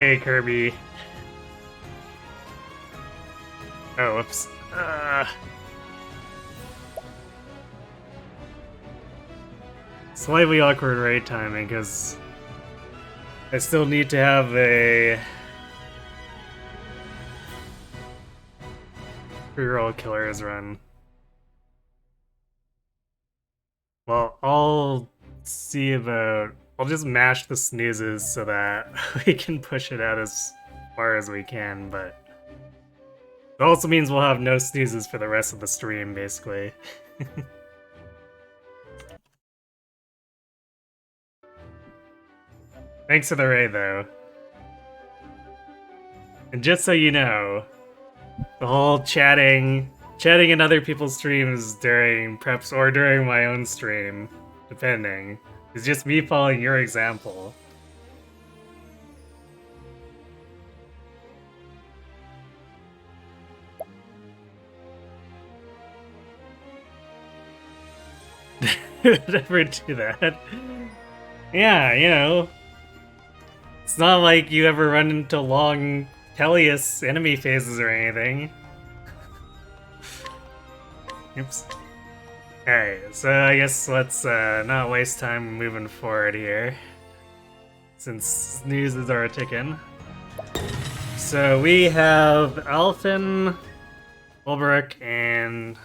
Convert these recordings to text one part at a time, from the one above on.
Hey, Kirby. Oh, whoops. Slightly awkward raid timing, because I still need to have a pre-roll killers run. Well, I'll see about... I'll just mash the snoozes so that we can push it out as far as we can, but... It also means we'll have no snoozes for the rest of the stream, basically. Thanks for the raid, though. And just so you know, the whole chatting in other people's streams during preps or during my own stream, depending, is just me following your example. Never do that. Yeah, you know. It's not like you ever run into long Teleus enemy phases or anything. Oops. Alright, so I guess let's not waste time moving forward here, since snoozes are ticking. So we have Alphen, Ulbrich, and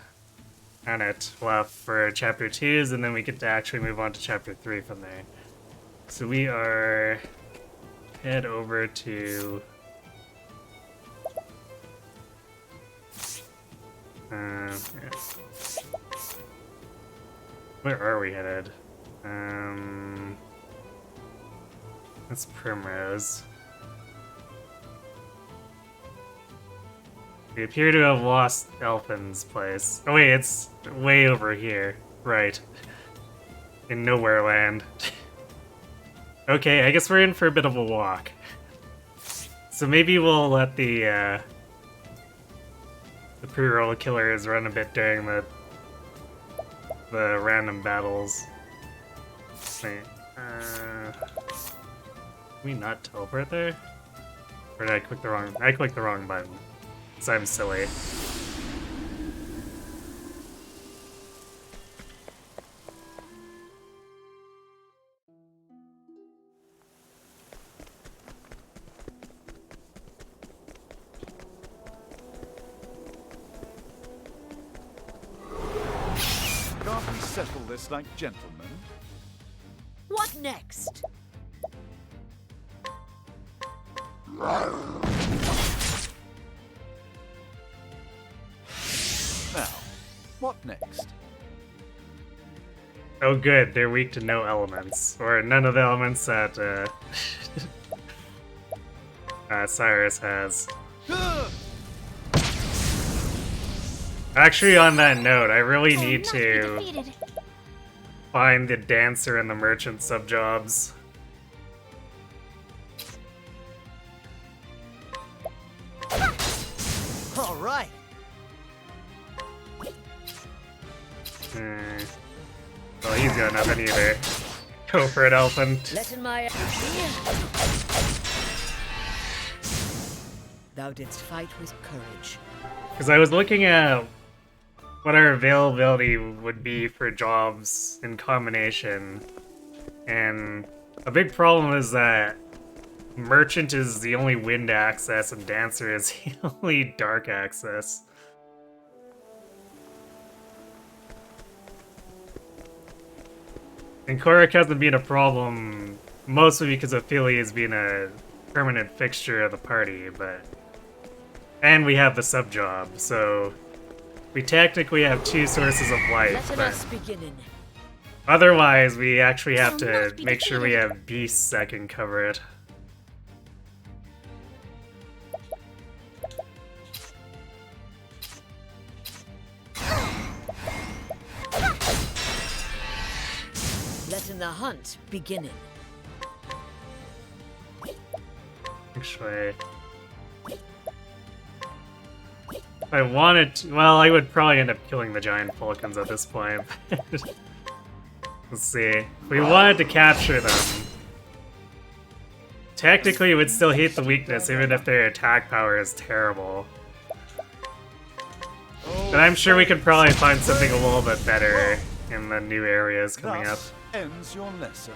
Annette left for Chapter 2s, and then we get to actually move on to Chapter 3 from there. So we are... head over to... yeah. Where are we headed? That's Primrose. We appear to have lost Elfin's place. Oh wait, it's way over here. Right. In Nowhere Land. Okay, I guess we're in for a bit of a walk. So maybe we'll let the pre-roll killers run a bit during the random battles. Wait, can we not teleport there? Or did I click the wrong... I clicked the wrong button. So I'm silly. Can't we settle this like gentlemen? What next? Now, what next? Oh good, they're weak to no elements. Or none of the elements that Cyrus has. Actually, on that note, I really need to find the dancer and the merchant subjobs. All right. Well, he's got nothing either. Go for it, Elephant. Letting my Thou didst fight with courage. Because I was looking at what our availability would be for jobs in combination, and a big problem is that Merchant is the only wind access and Dancer is the only dark access. And Korak hasn't been a problem, mostly because Ophelia has been a permanent fixture of the party, but... And we have the sub-job, so... We technically have two sources of life, but... Otherwise, we actually have to make sure we have beasts that can cover it. Letting the hunt beginning. Actually... If I wanted to... Well, I would probably end up killing the giant falcons at this point. Let's see. If we wanted to capture them... technically would still hate the weakness even if their attack power is terrible. But I'm sure we could probably find something a little bit better in the new areas coming up. Thus ends your lesson.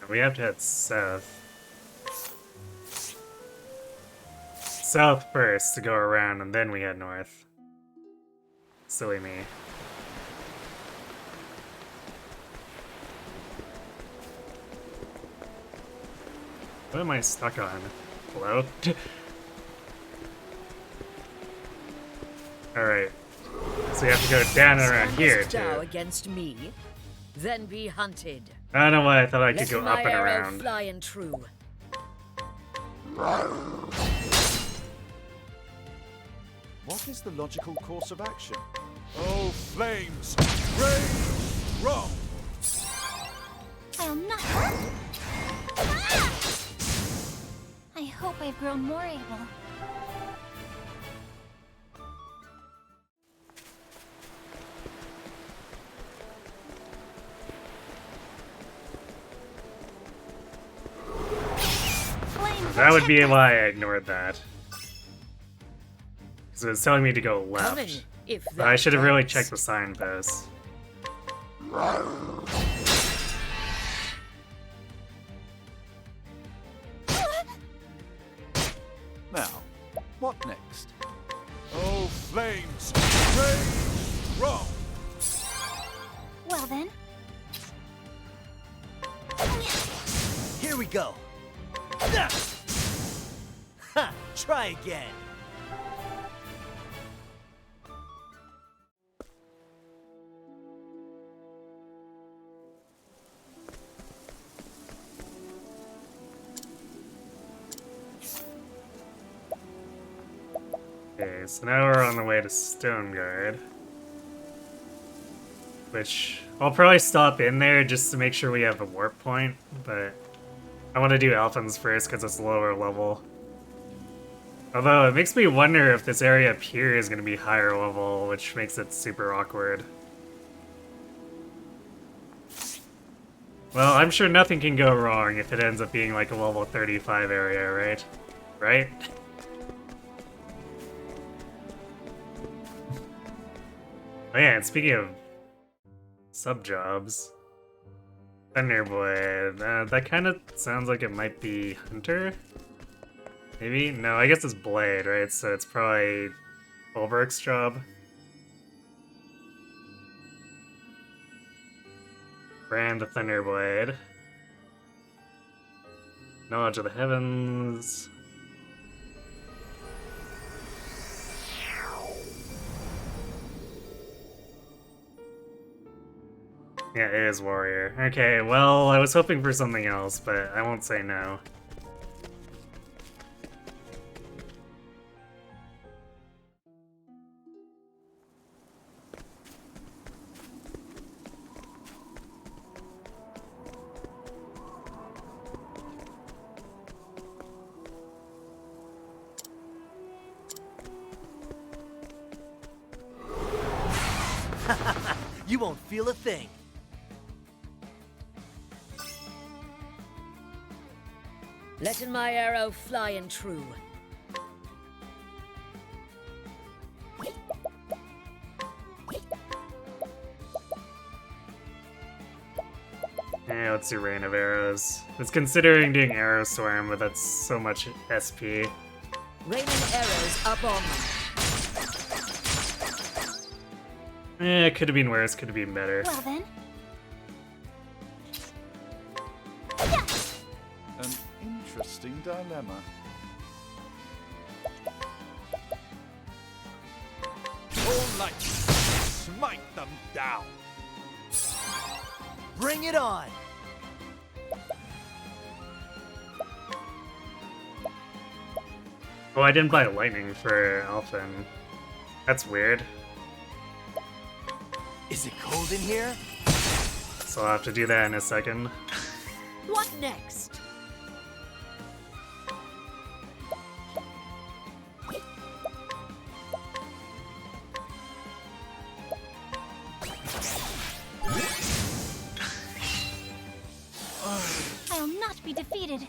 We have to head south. South first to go around, and then we head north. Silly me. What am I stuck on? Hello? Alright. So we have to go down and around here, too. Against me, then be hunted. I don't know why I thought I could Let go my up and arrow around. fly and true. What is the logical course of action? Oh, flames! Rage! Wrong! I'll not hurt. Ah! I hope I've grown more able. That would be why I ignored that. Because it was telling me to go left. Coming, if But I should have really counts. checked the signposts. Now, what next? Oh, flames! Rage! Wrong! Well then. Here we go. Ha! Try again. Okay, so now we're on the way to Stoneguard. Which, I'll probably stop in there just to make sure we have a warp point, but I want to do Elfins first because it's lower level. Although, it makes me wonder if this area up here is going to be higher level, which makes it super awkward. Well, I'm sure nothing can go wrong if it ends up being like a level 35 area, right? Right? Oh yeah, and speaking of sub-jobs, Thunderblade, that kind of sounds like it might be Hunter? Maybe? No, I guess it's Blade, right? So it's probably Ulbricht's job. Brand the Thunderblade. Knowledge of the Heavens. Yeah, it is Warrior. Okay, well, I was hoping for something else, but I won't say no. You won't feel a thing. Letting my arrow fly and true. Yeah, let's do Rain of Arrows. I was considering doing Arrow Swarm, but that's so much SP. Raining arrows up on them. It could have been worse, could have been better. Well then. An interesting dilemma. All light, smite them down. Bring it on. Oh, I didn't buy Lightning for Elfin. That's weird. Is it cold in here? So I'll have to do that in a second. What next? I'll not be defeated.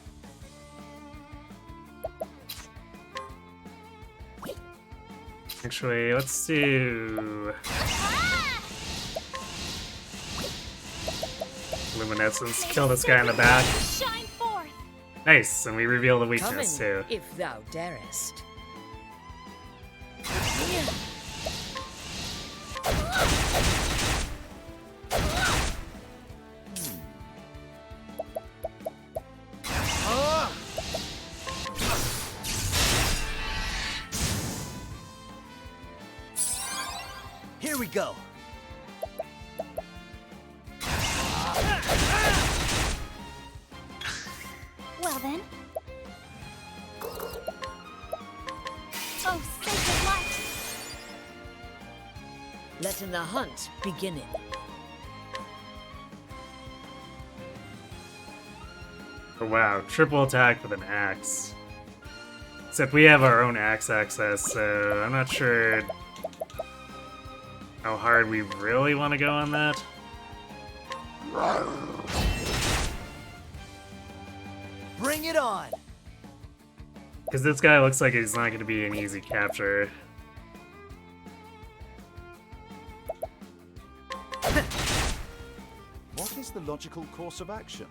Actually, let's do luminescence. Kill this guy in the back. Shine forth. Nice, and we reveal the Come in, weakness too. if thou darest. Here we go. Well then. Oh, sacred light. Letting the hunt beginning. Oh, wow, triple attack with an axe. Except we have our own axe access, so I'm not sure how hard we really want to go on that. Bring it on. Because this guy looks like he's not going to be an easy capture. What is the logical course of action?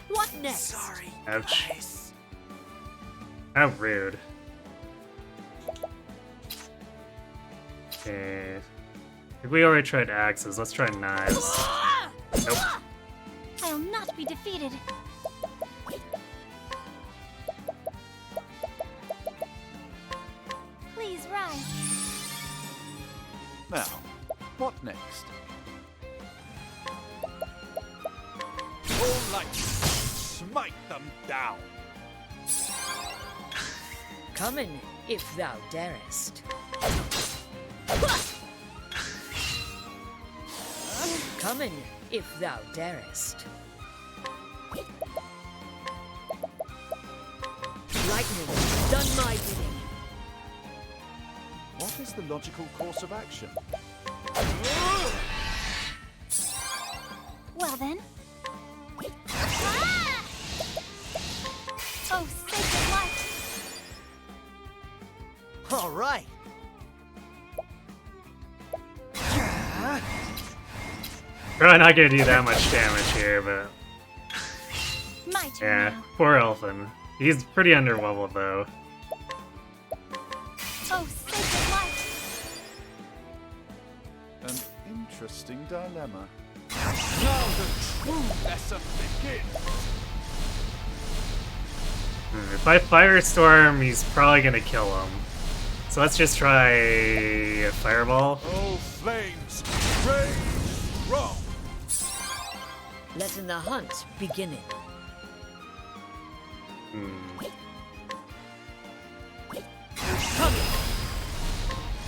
What next? Sorry. Ouch. Guys. How rude. Okay. If we already tried axes, let's try knives. Nope. I'll not be defeated. Please rise. Now, what next? All light, smite them down. Come in, if thou darest. Come in, if thou darest. Lightning, done my bidding. What is the logical course of action? Well then. Ah! Oh, sacred light. All right. Probably not gonna do that much damage here, but My turn yeah, now. poor Elfin. He's pretty underleveled though. Oh, sacred light. An interesting dilemma. Now the true lesson begins. If I Firestorm, he's probably gonna kill him. So let's just try a Fireball. Oh, flames, rage strong. Letting the hunt beginning.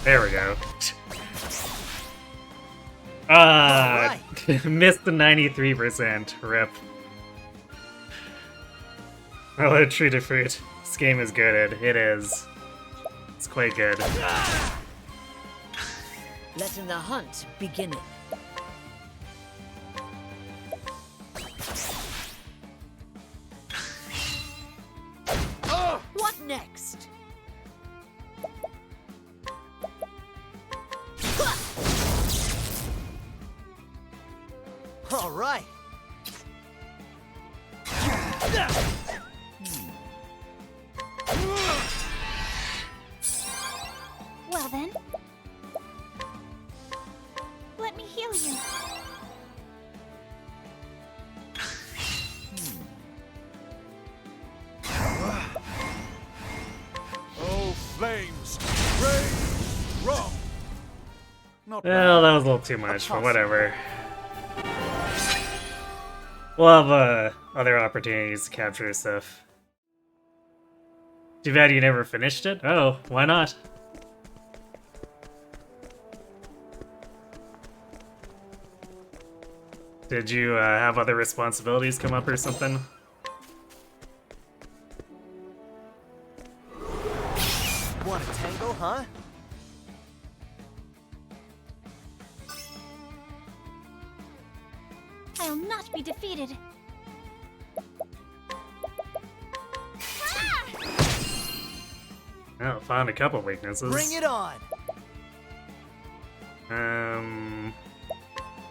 There we go. Ah, missed the 93%. Rip. I'll let Tree to Fruit. This game is good. It is. It's quite good. Letting the hunt beginning. What next? All right. Well then. Let me heal you. Oh, flames, rage strong. Not Well, bad. that was a little too much, but whatever. We'll have other opportunities to capture stuff. Too bad you never finished it? Oh, why not? Did you have other responsibilities come up or something? Want a tango, huh? I'll not be defeated. Oh, found a couple weaknesses. Bring it on.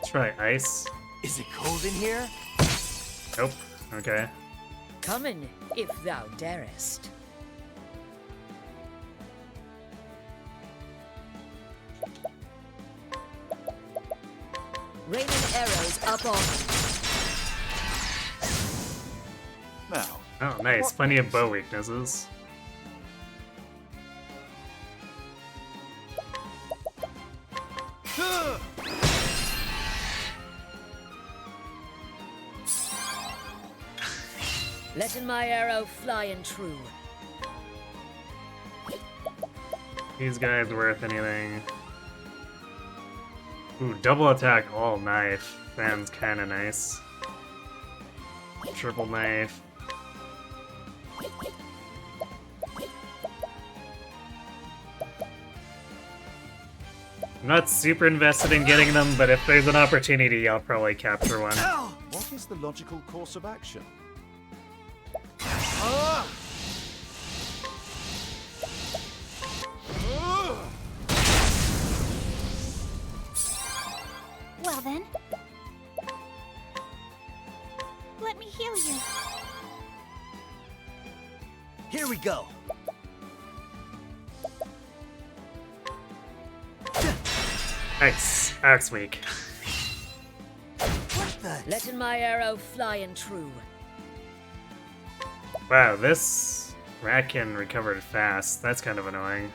Try ice. Is it cold in here? Nope. Okay. Come in, if thou darest. Raining arrows up on. Now, Oh, nice. Plenty of bow weaknesses. Letting my arrow fly and true. These guys worth anything. Ooh, double attack all knife. Sounds kinda nice. Triple knife. I'm not super invested in getting them, but if there's an opportunity, I'll probably capture one. what is the logical course of action? Well then. Let me heal you. Here we go. Axe weak. What the? Letting my arrow fly and true. Wow, this ratkin recovered fast. That's kind of annoying.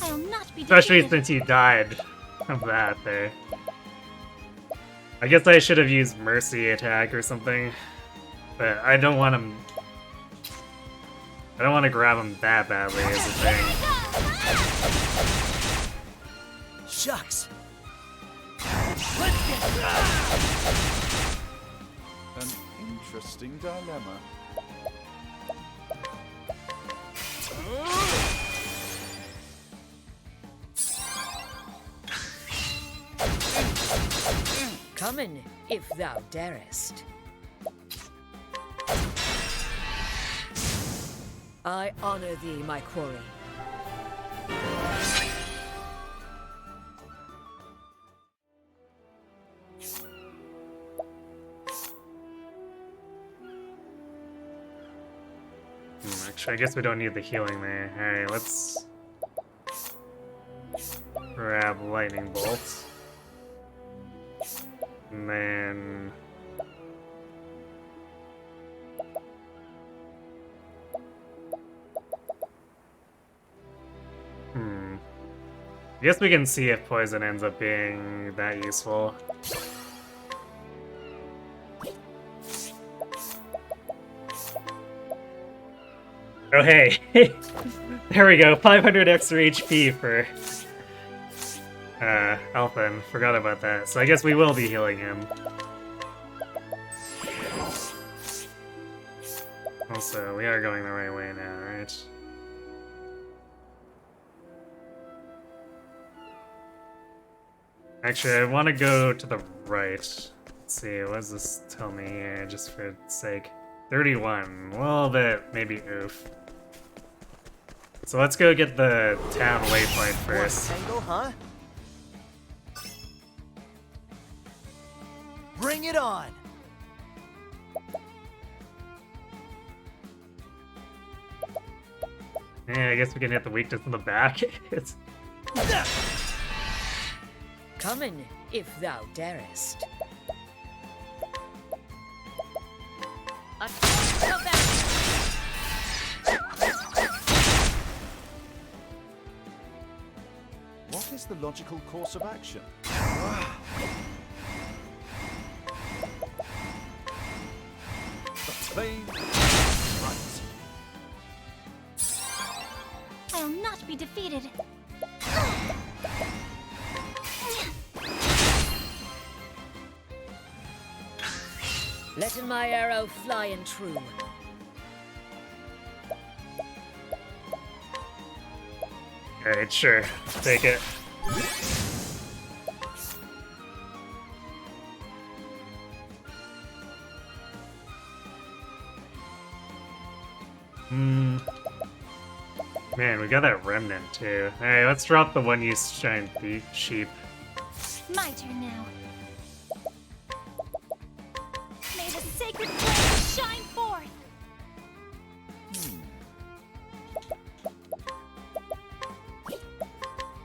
I'll not be Especially defeated. since you died of that there. I guess I should have used Mercy attack or something. But I don't want him... I don't want to grab him that badly is the thing. Shucks. An interesting dilemma. Come in, if thou darest. I honor thee, my quarry. Actually, I guess we don't need the healing there. Alright, let's grab lightning bolts. And then I guess we can see if poison ends up being that useful. Oh hey, there we go, 500 extra HP for Alphen. Forgot about that. So I guess we will be healing him. Also, we are going the right way now, right? Actually, I want to go to the right. Let's see, what does this tell me here, just for sake? 31. A little bit, maybe oof. So let's go get the town waypoint first. Want a tango, huh? Bring it on. Yeah, I guess we can hit the weakness in the back. It's Come in, if thou darest. What is the logical course of action? The flame. Right. I'll not be defeated. Letting my arrow fly and true. Alright, sure. Take it. Man, we got that remnant too. Alright, let's drop the one use giant sheep. My turn now. May the sacred flame shine forth.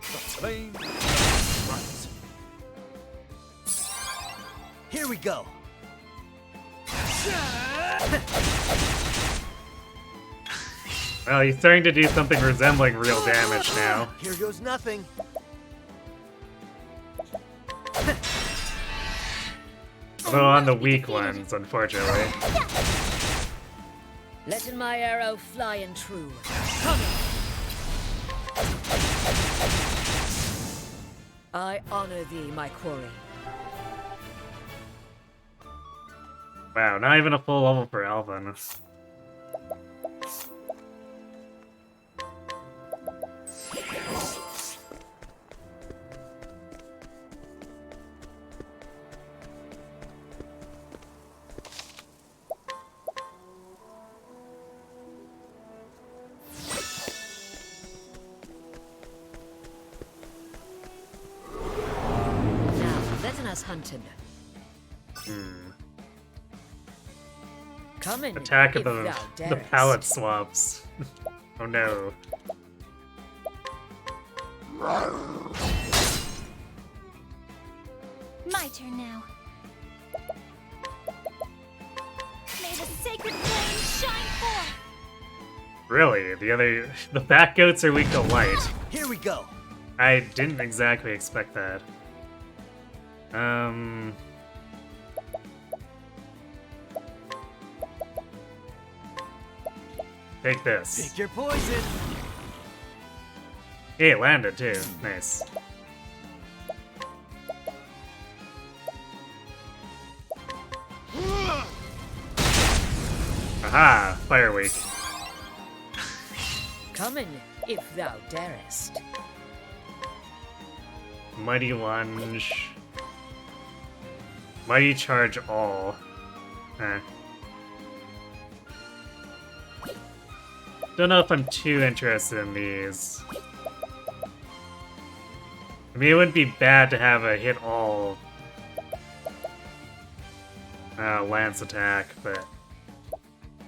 The flame. Right. Here we go. Well, he's starting to do something resembling real damage now. Here goes nothing. Although on the weak ones, unfortunately. Letting my arrow fly and true. I honor thee, my quarry. Wow, not even a full level for Alvin. Hunting. Come in. Attack of if the thou darest. palette swaps. Oh no. My turn now. May the sacred flame shine forth. Really? The back goats are weak to light. Here we go. I didn't exactly expect that. Take this. Pick your poison. Hey, it landed too. Nice. Aha! Fire weak. Come in, if thou darest. Mighty lunge. Mighty charge all. Don't know if I'm too interested in these. I mean, it wouldn't be bad to have a hit all lance attack, but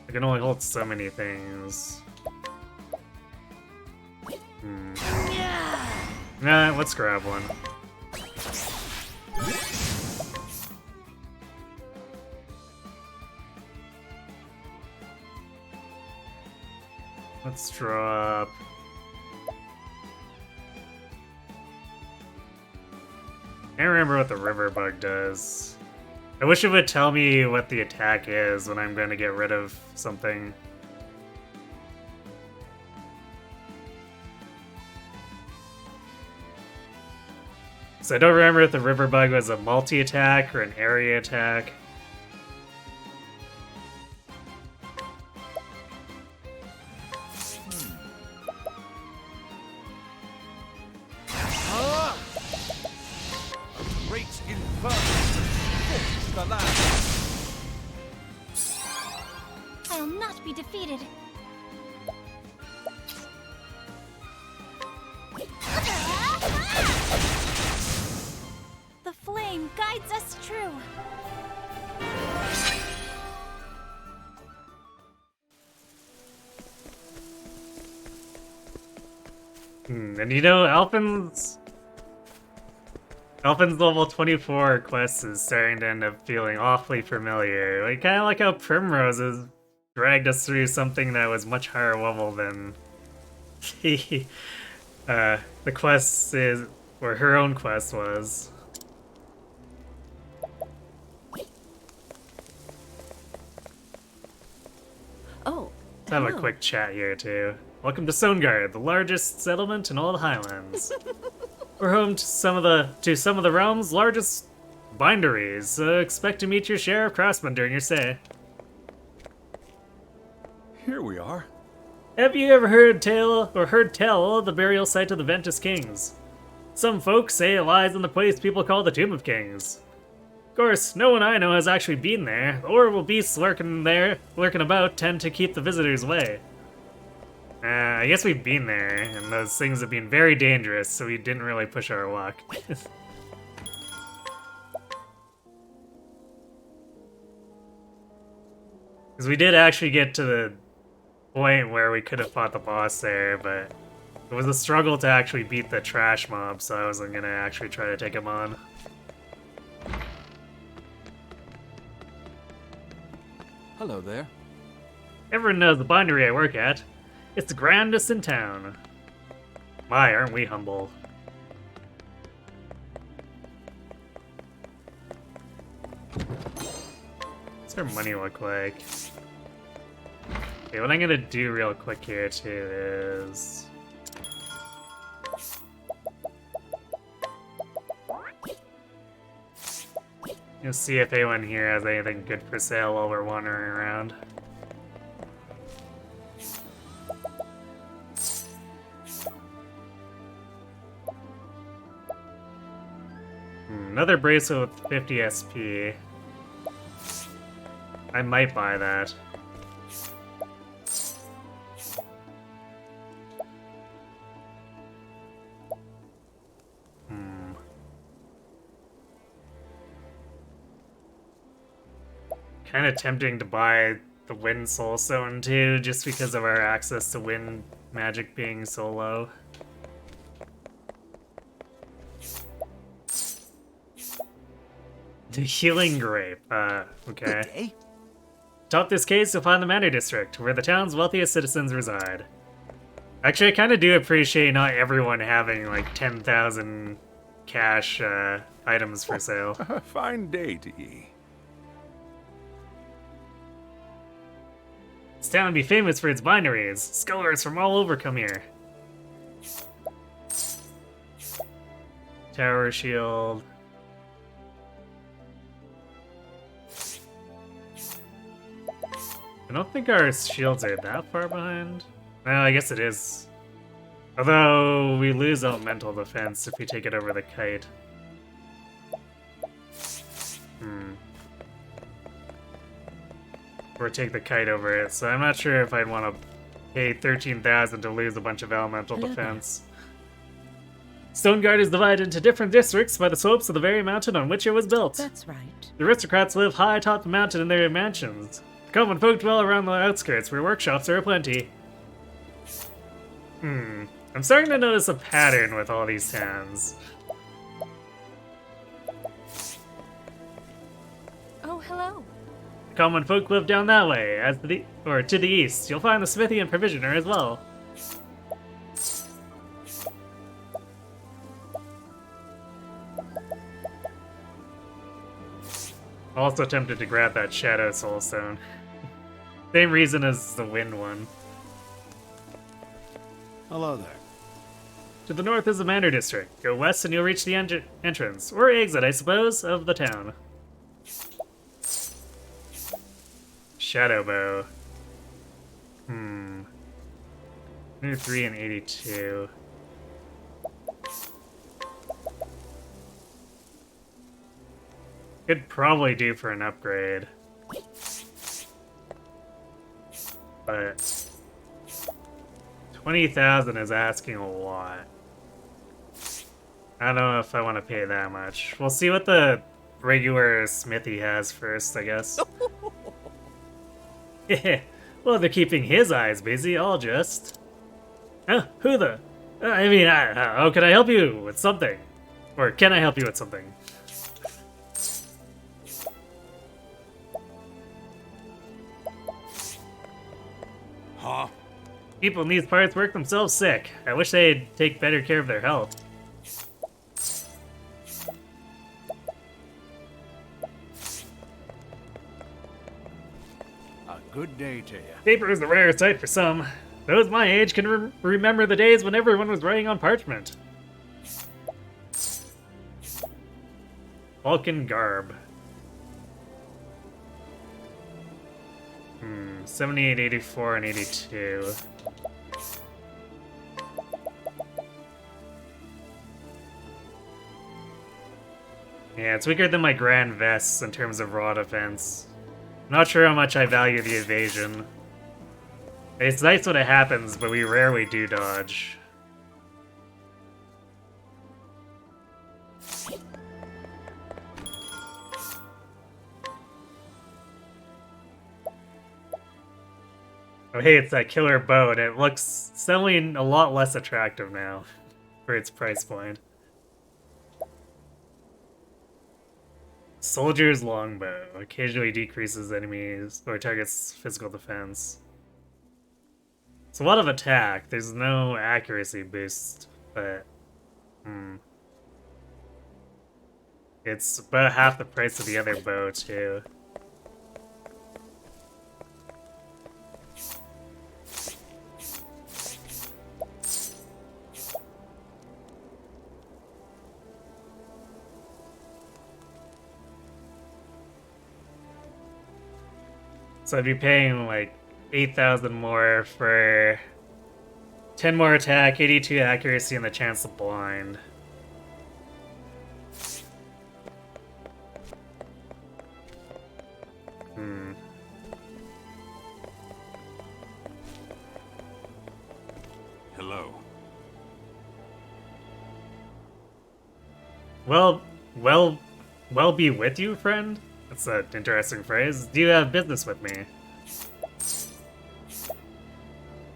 I can only hold so many things. Nah, let's grab one. Let's drop. Can't remember what the river bug does. I wish it would tell me what the attack is when I'm going to get rid of something. So I don't remember if the river bug was a multi-attack or an area attack. Great inferno. The land. I'll not be defeated. The flame guides us true. And you know, Alpin's level 24 quest is starting to end up feeling awfully familiar. Like, kind of like how Primrose has dragged us through something that was much higher level than the quests Or her own quest was. Oh, Let's have a hello. quick chat here, too. Welcome to Stonegard, the largest settlement in all the Highlands. We're home to some of the realm's largest binderies, so expect to meet your share of craftsmen during your stay. Here we are. Have you ever heard tell of the burial site of the Ventus Kings? Some folks say it lies in the place people call the Tomb of Kings. Of course, no one I know has actually been there. The horrible beasts lurking about, tend to keep the visitors away. I guess we've been there, and those things have been very dangerous, so we didn't really push our luck. Because we did actually get to the point where we could have fought the boss there, but it was a struggle to actually beat the trash mob, so I wasn't gonna actually try to take him on. Hello there. Everyone knows the bindery I work at. It's the grandest in town. My, aren't we humble? What's our money look like? Okay, what I'm gonna do real quick here too is... Let's see if anyone here has anything good for sale while we're wandering around. Another bracelet with 50 SP. I might buy that. Kind of tempting to buy the Wind Soul Stone too, just because of our access to wind magic being so low. The Healing Grape. Okay. Good day. Top this case, you'll find the Manor District, where the town's wealthiest citizens reside. Actually, I kind of do appreciate not everyone having like 10,000 cash items for sale. A fine day to ye. This town would be famous for its binderies. Scholars from all over come here. Tower Shield. I don't think our shields are that far behind. Well, I guess it is. Although, we lose elemental defense if we take it over the kite. Or take the kite over it, so I'm not sure if I'd want to pay 13,000 to lose a bunch of elemental defense. Stonegard is divided into different districts by the slopes of the very mountain on which it was built. That's right. The aristocrats live high atop the mountain in their mansions. The common folk dwell around the outskirts, where workshops are aplenty. I'm starting to notice a pattern with all these towns. Oh, hello. The common folk live down that way, as to the east. You'll find the smithy and provisioner as well. Also tempted to grab that Shadow Soul Stone. Same reason as the Wind one. Hello there. To the north is the Manor District. Go west and you'll reach the entrance, or exit, I suppose, of the town. Shadow Bow. 103 and 82. Could probably do for an upgrade. But 20,000 is asking a lot. I don't know if I want to pay that much. We'll see what the regular smithy has first, I guess. Well, they're keeping his eyes busy, I'll just... who the... I mean, how can I help you with something? Or can I help you with something? Huh? People in these parts work themselves sick. I wish they'd take better care of their health. Good day to you. Paper is a rare sight for some. Those my age can remember the days when everyone was writing on parchment. Vulcan garb. 78, 84, and 82. Yeah, it's weaker than my Grand Vests in terms of raw defense. Not sure how much I value the evasion. It's nice when it happens, but we rarely do dodge. Oh hey, it's that killer bow, and it looks suddenly a lot less attractive now for its price point. Soldier's longbow occasionally decreases enemies or targets physical defense. It's a lot of attack. There's no accuracy boost, but it's about half the price of the other bow too. So I'd be paying like 8,000 more for 10 more attack, 82 accuracy, and the chance of blind. Hello. Well be with you, friend? That's an interesting phrase. Do you have business with me?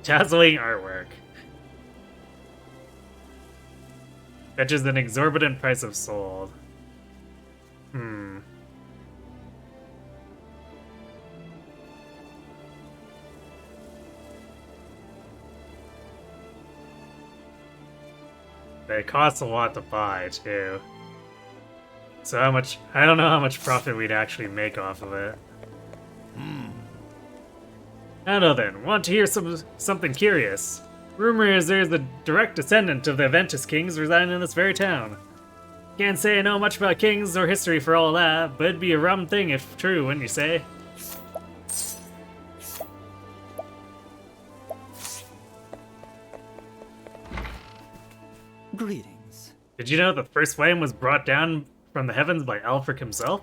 Dazzling artwork. Fetches an exorbitant price of sold. It costs a lot to buy, too. So how much... I don't know how much profit we'd actually make off of it. I know then. Want to hear something curious? Rumor is there's a direct descendant of the Aventus kings residing in this very town. Can't say I know much about kings or history for all that, but it'd be a rum thing if true, wouldn't you say? Greetings. Did you know the first flame was brought down from the heavens by Alfric himself?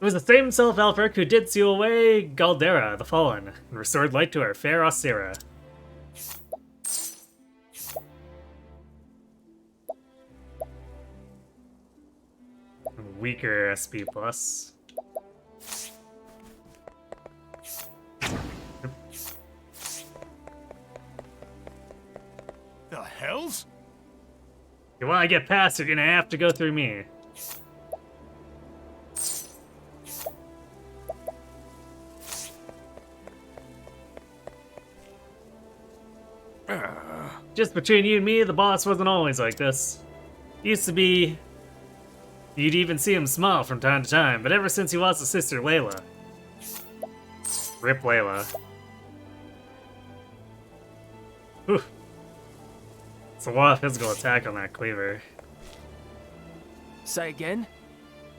It was the same self Alfric who did seal away Galdera, the Fallen, and restored light to our fair Ostera. Weaker SP+. The hells? If you want to get past, you're gonna have to go through me. Just between you and me, the boss wasn't always like this. Used to be... You'd even see him smile from time to time, but ever since he lost his sister Layla. Rip Layla. Whew. It's a lot of physical attack on that cleaver. Say again?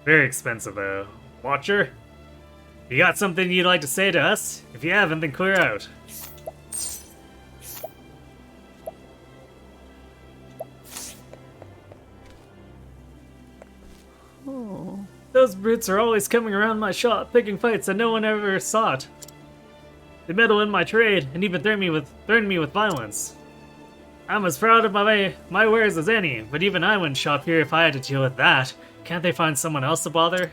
Very expensive though. Watcher? You got something you'd like to say to us? If you haven't, then clear out. Those brutes are always coming around my shop, picking fights that no one ever sought. They meddle in my trade, and even threaten me with violence. I'm as proud of my wares as any, but even I wouldn't shop here if I had to deal with that. Can't they find someone else to bother?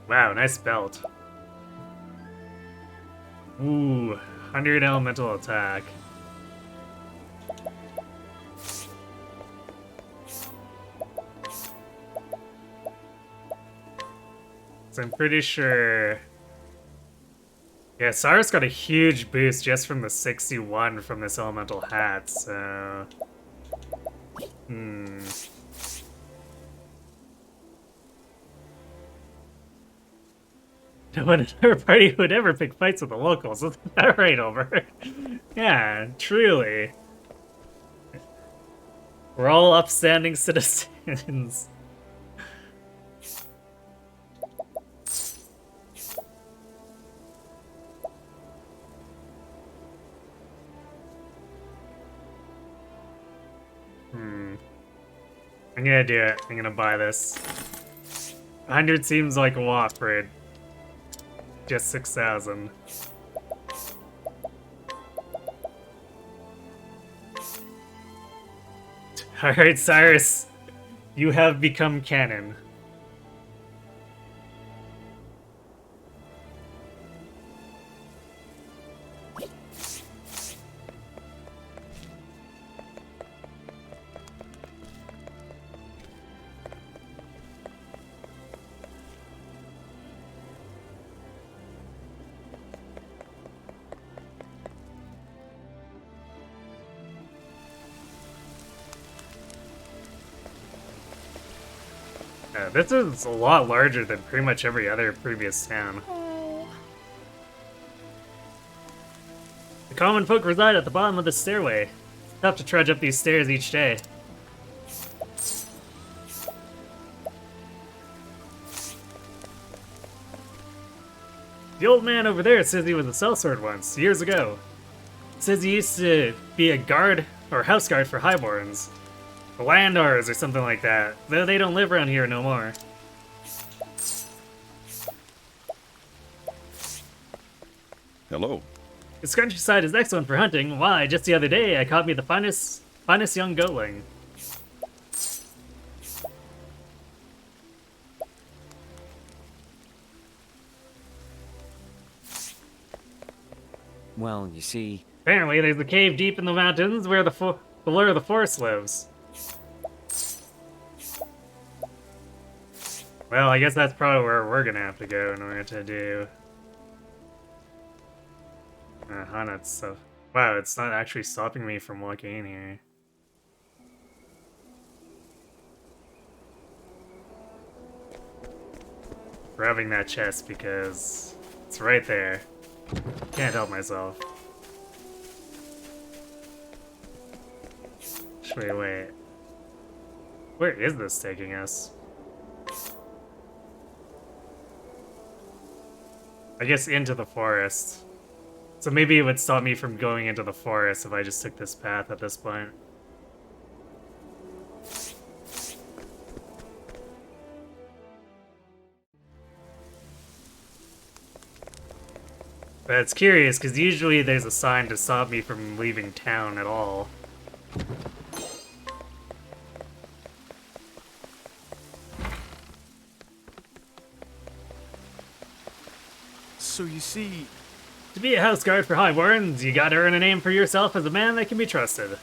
Wow, nice belt. Ooh, 100 elemental attack. So I'm pretty sure Yeah, Cyrus got a huge boost just from the 61 from this elemental hat, so... No one in our party would ever pick fights with the locals. Isn't that right, Over? Yeah, truly. We're all upstanding citizens. I'm gonna do it. I'm gonna buy this. 100 seems like a lot for just 6,000. Alright, Cyrus. You have become canon. This is a lot larger than pretty much every other previous town. The common folk reside at the bottom of the stairway. It's tough to trudge up these stairs each day. The old man over there says he was a sellsword once, years ago. Says he used to be a guard or house guard for highborns. The Landars or something like that, though they don't live around here no more. Hello. This countryside is excellent for hunting. Why, just the other day I caught me the finest young goatling. Well, you see... Apparently there's a cave deep in the mountains where the Lord of the Forest lives. Well, I guess that's probably where we're gonna have to go in order to do... Hunnet's stuff. Wow, it's not actually stopping me from walking in here. Grabbing that chest because it's right there. Can't help myself. Wait. Where is this taking us? I guess into the forest. So maybe it would stop me from going into the forest if I just took this path at this point. But it's curious, because usually there's a sign to stop me from leaving town at all. So you see... To be a house guard for highborns, you gotta earn a name for yourself as a man that can be trusted.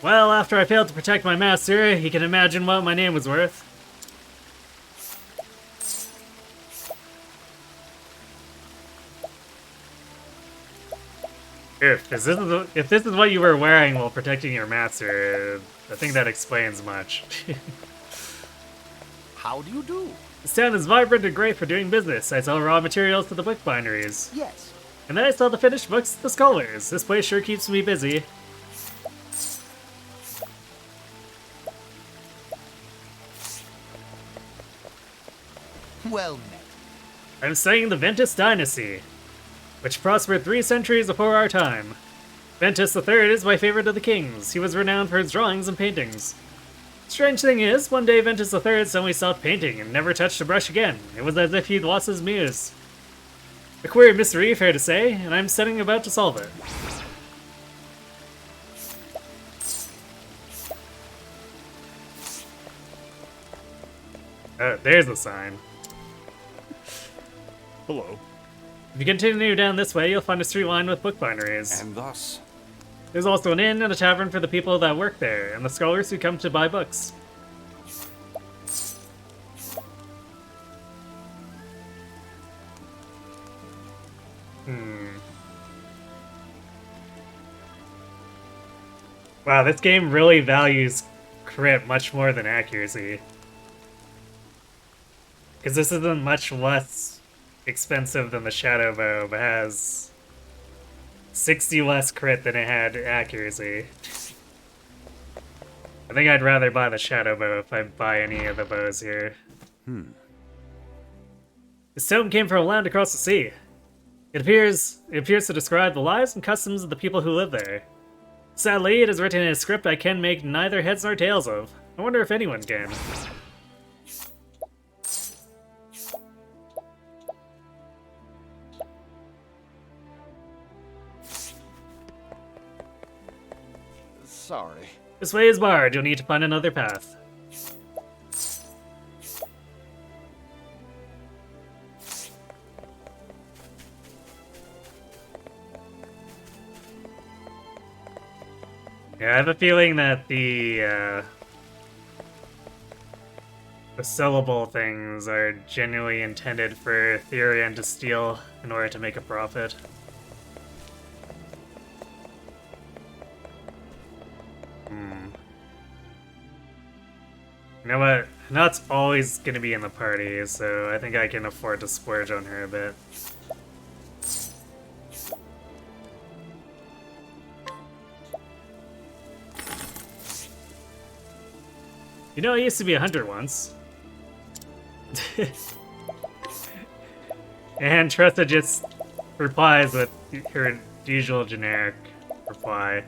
Well, after I failed to protect my master, you can imagine what my name was worth. If this is what you were wearing while protecting your master, I think that explains much. How do you do? This town is vibrant and great for doing business. I sell raw materials to the bookbinderies. Yes. And then I sell the finished books to the scholars. This place sure keeps me busy. Well met. I'm studying the Ventus dynasty, which prospered 3 centuries before our time. Ventus III is my favorite of the kings. He was renowned for his drawings and paintings. Strange thing is, one day Ventus III suddenly stopped painting and never touched a brush again. It was as if he'd lost his muse. A queer mystery, fair to say, and I'm setting about to solve it. Oh, there's the sign. Hello. If you continue down this way, you'll find a street lined with bookbinderies. And thus... There's also an inn and a tavern for the people that work there, and the scholars who come to buy books. Wow, this game really values crit much more than accuracy. Because this isn't much less expensive than the Shadow Bow, but has 60 less crit than it had accuracy. I think I'd rather buy the Shadow Bow if I buy any of the bows here. This tome came from a land across the sea. It appears to describe the lives and customs of the people who live there. Sadly, it is written in a script I can make neither heads nor tails of. I wonder if anyone can. Sorry. This way is barred. You'll need to find another path. Yeah, I have a feeling that the sellable things are genuinely intended for Therian to steal in order to make a profit. You know what? Nut's always gonna be in the party, so I think I can afford to splurge on her a bit. You know, I used to be a hunter once. And Tressa just replies with her usual generic reply.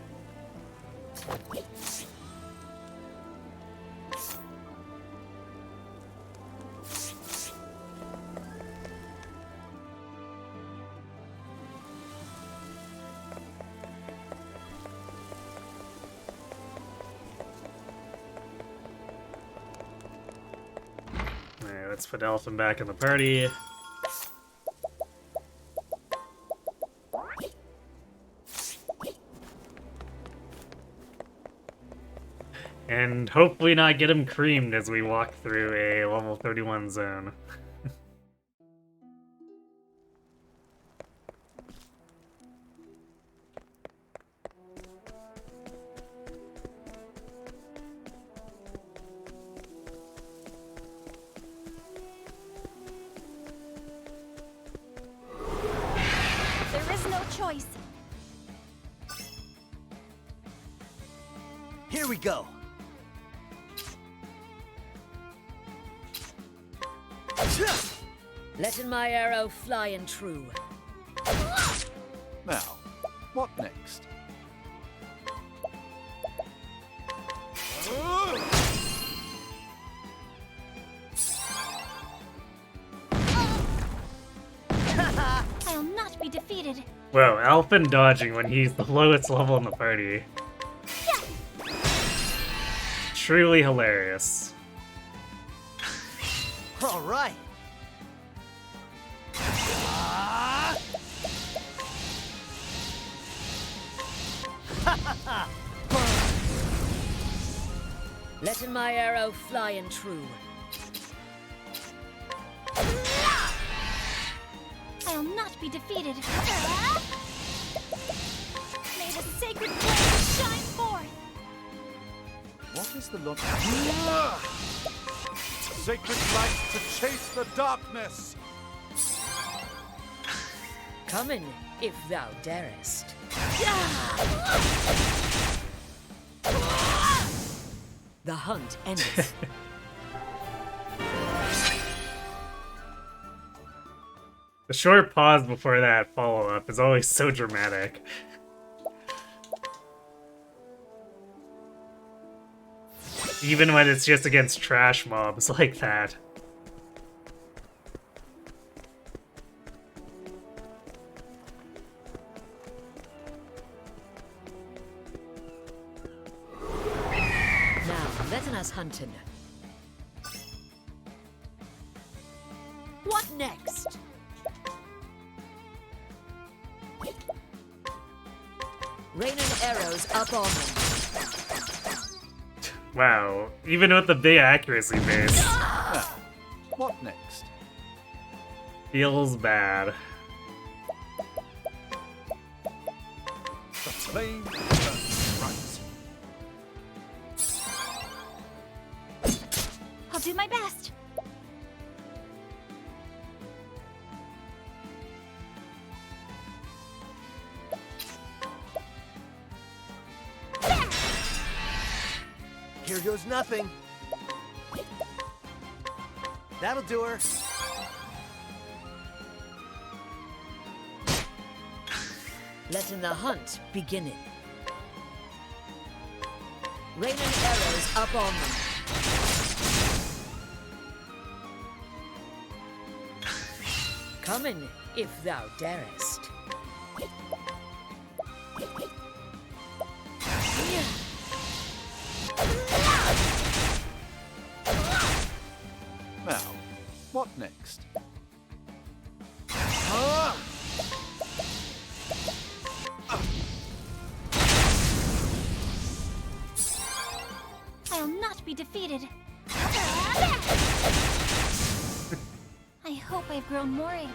Let's put Elfin back in the party. And hopefully not get him creamed as we walk through a level 31 zone. Here we go. Letting my arrow fly and true. Now, what next? I'll not be defeated. Whoa, Elfin dodging when he's the lowest level in the party. Truly hilarious. All right. Letting my arrow fly and true. I'll not be defeated. May the sacred flame shine forth. What is the logic? Sacred light to chase the darkness! Come in, if thou darest. The hunt ends. The short pause before that follow-up is always so dramatic. Even when it's just against trash mobs like that. Now, letting us hunting. What next? Raining arrows up on them. Wow, even with the big accuracy base. Now, what next? Feels bad. The flame burns bright. I'll do my best. Here goes nothing. That'll do her. Letting the hunt beginning. Raining arrows up on them. Coming, if thou darest. Now, what next? I'll not be defeated. I hope I've grown more able.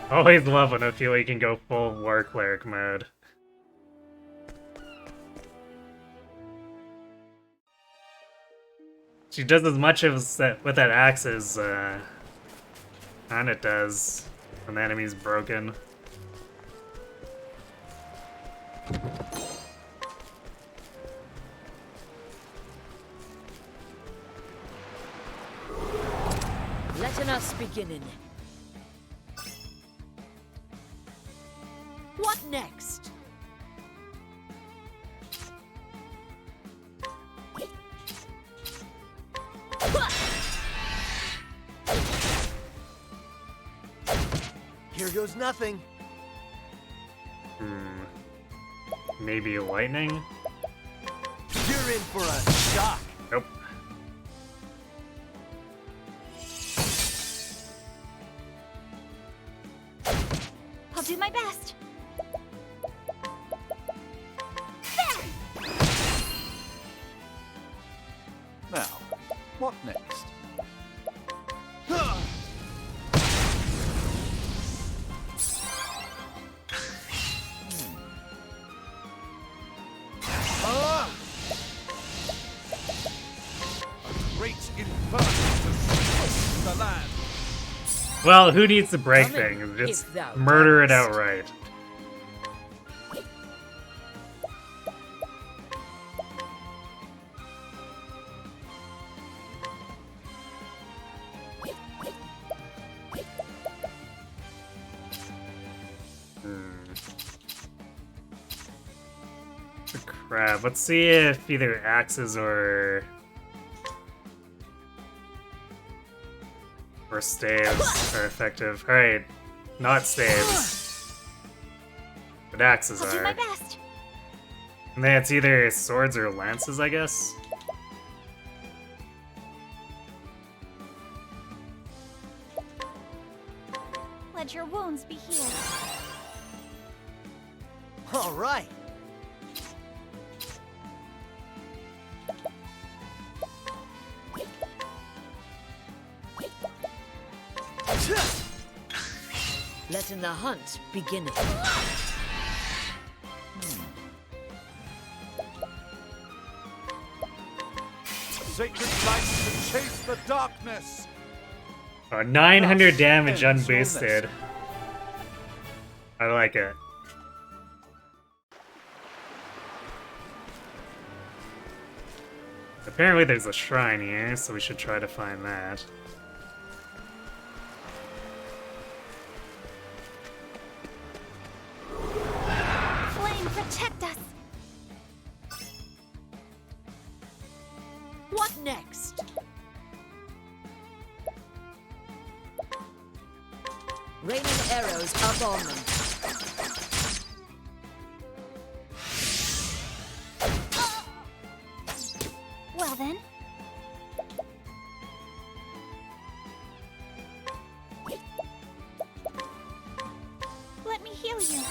Always love when I feel like you can go full war cleric mode. She does as much as that with that axe as Anna does when the enemy's broken. Letting us beginning. What next? Here goes nothing. Maybe lightning? You're in for a shock. Nope. I'll do my best. Now, what next? A great inferno to sweep the land. Well, who needs to break Coming, things? Just if thou murder it darest. outright. Crap, let's see if either axes or staves are effective. Alright, not staves. But axes I'll do my are. best. And then it's either swords or lances, I guess. Let your wounds be healed. All right. Letting the hunt beginning. Sacred light to chase the darkness. 900 damage ends your unboosted. lesson. I like it. Apparently there's a shrine here, so we should try to find that. Flame, protect us. What next? Raining arrows up on them. Well then. Let me heal you.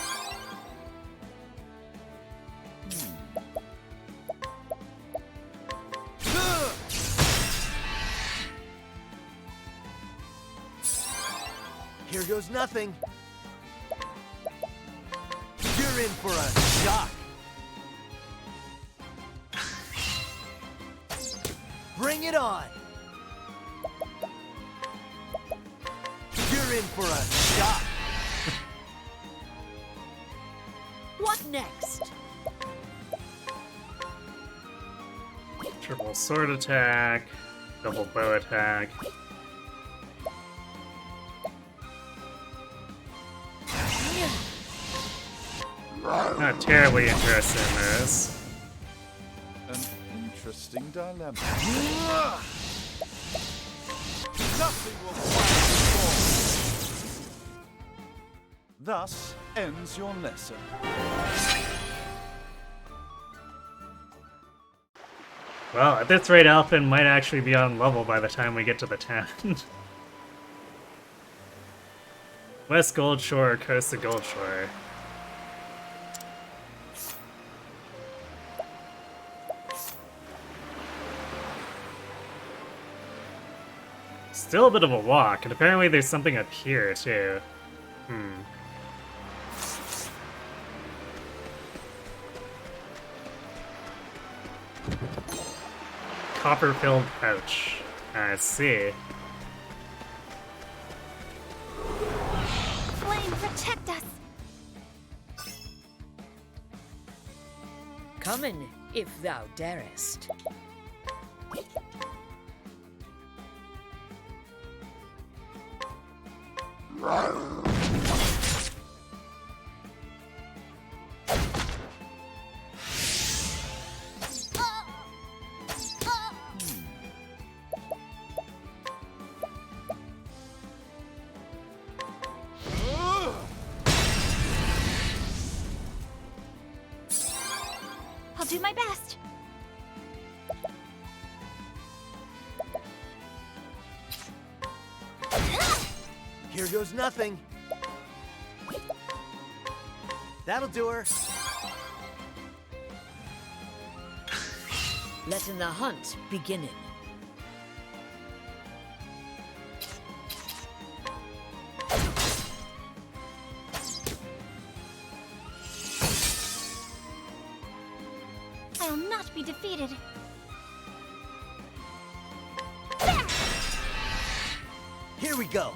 Here goes nothing. You're in for a shock. Bring it on. You're in for a shock. What next? Triple sword attack, double bow attack. Not terribly interested in this. An interesting dilemma. Nothing will fight before. Thus ends your lesson. Well, at this rate, Alpin might actually be on level by the time we get to the town. West Goldshore, Coast of Goldshore. Still a bit of a walk, and apparently there's something up here, too. Copper-filled pouch. I see. Flame, protect us! Come in, if thou darest. I'll do my best. Here goes nothing. That'll do her. Letting the hunt beginning. I'll not be defeated. Here we go.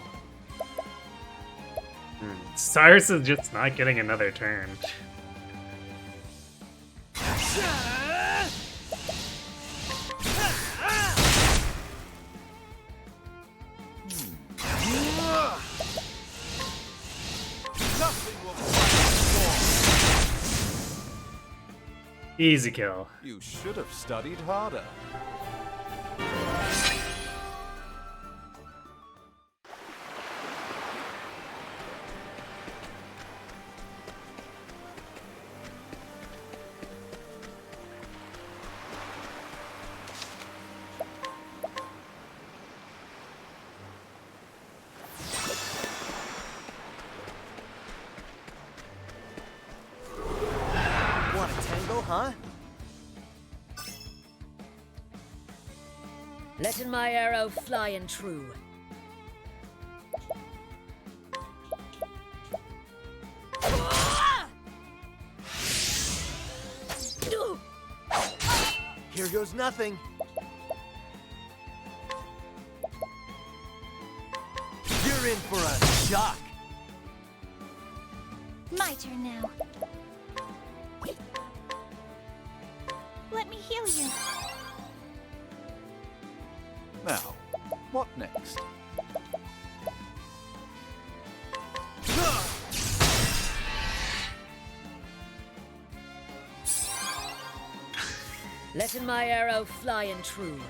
Cyrus is just not getting another turn. Nothing will fight before. Easy kill. You should have studied harder. Want a tango, huh? Letting my arrow fly and true. Here goes nothing. You're in for a shock. My turn now. Let me heal you. Now, what next? Letting my arrow fly and true.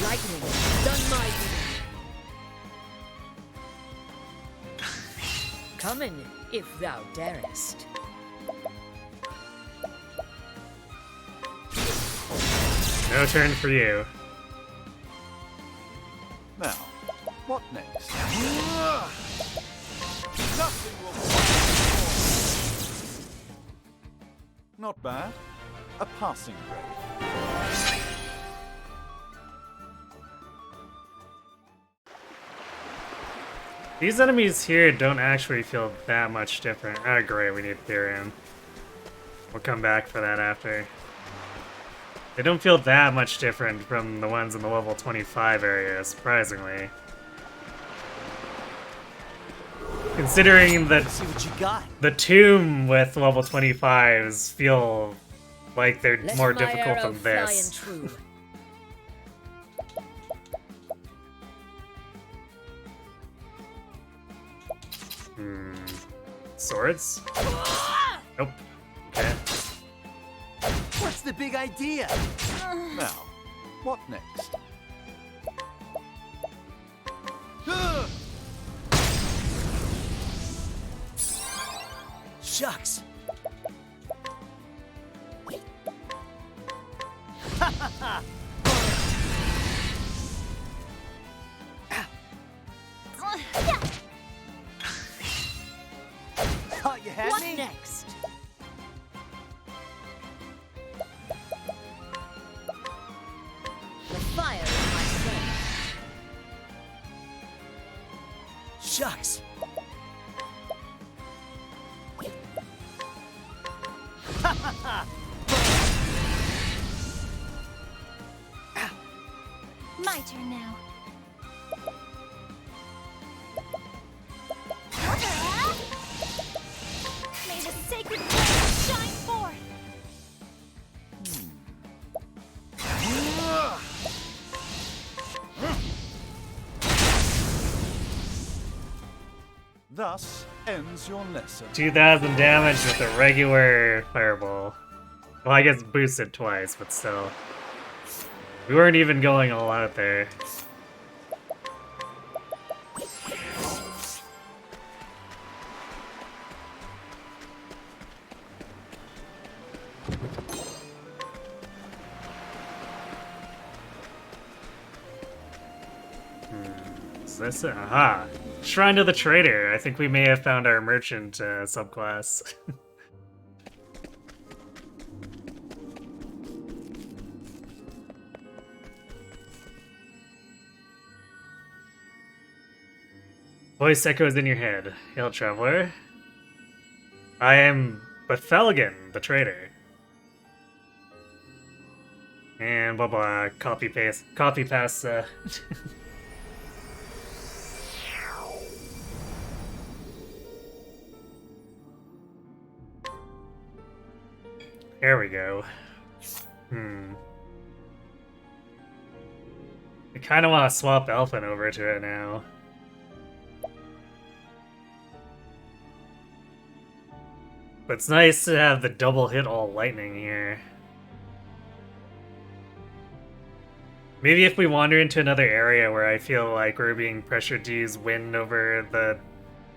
Lightning, done my bidding. Come in, if thou darest. No turn for you. Now, what next? Nothing will fight before. Not bad. A passing grade. These enemies here don't actually feel that much different. Ah, great, we need Therian. We'll come back for that after. They don't feel that much different from the ones in the level 25 area, surprisingly. Considering that See what you got. the tomb with level 25s feel like they're Let more my difficult arrow than fly this. and true. Swords? Nope. Okay. What's the big idea? Now, what next? Shucks. Thought you had What me? next? The fire is my friend. Shucks. My turn now. May the sacred flame shine forth. Thus ends your lesson. 2,000 damage with a regular fireball. Well, I guess boosted twice, but still. We weren't even going all out there. Is this it? Aha! Shrine to the Trader. I think we may have found our merchant subclass. Voice echoes in your head. Hail, traveler. I am Bethelgan, the trader. And blah blah. Copy paste. Copy paste. There we go. I kind of want to swap Elfin over to it now. But it's nice to have the double hit all lightning here. Maybe if we wander into another area where I feel like we're being pressured to use wind over the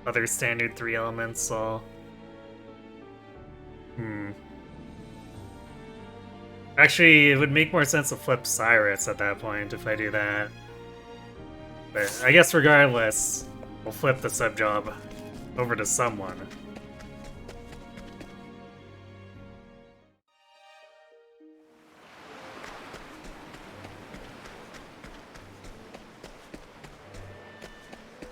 other standard 3 elements, I'll... Actually, it would make more sense to flip Cyrus at that point if I do that. But I guess regardless, we'll flip the sub-job over to someone.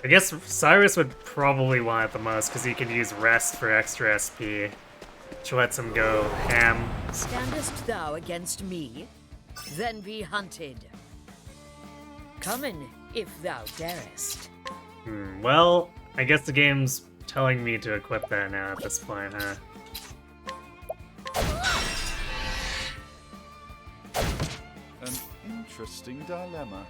I guess Cyrus would probably want it the most because he can use rest for extra SP, which lets him go ham. Standest thou against me? Then be hunted. Come in, if thou darest. Well, I guess the game's telling me to equip that now at this point, huh? An interesting dilemma.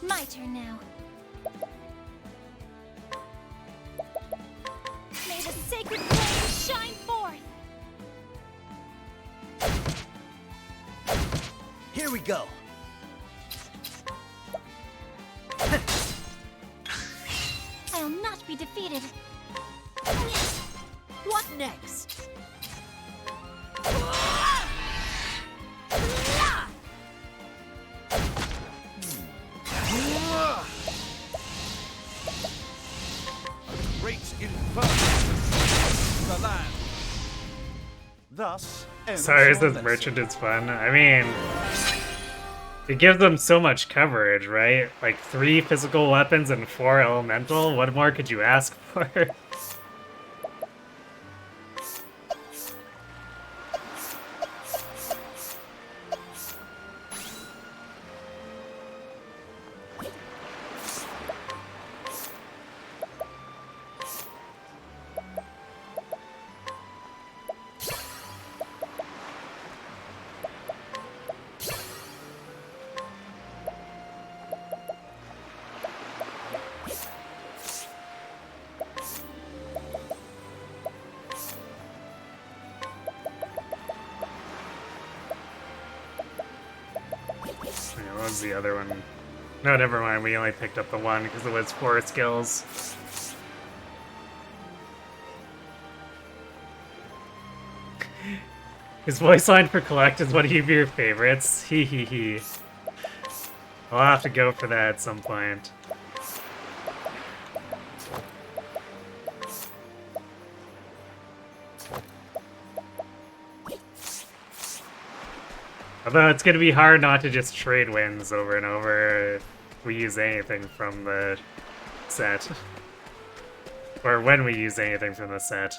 My turn now. May the sacred flame shine forth. Here we go. I'll not be defeated. What next? Great inferno the land. Thus Sorry, this merchant is fun. I mean, it gives them so much coverage, right? Like 3 physical weapons and 4 elemental. What more could you ask for? What was the other one? No, never mind. We only picked up the one because it was 4 skills. His voice line for Collect is one of your favorites. Hee hee hee. I'll have to go for that at some point. Although it's gonna be hard not to just trade wins over and over if we use anything from the set. Or when we use anything from the set.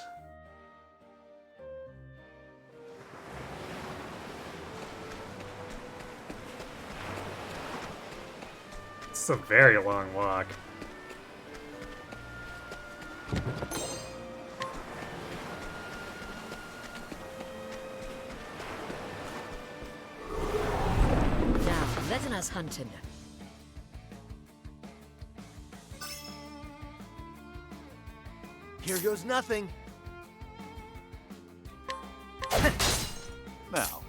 It's a very long walk. Let us hunting. Here goes nothing. Now,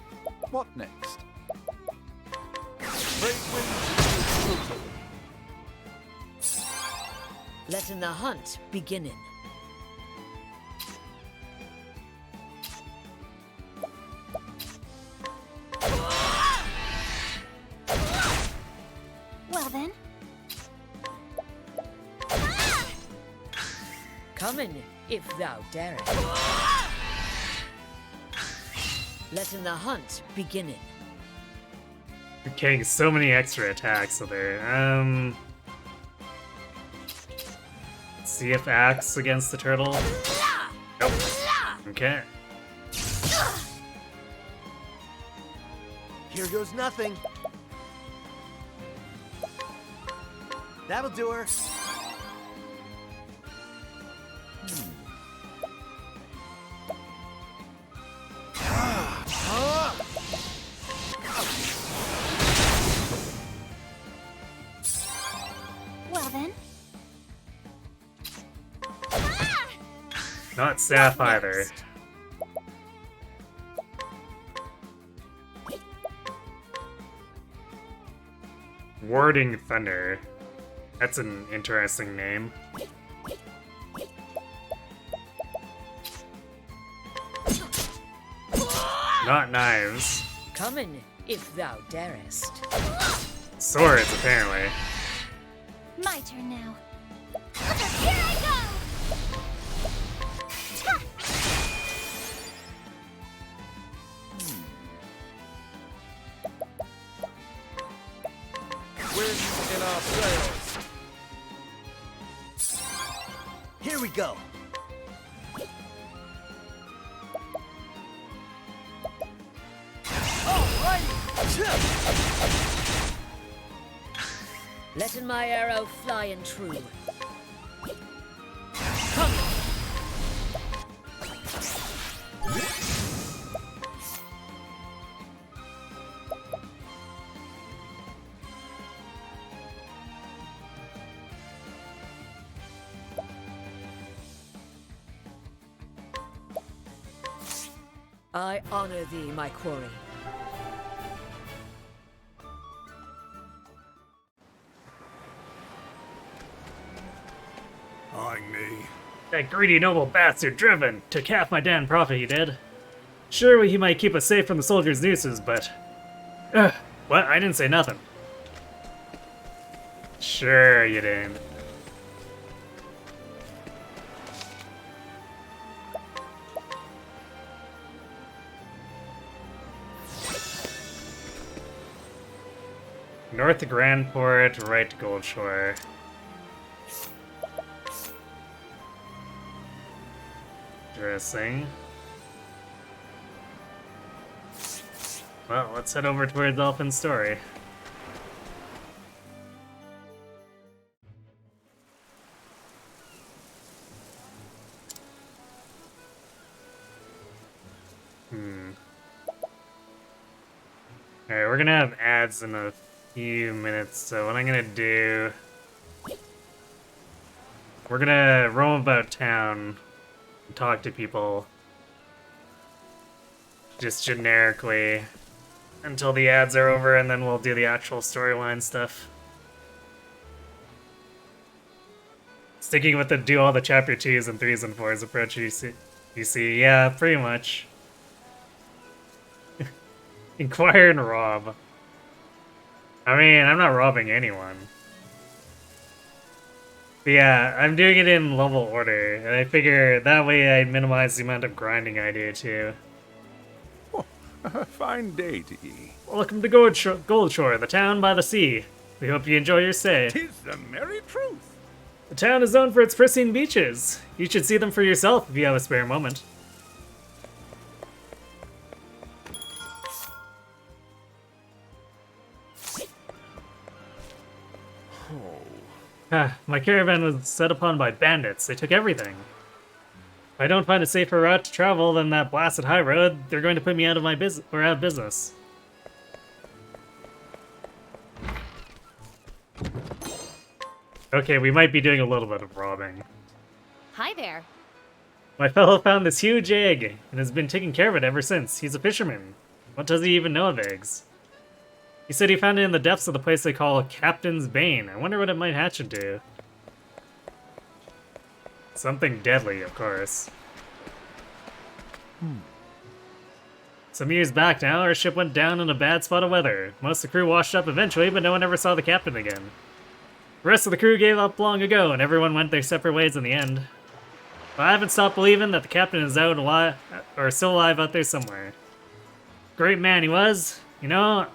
what next? Trade winds. Letting the hunt beginning. Well then. Come in, if thou darest. Letting the hunt beginning. You're getting so many extra attacks there. See if axe against the turtle. Nope. Okay. Here goes nothing. That'll do her. Well then. Not Saf either. Warding Thunder. That's an interesting name. Not knives. Come in, if thou darest. Swords, apparently. My turn now. Here I go! Wind in our sails. Here we go. Letting my arrow fly and true. I honor thee, my quarry. Eyeing me. That greedy noble bastard Driven took half my damn profit, he did. Sure, he might keep us safe from the soldiers' nooses, but... what? I didn't say nothing. Sure you didn't. North to Grandport, right to Goldshore. Interesting. Well, let's head over towards Elfin Story. Alright, we're gonna have ads in a few minutes, so what I'm gonna do... We're gonna roam about town and talk to people. Just generically. Until the ads are over, and then we'll do the actual storyline stuff. Sticking with the do all the chapter 2s and 3s and 4s approach you see. Yeah, pretty much. Inquire and rob. I mean, I'm not robbing anyone. But yeah, I'm doing it in level order, and I figure that way I minimize the amount of grinding I do too. Oh, a fine day to ye. Welcome to Goldshore, the town by the sea. We hope you enjoy your stay. 'Tis the merry truth. The town is known for its pristine beaches. You should see them for yourself if you have a spare moment. My caravan was set upon by bandits. They took everything. If I don't find a safer route to travel than that blasted high road, they're going to put me out of business. Okay, we might be doing a little bit of robbing. Hi there. My fellow found this huge egg and has been taking care of it ever since. He's a fisherman. What does he even know of eggs? He said he found it in the depths of the place they call Captain's Bane. I wonder what it might hatch into. Something deadly, of course. Some years back now, our ship went down in a bad spot of weather. Most of the crew washed up eventually, but no one ever saw the captain again. The rest of the crew gave up long ago, and everyone went their separate ways in the end. But I haven't stopped believing that the captain is out alive, or still alive out there somewhere. Great man he was. You know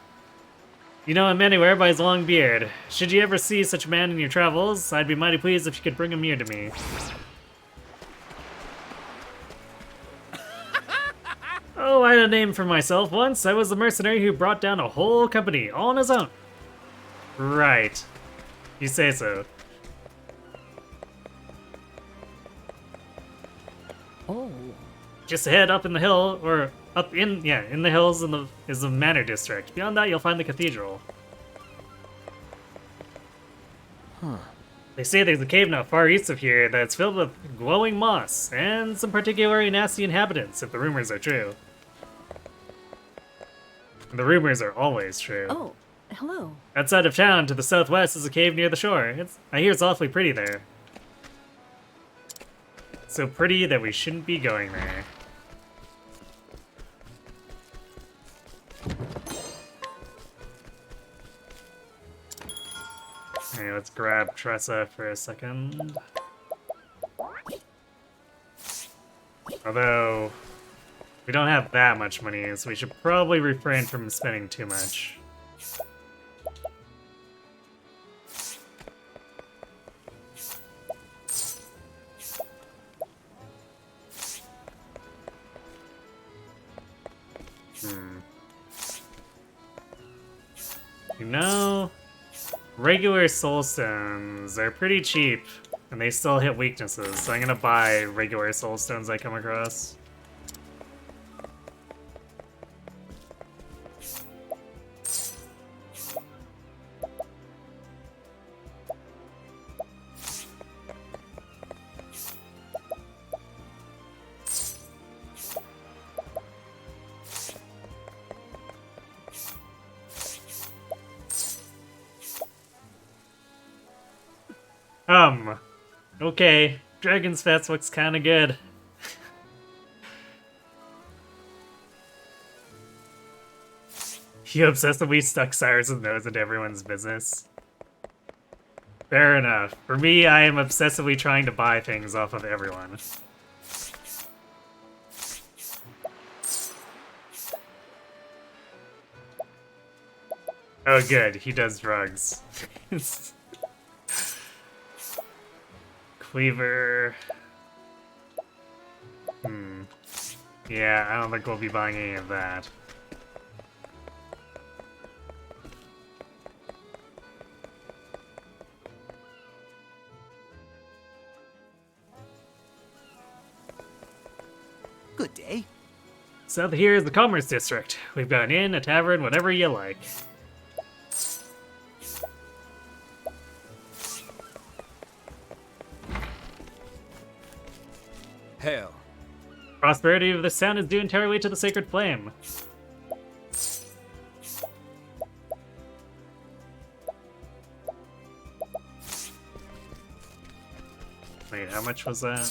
him anywhere by his long beard. Should you ever see such a man in your travels, I'd be mighty pleased if you could bring him near to me. Oh, I had a name for myself once. I was the mercenary who brought down a whole company, all on his own. Right. You say so. Oh. Just ahead up in the hill, or in the hills is the Manor District. Beyond that, you'll find the cathedral. They say there's a cave not far east of here that's filled with glowing moss, and some particularly nasty inhabitants, if the rumors are true. And the rumors are always true. Oh, hello. Outside of town, to the southwest, is a cave near the shore. I hear it's awfully pretty there. So pretty that we shouldn't be going there. Okay, let's grab Tressa for a second. Although, we don't have that much money, so we should probably refrain from spending too much. You know, regular soul stones are pretty cheap, and they still hit weaknesses, so I'm gonna buy regular soul stones I come across. Okay, Dragon's Fest looks kinda good. You obsessively stuck Cyrus' nose into everyone's business. Fair enough. For me, I am obsessively trying to buy things off of everyone. Oh, good. He does drugs. Cleaver. Yeah, I don't think we'll be buying any of that. Good day. So here is the Commerce District. We've got an inn, a tavern, whatever you like. Hail. Prosperity of this town is due entirely to the sacred flame. Wait, how much was that?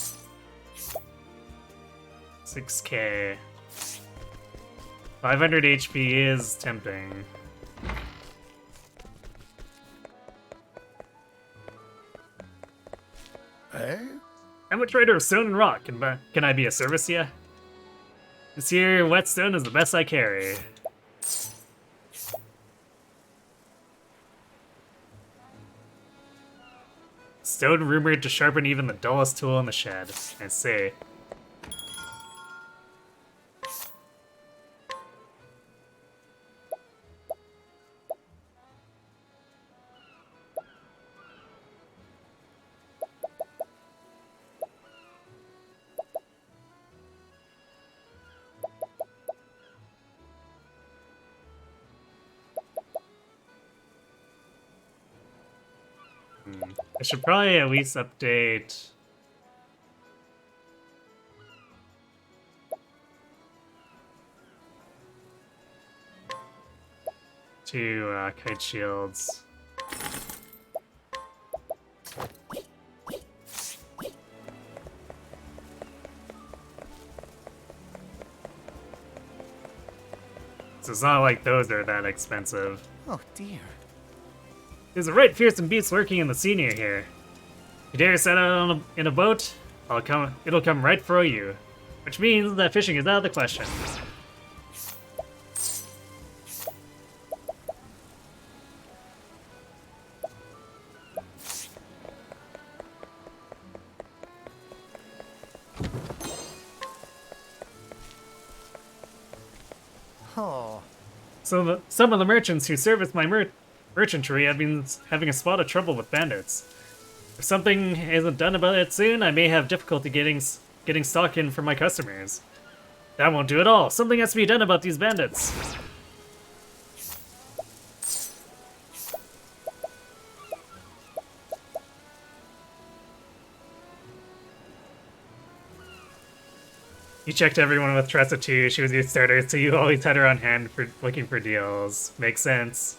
6k. 500 HP is tempting. Eh? I'm a trader of stone and rock. Can I be of service to you? This here whetstone is the best I carry. Stone rumored to sharpen even the dullest tool in the shed. I see. I should probably at least update to kite shields. So it's not like those are that expensive. Oh dear. There's a right fearsome beast lurking in the sea near here. You dare set out in a boat, it'll come right for you. Which means that fishing is out of the question. Oh. So some of the merchants who service my merchantry have been having a spot of trouble with bandits. If something isn't done about it soon, I may have difficulty getting stock in for my customers. That won't do at all. Something has to be done about these bandits. You checked everyone with Tressa too. She was your starter, so you always had her on hand for looking for deals. Makes sense.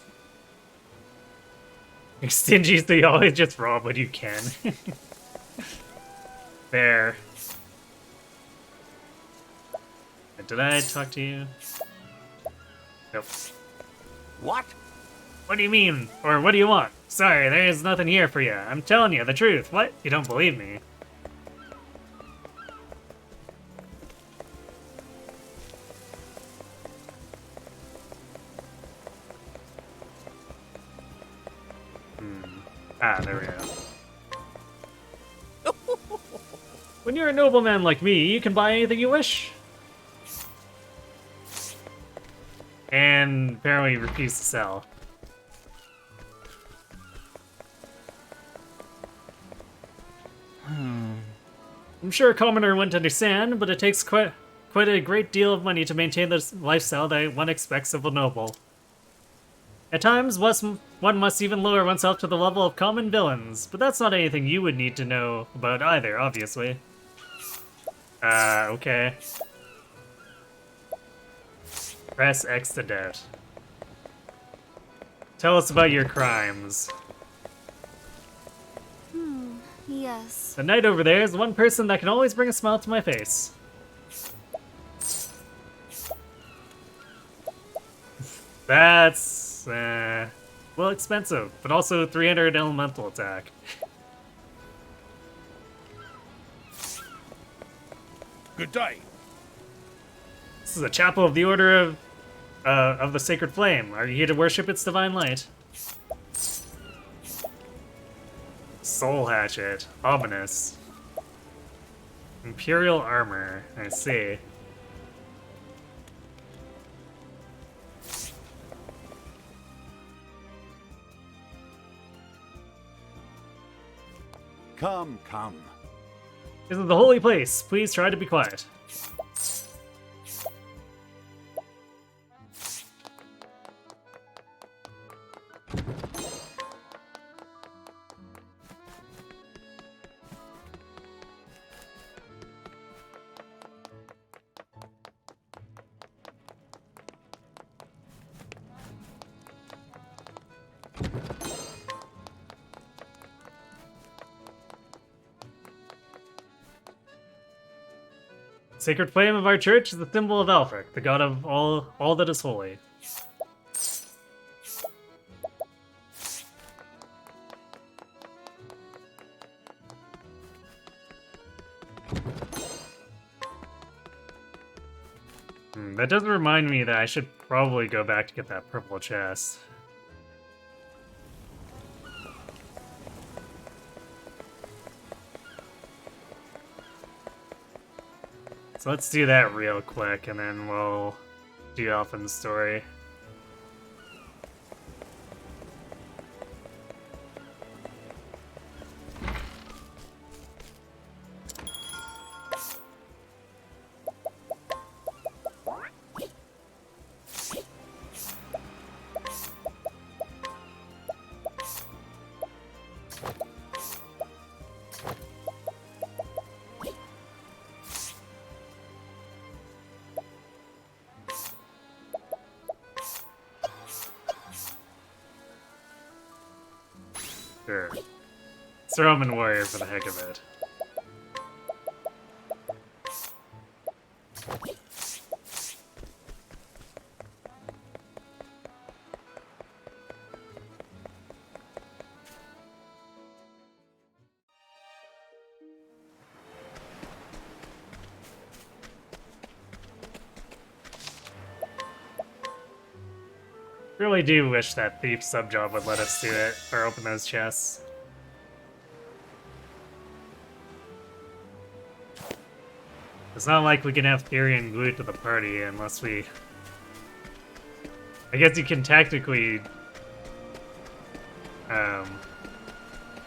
You're stingy, so you always just rob what you can. There. Did I talk to you? Nope. What? What do you mean? Or what do you want? Sorry, there's nothing here for you. I'm telling you the truth. What? You don't believe me? Ah, there we go. When you're a nobleman like me, you can buy anything you wish. And apparently refuse to sell. I'm sure a commoner wouldn't understand, but it takes quite a great deal of money to maintain the lifestyle that one expects of a noble. At times, one must even lower oneself to the level of common villains, but that's not anything you would need to know about either, obviously. Okay. Press X to doubt. Tell us about your crimes. Yes. The knight over there is the one person that can always bring a smile to my face. That's, well, expensive, but also 300 elemental attack. Good day. This is a chapel of the Order of of the sacred flame. Are you here to worship its divine light? Soul hatchet. Ominous. Imperial armor. I see. Come, come. This is the holy place. Please try to be quiet. Sacred flame of our church is the symbol of Alfric, the god of all that is holy. That does remind me that I should probably go back to get that purple chest. So let's do that real quick, and then we'll do Elfin's story. Sure. Let's throw him in warrior for the heck of it. Really do wish that thief subjob would let us do it, or open those chests. It's not like we can have Tyrion glued to the party unless we... I guess you can technically... or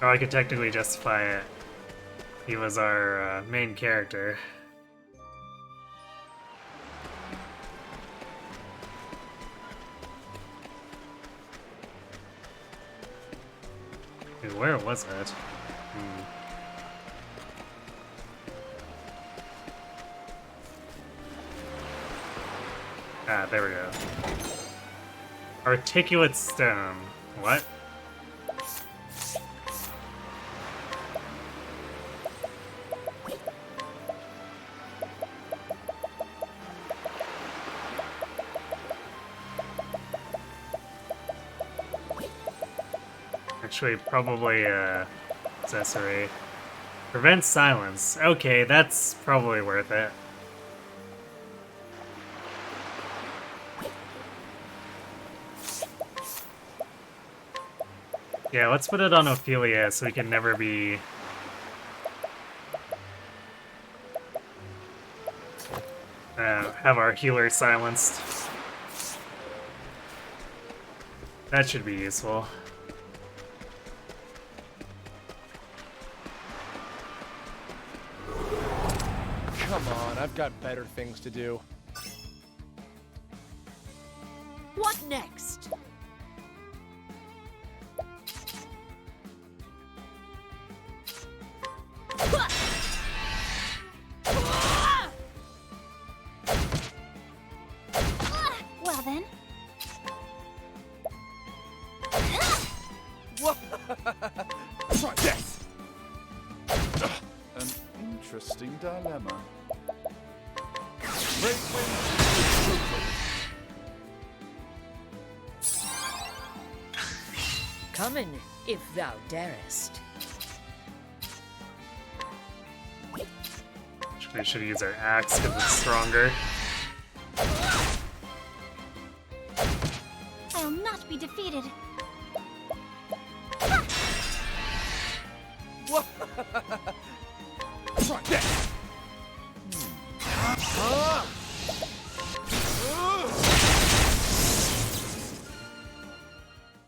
I could technically justify it. He was our main character. Dude, where was it? Ah, there we go. Articulate stone. What? Actually, probably accessory. Prevent silence. Okay, that's probably worth it. Yeah, let's put it on Ophelia so we can never be... have our healer silenced. That should be useful. Come on, I've got better things to do. What next? Well then. Try death! An interesting dilemma. Great wind. Come in, if thou darest. We should use our axe because it's stronger. I'll not be defeated. Try that!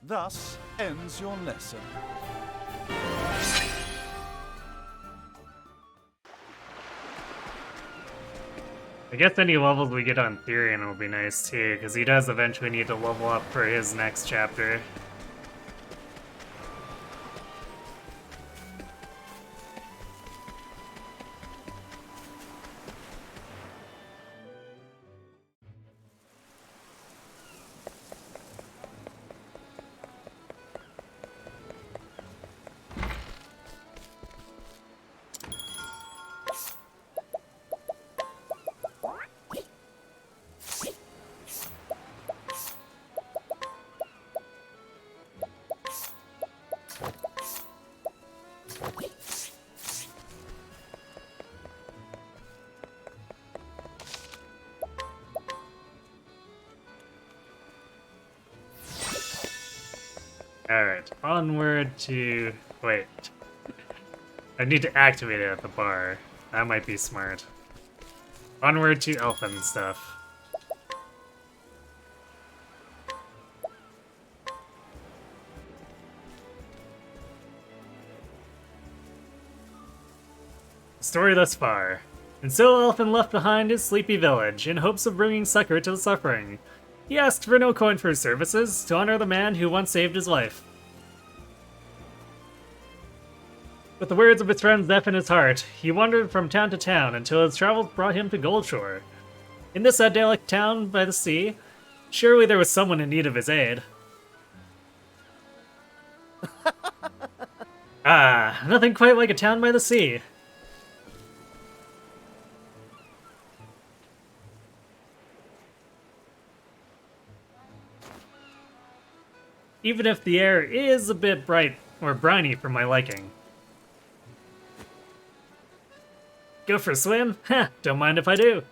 Thus ends your lesson. I guess any levels we get on Therian will be nice too, because he does eventually need to level up for his next chapter. Alright, onward to... wait. I need to activate it at the bar. That might be smart. Onward to elfin stuff. Story thus far. And so Elfin left behind his sleepy village in hopes of bringing succor to the suffering. He asked for no coin for his services, to honor the man who once saved his life. With the words of his friends deaf in his heart, he wandered from town to town until his travels brought him to Goldshore. In this idyllic town by the sea, surely there was someone in need of his aid. Ah, nothing quite like a town by the sea. Even if the air is a bit bright or briny for my liking. Go for a swim? Heh, don't mind if I do.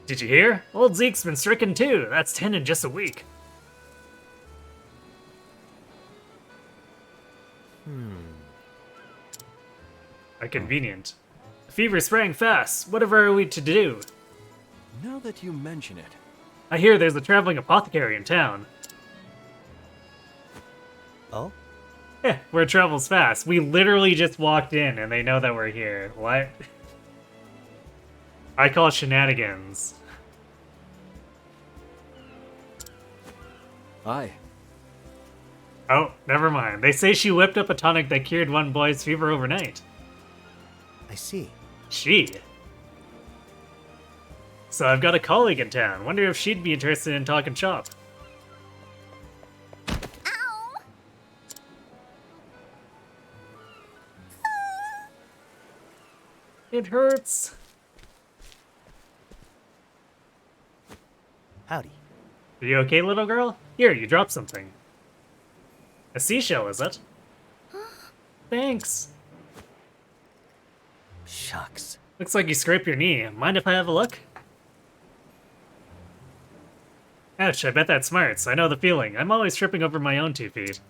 Did you hear? Old Zeke's been stricken too. That's 10 in just a week. How convenient. The fever sprang fast. Whatever are we to do? Now that you mention it. I hear there's a traveling apothecary in town. Oh? Yeah, where it travels fast. We literally just walked in and they know that we're here. What? I call it shenanigans. Aye. Oh, never mind. They say she whipped up a tonic that cured one boy's fever overnight. I see. She? So I've got a colleague in town. Wonder if she'd be interested in talking shop. Ow! It hurts. Howdy. Are you okay, little girl? Here, you dropped something. A seashell, is it? Thanks. Shucks. Looks like you scraped your knee. Mind if I have a look? Ouch, I bet that smarts. I know the feeling. I'm always tripping over my own 2 feet.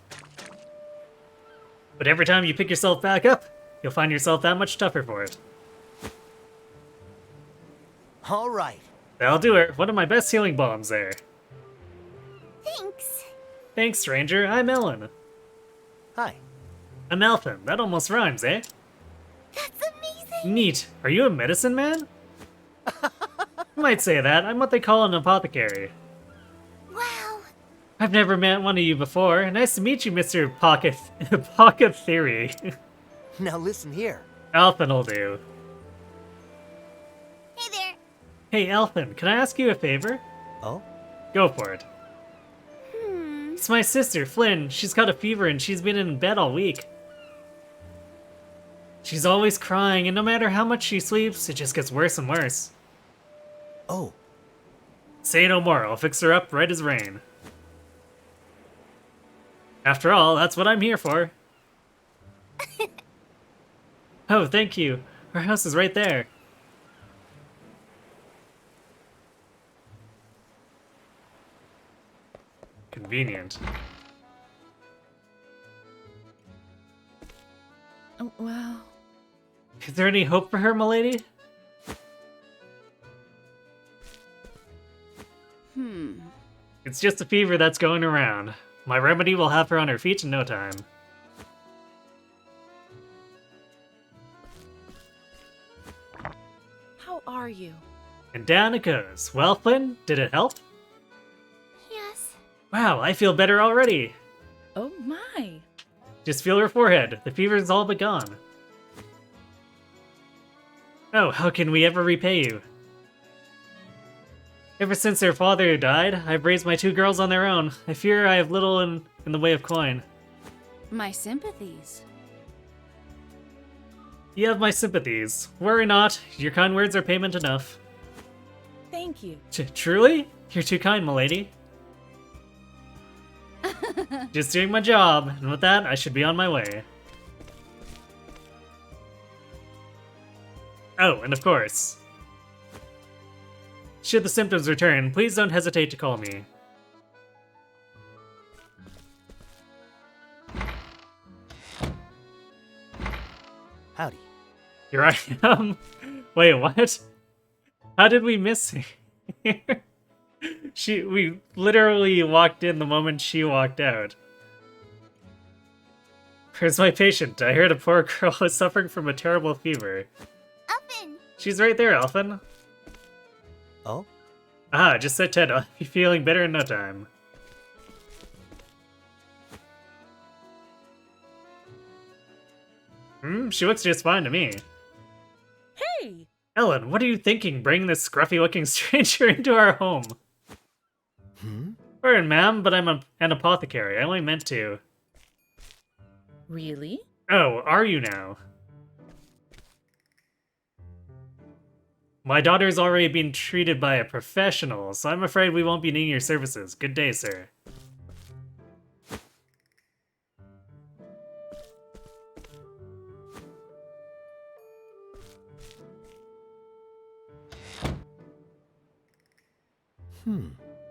But every time you pick yourself back up, you'll find yourself that much tougher for it. All right. That'll do it. One of my best healing bombs there. Thanks. Thanks, stranger. I'm Ellen. Hi. I'm Alphin. That almost rhymes, eh? That's amazing. Neat. Are you a medicine man? You might say that. I'm what they call an apothecary. Wow. I've never met one of you before. Nice to meet you, Mr. Pocket... Pocket Theory. Now listen here. Alphin'll do. Hey there. Hey, Alphin, can I ask you a favor? Oh? Go for it. Hmm. It's my sister, Flynn. She's got a fever and she's been in bed all week. She's always crying, and no matter how much she sleeps, it just gets worse and worse. Oh. Say no more, I'll fix her up right as rain. After all, that's what I'm here for. Oh, thank you. Our house is right there. Convenient. Oh, well. Is there any hope for her, milady? It's just a fever that's going around. My remedy will have her on her feet in no time. How are you? And down it goes. Well, Flynn, did it help? Yes. Wow, I feel better already. Oh my. Just feel her forehead. The fever's all but gone. Oh, how can we ever repay you? Ever since their father died, I've raised my two girls on their own. I fear I have little in the way of coin. My sympathies. You have my sympathies. Worry not, your kind words are payment enough. Thank you. Truly? You're too kind, milady. Just doing my job, and with that, I should be on my way. Oh, and of course, should the symptoms return, please don't hesitate to call me. Howdy. Here I am. Wait, what? How did we miss her? We literally walked in the moment she walked out. Where's my patient? I heard a poor girl is suffering from a terrible fever. Elfin! She's right there, Elfin. Oh? Ah, just said Ted. I'll be feeling better in no time. She looks just fine to me. Hey! Ellen, what are you thinking, bringing this scruffy-looking stranger into our home? Pardon, ma'am, but I'm an apothecary. I only meant to. Really? Oh, are you now? My daughter's already been treated by a professional, so I'm afraid we won't be needing your services. Good day, sir.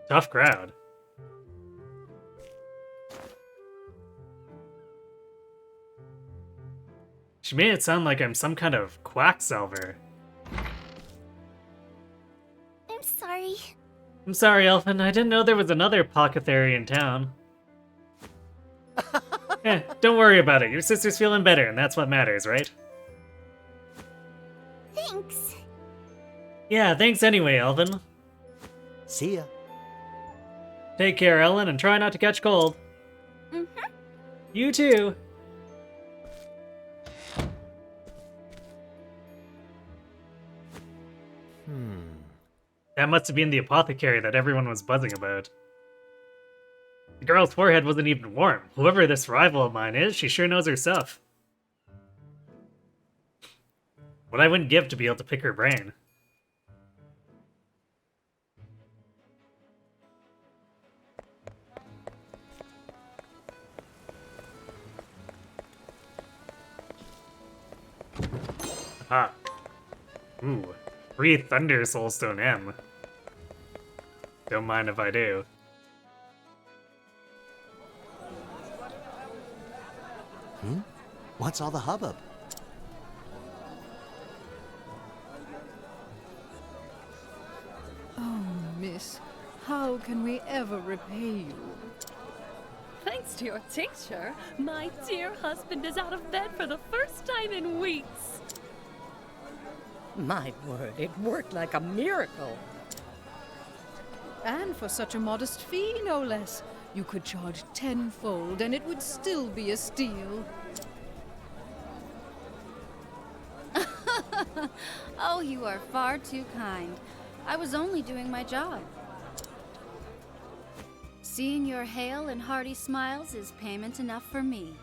Tough crowd. She made it sound like I'm some kind of quacksalver. I'm sorry. I'm sorry, Elfin. I didn't know there was another apothecary in town. Don't worry about it. Your sister's feeling better, and that's what matters, right? Thanks. Yeah, thanks anyway, Elfin. See ya. Take care, Ellen, and try not to catch cold. You too. That must have been the apothecary that everyone was buzzing about. The girl's forehead wasn't even warm. Whoever this rival of mine is, she sure knows her stuff. What I wouldn't give to be able to pick her brain. Aha. Ooh. Free Thunder Soulstone M. Don't mind if I do. What's all the hubbub? Oh, miss, how can we ever repay you? Thanks to your tincture, my dear husband is out of bed for the first time in weeks. My word, it worked like a miracle. And for such a modest fee, no less. You could charge tenfold, and it would still be a steal. Oh, you are far too kind. I was only doing my job. Seeing your hale and hearty smiles is payment enough for me.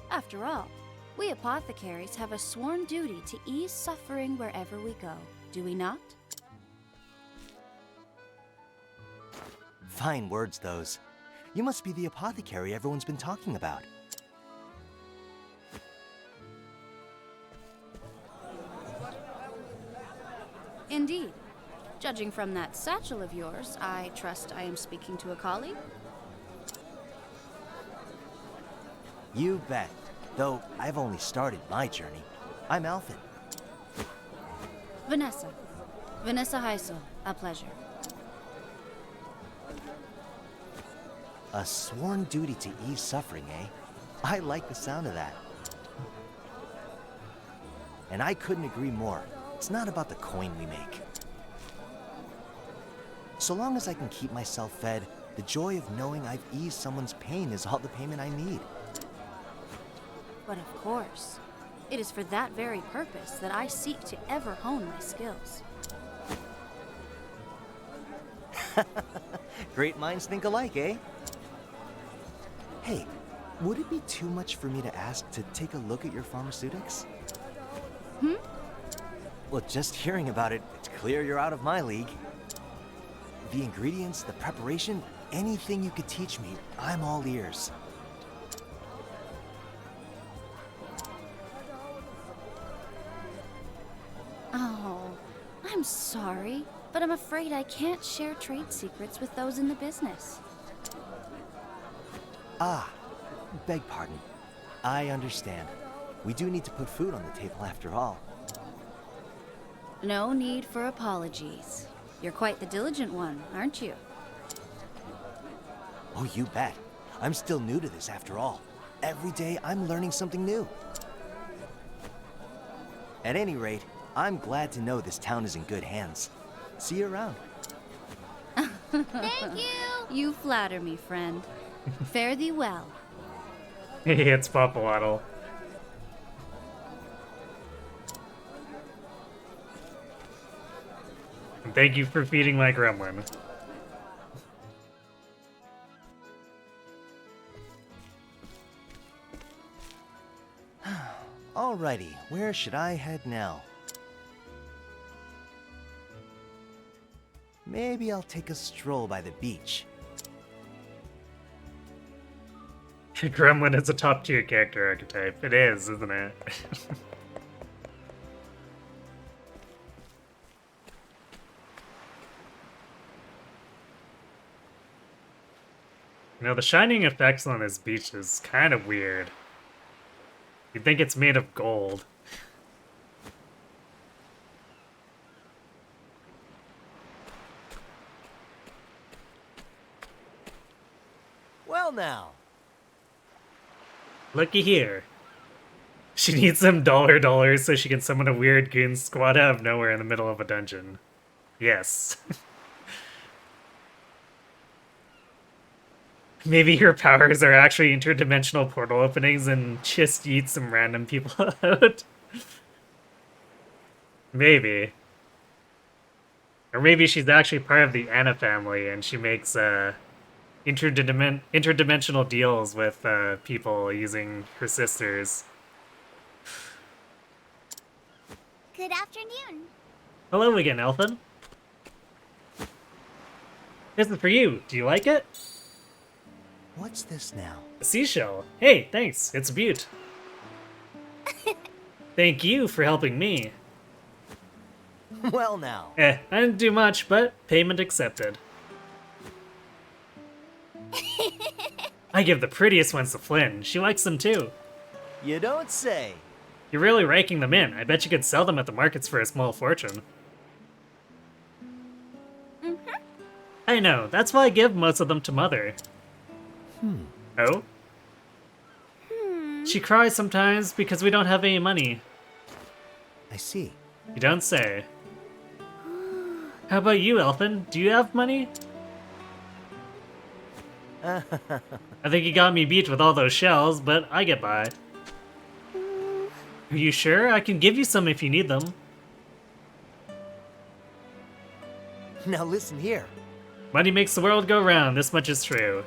After all, we apothecaries have a sworn duty to ease suffering wherever we go, do we not? Fine words, those. You must be the apothecary everyone's been talking about. Indeed. Judging from that satchel of yours, I trust I am speaking to a colleague? You bet. Though I've only started my journey. I'm Alphen. Vanessa. Vanessa Heisel. A pleasure. A sworn duty to ease suffering, eh? I like the sound of that. And I couldn't agree more. It's not about the coin we make. So long as I can keep myself fed, the joy of knowing I've eased someone's pain is all the payment I need. But of course, it is for that very purpose that I seek to ever hone my skills. Great minds think alike, eh? Hey, would it be too much for me to ask to take a look at your pharmaceutics? Well, just hearing about it, it's clear you're out of my league. The ingredients, the preparation, anything you could teach me, I'm all ears. Oh, I'm sorry, but I'm afraid I can't share trade secrets with those in the business. Ah, beg pardon. I understand. We do need to put food on the table after all. No need for apologies. You're quite the diligent one, aren't you? Oh, you bet. I'm still new to this after all. Every day I'm learning something new. At any rate, I'm glad to know this town is in good hands. See you around. Thank you! You flatter me, friend. Fare thee well. It's Papawaddle. And thank you for feeding my gremlin. Alrighty, where should I head now? Maybe I'll take a stroll by the beach. Gremlin is a top tier character archetype. It is, isn't it? You know, the shining effects on this beach is kind of weird. You'd think it's made of gold. Well now. Looky here. She needs some dollars so she can summon a weird goon squad out of nowhere in the middle of a dungeon. Yes. Maybe her powers are actually interdimensional portal openings and just eat some random people out. Maybe. Or maybe she's actually part of the Anna family and she makes interdimensional deals with people using her sisters. Good afternoon. Hello again, Elfin. This is for you. Do you like it? What's this now? A seashell. Hey, thanks. It's a beaut. Thank you for helping me. Well now. I didn't do much, but payment accepted. I give the prettiest ones to Flynn. She likes them too. You don't say. You're really raking them in. I bet you could sell them at the markets for a small fortune. I know. That's why I give most of them to Mother. Oh? She cries sometimes because we don't have any money. I see. You don't say. How about you, Elfin? Do you have money? I think you got me beat with all those shells, but I get by. Are you sure? I can give you some if you need them. Now listen here. Money makes the world go round, this much is true.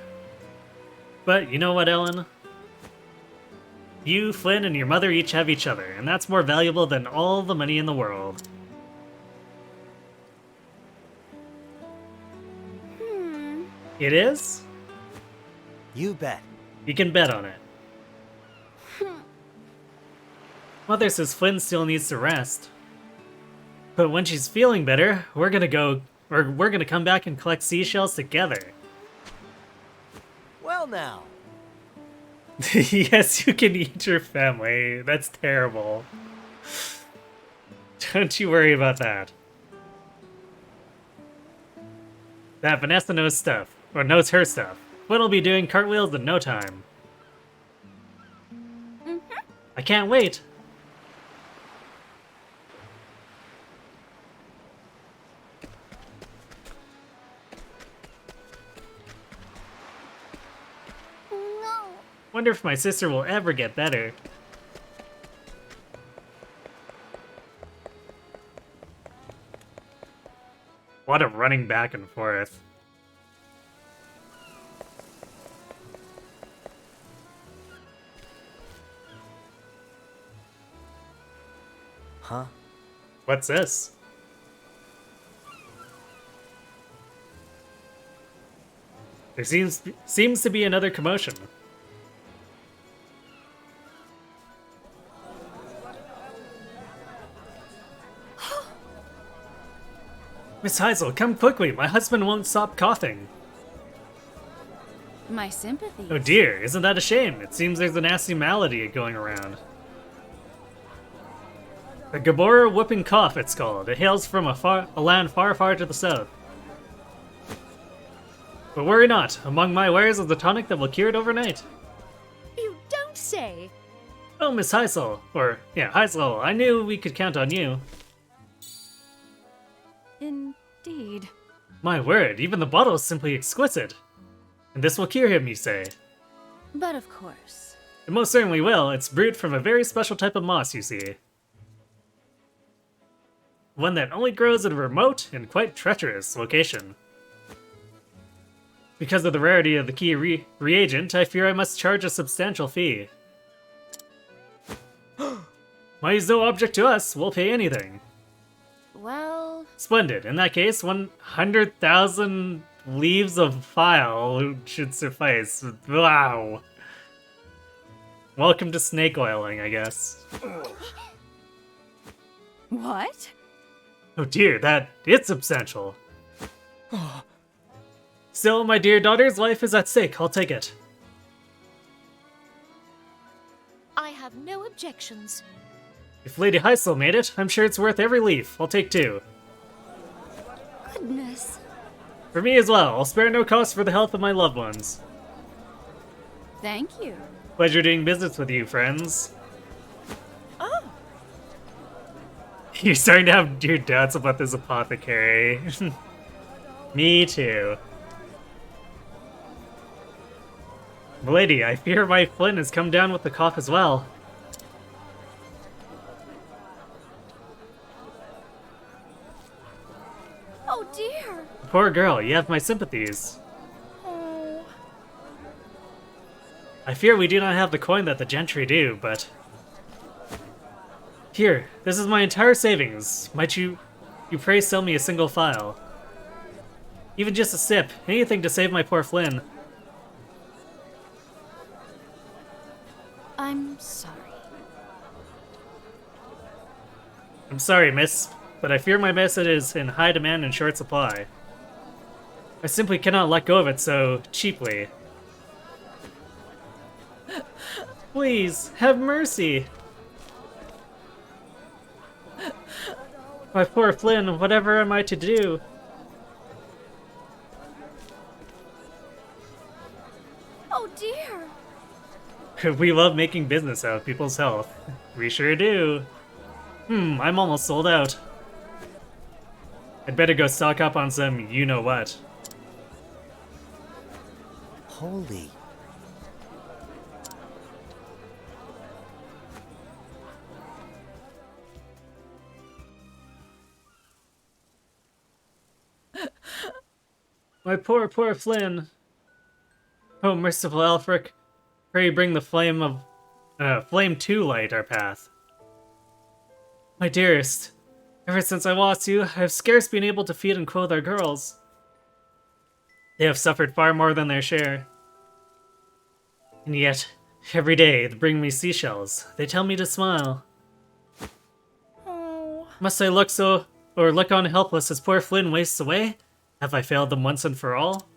But you know what, Ellen? You, Flynn, and your mother each have each other, and that's more valuable than all the money in the world. It is? You bet. You can bet on it. Mother says Flynn still needs to rest. But when she's feeling better, we're gonna come back and collect seashells together. Well now. Yes, you can eat your family. That's terrible. Don't you worry about that. That Vanessa knows stuff, or knows her stuff. Flynn'll be doing cartwheels in no time. I can't wait. No. Wonder if my sister will ever get better. A lot of running back and forth. Huh? What's this? There seems to be another commotion. Miss Heisel, come quickly. My husband won't stop coughing. My sympathies. Oh dear, isn't that a shame? It seems there's a nasty malady going around. The Gabora whooping cough, it's called. It hails from a land far, far to the south. But worry not. Among my wares is a tonic that will cure it overnight. You don't say. Oh, Miss Heisel. Or, yeah, Heisel, I knew we could count on you. Indeed. My word, even the bottle is simply exquisite. And this will cure him, you say? But of course. It most certainly will. It's brewed from a very special type of moss, you see. One that only grows at a remote and quite treacherous location. Because of the rarity of the key reagent, I fear I must charge a substantial fee. Money's no object to us. We'll pay anything. Well... Splendid. In that case, 100,000 leaves of file should suffice. Wow. Welcome to snake oiling, I guess. What? Oh dear, it's substantial. Still, my dear daughter's life is at stake. I'll take it. I have no objections. If Lady Heisel made it, I'm sure it's worth every leaf. I'll take 2. Goodness. For me as well. I'll spare no cost for the health of my loved ones. Thank you. Pleasure doing business with you, friends. Oh, You're starting to have your doubts about this apothecary. Me too. Lady, I fear my Flynn has come down with the cough as well. Oh dear. Poor girl, you have my sympathies. oh. I fear we do not have the coin that the gentry do, but... Here, this is my entire savings. Might you pray sell me a single file? Even just a sip, anything to save my poor Flynn. I'm sorry. I'm sorry, miss, but I fear my medicine is in high demand and short supply. I simply cannot let go of it so cheaply. Please, have mercy! My poor Flynn, whatever am I to do? Oh dear. We love making business out of people's health. We sure do. I'm almost sold out. I'd better go stock up on some you-know-what. Holy. My poor, poor Flynn. Oh, merciful Alfric, pray bring the flame to light our path. My dearest, ever since I lost you, I have scarce been able to feed and clothe our girls. They have suffered far more than their share. And yet, every day they bring me seashells. They tell me to smile. Oh. Must I look on helpless as poor Flynn wastes away? Have I failed them once and for all?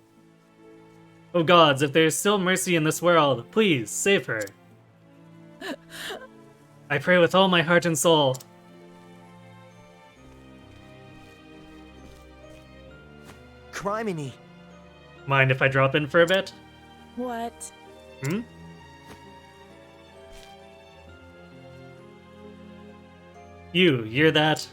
Oh gods, if there is still mercy in this world, please save her. I pray with all my heart and soul. Criminy. Mind if I drop in for a bit? What? Hmm? You're that...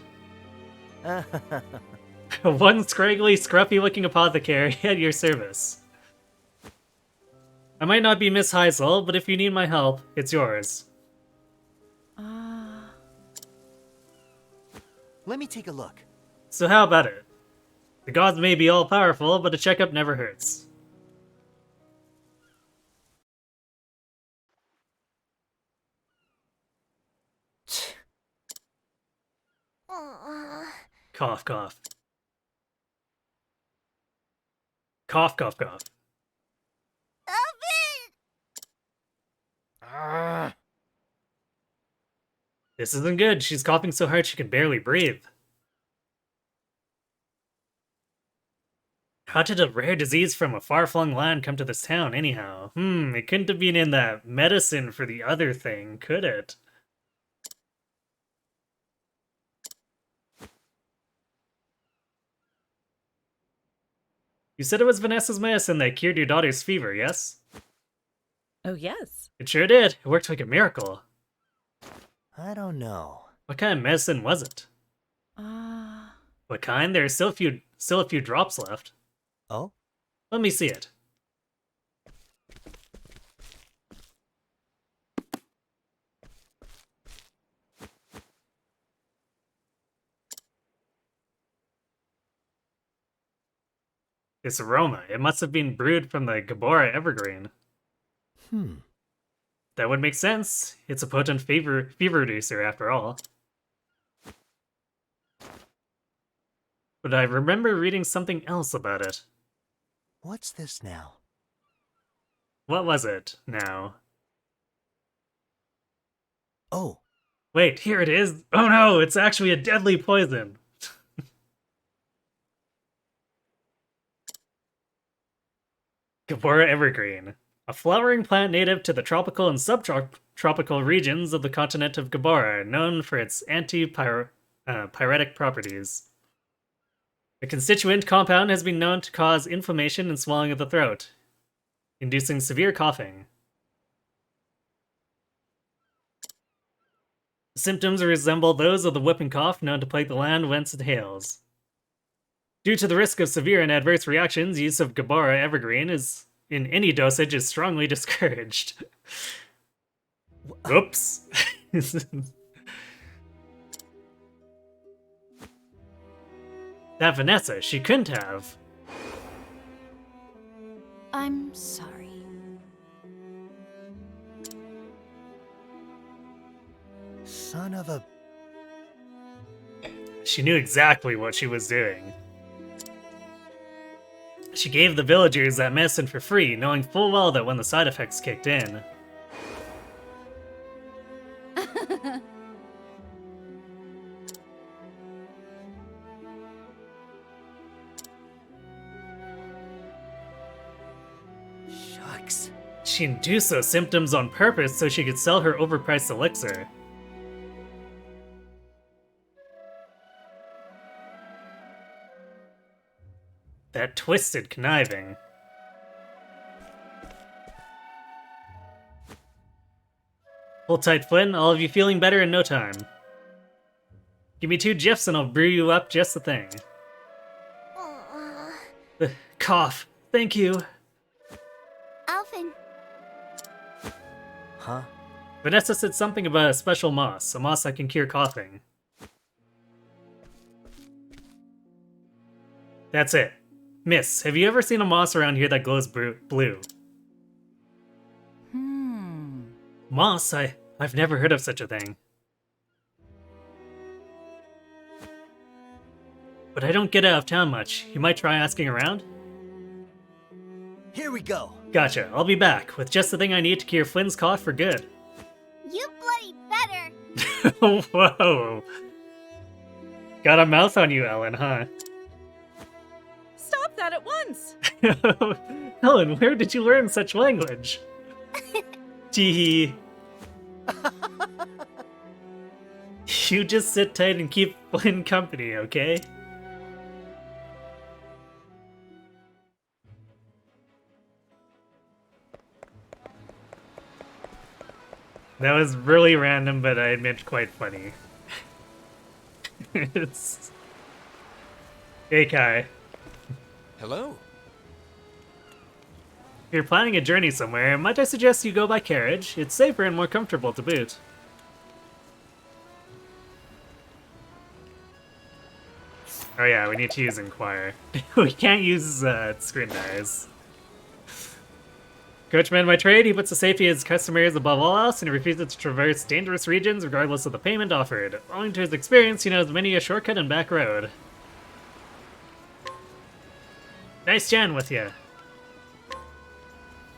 one scraggly, scruffy-looking apothecary at your service. I might not be Miss Heisel, but if you need my help, it's yours. Let me take a look. So how about it? The gods may be all-powerful, but a checkup never hurts. Cough, cough. Cough, cough, cough. This isn't good. She's coughing so hard she can barely breathe. How did a rare disease from a far-flung land come to this town, anyhow? It couldn't have been in that medicine for the other thing, could it? You said it was Vanessa's medicine that cured your daughter's fever, yes? Oh, yes. It sure did. It worked like a miracle. I don't know. What kind of medicine was it? What kind? There are still a few drops left. Oh? Let me see it. This aroma, it must have been brewed from the Gabora evergreen. That would make sense. It's a potent fever reducer after all. But I remember reading something else about it. What's this now? What was it, now? Oh. Wait, here it is! Oh no, it's actually a deadly poison! Gabora evergreen. A flowering plant native to the tropical and subtropical regions of the continent of Gabora, known for its anti-pyretic properties. The constituent compound has been known to cause inflammation and swelling of the throat, inducing severe coughing. The symptoms resemble those of the whooping cough known to plague the land whence it hails. Due to the risk of severe and adverse reactions, use of Gabora evergreen in any dosage is strongly discouraged. Oops. That Vanessa, she couldn't have. I'm sorry. Son of a... She knew exactly what she was doing. She gave the villagers that medicine for free, knowing full well that when the side effects kicked in... Shucks. She induced those symptoms on purpose so she could sell her overpriced elixir. That twisted conniving. Hold tight, Flynn. I'll have you feeling better in no time. Give me 2 gifs and I'll brew you up just the thing. Cough. Thank you. Alvin. Huh? Vanessa said something about a special moss. A moss that can cure coughing. That's it. Miss, have you ever seen a moss around here that glows blue? Moss? I've never heard of such a thing. But I don't get out of town much. You might try asking around? Here we go. Gotcha. I'll be back with just the thing I need to cure Flynn's cough for good. You bloody better! Whoa. Got a mouth on you, Ellen, huh? Stop that at once! Ellen, where did you learn such language? Teehee. You just sit tight and keep Flynn company, okay? That was really random, but I admit quite funny. It's... Hey, Kai. Hello. If you're planning a journey somewhere, might I suggest you go by carriage? It's safer and more comfortable to boot. Oh yeah, we need to use Inquire. We can't use screen dials. Coachman by trade, he puts the safety of his customers above all else, and he refuses to traverse dangerous regions regardless of the payment offered. Owing to his experience, he knows many a shortcut and back road. Nice Jan with you.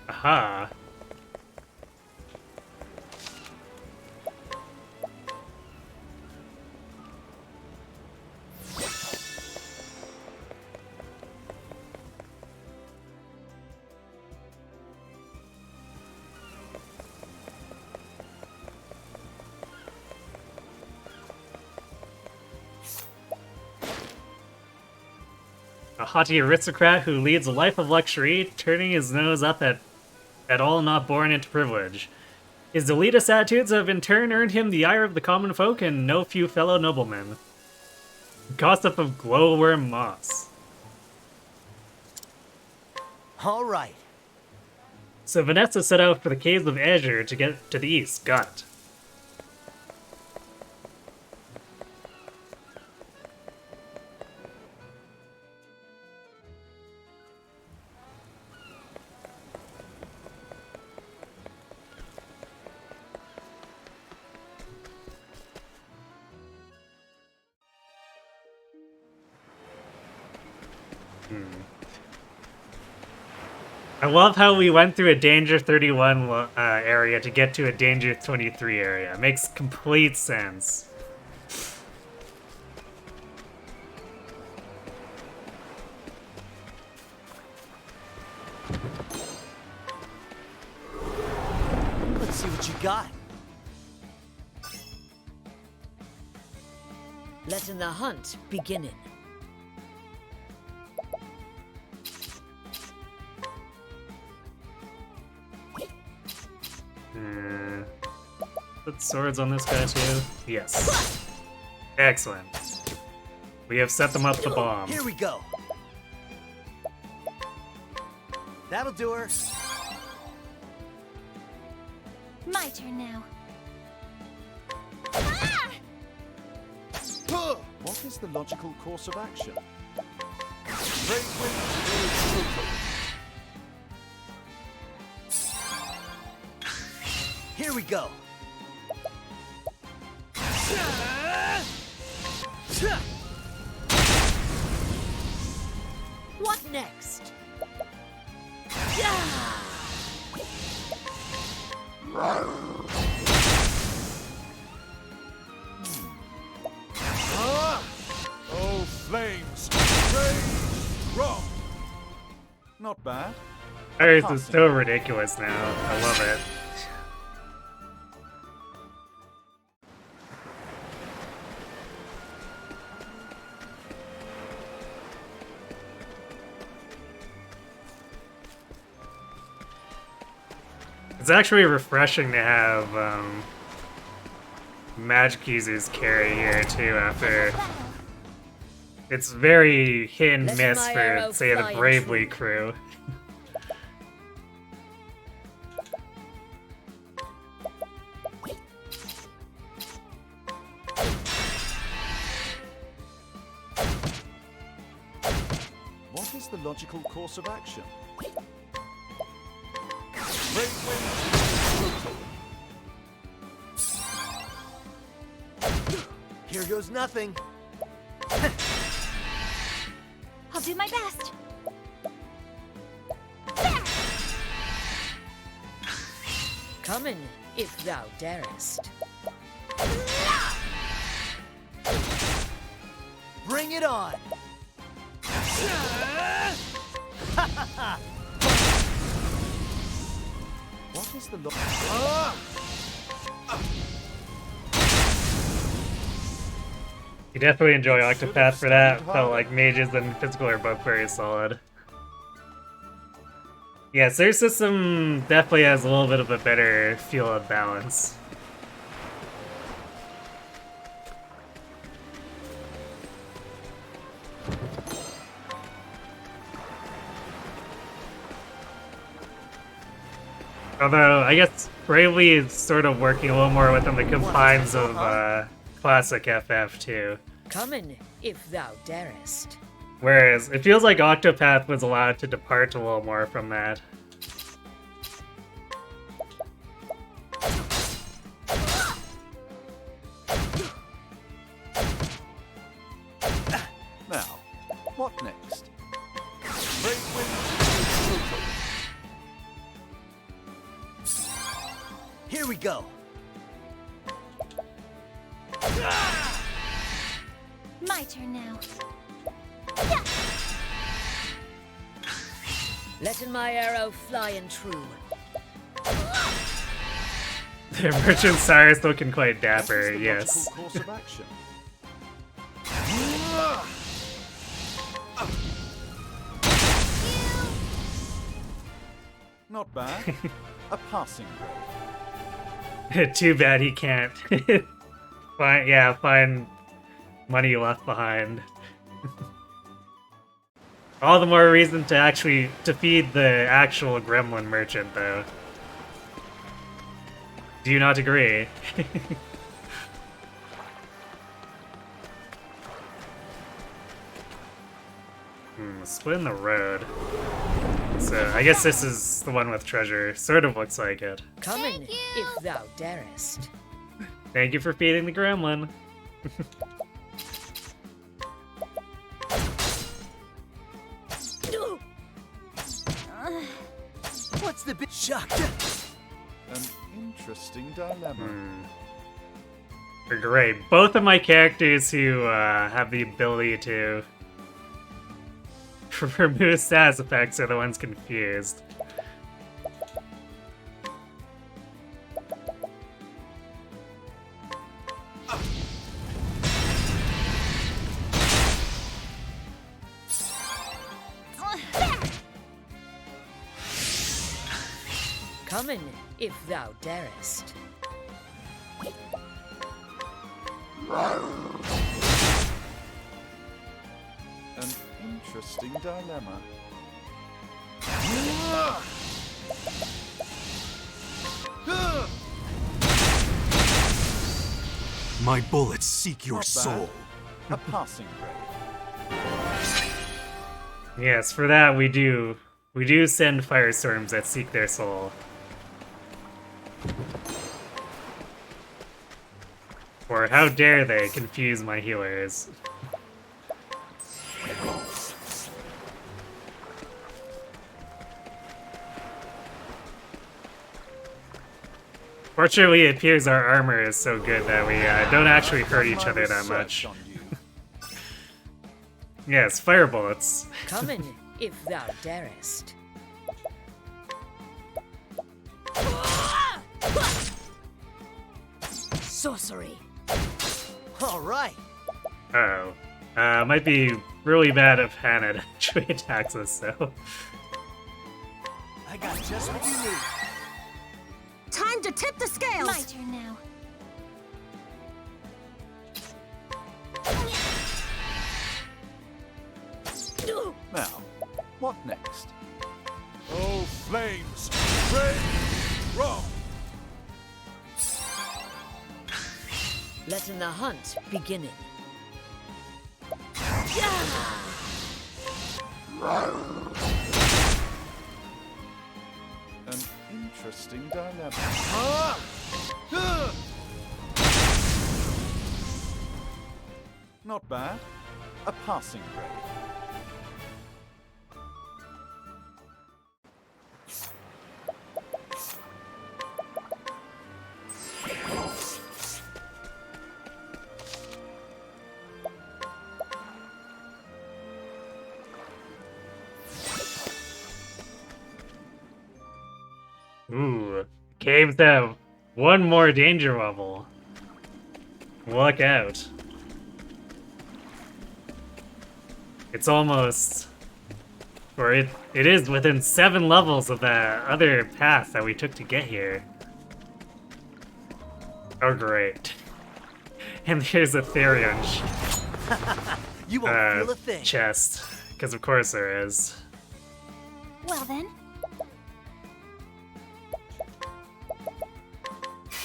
Aha. A haughty aristocrat who leads a life of luxury, turning his nose up at all not born into privilege. His elitist attitudes have in turn earned him the ire of the common folk and no few fellow noblemen. Gossip of glowworm moss. All right. So Vanessa set out for the Caves of Azure to get to the east. Got it. I love how we went through a Danger 31 area to get to a Danger 23 area. It makes complete sense. Let's see what you got. Letting the hunt beginning. Put swords on this guy too? Yes. Excellent. We have set them up to bomb. Here we go. That'll do her. My turn now. What is the logical course of action? Great wind Here we go. What next? Oh, flames! Rage! Wrong! Not bad. This is so ridiculous now. I love it. It's actually refreshing to have magic users carry here too after. It's very hit and Let miss my for, arrow say, the fly and Bravely true. crew. What is the logical course of action? Great wind Here goes nothing. I'll do my best. Come in, if thou darest. Bring it on! What is the You definitely enjoy Octopath for that. Felt like mages and physical are both very solid. Yes, their system definitely has a little bit of a better feel of balance. Although, I guess Bravely is sort of working a little more within the confines of classic FF too. Come in, if thou darest. Whereas, it feels like Octopath was allowed to depart a little more from that. Now, what next? Great wind. Here we go. My turn now. Letting my arrow fly and true. The Merchant Sire's looking quite dapper, What is the yes. logical course of action? Not bad. A passing grade. Too bad he can't find money left behind. All the more reason to actually feed the actual gremlin merchant, though. Do you not agree? Split in the road. So I guess this is the one with treasure. Sort of looks like it. Come in, if thou darest. Thank you for feeding the gremlin. What's the bit shocked? An interesting dilemma. Great. Both of my characters who have the ability to remove status effects are the ones confused. Come in, if thou darest. An interesting dilemma. My bullets seek your Not bad. soul. A passing grade. Yes, for that we do send firestorms that seek their soul. Or how dare they confuse my healers? Fortunately, it appears our armor is so good that we don't actually hurt each other that much. On you. Yes, fire bullets. Come in, if thou darest. Sorcery. All right. Uh-oh. Might be really bad if Hannah actually attacks us, so... I got just what you need. Time to tip the scales! My turn now. Now, what next? Oh, flames! Rain! Wrong! Letting the hunt beginning. An interesting dilemma. Not bad. A passing grade. caves have one more danger level. Look out. It's almost... Or it is within 7 levels of that other path that we took to get here. Oh great. And there's a Therion You won't feel a thing. chest. Because of course there is. Well then.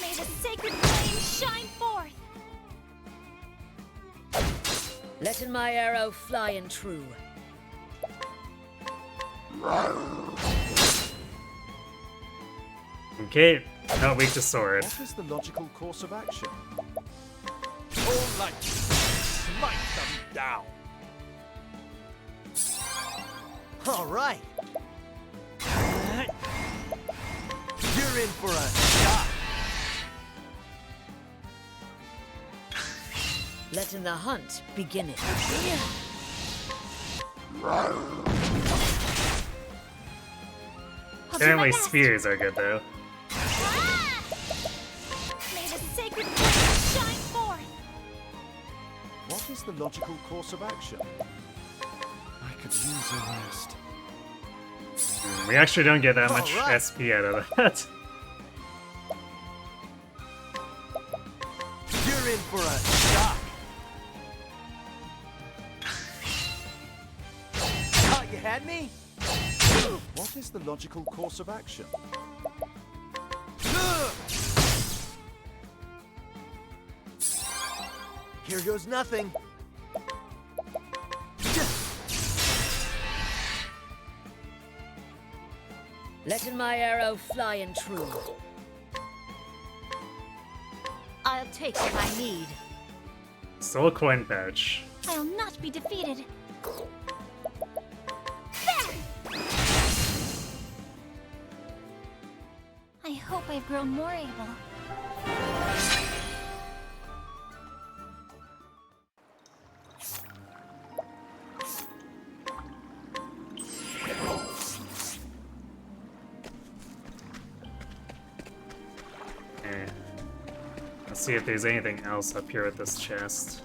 May the sacred flame shine forth. Letting my arrow fly and true. Okay, not weak to sword. What is the logical course of action? All light, smite them down. All right. You're in for a shock. Letting the hunt begin it. I'll do my Apparently best. spears are good though. Ah! May the sacred flame shine forth. What is the logical course of action? I could use a rest. We actually don't get that much Alright. SP out of that. You're in for a shock. Thought you had me? What is the logical course of action? Here goes nothing. Letting my arrow fly and true. I'll take what I need. Soul coin pouch. I'll not be defeated. There! I hope I've grown more able. Eh. Let's see if there's anything else up here with this chest.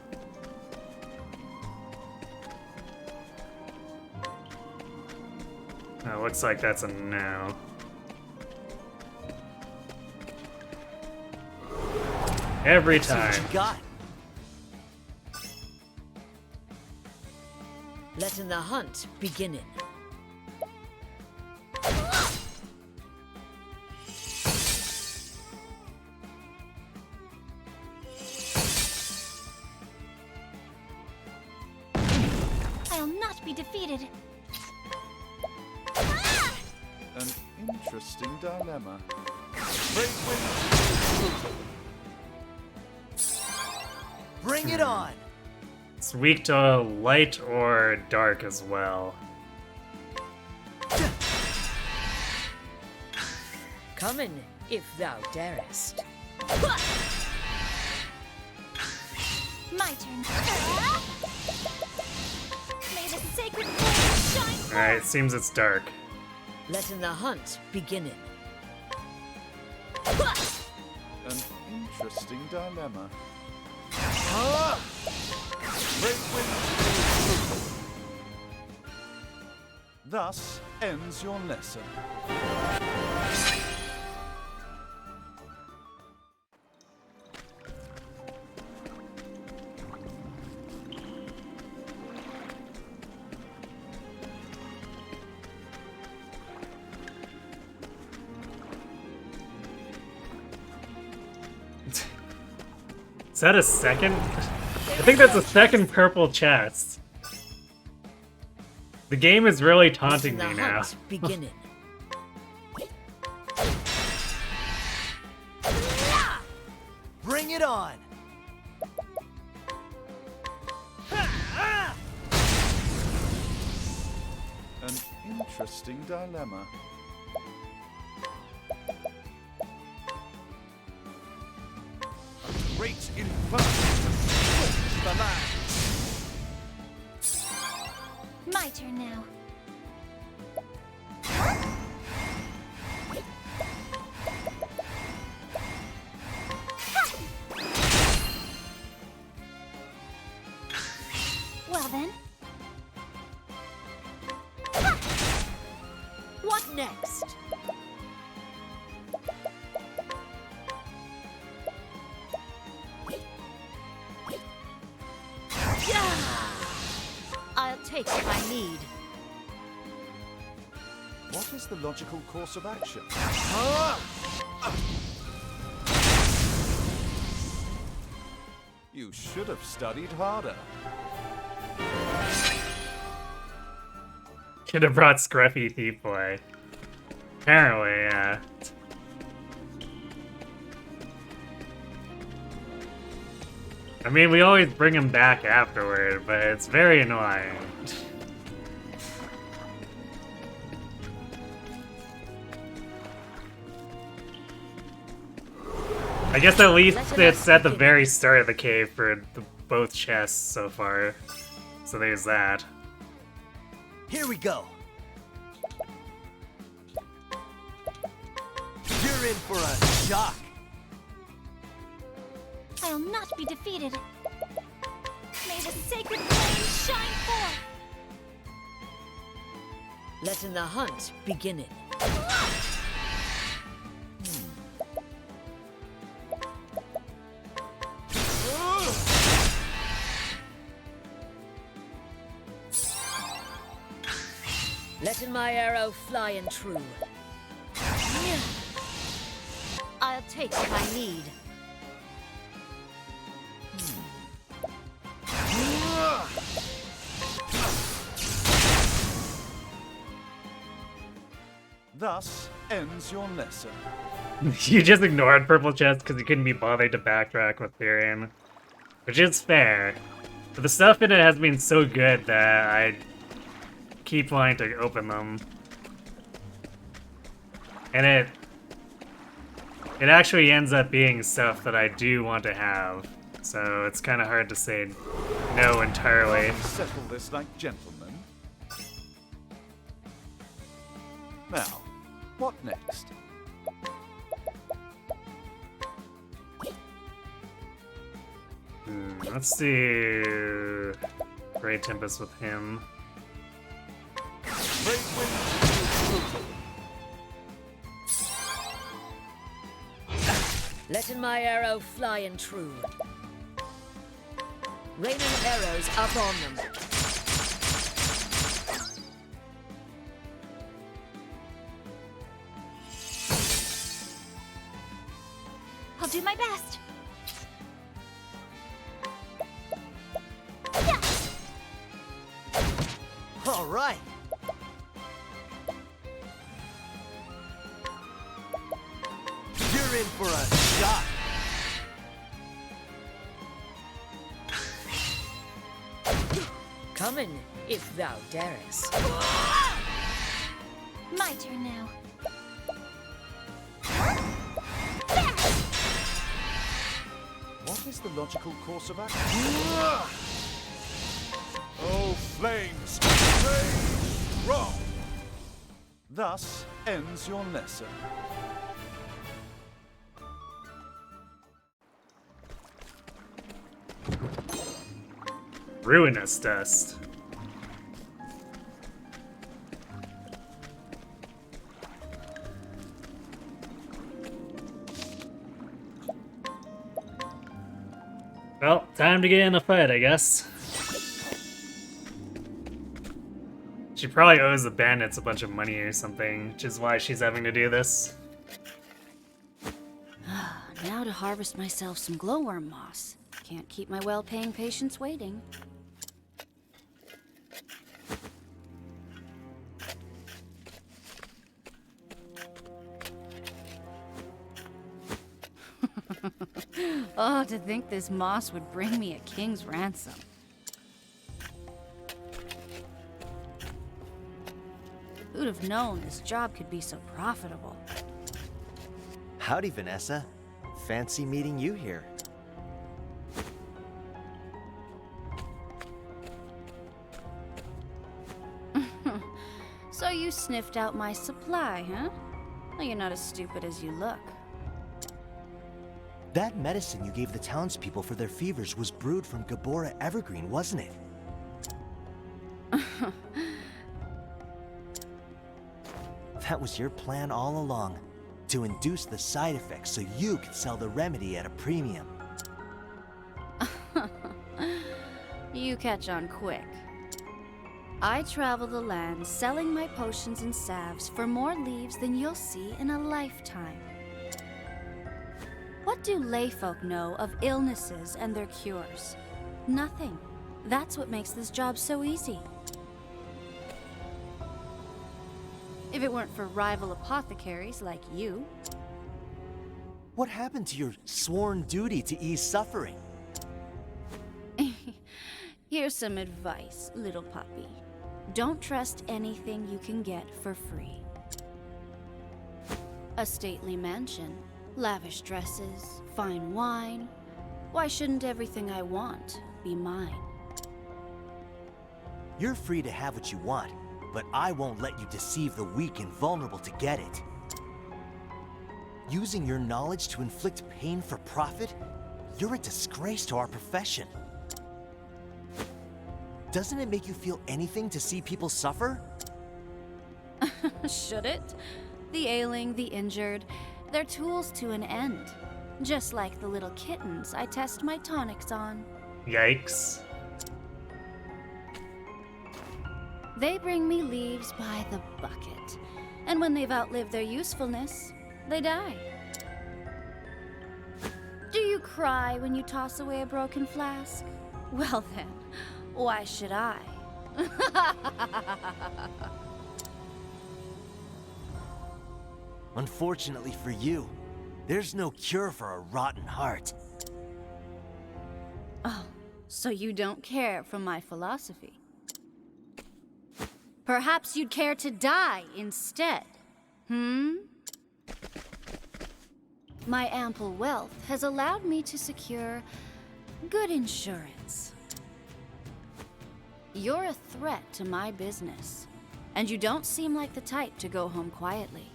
Oh, looks like that's a no. Every See what time. you got. Letting the hunt begin it. I'll not be defeated. Ah! An interesting dilemma. Great wind. Bring it on. It's weak to light or dark as well. Coming, if thou darest. My turn. Ah! May the sacred flame shine forth. Alright, it seems it's dark. Letting the hunt begin it. An interesting dilemma. Great wind. Thus ends your lesson. Is that a second? I think that's a second purple chest. The game is really taunting Letting me the now. hunt begin it. Bring it on. An interesting dilemma. A great inferno to scorch the land. My turn now. take what I need. What is the logical course of action? You should have studied harder. Should have brought Scruffy Thief Boy. Apparently, yeah. I mean, we always bring him back afterward, but it's very annoying. I guess at least it's at the very start of the cave for both chests so far. So there's that. Here we go. You're in for a shock. I'll not be defeated. May the sacred flame shine forth. Letting the hunt begin. Letting my arrow fly and true. I'll take what I need. Thus ends your lesson. You just ignored Purple Chest because you couldn't be bothered to backtrack with Therian. Which is fair. But the stuff in it has been so good that I keep wanting to open them. And it actually ends up being stuff that I do want to have. So it's kind of hard to say no entirely. Settle this like gentlemen. Now, what next? Let's do Great Tempest with him. Great wind. Letting my arrow fly and true. Raining arrows up on them. I'll do my best. All right. You're in for a shock. Coming, if thou darest. My turn now. What is the logical course of action? Oh, flames! Rage strong! Thus ends your lesson. Ruinous Dust. Well, time to get in a fight, I guess. She probably owes the bandits a bunch of money or something, which is why she's having to do this. Now to harvest myself some glowworm moss. Can't keep my well-paying patients waiting. Oh, to think this moss would bring me a king's ransom. Who'd have known this job could be so profitable? Howdy, Vanessa. Fancy meeting you here. So you sniffed out my supply, huh? Well, you're not as stupid as you look. That medicine you gave the townspeople for their fevers was brewed from Gabora Evergreen, wasn't it? That was your plan all along, to induce the side effects so you could sell the remedy at a premium. You catch on quick. I travel the land selling my potions and salves for more leaves than you'll see in a lifetime. What do layfolk know of illnesses and their cures? Nothing. That's what makes this job so easy. If it weren't for rival apothecaries like you. What happened to your sworn duty to ease suffering? Here's some advice, little puppy. Don't trust anything you can get for free. A stately mansion, lavish dresses, fine wine. Why shouldn't everything I want be mine? You're free to have what you want, but I won't let you deceive the weak and vulnerable to get it. Using your knowledge to inflict pain for profit? You're a disgrace to our profession. Doesn't it make you feel anything to see people suffer? Should it? The ailing, the injured, they're tools to an end. Just like the little kittens I test my tonics on. Yikes. They bring me leaves by the bucket. And when they've outlived their usefulness, they die. Do you cry when you toss away a broken flask? Well then, why should I? Unfortunately for you, there's no cure for a rotten heart. Oh, so you don't care for my philosophy? Perhaps you'd care to die instead, My ample wealth has allowed me to secure good insurance. You're a threat to my business, and you don't seem like the type to go home quietly.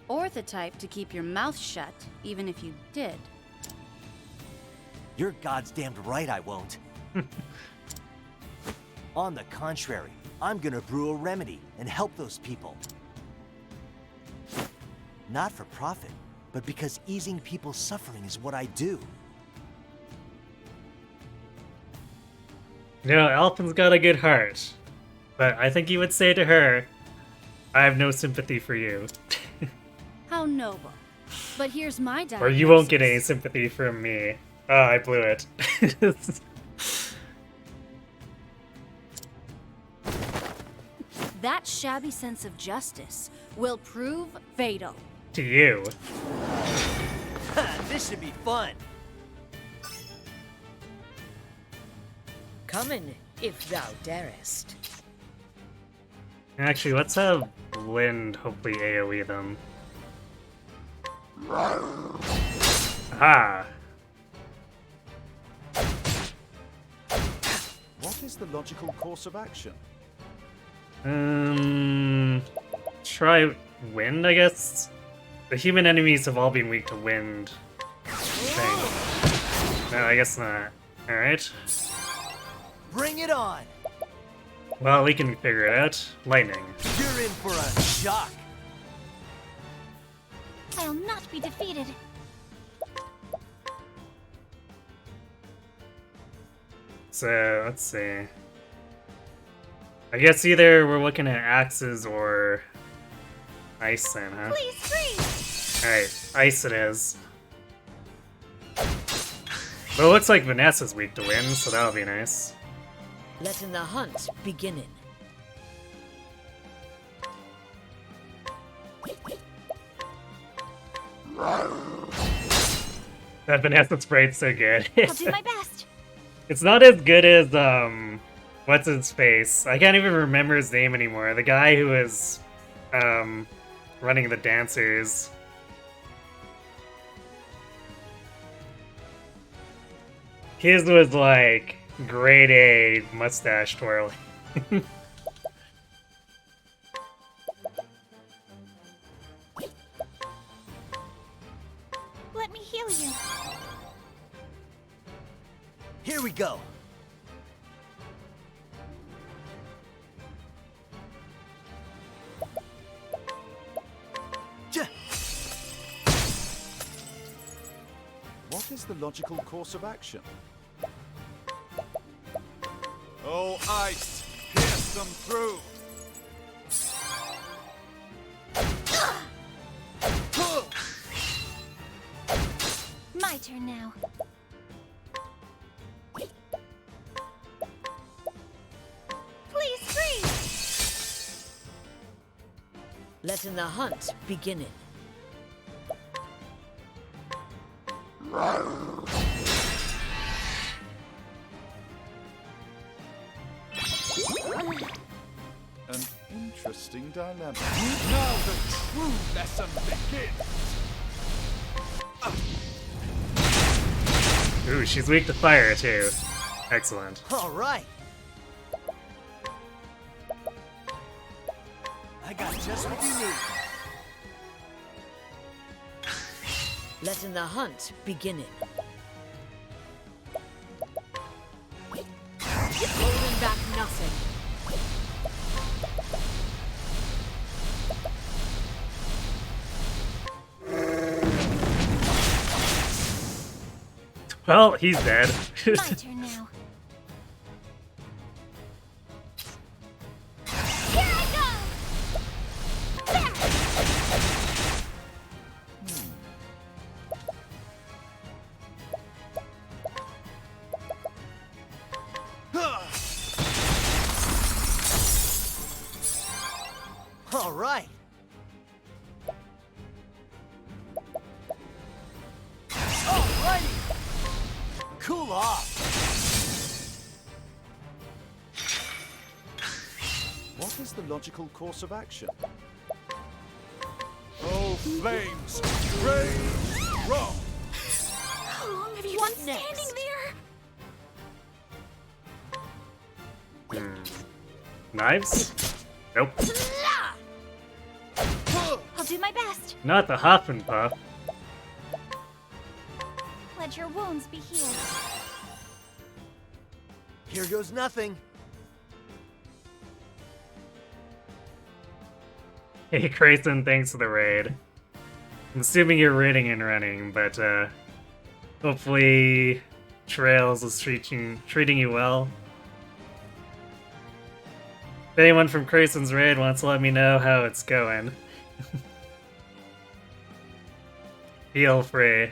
Or the type to keep your mouth shut, even if you did. You're goddamned right I won't. On the contrary, I'm gonna brew a remedy and help those people. Not for profit, but because easing people's suffering is what I do. You know, Alpin's got a good heart. But I think you would say to her, I have no sympathy for you. How noble. But here's my diagnosis. Or you won't get any sympathy from me. Oh, I blew it. That shabby sense of justice will prove fatal. To you. This should be fun. Come in, if thou darest. Actually, let's have Lind hopefully AoE them. Aha! What is the logical course of action? Try wind, I guess? The human enemies have all been weak to wind. Thing. No, I guess not. Alright. Bring it on! Well, we can figure it out. Lightning. You're in for a shock! I'll not be defeated. So, let's see. I guess either we're looking at axes or ice then, huh? Please freeze! Alright, ice it is. But it looks like Vanessa's weak to wind, so that'll be nice. Letting the hunt beginning. That Vanessa spray's so good. I'll do my best. It's not as good as, what's his face? I can't even remember his name anymore. The guy who was, running the dancers. His was like grade A mustache twirling. Let me heal you. Here we go! What is the logical course of action? Oh, ice! Pierce them through. My turn now. Please freeze! Letting the hunt begin. An interesting dilemma. Now the true lesson begins. Ooh, she's weak to fire too. Excellent. All right. I got just what you need. Letting the hunt begin. Holding back nothing. Well, he's dead. My turn now. Here I go! There! All right. Alrighty. Cool off. What is the logical course of action? Oh, flames! Rage! Roll! How long have you been standing there? Knives? Nope. I'll do my best. Not the Huff and Puff. Let your wounds be healed. Here goes nothing. Hey, Grayson, thanks for the raid. I'm assuming you're raiding and running, but hopefully Trails is treating you well. If anyone from Grayson's raid wants to let me know how it's going, feel free.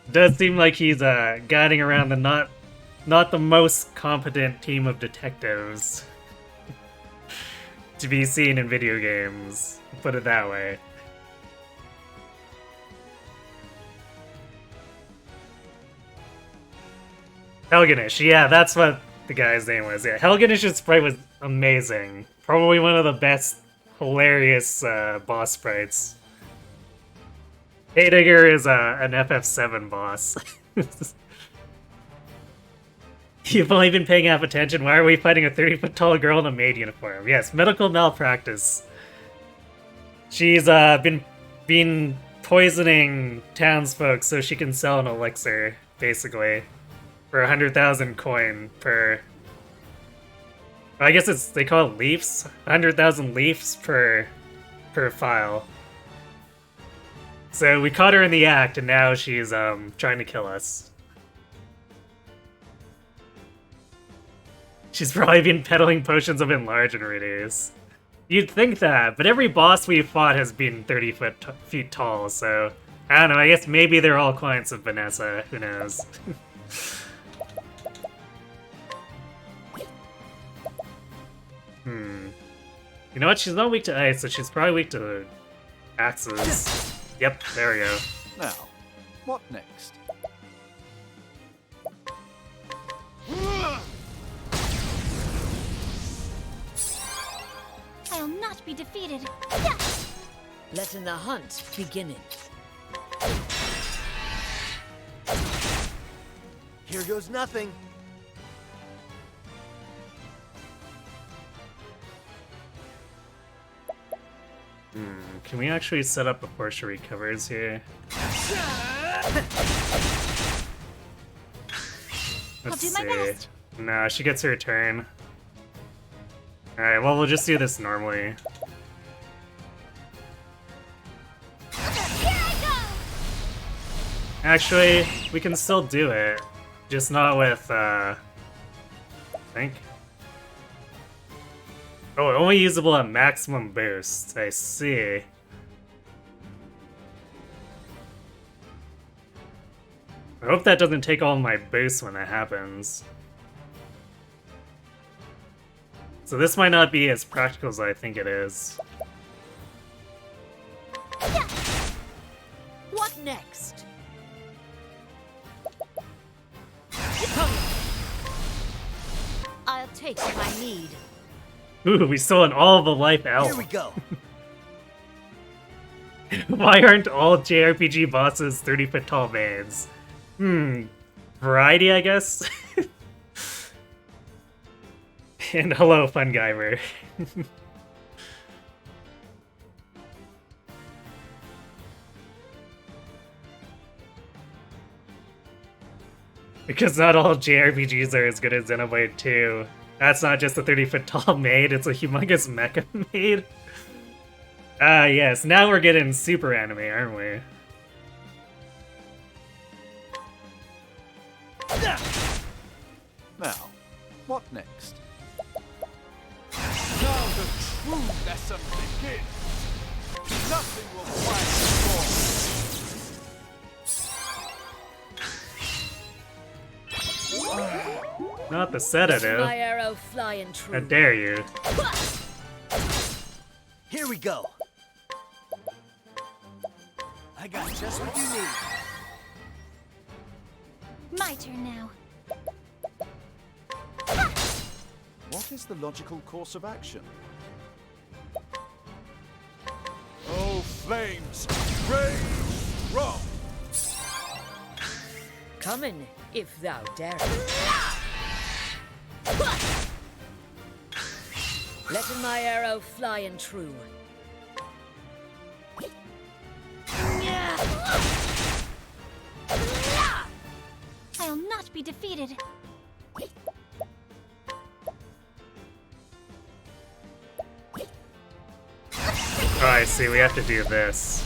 It does seem like he's guiding around the not the most competent team of detectives to be seen in video games. Put it that way. Helganish, yeah, that's what the guy's name was. Yeah, Helganish's sprite was amazing. Probably one of the best, hilarious boss sprites. Heidegger is an FF7 boss. You've only been paying half attention. Why are we fighting a 30-foot tall girl in a maid uniform? Yes, medical malpractice. She's been poisoning townsfolk so she can sell an elixir, basically, for 100,000 coin per. I guess they call it leafs. 100,000 leafs per file. So we caught her in the act, and now she's trying to kill us. She's probably been peddling potions of enlarge and reduce. You'd think that, but every boss we've fought has been 30 feet tall, so I don't know, I guess maybe they're all clients of Vanessa, who knows. You know what, she's not weak to ice, so she's probably weak to axes. Yep, there we go. Now, what next? I'll not be defeated. Letting the hunt begin. Here goes nothing. Can we actually set up before she recovers here? Let's do my best. No, she gets her turn. Alright, well, we'll just do this normally. Actually, we can still do it. Just not with think. Oh, only usable at maximum boost. I see. I hope that doesn't take all my boosts when that happens. So this might not be as practical as I think it is. What next? I'll take what I need. Ooh, we stolen all the life out. Here we go. Why aren't all JRPG bosses 30-foot tall maids? Variety, I guess? And hello, Fungiver. Because not all JRPGs are as good as Xenoblade 2. That's not just a 30-foot tall maid, it's a humongous mecha maid. Yes, now we're getting super anime, aren't we? Now, what next? Now the true lesson begins! Nothing will quiet the storm! Not the sedative. My arrow flying true. How dare you? Here we go. I got just what you need. My turn now. What is the logical course of action? Oh, flames! Rage strong! Coming, if thou dare. Letting my arrow flying true. I'll not be defeated. Oh, I see, we have to do this.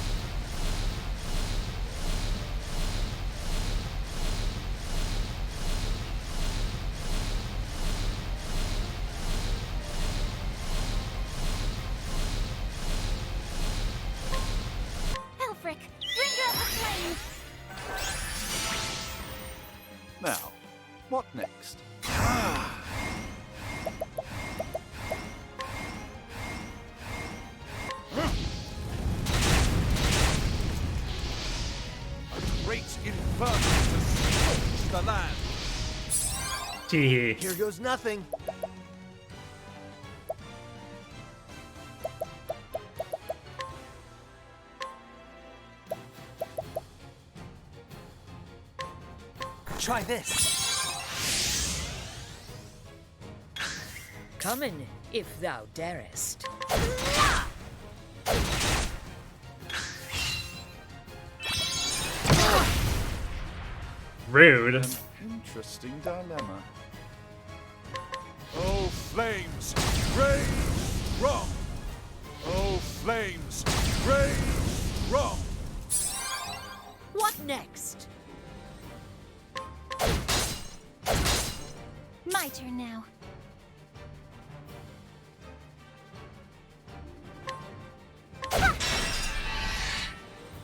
Elfric, bring out the flame. Now, what next? A great inferno to scorch the land. Gee. Here goes nothing. Try this. Coming, if thou darest. Rude. An interesting dilemma. Oh, flames! Rage strong! Oh, flames! Rage strong! What next? My turn now.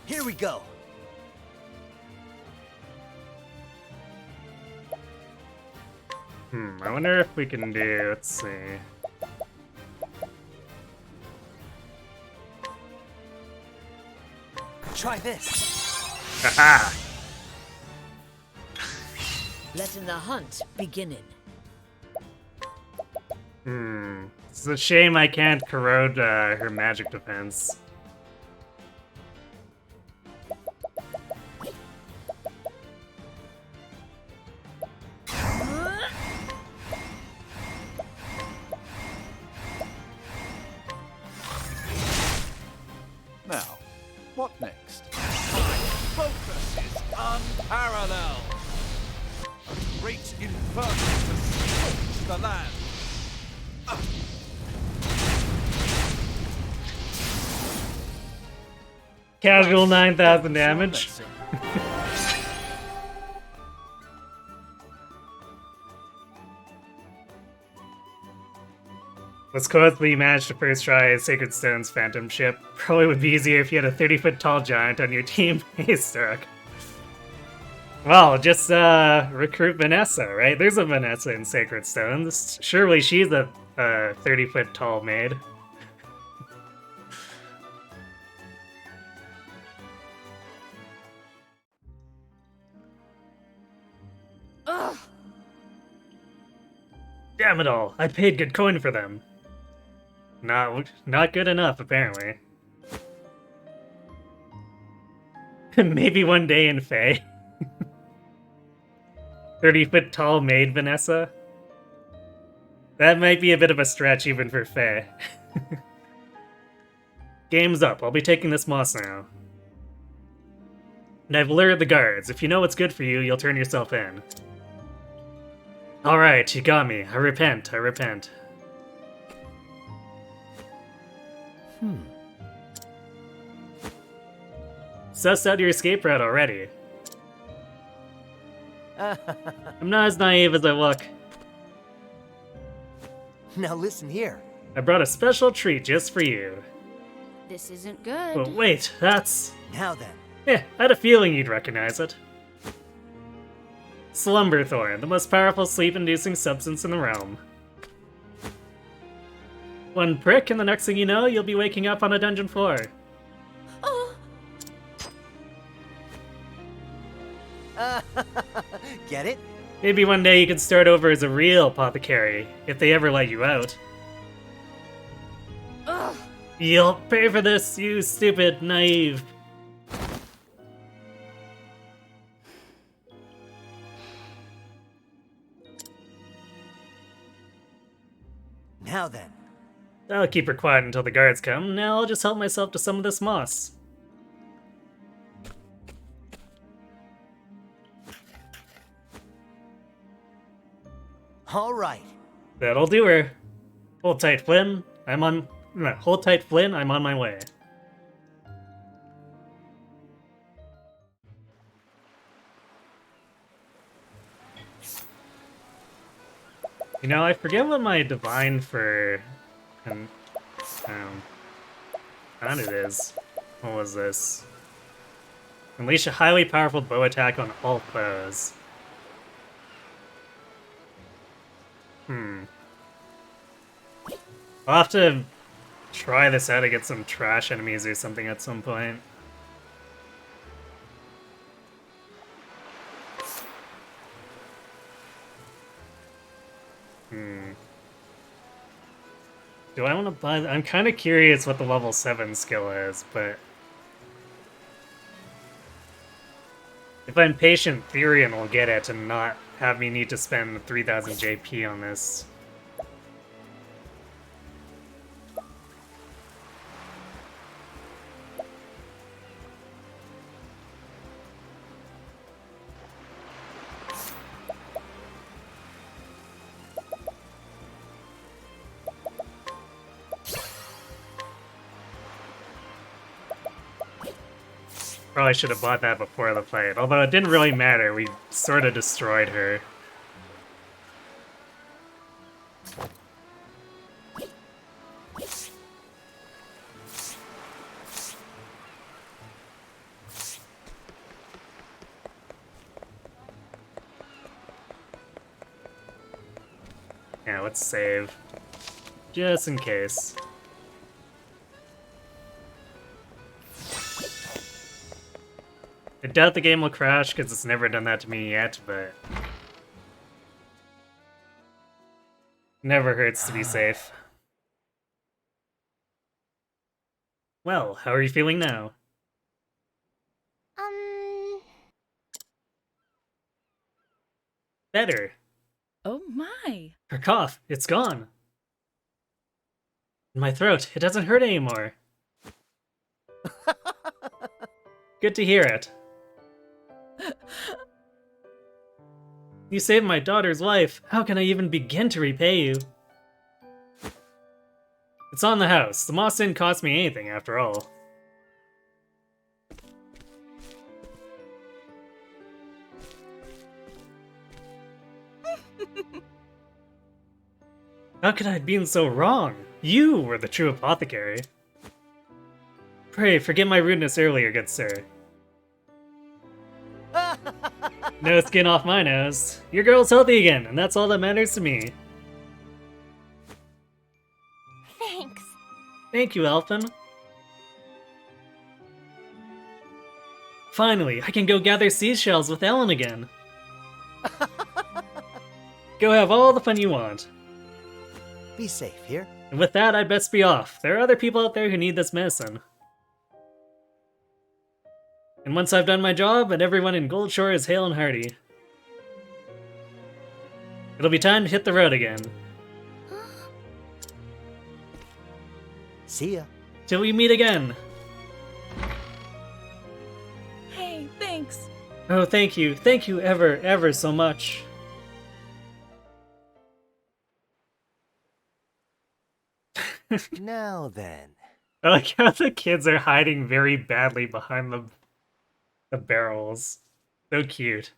Here we go. I wonder if we can do, let's see. Try this. Haha! Letting the hunt beginning. It's a shame I can't corrode her magic defense. Now, what next? My focus is unparalleled! A great inferno to scorch the land! Casual 9,000 damage. Let's quickly manage to first try Sacred Stone's Phantom Ship. Probably would be easier if you had a 30-foot tall giant on your team. Hey, Stark. Well, just recruit Vanessa, right? There's a Vanessa in Sacred Stones. Surely she's a 30-foot tall maid. Ugh! Damn it all! I paid good coin for them. Not good enough, apparently. Maybe one day in Fae. 30-foot tall maid Vanessa? That might be a bit of a stretch even for Fae. Game's up. I'll be taking this moss now. And I've lured the guards. If you know what's good for you, you'll turn yourself in. Alright, you got me. I repent. Sussed out your escape route already. I'm not as naive as I look. Now listen here. I brought a special treat just for you. This isn't good. But wait, that's... Now then. Yeah, I had a feeling you'd recognize it. Slumberthorn, the most powerful sleep-inducing substance in the realm. One prick, and the next thing you know, you'll be waking up on a dungeon floor. Oh, Get it? Maybe one day you can start over as a real apothecary, if they ever let you out. ugh. You'll pay for this, you stupid, naive. Now then. I'll keep her quiet until the guards come. Now I'll just help myself to some of this moss. All right. That'll do her. Hold tight, Flynn. Hold tight, Flynn. I'm on my way. You know, I forget what my divine for found it is. What was this? Unleash a highly powerful bow attack on all foes. I'll have to try this out to get some trash enemies or something at some point. Do I want to buy... I'm kind of curious what the level 7 skill is, but... If I'm patient, Therian will get it and not have me need to spend 3000 JP on this. Probably should have bought that before the fight, although it didn't really matter, we sort of destroyed her. Yeah, let's save. Just in case. I doubt the game will crash because it's never done that to me yet, but... Never hurts to be safe. Well, how are you feeling now? Better. Oh my. Her cough, it's gone. In my throat, it doesn't hurt anymore. Good to hear it. You saved my daughter's life. How can I even begin to repay you? It's on the house. The moss didn't cost me anything, after all. How could I have been so wrong? You were the true apothecary. Pray, forgive my rudeness earlier, good sir. No skin off my nose. Your girl's healthy again, and that's all that matters to me. Thanks. Thank you, Elfin. Finally, I can go gather seashells with Ellen again. Go have all the fun you want. Be safe here. And with that, I'd best be off. There are other people out there who need this medicine. And once I've done my job, and everyone in Goldshore is hale and hearty, it'll be time to hit the road again. See ya. Till we meet again. Hey, thanks. Oh, thank you. Thank you ever so much. Now then. I like how the kids are hiding very badly behind the barrels. So cute.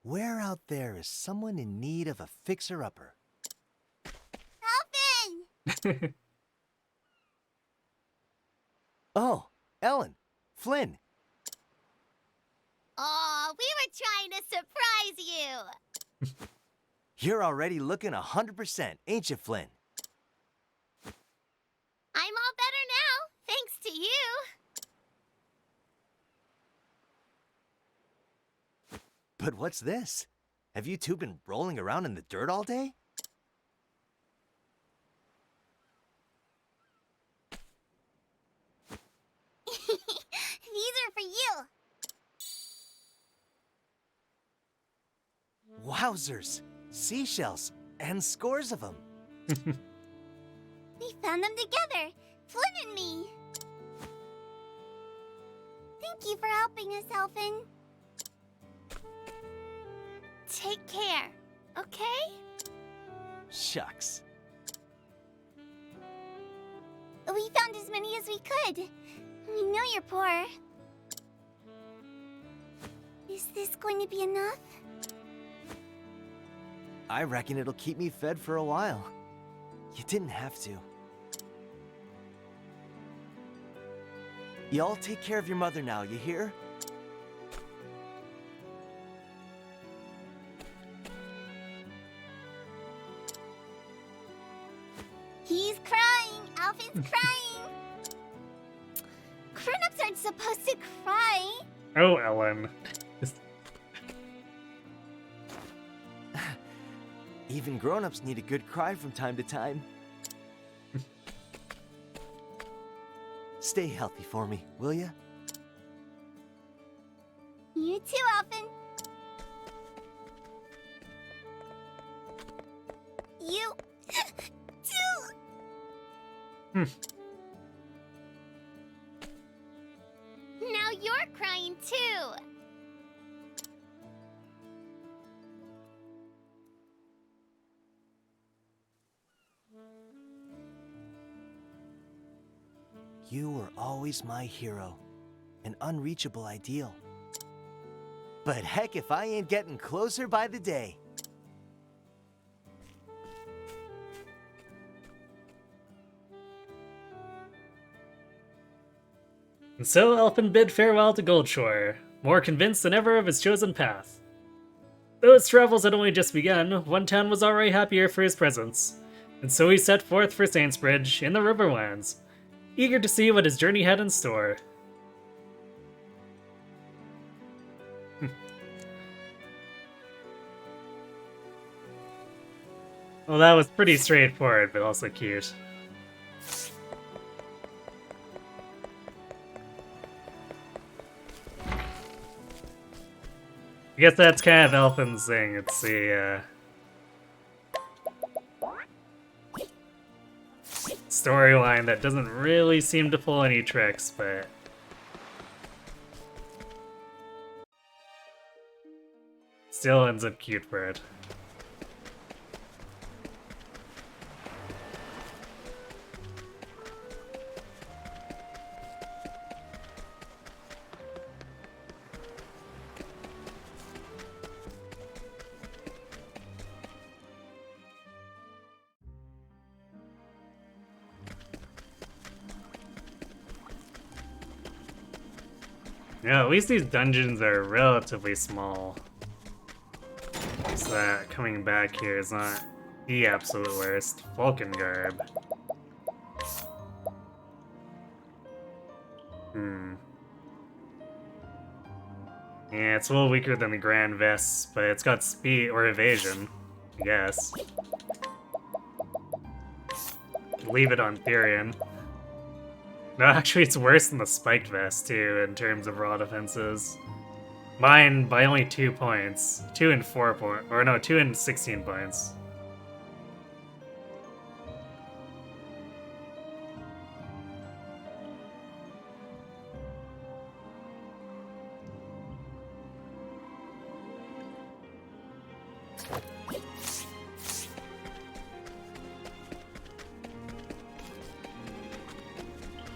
Where out there is someone in need of a fixer-upper? Elfin! Oh, Ellen. Flynn. Aw, we were trying to surprise you! You're already looking 100%, ain't you, Flynn? I'm all better now, thanks to you. But what's this? Have you two been rolling around in the dirt all day? These are for you. Wowzers! Seashells, and scores of them. We found them together, Flynn and me. Thank you for helping us, Elfin. Take care, okay? Shucks. We found as many as we could. We know you're poor. Is this going to be enough? I reckon it'll keep me fed for a while. You didn't have to. Y'all take care of your mother now, you hear? He's crying! Elfin's crying! Grown-ups aren't supposed to cry! Oh, Ellen. Even grown-ups need a good cry from time to time. Stay healthy for me, will ya? You too, Elfin. You too. Now you're crying too. You were always my hero, an unreachable ideal. But heck if I ain't getting closer by the day. And so Elfin bid farewell to Goldshore, more convinced than ever of his chosen path. Though his travels had only just begun, one town was already happier for his presence, and so he set forth for Saintsbridge in the Riverlands, eager to see what his journey had in store. Well, that was pretty straightforward, but also cute. I guess that's kind of Elfin's thing. It's the storyline that doesn't really seem to pull any tricks, but still ends up cute for it. Yeah, at least these dungeons are relatively small. So that coming back here is not the absolute worst. Vulcan Garb. Yeah, it's a little weaker than the Grand Vest, but it's got speed or evasion, I guess. Leave it on Therian. No, actually, it's worse than the Spiked Vest, too, in terms of raw defenses. Mine by only 2 points. 2 and 4 points. Or no, 2 and 16 points.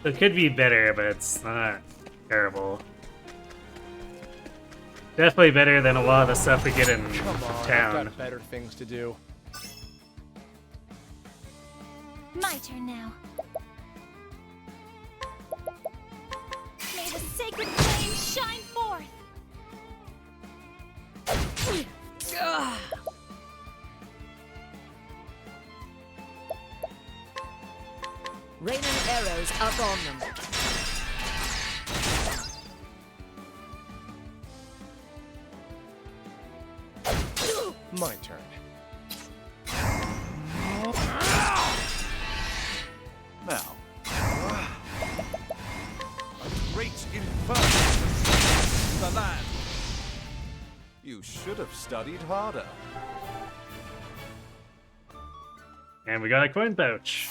It could be better, but it's not terrible. Definitely better than a lot of the stuff we get in Come on, town. I've got better things to do. My turn now. May the sacred flame shine forth! Rain and arrows up on them. My turn. Now, a great inferno the land. You should have studied harder. And we got a coin pouch.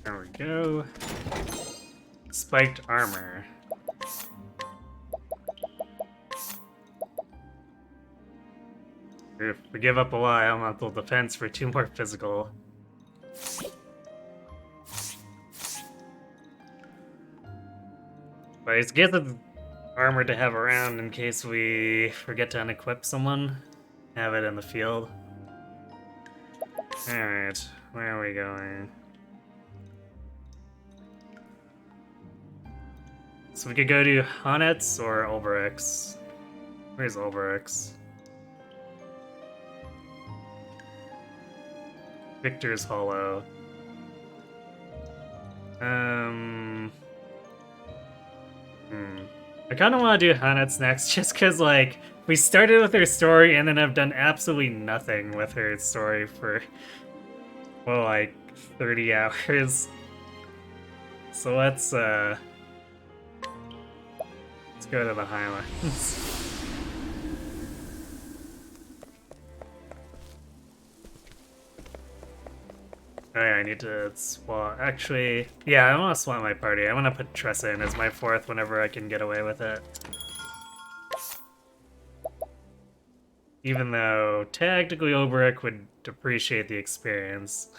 There we go. Spiked armor. If we give up a lot, elemental defense for 2 more physical. But it's good armor to have around in case we forget to unequip someone. Have it in the field. Alright, where are we going? So we could go to Honet's or Ulberix. Where's Ulberix? Victor's Hollow. I kind of want to do Honet's next, just because, like, we started with her story and then I've done absolutely nothing with her story for, well, like, 30 hours. So let's go to the Highlands. Oh yeah, I need to swap. Actually, yeah, I want to swap my party. I want to put Tressa in as my 4th whenever I can get away with it. Even though technically Ulberich would appreciate the experience.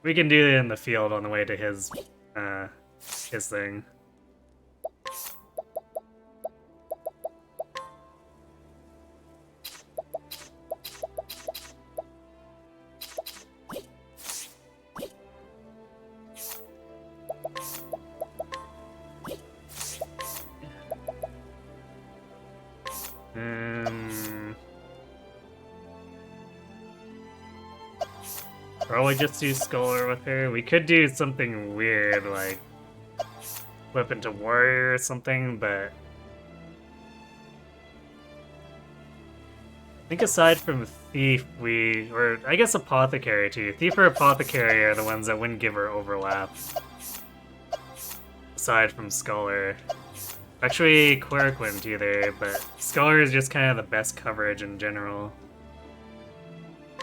We can do it in the field on the way to his thing. Probably just do Scholar with her. We could do something weird, like flip into Warrior or something, but I think aside from Thief, or I guess Apothecary too. Thief or Apothecary are the ones that wouldn't give her overlap. Aside from Scholar. Actually, Cleric wouldn't either, but Scholar is just kind of the best coverage in general.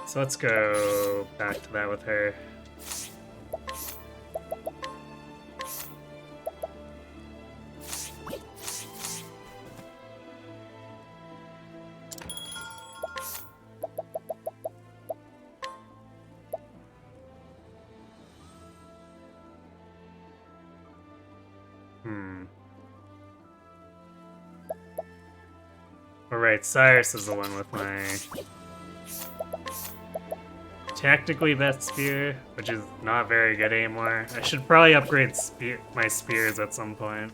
So let's go back to that with her. Alright, Cyrus is the one with my tactically best spear, which is not very good anymore. I should probably upgrade my spears at some point.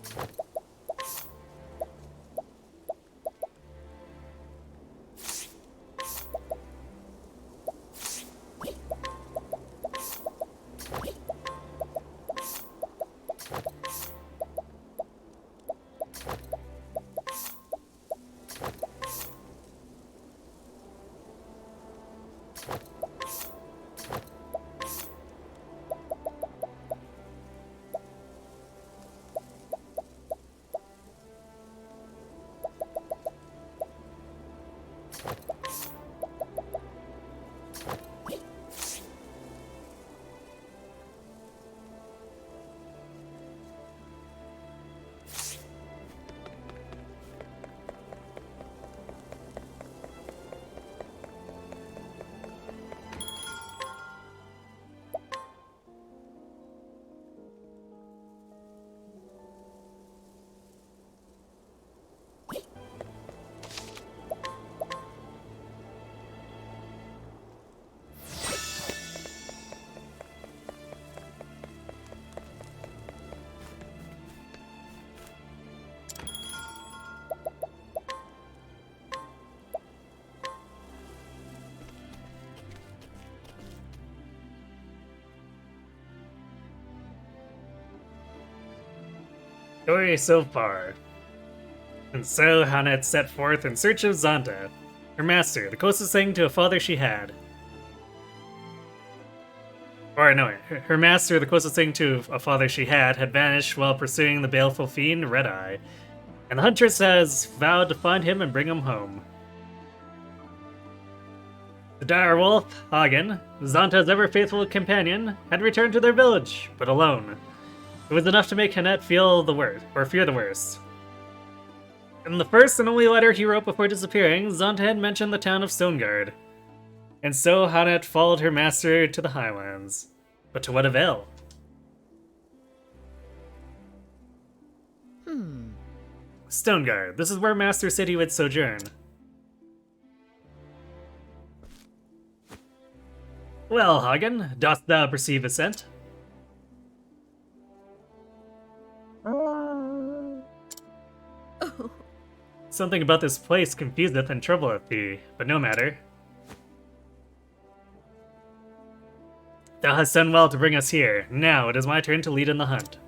Story so far. And so Hannah set forth in search of Zonta, her master, the closest thing to a father she had. Or no, her master, the closest thing to a father she had vanished while pursuing the baleful fiend Red Eye, and the huntress has vowed to find him and bring him home. The dire wolf, Hagen, Zonta's ever-faithful companion, had returned to their village, but alone. It was enough to make Hannette feel the worst, or fear the worst. In the first and only letter he wrote before disappearing, Zonta had mentioned the town of Stoneguard. And so Hannette followed her master to the highlands. But to what avail? Stoneguard. This is where Master said he would sojourn. Well, Hagen, dost thou perceive a scent? Something about this place confuseth and troubleth thee, but no matter. Thou hast done well to bring us here. Now it is my turn to lead in the hunt.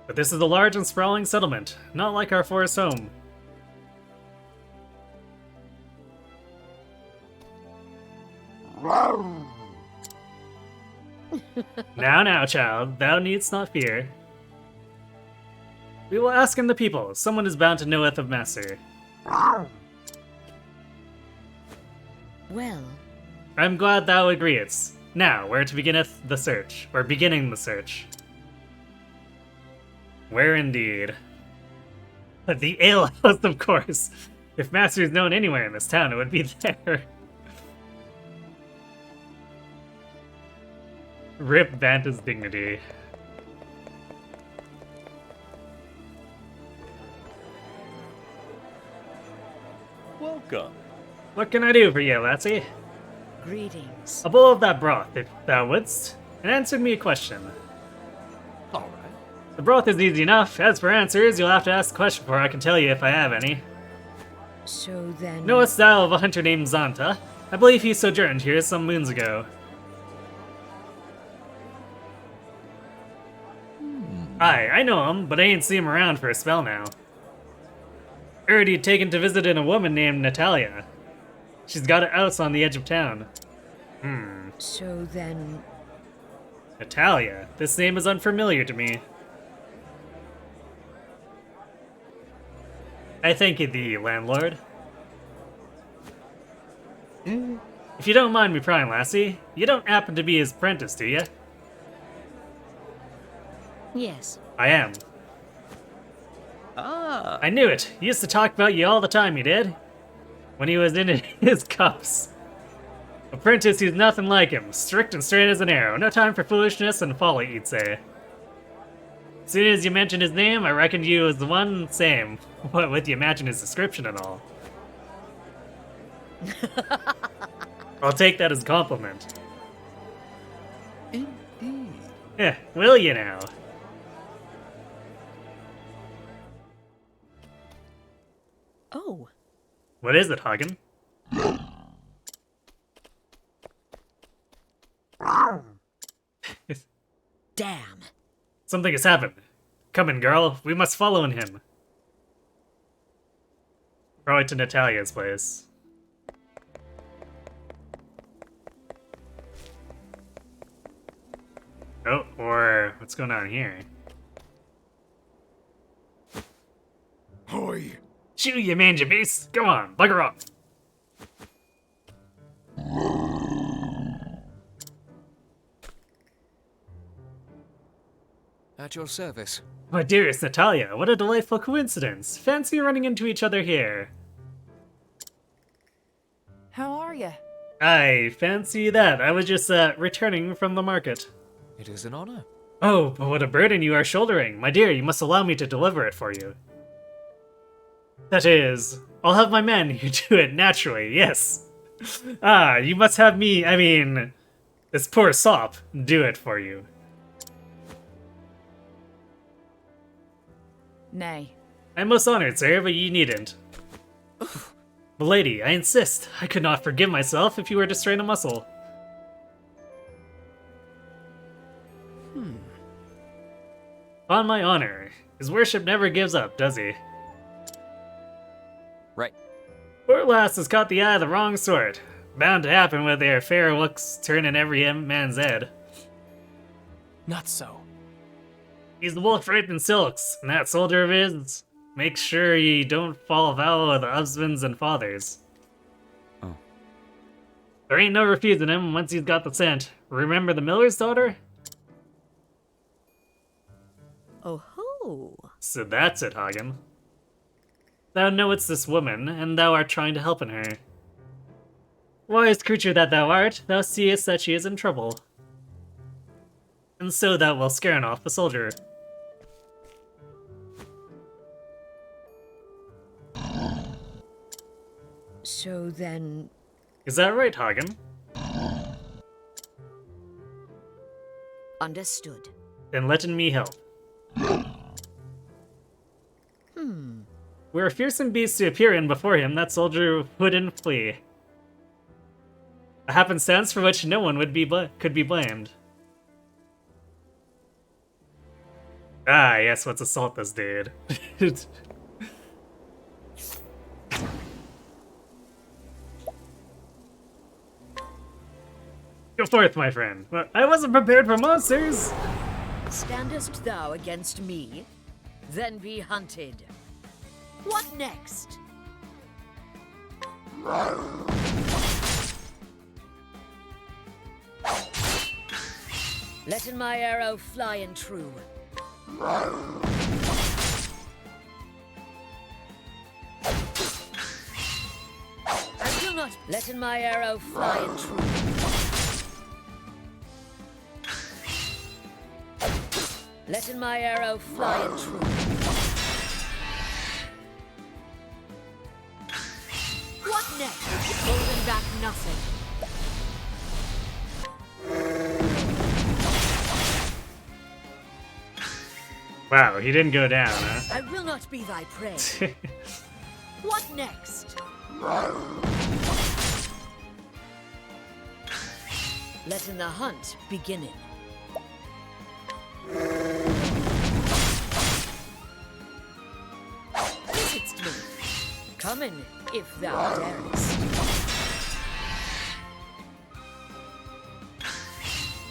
But this is a large and sprawling settlement, not like our forest home. Now, child, thou needst not fear. We will ask in the people. Someone is bound to knoweth of Master. Well, I'm glad thou agreest. Now, where to beginneth the search, or beginning the search? Where indeed? The alehouse, of course. If Master is known anywhere in this town, it would be there. Rip Vanta's dignity. Welcome. What can I do for you, lassie? greetings. A bowl of that broth, if thou wouldst, and answer me a question. All right. The broth is easy enough. As for answers, you'll have to ask the question before I can tell you if I have any. So then... Knowest thou of a hunter named Zonta? I believe he sojourned here some moons ago. Aye, I know him, but I ain't seen him around for a spell now. Heard he'd taken to visiting a woman named Natalia. She's got a house on the edge of town. So then... Natalia? This name is unfamiliar to me. I thank you, the landlord. If you don't mind me prying, lassie, you don't happen to be his apprentice, do you? Yes. I am. Ah. I knew it. He used to talk about you all the time, he did. When he was in his cups. Apprentice, he's nothing like him. Strict and straight as an arrow. No time for foolishness and folly, you'd say. As soon as you mentioned his name, I reckoned you as the one same. What with you matching his description and all. I'll take that as a compliment. Indeed. Yeah, will you now? Oh, What is it, Hagen? damn. Something has happened. Come in, girl. We must follow in him. Probably to Natalia's place. Oh, or what's going on here? Hoi! Shoo, you mangy beast! Go on, bugger off! At your service. My dearest Natalia, what a delightful coincidence! Fancy running into each other here. How are you? I fancy that. I was just, returning from the market. It is an honor. Oh, but what a burden you are shouldering. My dear, you must allow me to deliver it for you. That is, I'll have my men who do it naturally, yes. Ah, you must have me, I mean, this poor sop, do it for you. Nay. I'm most honored, sir, but you needn't. Milady, I insist. I could not forgive myself if you were to strain a muscle. On my honor, his worship never gives up, does he? Right. Poor lass has caught the eye of the wrong sort. Bound to happen with their fair looks turning every man's head. Not so. He's the wolf wrapped in silks, and that soldier of his makes sure you don't fall foul of the husbands and fathers. Oh. There ain't no refusing him once he's got the scent. Remember the miller's daughter? Oh ho. So that's it, Hagen. Thou knowest this woman, and thou art trying to help in her. Wise creature that thou art, thou seest that she is in trouble. And so thou wilt scare off the soldier. So then, Is that right, Hagen? understood. Then let me help. Were a fearsome beast to appear in before him, that soldier wouldn't flee. A happenstance for which no one would could be blamed. Ah, yes, let's assault this dude. Go forth, my friend. Well, I wasn't prepared for monsters! Standest thou against me? Then be hunted. What next? Letting my arrow fly and true. I will not letting my arrow fly and true. Letting my arrow fly and true. What next? Holding back nothing. Wow, he didn't go down, huh? I will not be thy prey. What next? Letting the hunt beginning. Visits me. Coming, if thou darest.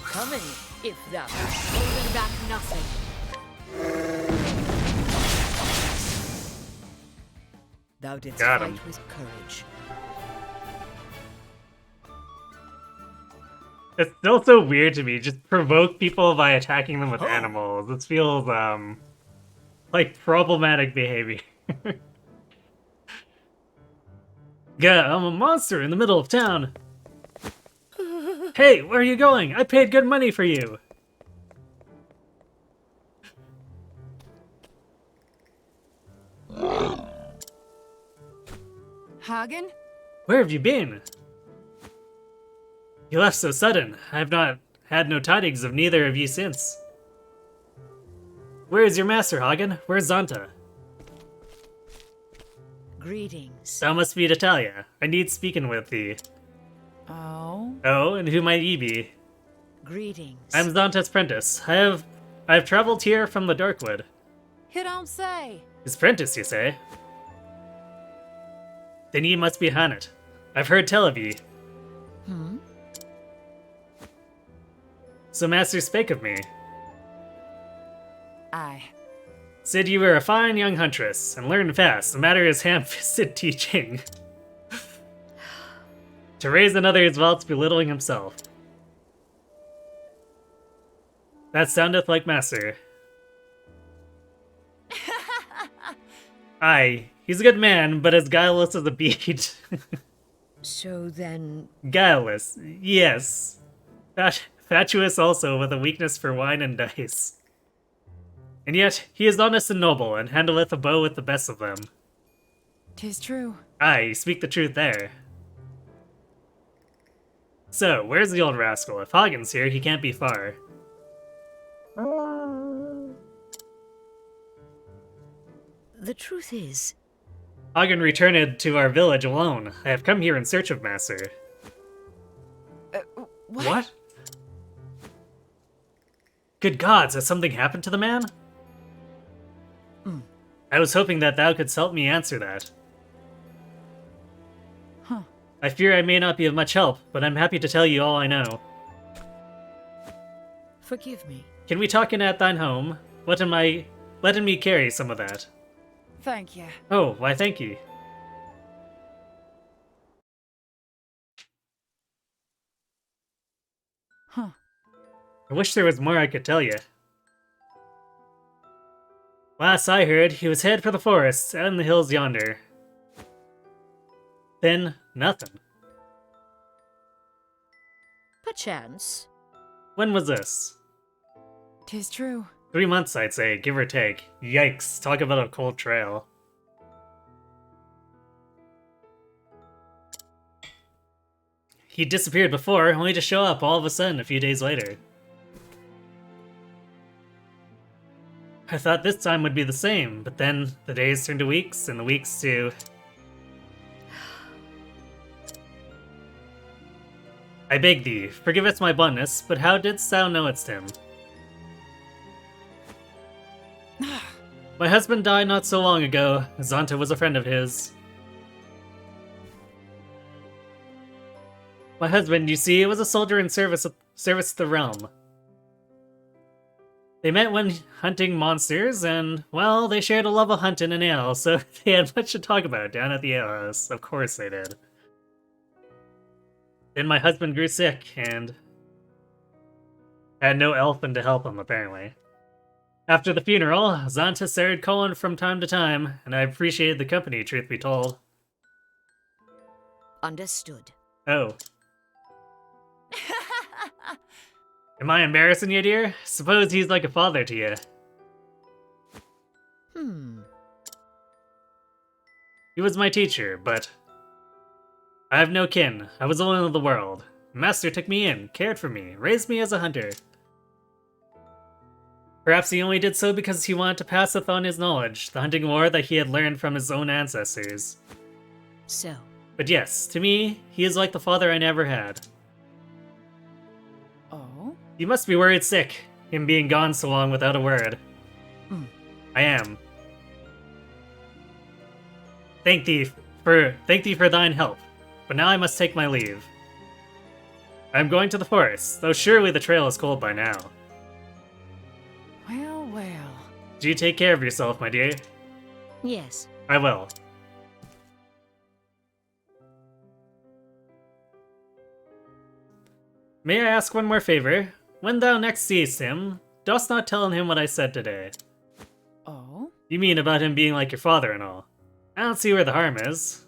Coming, if thou holding back nothing. Thou didst Got fight him. with courage. It's still so weird to me. Just provoke people by attacking them with animals. This feels, like problematic behavior. Yeah, I'm a monster in the middle of town. Hey, where are you going? I paid good money for you. Hagen? Where have you been? You left so sudden. I have not had no tidings of neither of you since. Where is your master, Hagen? Where's Zonta? Greetings. Thou must be Natalia. I need speaking with thee. Oh? Oh, and who might ye be? Greetings. I'm Zonta's apprentice. I have traveled here from the Darkwood. You don't say. His apprentice, you say? Then ye must be Hanet. I've heard tell of ye. So master spake of me. Aye. Said you were a fine young huntress, and learned fast, the matter is ham-fisted teaching. To raise another is whilst belittling himself. That soundeth like master. Aye, he's a good man, but as guileless as a bead. So then... Guileless, yes. Fatuous also, with a weakness for wine and dice. And yet, he is honest and noble, and handleth a bow with the best of them. 'Tis true. Aye, you speak the truth there. So, where's the old rascal? If Hagen's here, he can't be far. The truth is... Hagen returned to our village alone. I have come here in search of master. What? Good gods, has something happened to the man? I was hoping that thou couldst help me answer that. Huh. I fear I may not be of much help, but I'm happy to tell you all I know. Forgive me. Can we talk in at thine home? Letting me carry some of that. Thank you. Oh, why thank ye. Huh. I wish there was more I could tell you. Last I heard, he was headed for the forests out in the hills yonder. Then, nothing. Perchance. When was this? 'Tis true. 3 months, I'd say, give or take. Yikes, talk about a cold trail. He disappeared before, only to show up all of a sudden a few days later. I thought this time would be the same, but then the days turned to weeks, and the weeks to... I beg thee, forgive us my bluntness, but how didst thou know it's him? My husband died not so long ago. Zonta was a friend of his. My husband, you see, was a soldier in service to the realm. They met when hunting monsters, and, well, they shared a love of hunting and ale, so they had much to talk about down at the alehouse. Of course they did. Then my husband grew sick, and had no elfin to help him, apparently. After the funeral, Zonta started calling from time to time, and I appreciated the company, truth be told. Understood. Oh. Am I embarrassing you, dear? Suppose he's like a father to you. He was my teacher, but... I have no kin. I was alone of the world. Master took me in, cared for me, raised me as a hunter. Perhaps he only did so because he wanted to pass on his knowledge, the hunting lore that he had learned from his own ancestors. So. But yes, to me, he is like the father I never had. Oh? You must be worried sick, him being gone so long without a word. I am. Thank thee for thine help, but now I must take my leave. I am going to the forest, though surely the trail is cold by now. Well, well. Do you take care of yourself, my dear? Yes. I will. May I ask one more favor? When thou next seest him, dost not tell him what I said today. Oh? You mean about him being like your father and all. I don't see where the harm is.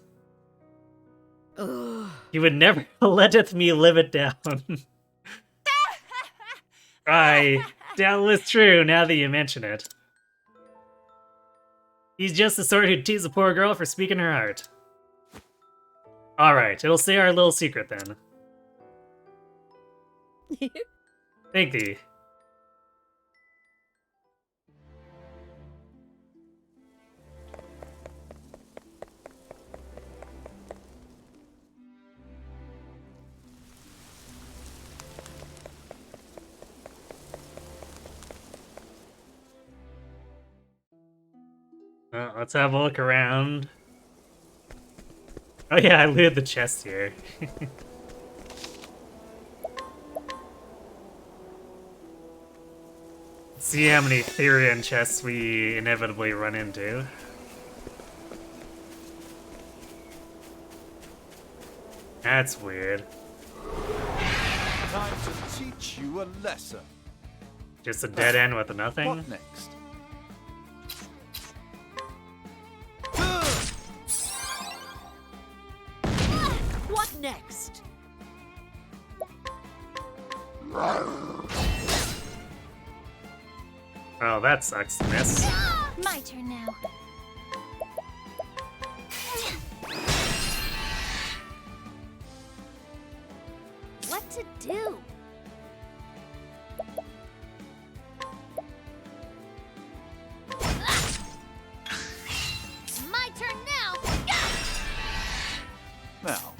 Ugh. He would never letteth me live it down. That was true now that you mention it. He's just the sort who'd tease a poor girl for speaking her heart. Alright, it'll stay our little secret then. Thank thee. Let's have a look around. Oh yeah, I looted the chest here. See how many Therian chests we inevitably run into. That's weird. Time to teach you a lesson. Just a dead end with nothing? What next? What next? Oh, that sucks to miss. My turn now. What to do? My turn now. Now.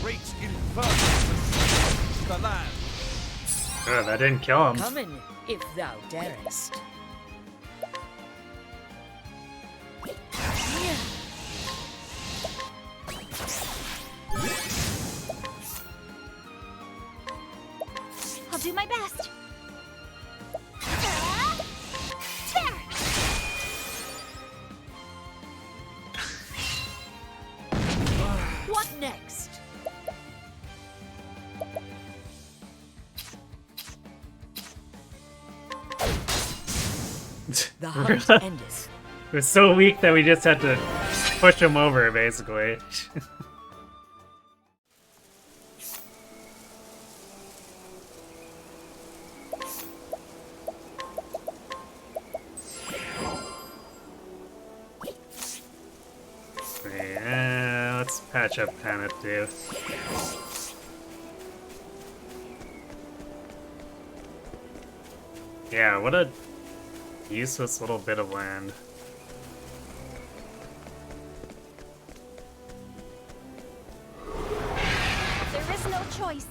Great inferno the land. Oh, that didn't kill him. Come in, if thou darest. I'll do my best. There. What next? The hunt endeth. It was so weak that we just had to push him over, basically. Yeah, let's patch up Planet too. Yeah, what a useless little bit of land. There is no choice.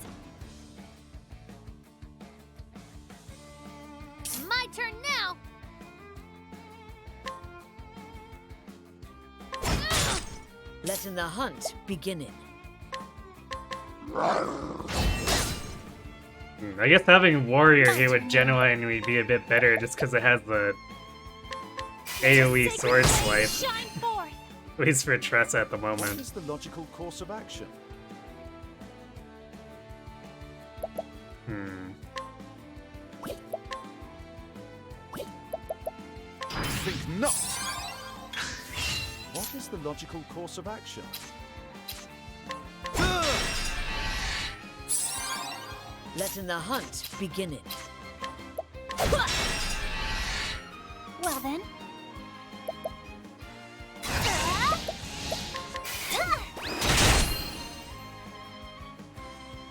My turn now. Letting the hunt beginning. I guess having Warrior here would genuinely be a bit better just because it has the AoE sword swipe. Shine forth. At least for Tressa at the What moment. is the logical course of action? I think not. What is the logical course of action? Letting the hunt beginning. Well then.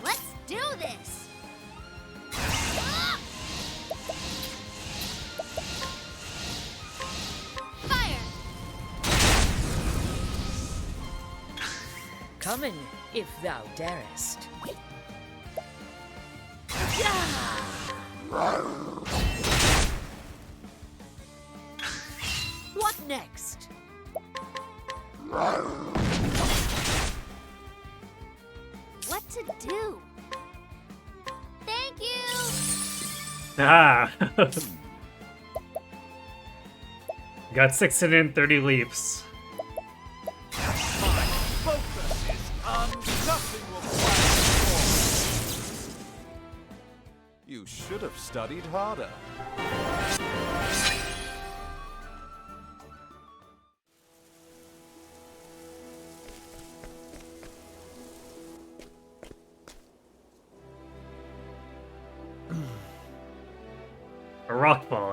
Let's do this. Fire. Come in, if thou darest. What next? What to do? Thank you. Ah! Got 630 leaps. My focus is on nothing will flash before. You should have studied harder.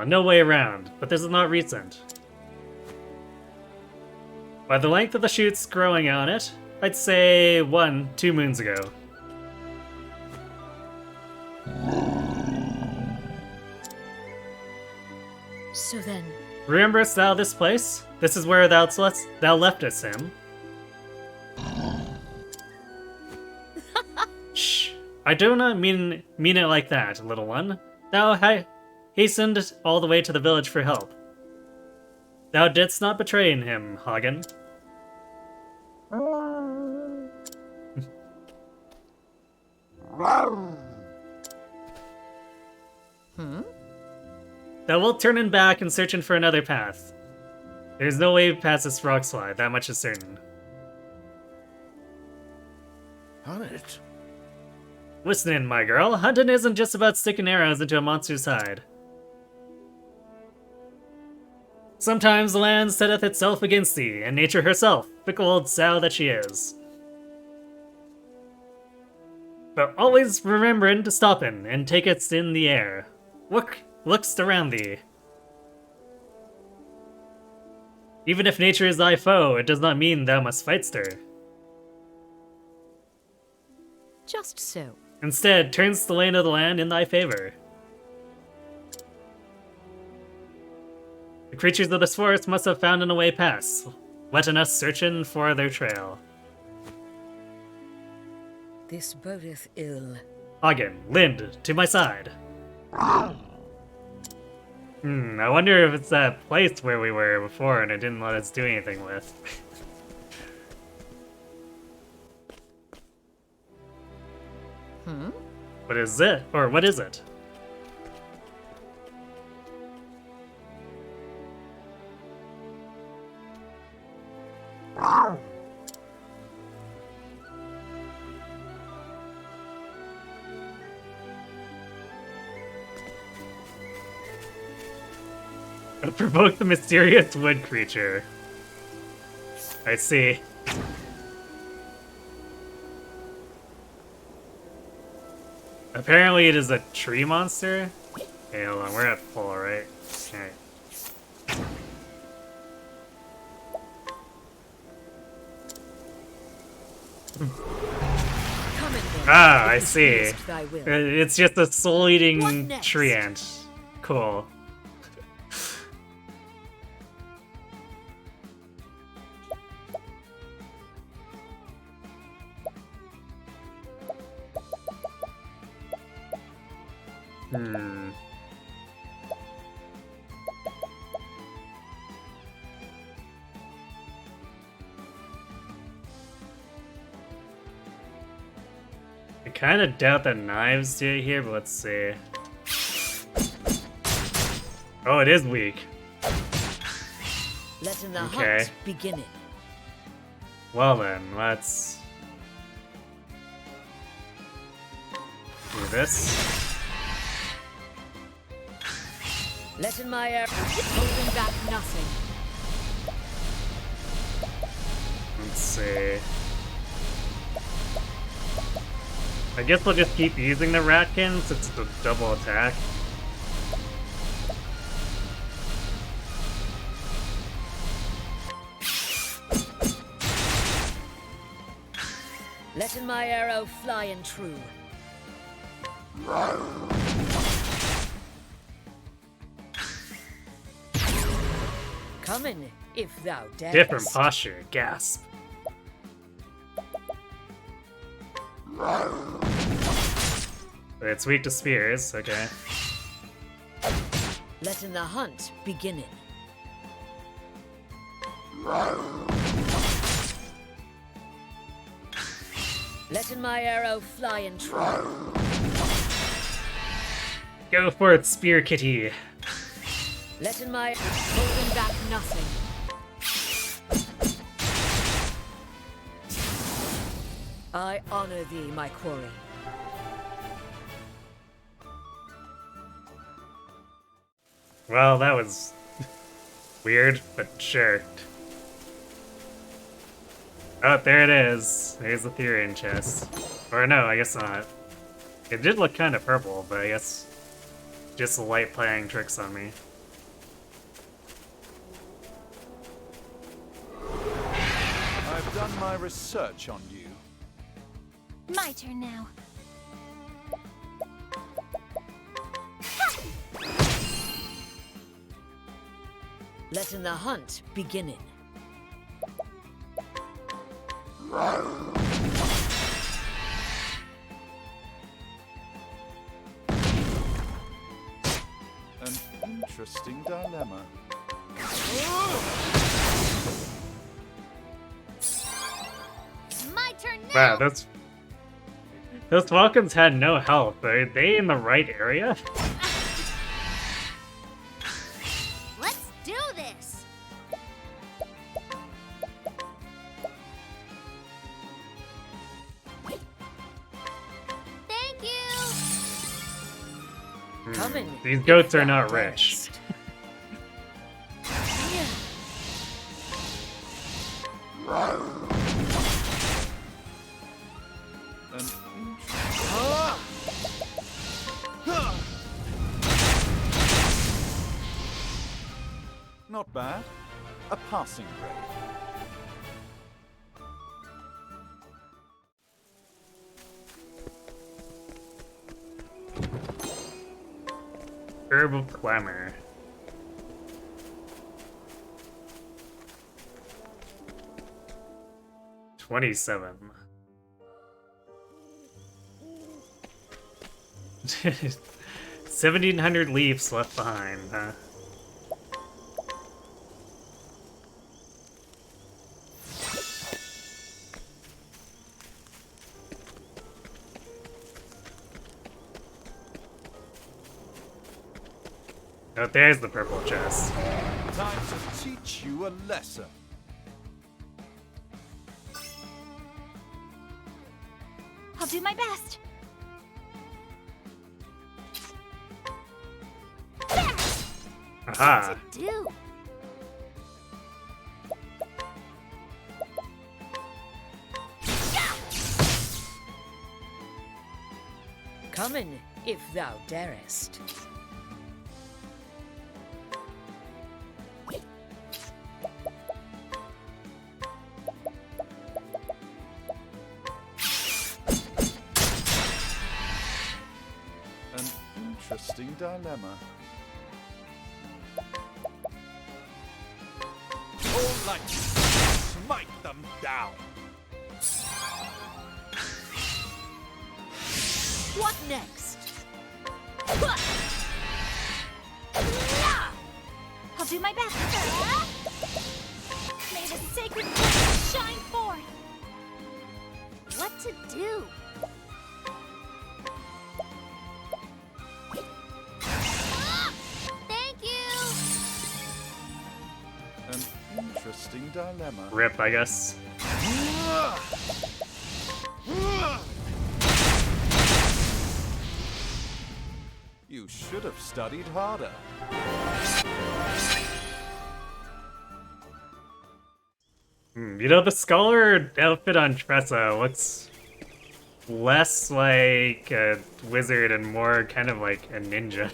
Well, no way around, but this is not recent. By the length of the shoots growing on it, I'd say 2 moons ago. So then... Rememberest thou this place? This is where thou leftest him. Shh. I do not mean it like that, little one. Thou hastened all the way to the village for help. Thou didst not betray him, Hagen. Thou wilt turn in back and searching for another path. There's no way past this rock slide, that much is certain. On it. Listen in, my girl. Hunting isn't just about sticking arrows into a monster's hide. Sometimes the land setteth itself against thee, and nature herself, fickle old sow that she is. But always remembering to stop in and take it in the air. Lookst around thee. Even if nature is thy foe, it does not mean thou must fightst her. Just so. Instead, turns the lane of the land in thy favor. The creatures of this forest must have found a way past, letting us searching for their trail. This bodeth ill. Hagen, Lind, to my side. I wonder if it's that place where we were before and it didn't let us do anything with. What is it? Or what is it? Provoke the mysterious wood creature. I see. Apparently it is a tree monster. Okay, hold on, we're at full, right? Okay. Ah, I see. It's just a soul-eating tree ant. Cool. I kind of doubt that knives do it here, but let's see. Oh, it is weak. Letting the Okay. hunt begin. Well then, let's do this. Letting my air holding back nothing. Let's see. I guess we'll just keep using the Ratkin since it's a double attack. Letting my arrow fly and true. Coming, if thou darest. Different posture, gasp. It's weak to spears, okay. Letting the hunt begin. Letting my arrow fly and true. Go for it, Spear Kitty. Letting my holding back nothing. I honor thee, my quarry. Well, that was weird, but sure. Oh, there it is. There's the Therian chest. Or no, I guess not. It did look kind of purple, but I guess just the light playing tricks on me. my research on you. My turn now. Letting the hunt beginning. An interesting dilemma. My turn now. Wow, those Falcons had no health. Are they in the right area? Let's do this. Thank you. Coming. These goats if are thou not rich. darest. An Not bad. A passing grade. Herb of Clamor. $27. 1,700 leaves left behind, huh? Oh, there's the purple chest. Time to teach you a lesson. I'll do my best. There! Aha! To do. Coming, if thou darest. An interesting dilemma. All light, smite them down. What next? I'll do my best. May the sacred flame shine forth. What to do? Thank you. An interesting dilemma. Rip, I guess. You should have studied harder. You know, the scholar outfit on Tressa looks less like a wizard and more kind of like a ninja.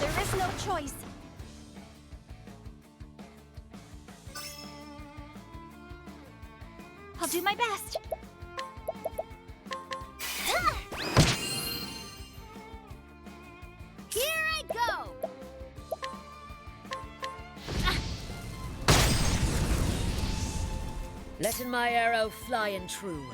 There is no choice. I'll do my best. Here I go. Letting my arrow fly and true.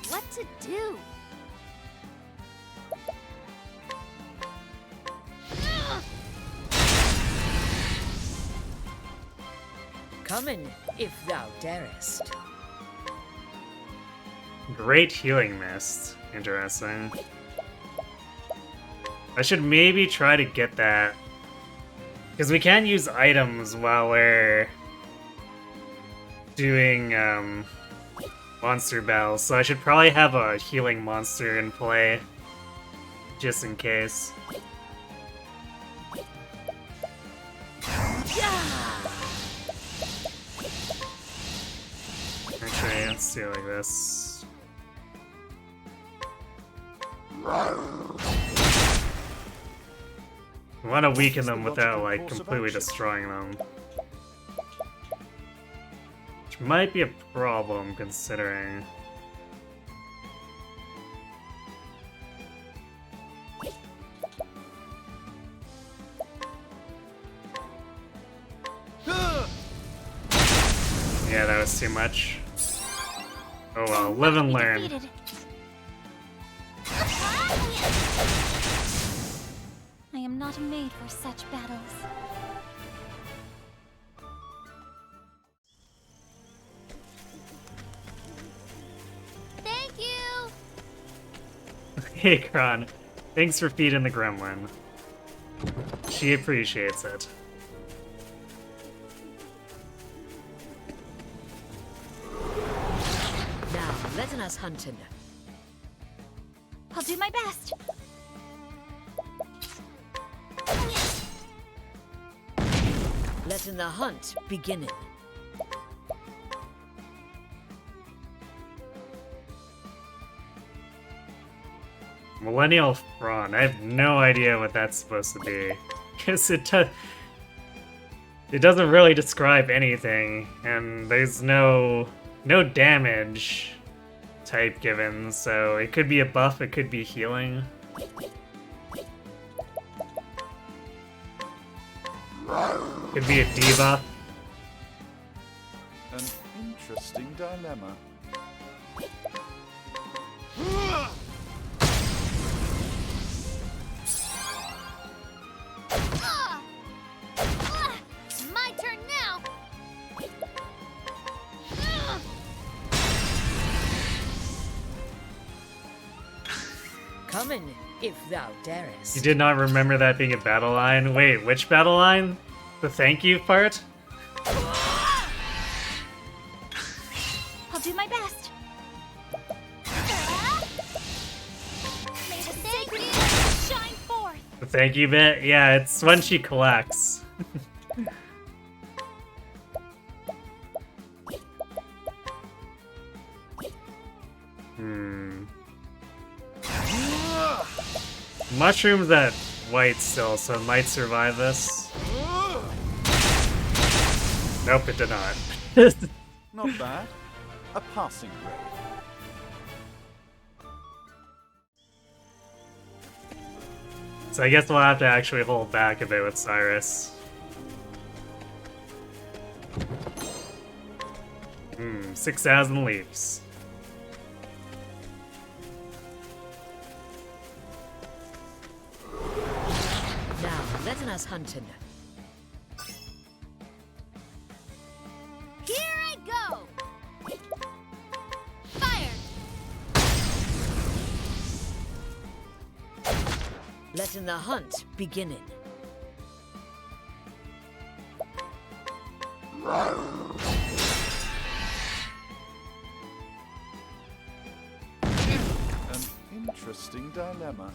What to do? Coming, if thou darest. Great healing mist. Interesting. I should maybe try to get that. Because we can use items while we're doing monster battles, so I should probably have a healing monster in play, just in case. Actually, let's do it like this. I want to weaken them without, like, completely destroying them. Which might be a problem, considering... Yeah, that was too much. Oh well, live and learn. I am not made for such battles. Thank you! Hey, Kron. Thanks for feeding the gremlin. She appreciates it. Now, let us hunting. I'll do my best. Letting the hunt beginning. Millennial Thrawn. I have no idea what that's supposed to be. Because it doesn't really describe anything, and there's no damage type given, so it could be a buff, it could be healing. Could be a debuff. An interesting dilemma. My turn now. Coming, if thou darest. You did not remember that being a battle line? Wait, which battle line? The thank you part? I'll do my best. May the sacred flame shine forth. The thank you bit? Yeah, it's when she collects. Mushrooms at white still, so it might survive this. Nope, it did not. Not bad. A passing grade. So I guess we'll have to actually hold back a bit with Cyrus. 6,000 leaves. Now, letting us hunting. Here I go. Fire. Letting the hunt beginning. An interesting dilemma.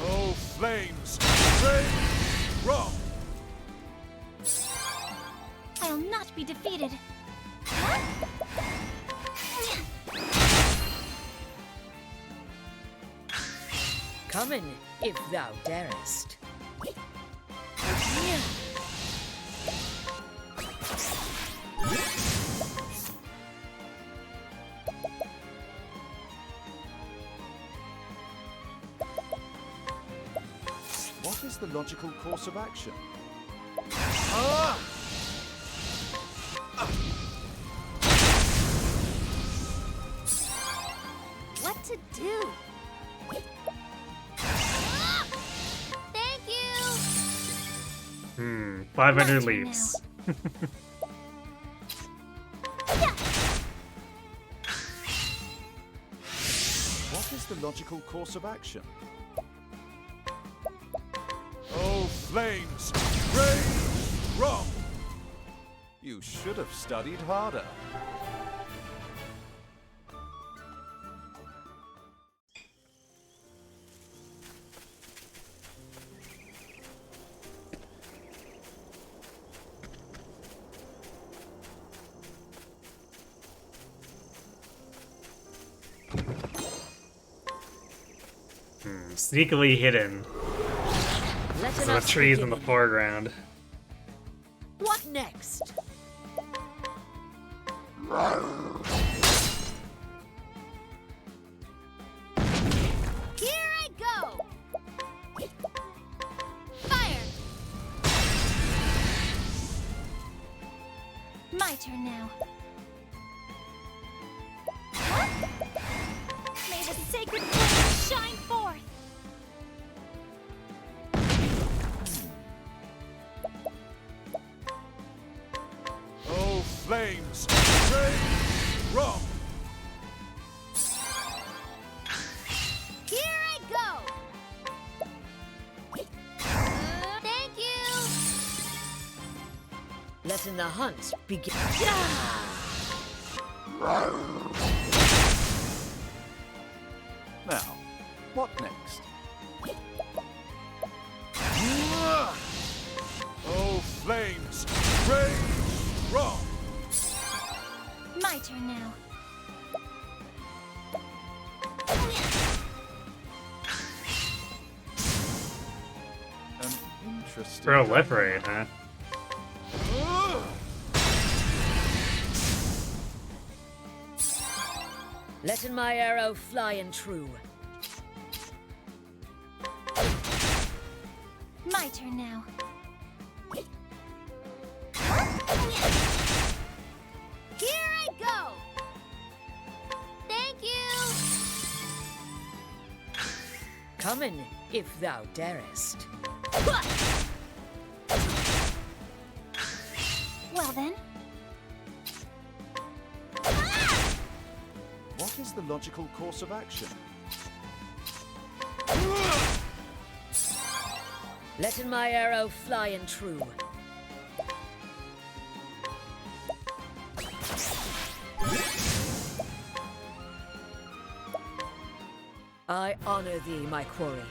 Oh, flames! Rage! Wrong! I'll not be defeated. Coming, if thou darest. What is the logical course of action? Ah! What to do? Thank you. 500 leaves. What is the logical course of action? Oh, flames! Rage! Wrong! You should have studied harder. Sneakily hidden. Let So the us trees in the begin. foreground. What next? Here I go! Fire! My turn now. May the sacred flame shine forth! Oh, flames! Rage! Wrong! Here I go! Thank you! Letting the hunt begin. Now, what next? Oh, flames! Rage! Wrong! My turn now. An interesting... Proliferate, huh? Letting my arrow fly and true. My turn now. Here I go! Thank you! Coming, if thou darest. Well then. What is the logical course of action? Letting my arrow fly and true. I honor thee, my quarry.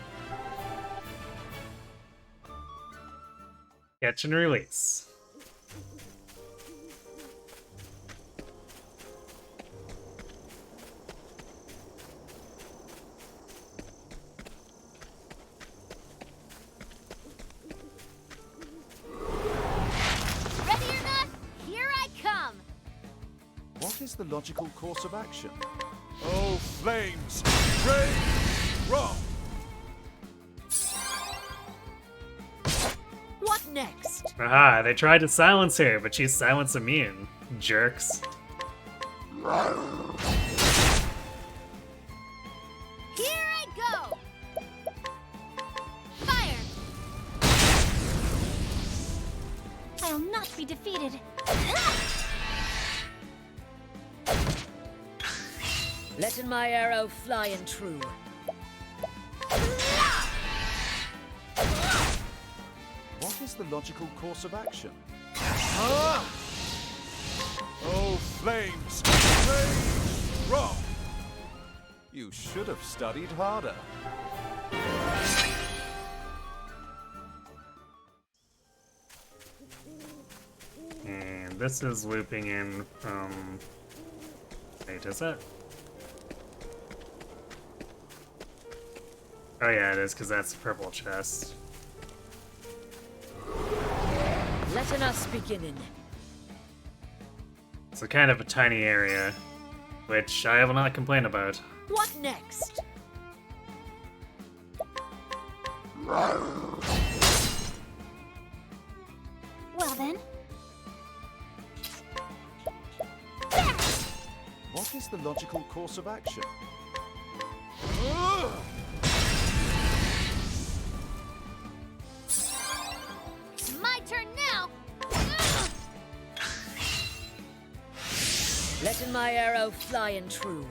Catch and release. Ready or not, here I come! What is the logical course of action? Oh, flames! Rage! Wrong! What next? Aha, they tried to silence her, but she's silence immune. Jerks. Here I go! Fire! I'll not be defeated. Letting my arrow fly and true. What is the logical course of action? Oh, flames! Rage! Wrong! You should have studied harder. And this is looping in from... Wait, is it? Oh yeah, it is, because that's the purple chest. Letting us begin. So kind of a tiny area, which I will not complain about. What next? Well then. What is the logical course of action? My turn now! Letting my arrow fly and true.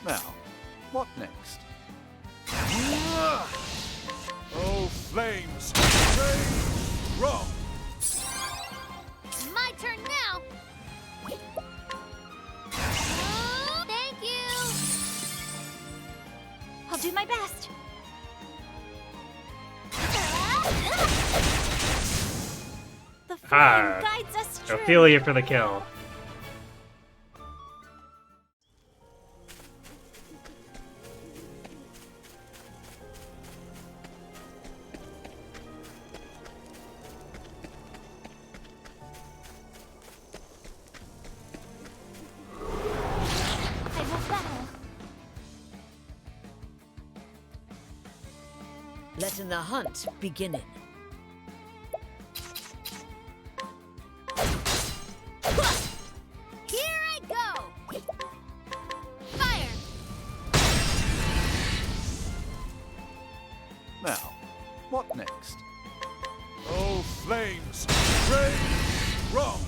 Now, what next? Oh, flames! Rage! Wrong! Ha! guides us true. Ophelia for the kill. I will battle. Letting the hunt beginning. Here I go. Fire. Now, what next? Oh, flames! Rage! Wrong!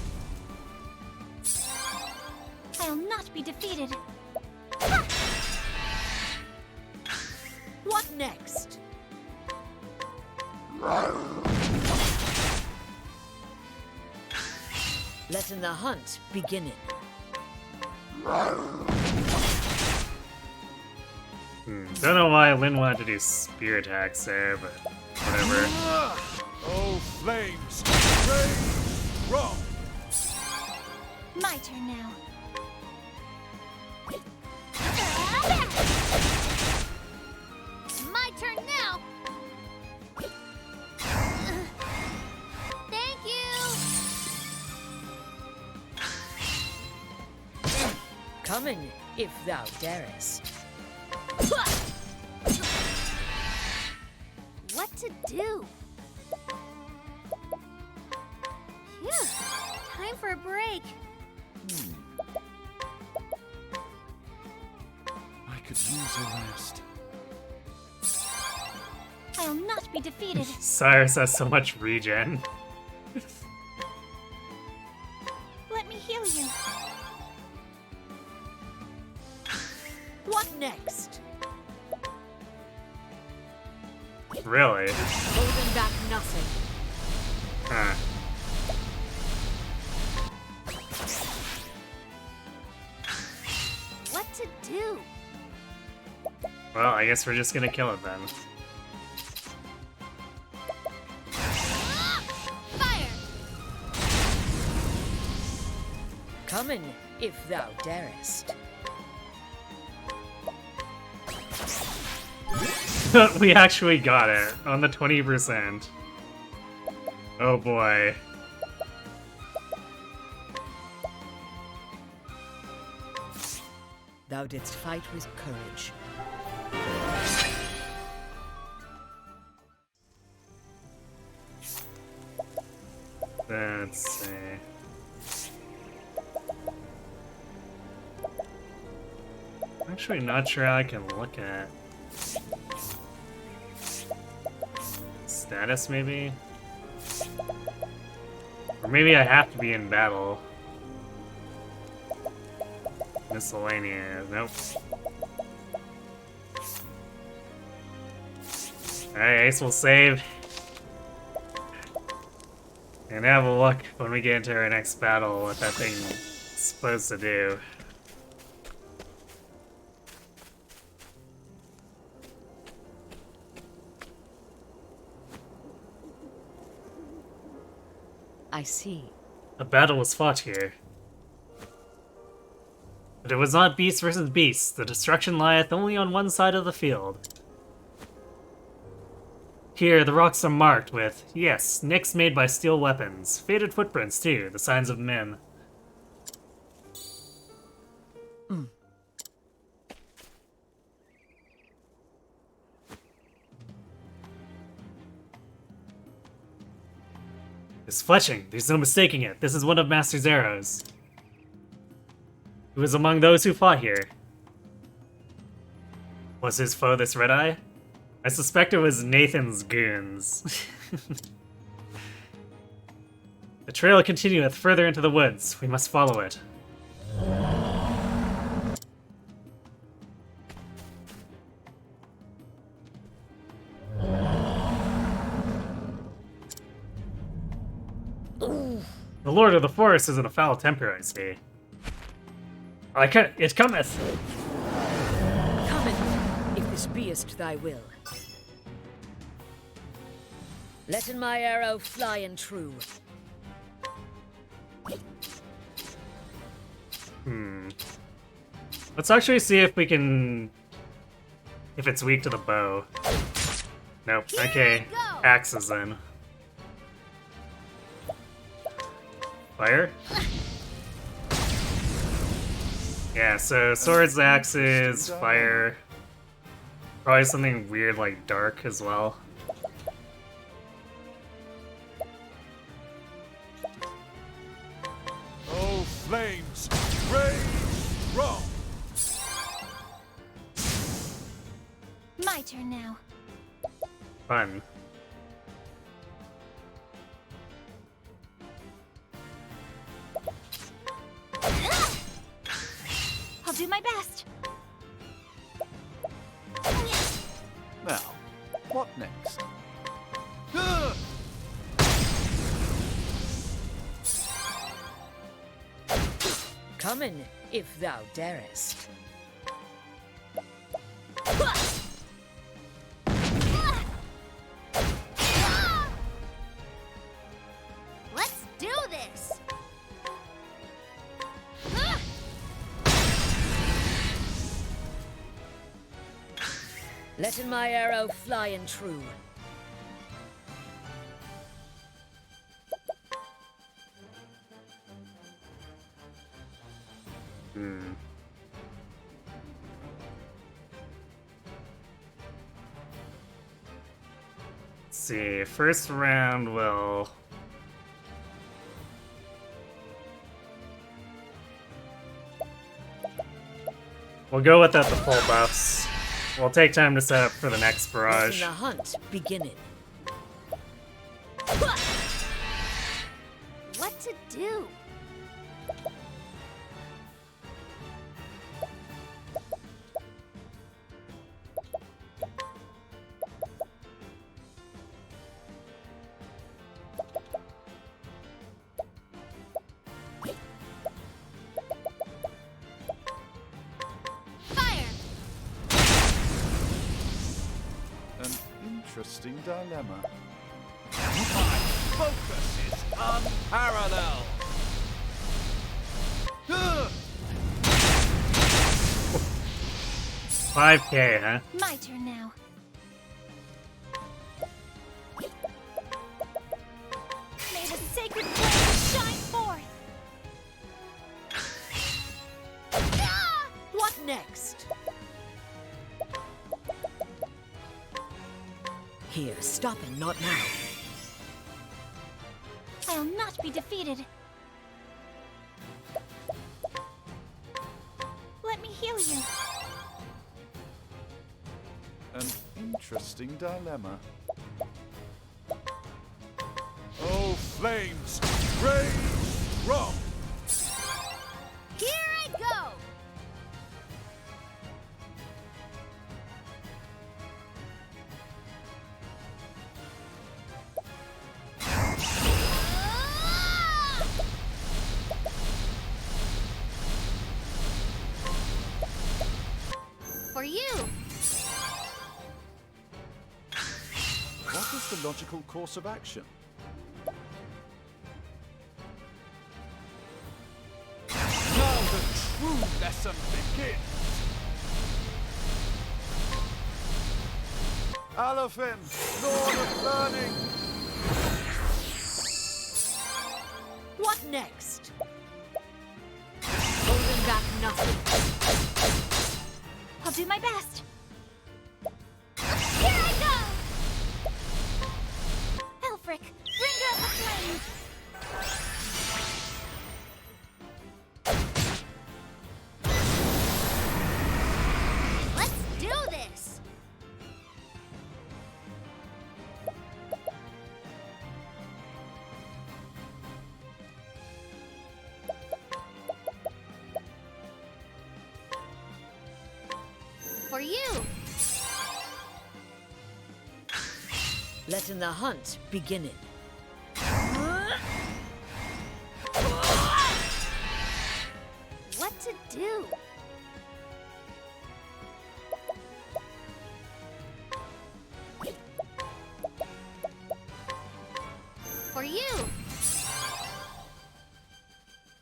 I'll not be defeated. What next? Letting the hunt beginning. Don't know why Lynn wanted to do spear attacks there, but whatever. Oh, flames! Rage! Wrong! My turn now. My turn now. Thank you. Coming, if thou darest. What to do? Phew. Time for a break. I could use a rest. I'll not be defeated. Cyrus has so much regen. Let me heal you. What next? Really? Holding back nothing. Huh. What to do? Well, I guess we're just gonna kill it then. Fire! Coming, if thou darest. We actually got it on the 20%. Oh boy. Thou didst fight with courage. Let's see. Actually, not sure how I can look at status, maybe? Or maybe I have to be in battle. Miscellaneous. Nope. Alright, Ace will save. And have a look when we get into our next battle what that thing's supposed to do. I see. A battle was fought here. But it was not beast versus beast. The destruction lieth only on one side of the field. Here, the rocks are marked with, yes, nicks made by steel weapons. Faded footprints, too, the signs of men. It's fletching. There's no mistaking it. This is one of Master's arrows. He was among those who fought here. Was his foe this red-eye? I suspect it was Nathan's goons. The trail continueth further into the woods. We must follow it. The Lord of the Forest is in a foul temper, I see. It cometh! Cometh, if this beest thy will. Letting my arrow fly and true. Let's actually see if we can... if it's weak to the bow. Nope. Okay. Axes then. Fire? Yeah, so swords, axes, fire. Probably something weird like dark as well. Oh, flames! Rage strong! My turn now. Fun. I'll do my best. Now, what next? Come in, if thou darest. Let's do this. Letting my arrow fly and true. Let's see, first round will... we'll go without the full buffs. We'll take time to set up for the next barrage. Letting the hunt beginning. What to do? Interesting dilemma. My focus is unparalleled. 5k, huh? My turn now. May the sacred flame shine forth. What next? Here, stopping, not now. I'll not be defeated. Let me heal you. An interesting dilemma. Oh, flames! Rage strong! Here I go! For you! What is the logical course of action? Now the true lesson begins! Alofin, Lord of Learning! What next? Holding back nothing. I'll do my best. Here I go! Elfric, bringer of the flames! Let's do this! For you! Letting the hunt beginning. What to do? For you!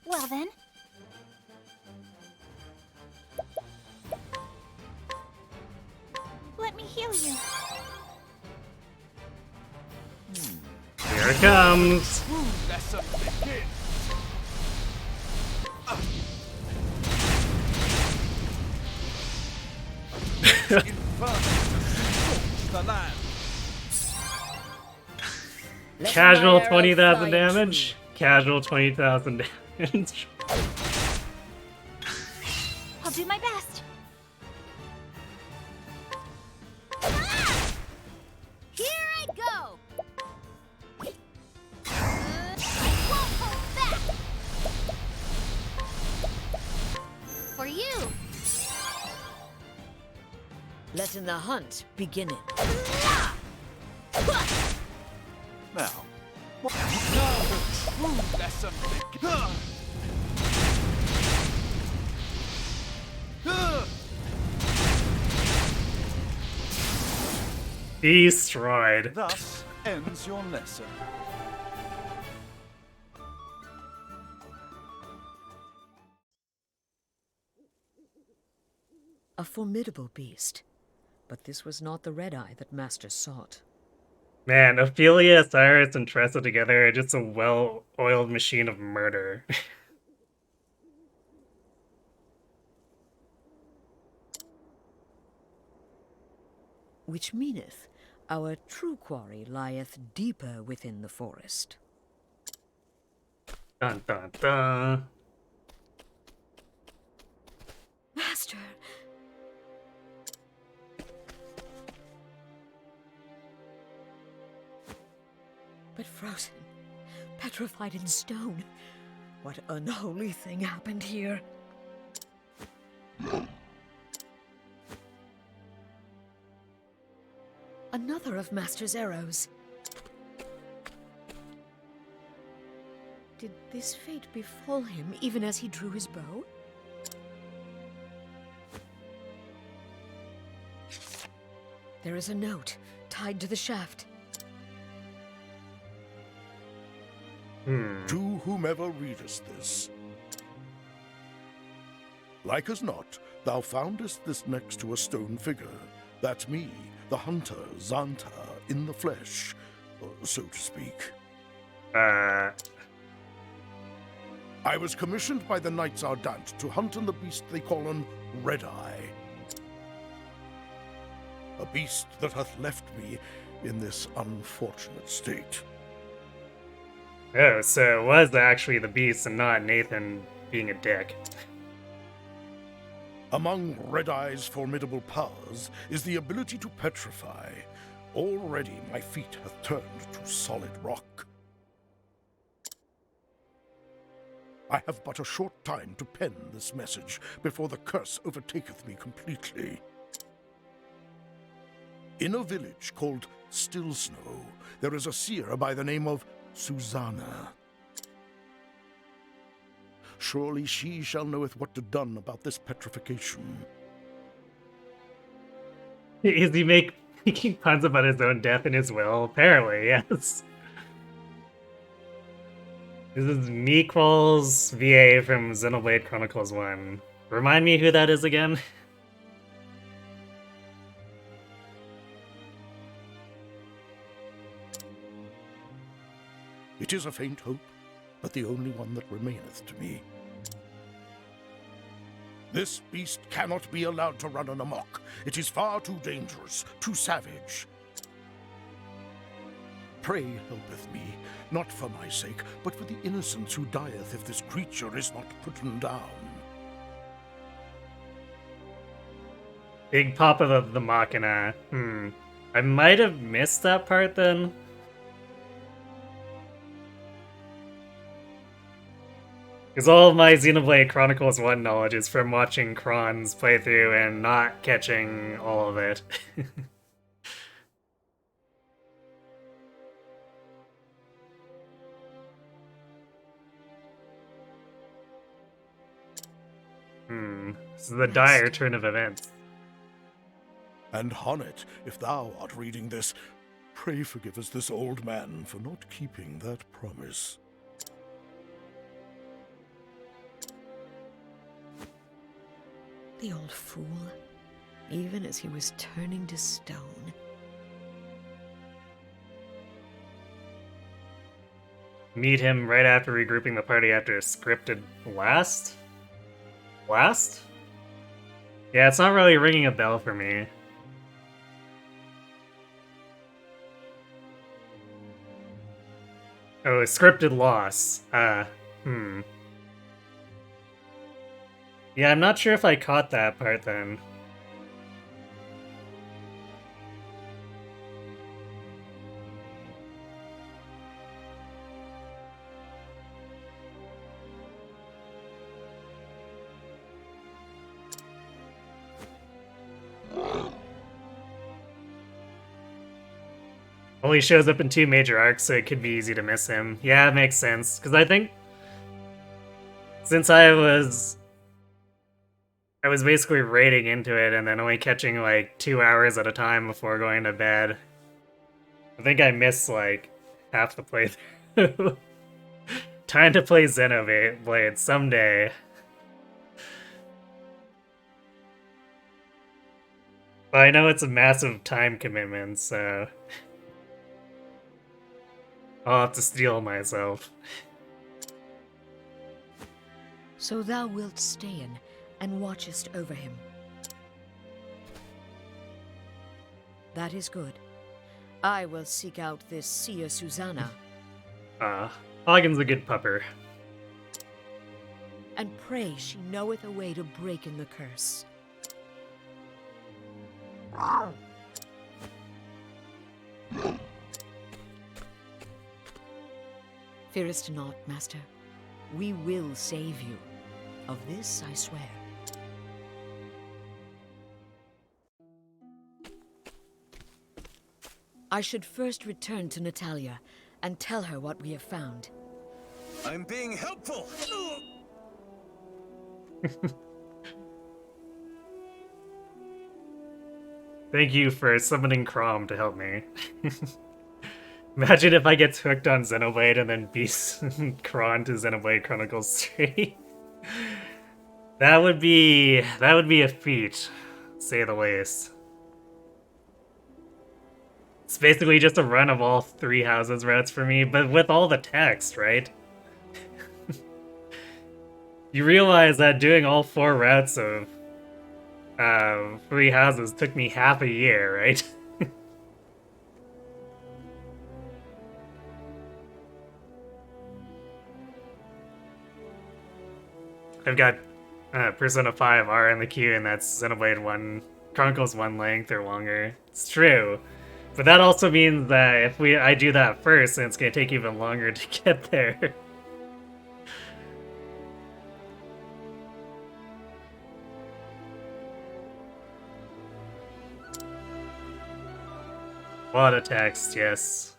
Well then. Let me heal you. Here it comes. Lesson begins. The land. Let Casual my arrow 20,000 fly damage. Casual 20,000 damage. I'll do my best. Here I go! I won't hold back! For you! Letting the hunt begin. Now, what the true lesson begins. Destroyed. Thus ends your lesson. A formidable beast. But this was not the red-eye that Master sought. Man, Ophelia, Cyrus, and Tressa together are just a well-oiled machine of murder. Which meaneth our true quarry lieth deeper within the forest. Dun dun dun. Master! But frozen, petrified in stone. What unholy thing happened here? Another of Master's arrows. Did this fate befall him even as he drew his bow? There is a note tied to the shaft. To whomever readest this. Like as not, thou foundest this next to a stone figure. That's me, the hunter, Xanta, in the flesh, so to speak. I was commissioned by the Knights Ardent to hunt on the beast they call an Red-Eye. A beast that hath left me in this unfortunate state. Oh, so it was actually the beast and not Nathan being a dick. Among Red-Eye's formidable powers is the ability to petrify. Already my feet hath turned to solid rock. I have but a short time to pen this message before the curse overtaketh me completely. In a village called Still Snow, there is a seer by the name of Susanna. Surely she shall knoweth what to done about this petrification. Is he making puns about his own death in his will? Apparently, yes. This is Meequal's VA from Xenoblade Chronicles 1. Remind me who that is again? It is a faint hope, but the only one that remaineth to me. This beast cannot be allowed to run on amok. It is far too dangerous, too savage. Pray helpeth me, not for my sake, but for the innocence who dieth if this creature is not putten down. Big Papa of the Machina. I might have missed that part then. Because all of my Xenoblade Chronicles 1 knowledge is from watching Kron's playthrough and not catching all of it. This is the dire turn of events. And Honnet, if thou art reading this, pray forgive us this old man for not keeping that promise. The old fool. Even as he was turning to stone. Meet him right after regrouping the party after a scripted blast? Blast? Yeah, it's not really ringing a bell for me. Oh, a scripted loss. Yeah, I'm not sure if I caught that part then. Well, he shows up in 2 major arcs, so it could be easy to miss him. Yeah, it makes sense. Because I think since I was basically raiding into it and then only catching like 2 hours at a time before going to bed. I think I missed like half the playthrough. Time to play Xenoblade someday. But I know it's a massive time commitment, so I'll have to steel myself. So thou wilt stay in and watchest over him. That is good. I will seek out this seer Susanna. Hagen's a good pupper. And pray she knoweth a way to break in the curse. Fearest not, master. We will save you. Of this I swear. I should first return to Natalia and tell her what we have found. I'm being helpful! Thank you for summoning Crom to help me. Imagine if I get hooked on Xenoblade and then beast Kron to Xenoblade Chronicles 3. That would be a feat, to say the least. It's basically just a run of all 3 houses routes for me, but with all the text, right? You realize that doing all 4 routes of 3 houses took me half a year, right? I've got Persona 5 R in the queue, and that's Xenoblade 1, Chronicles 1 length or longer. It's true. But that also means that if I do that first, then it's going to take even longer to get there. A lot of text, yes.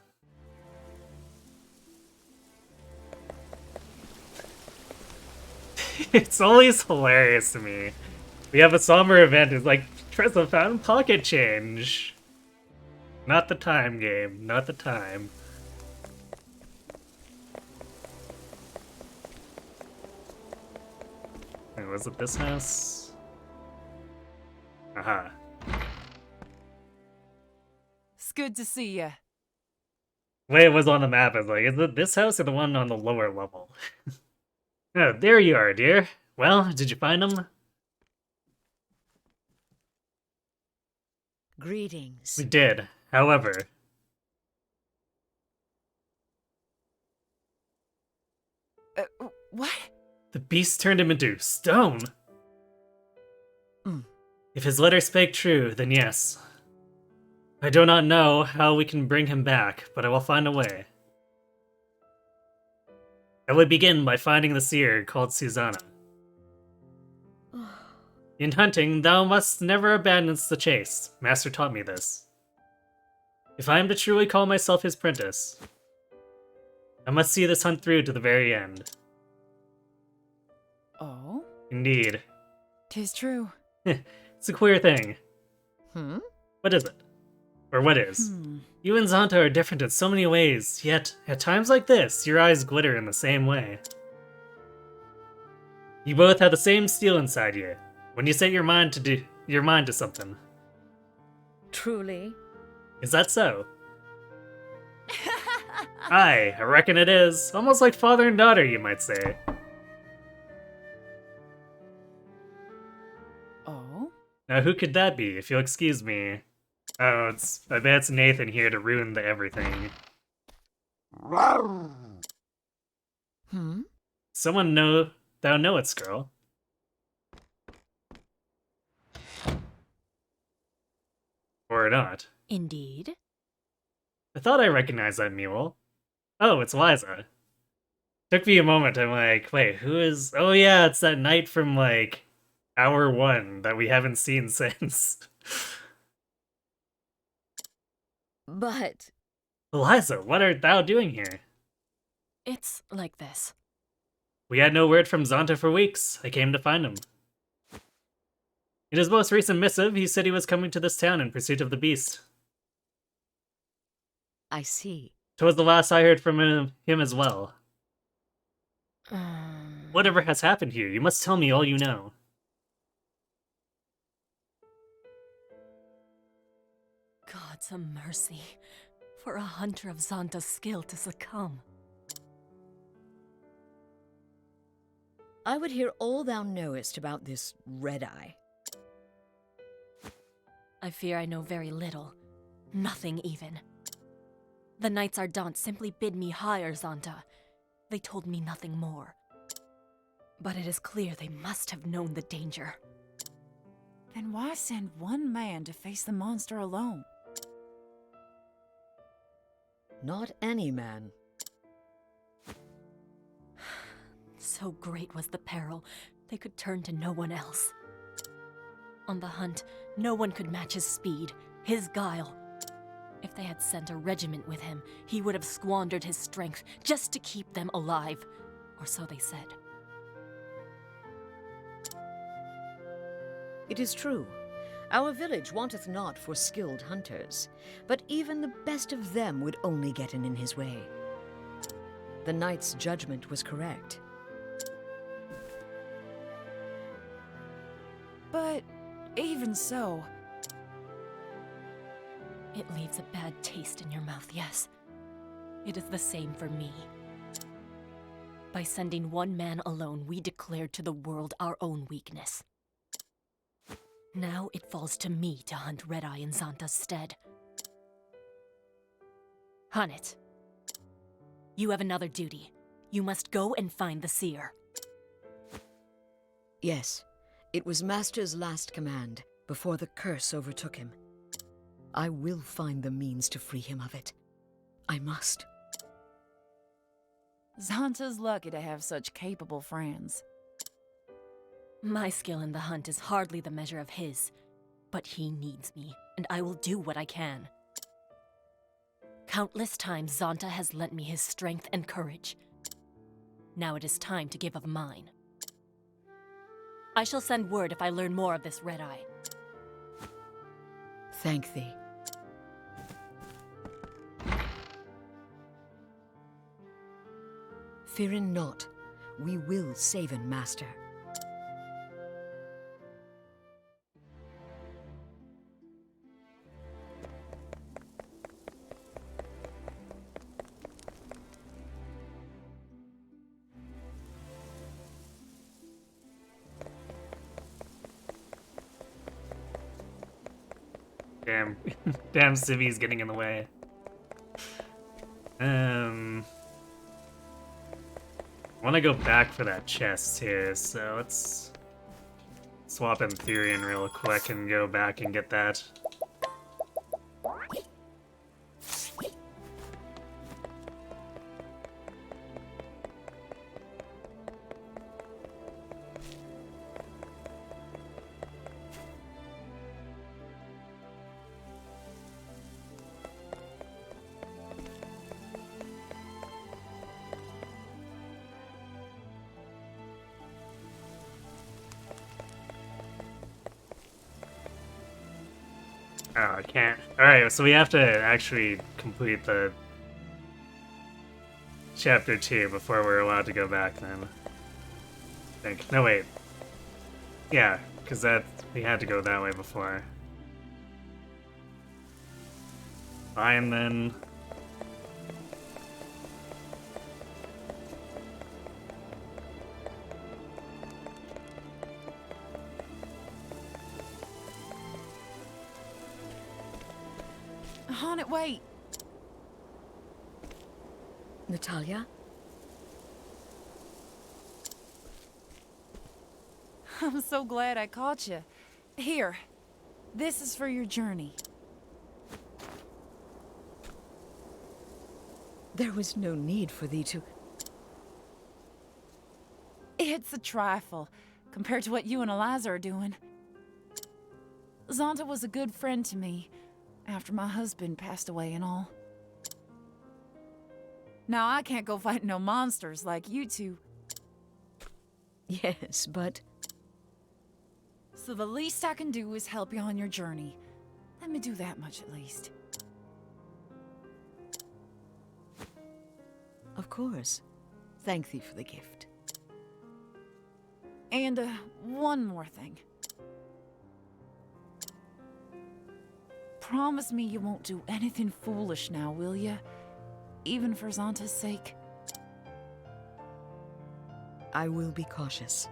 It's always hilarious to me. We have a summer event, it's like, Tressa found pocket change. Not the time, game. Not the time. Wait, was it this house? Aha. It's good to see you. The way it was on the map, I was like, is it this house or the one on the lower level? Oh, there you are, dear. Well, did you find them? Greetings. We did. However... What? The beast turned him into stone. Mm. If his letter spake true, then yes. I do not know how we can bring him back, but I will find a way. I would begin by finding the seer called Susanna. In hunting, thou must never abandon the chase. Master taught me this. If I am to truly call myself his apprentice, I must see this hunt through to the very end. Oh? Indeed. 'Tis true. It's a queer thing. What is it? Or what is? You and Xanta are different in so many ways, yet, at times like this, your eyes glitter in the same way. You both have the same steel inside you. When you set your mind to something. Truly? Is that so? Aye, I reckon it is. Almost like father and daughter, you might say. Oh? Now who could that be, if you'll excuse me? Oh, I bet it's Nathan here to ruin everything. Hmm? Someone thou knowest, girl. Or not. Indeed. I thought I recognized that mule. Oh, it's Liza. Took me a moment, I'm like, wait, who is... Oh yeah, it's that knight from, like, hour 1 that we haven't seen since. But... Liza, what art thou doing here? It's like this. We had no word from Zonta for weeks. I came to find him. In his most recent missive, he said he was coming to this town in pursuit of the beast. I see. 'Twas the last I heard from him as well. Whatever has happened here, you must tell me all you know. God's a mercy for a hunter of Zonta's skill to succumb. I would hear all thou knowest about this red-eye. I fear I know very little. Nothing, even. The Knights Ardent simply bid me hire Zonta. They told me nothing more. But it is clear they must have known the danger. Then why send one man to face the monster alone? Not any man. So great was the peril, they could turn to no one else. On the hunt, no one could match his speed, his guile. If they had sent a regiment with him, he would have squandered his strength just to keep them alive. Or so they said. It is true. Our village wanteth not for skilled hunters, but even the best of them would only get in his way. The knight's judgment was correct. But even so... It leaves a bad taste in your mouth, yes. It is the same for me. By sending one man alone, we declared to the world our own weakness. Now it falls to me to hunt Red-Eye in Zonta's stead. Hunnet, you have another duty. You must go and find the seer. Yes, it was Master's last command, before the curse overtook him. I will find the means to free him of it. I must. Zonta's lucky to have such capable friends. My skill in the hunt is hardly the measure of his, but he needs me, and I will do what I can. Countless times Zonta has lent me his strength and courage. Now it is time to give of mine. I shall send word if I learn more of this Red-Eye. Thank thee. Fearing not, we will save him, Master. Damn. Damn, Civi's getting in the way. I want to go back for that chest here, so let's swap in Therian real quick and go back and get that. Oh, I can't. Alright, so we have to actually complete the chapter 2 before we're allowed to go back then. I think. No, wait. Yeah, because we had to go that way before. Fine then. Haunted, wait. Natalia? I'm so glad I caught you. Here, this is for your journey. There was no need for thee to... It's a trifle, compared to what you and Eliza are doing. Zonta was a good friend to me, after my husband passed away and all. Now I can't go fighting no monsters like you two. Yes, but... So the least I can do is help you on your journey. Let me do that much at least. Of course. Thank thee for the gift. And, one more thing. Promise me you won't do anything foolish now, will ya? Even for Zonta's sake. I will be cautious.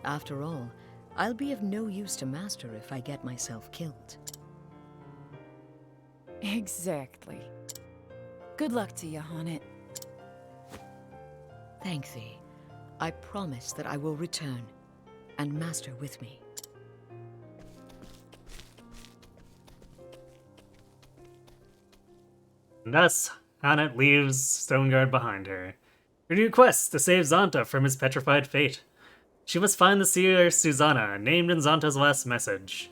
After all, I'll be of no use to Master if I get myself killed. Exactly. Good luck to you, Haunted. Thank thee. I promise that I will return, and Master with me. And thus, Hanet leaves Stoneguard behind her. Her new quest to save Zonta from his petrified fate. She must find the seer Susanna, named in Zonta's last message.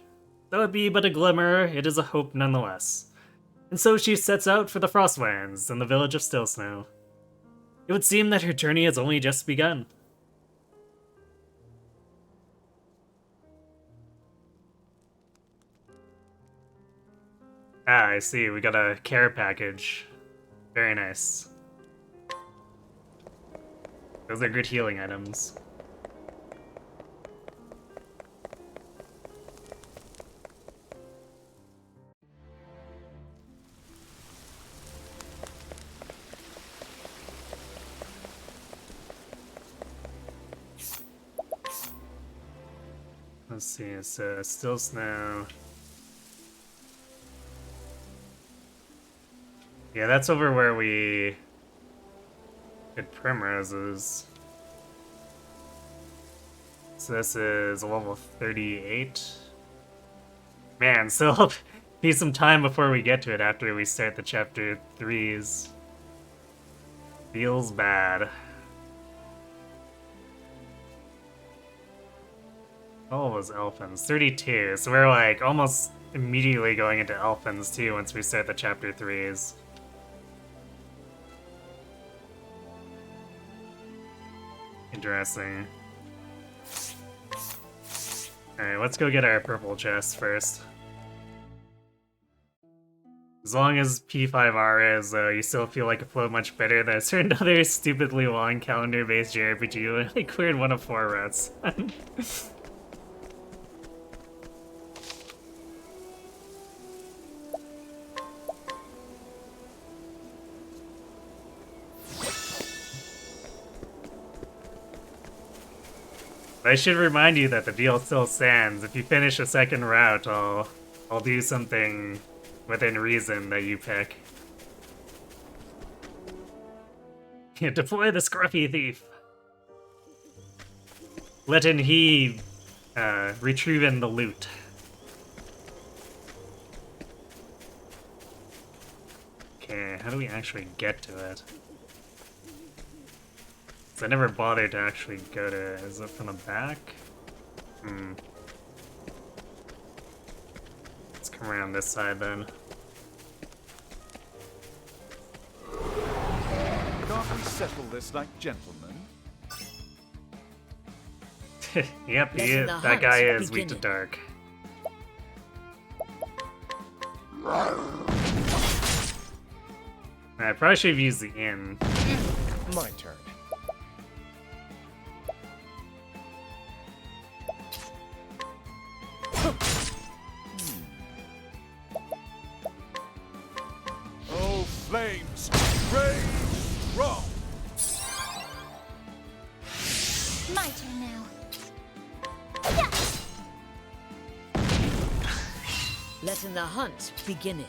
Though it be but a glimmer, it is a hope nonetheless. And so she sets out for the Frostlands and the village of Stillsnow. It would seem that her journey has only just begun. Ah, I see. We got a care package. Very nice. Those are good healing items. Let's see, it's still snow. Yeah, that's over where we did primroses. So this is a level 38. Man, still be some time before we get to it after we start the chapter 3s. Feels bad. Oh, it was Elfins. 32, so we're like almost immediately going into Elfins too once we start the chapter 3s. Interesting. Alright, let's go get our purple chest first. As long as P5R is, though, you still feel like it flowed much better than a certain other stupidly long calendar-based JRPG when I cleared one of 4 routes. I should remind you that the deal still stands. If you finish a second route, I'll do something within reason that you pick. You deploy the Scruffy Thief. Let in he retrieve in the loot. Okay, how do we actually get to it? I never bothered to actually go to... Is it from the back? Let's come around this side then. Can't we settle this like gentlemen? Yep, that guy is weak to dark. I probably should have used the inn. My turn. My turn now. Letting the hunt begin.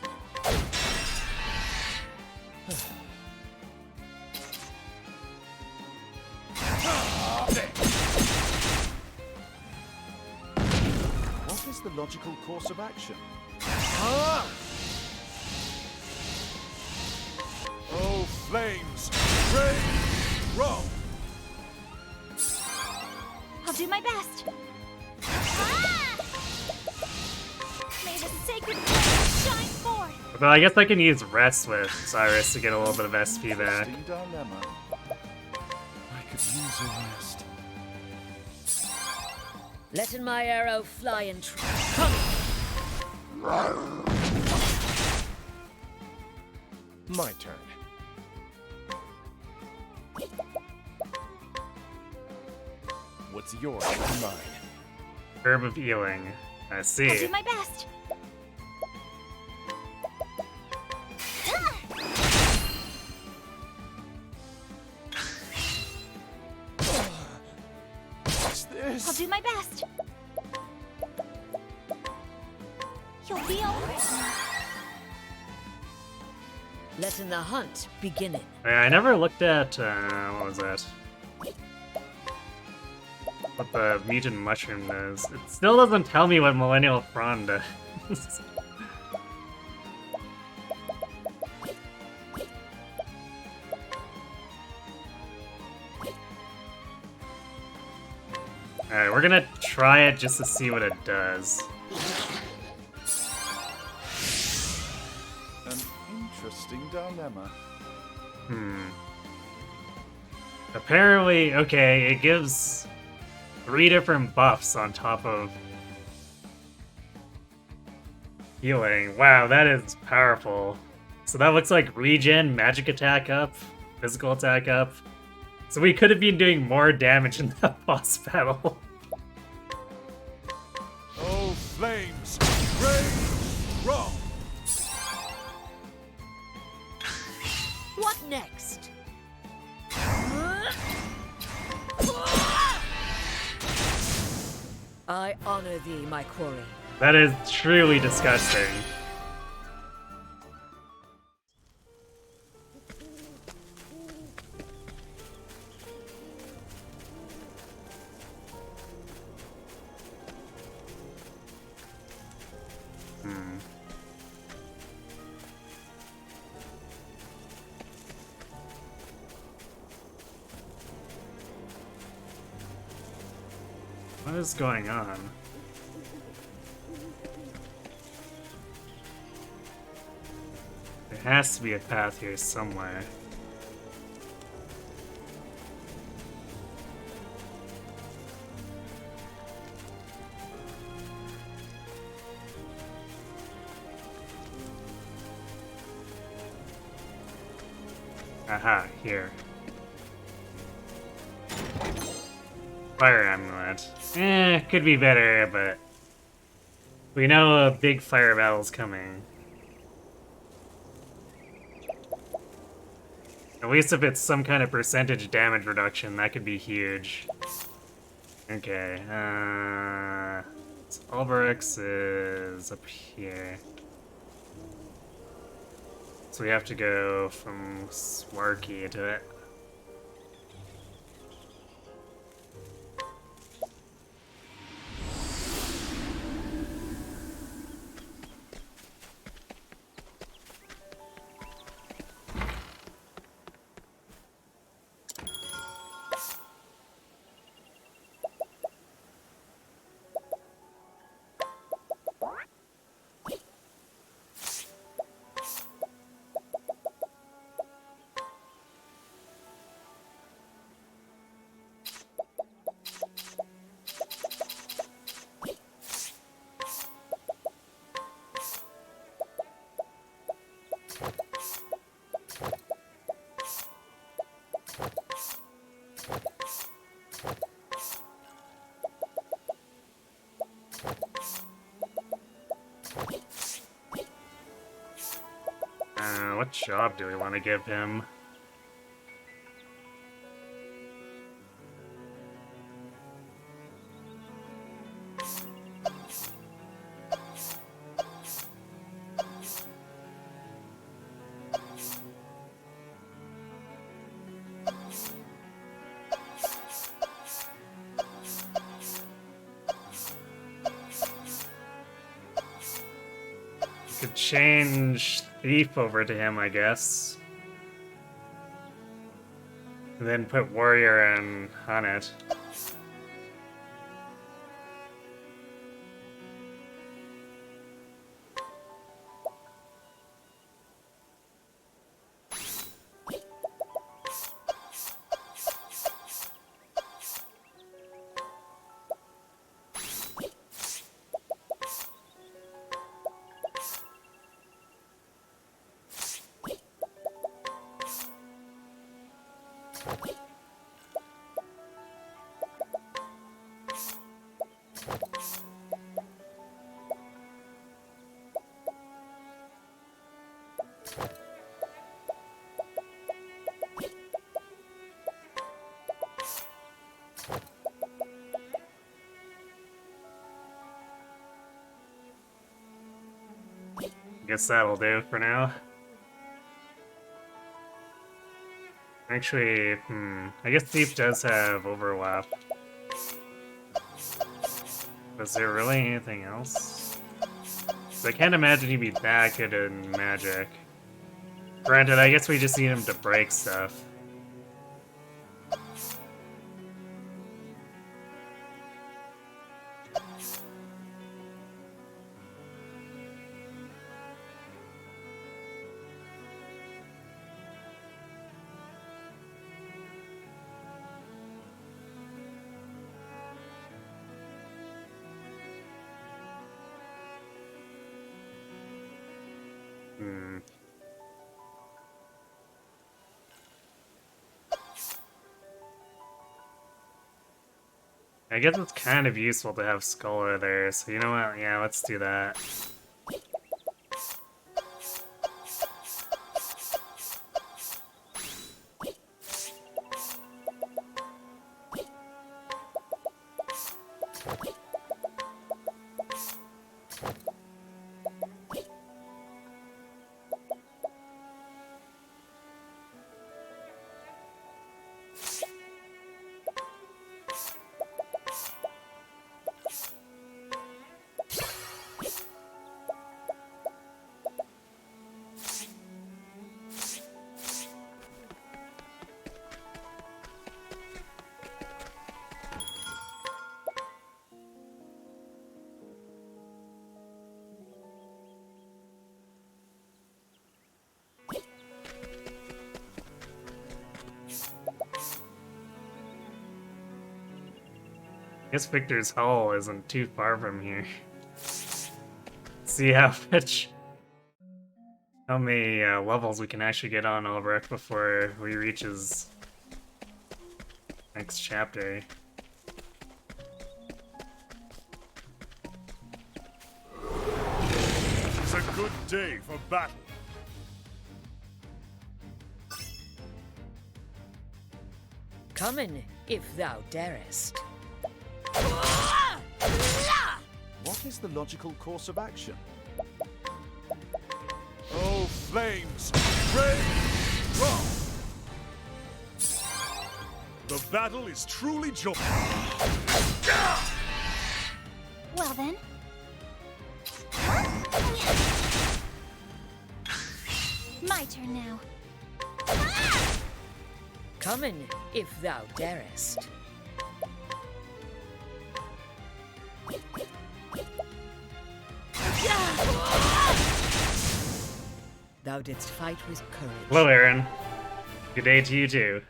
What is the logical course of action? Oh, flames! Rage! Roll! I'll do my best. Ah! May the sacred flame shine forth. But I guess I can use rest with Cyrus to get a little bit of SP back. Interesting dilemma. I could use a rest. Letting my arrow fly and My turn. What's yours is mine. Herb of Healing. I I'll do see. my best. What's this? I'll do my best. You'll be alright. letting the hunt begin. I never looked at, what was that? What the mutant mushroom does. It still doesn't tell me what Millennial Prawn does. Alright, we're gonna try it just to see what it does. An interesting dilemma. Apparently, okay, it gives 3 different buffs on top of healing. Wow, that is powerful. So that looks like regen, magic attack up, physical attack up. So we could have been doing more damage in that boss battle. Oh, flames! Rage! Roll! What next? I honor thee, my quarry. That is truly disgusting. What is going on? There has to be a path here somewhere. Aha, here. Fire amulet. Could be better, but we know a big fire battle's coming. At least if it's some kind of percentage damage reduction, that could be huge. Okay, so Alberix is up here. So we have to go from Swarky to it. What job do we want to give him? Could change Thief over to him, I guess. And then put Warrior on it. Guess that'll do for now. Actually, I guess Thief does have overlap. Was there really anything else? So I can't imagine he'd be that good in magic. Granted, I guess we just need him to break stuff. I guess it's kind of useful to have Scholar there, so you know what? Yeah, let's do that. I guess Victor's Hall isn't too far from here. See how many levels we can actually get on Ulrich before we reach his next chapter. It's a good day for battle. Come in, if thou darest. What is the logical course of action? Oh, flames! Rage! Rock! The battle is truly joyous. Well then. My turn now. Come in, if thou darest. Thou didst fight with courage. Hello, Aaron. Good day to you too.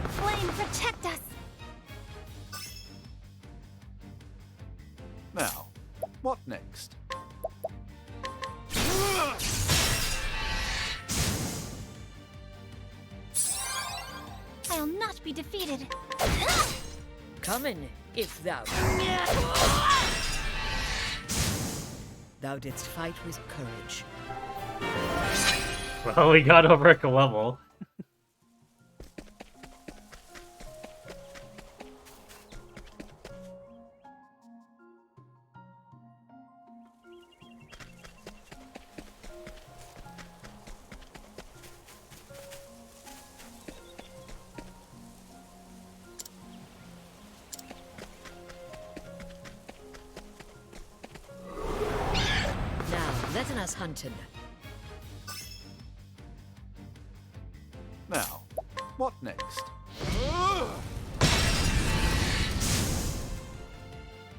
Flame, protect us! Now, what next? I'll not be defeated. Come in, if thou. Thou didst fight with courage. Well, we got over a level. as hunting. Now, what next?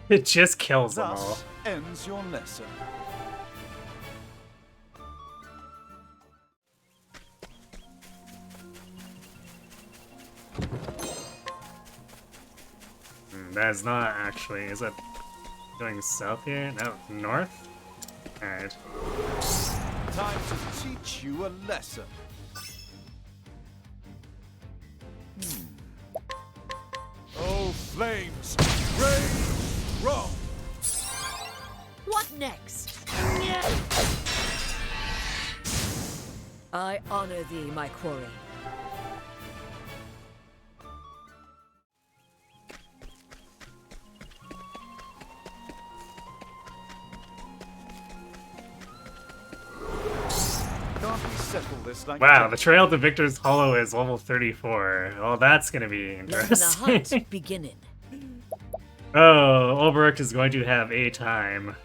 It just kills them all. Thus ends your lesson. That is not actually. Is it going south here? No, north? Alright. Time to teach you a lesson. Oh, flames! Rage! Wrong! What next? I honor thee, my quarry. Can't we settle this like Wow, the trail to Victor's Hollow is level 34. Well, that's gonna be Let the interesting. hunt beginning. Oh, Ulbrich is going to have a time.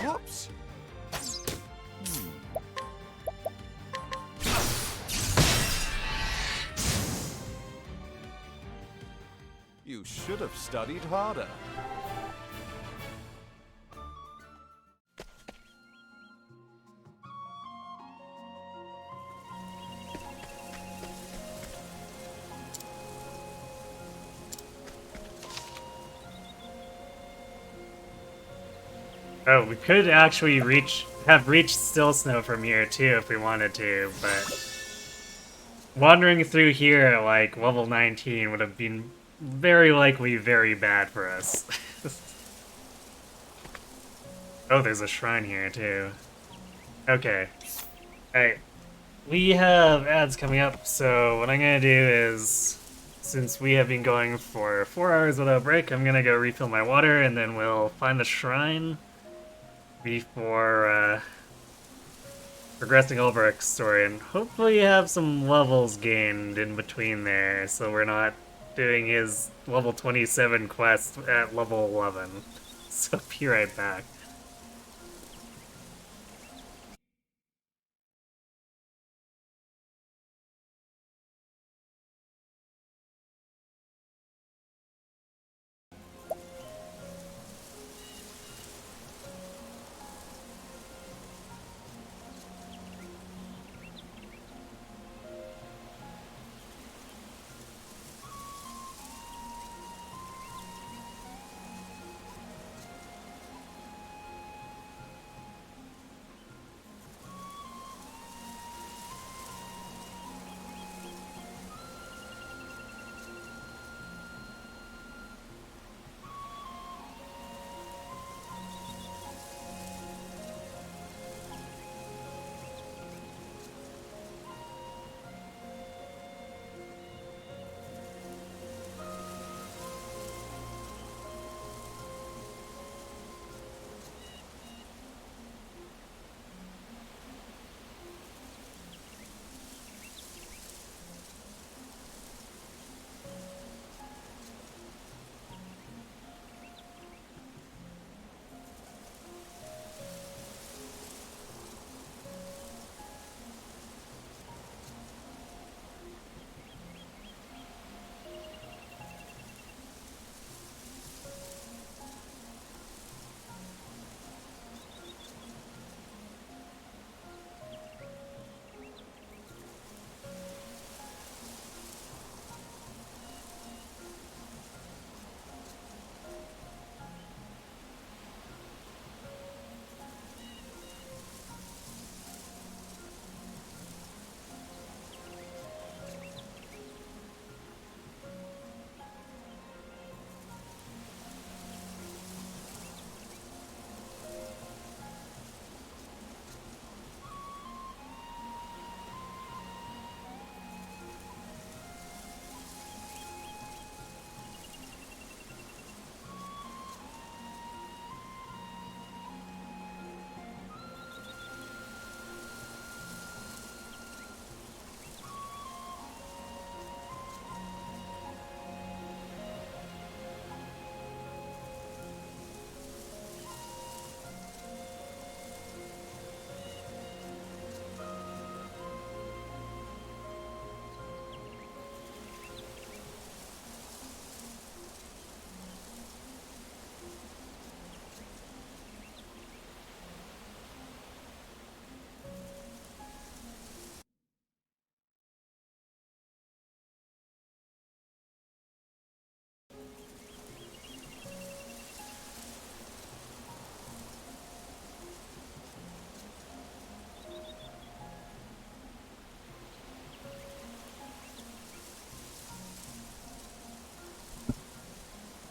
Whoops! You should have studied harder. Oh, we could actually have reached Still Snow from here too if we wanted to, but wandering through here at like level 19 would have been very likely very bad for us. Oh, there's a shrine here too. Okay. Alright. We have ads coming up, so what I'm gonna do is, since we have been going for 4 hours without a break, I'm gonna go refill my water and then we'll find the shrine before progressing Ulbrich's story, and hopefully have some levels gained in between there, so we're not doing his level 27 quest at level 11. So be right back.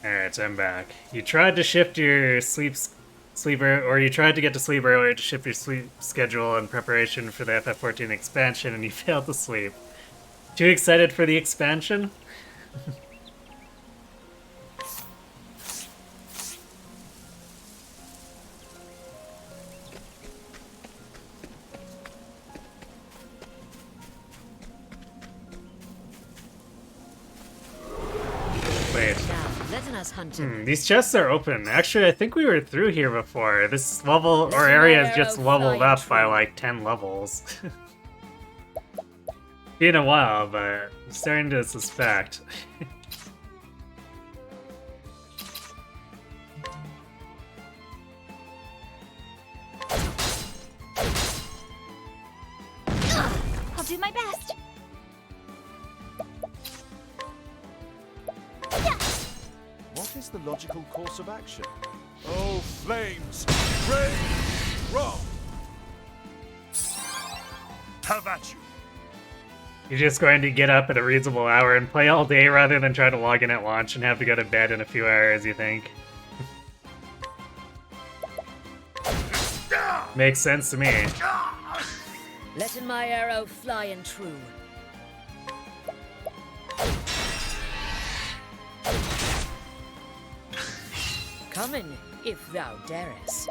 Alright, I'm back. You tried to shift your sleeper, or you tried to get to sleep earlier to shift your sleep schedule in preparation for the FF14 expansion, and you failed to sleep. Too excited for the expansion? Wait. These chests are open. Actually, I think we were through here before. This level or area is just leveled up by like 10 levels. Been a while, but I'm starting to suspect. I'll do my best. What is the logical course of action? Oh, flames! Rage! Wrong! Have at you! You're just going to get up at a reasonable hour and play all day rather than try to log in at launch and have to go to bed in a few hours, you think? Makes sense to me. Letting my arrow fly and true. Coming, if thou darest.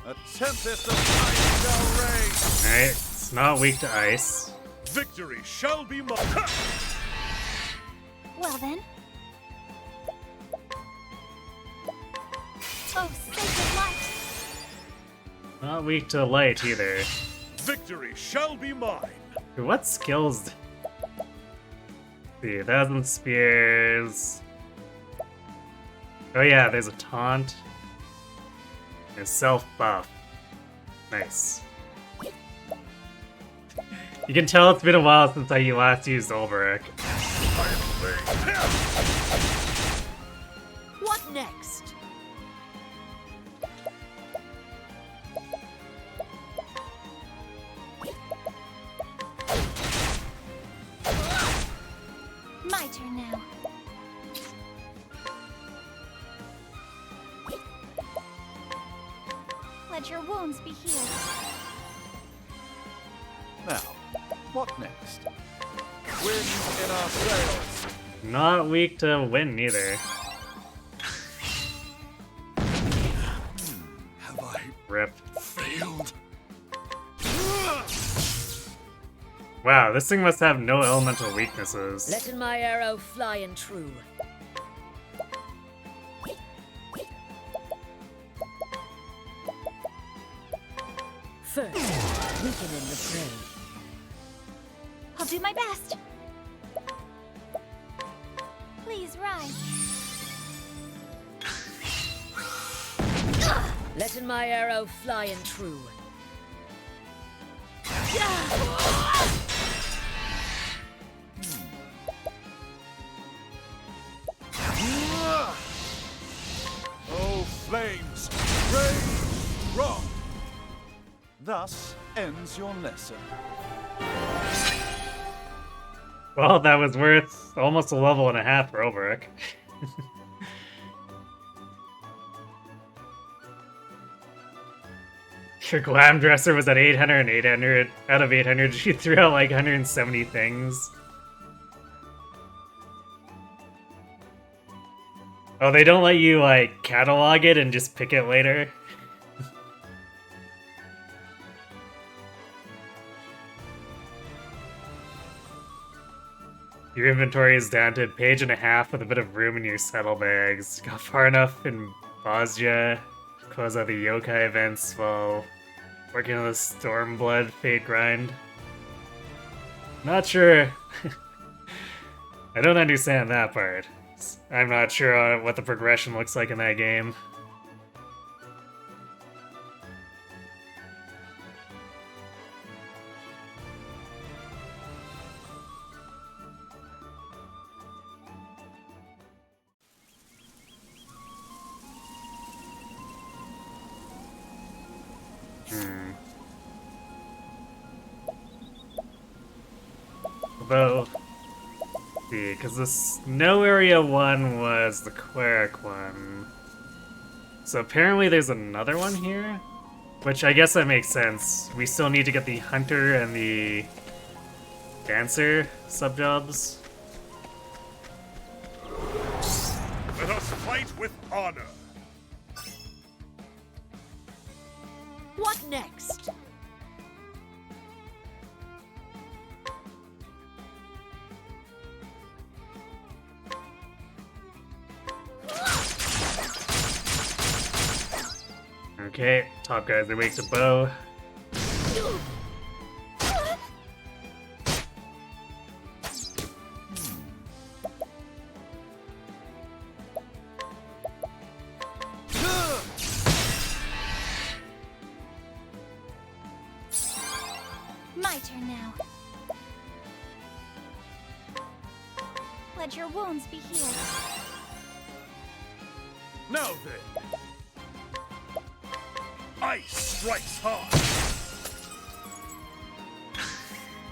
A tempest of ice shall rage! Alright, it's not weak to ice. Victory shall be mine! Well then. Oh, sacred light! Not weak to light either. Victory shall be mine! What skills? See, 1,000 spears. Oh yeah, there's a taunt. There's self buff. Nice. You can tell it's been a while since I last used Ulbrich. What next? My turn now. Let your wounds be healed. Now, what next? Wind in our sails! Not weak to wind either. Have I Rip. failed? Wow, this thing must have no elemental weaknesses. Letting my arrow fly and true. First, weakening the prey. I'll do my best. Please rise. Letting my arrow fly and true. Oh, flames! Rage! Wrong! Thus ends your lesson. Well, that was worth almost a level and a half for Ulbrich. Your glam dresser was at 800 and 800 out of 800. You threw out like 170 things. Oh, they don't let you like catalog it and just pick it later? Your inventory is down to a page and a half with a bit of room in your saddlebags. Got far enough in Bosnia to close out the yokai events while working on the Stormblood Fate grind. Not sure. I don't understand that part. I'm not sure what the progression looks like in that game. bow. See, because this No Area 1 was the Queric one. So apparently there's another one here? Which I guess that makes sense. We still need to get the Hunter and the Dancer subjobs. Let us fight with honor. What next? Okay, top guys are weak to bow. My turn now. Let your wounds be healed. Now then. Ice strikes hard.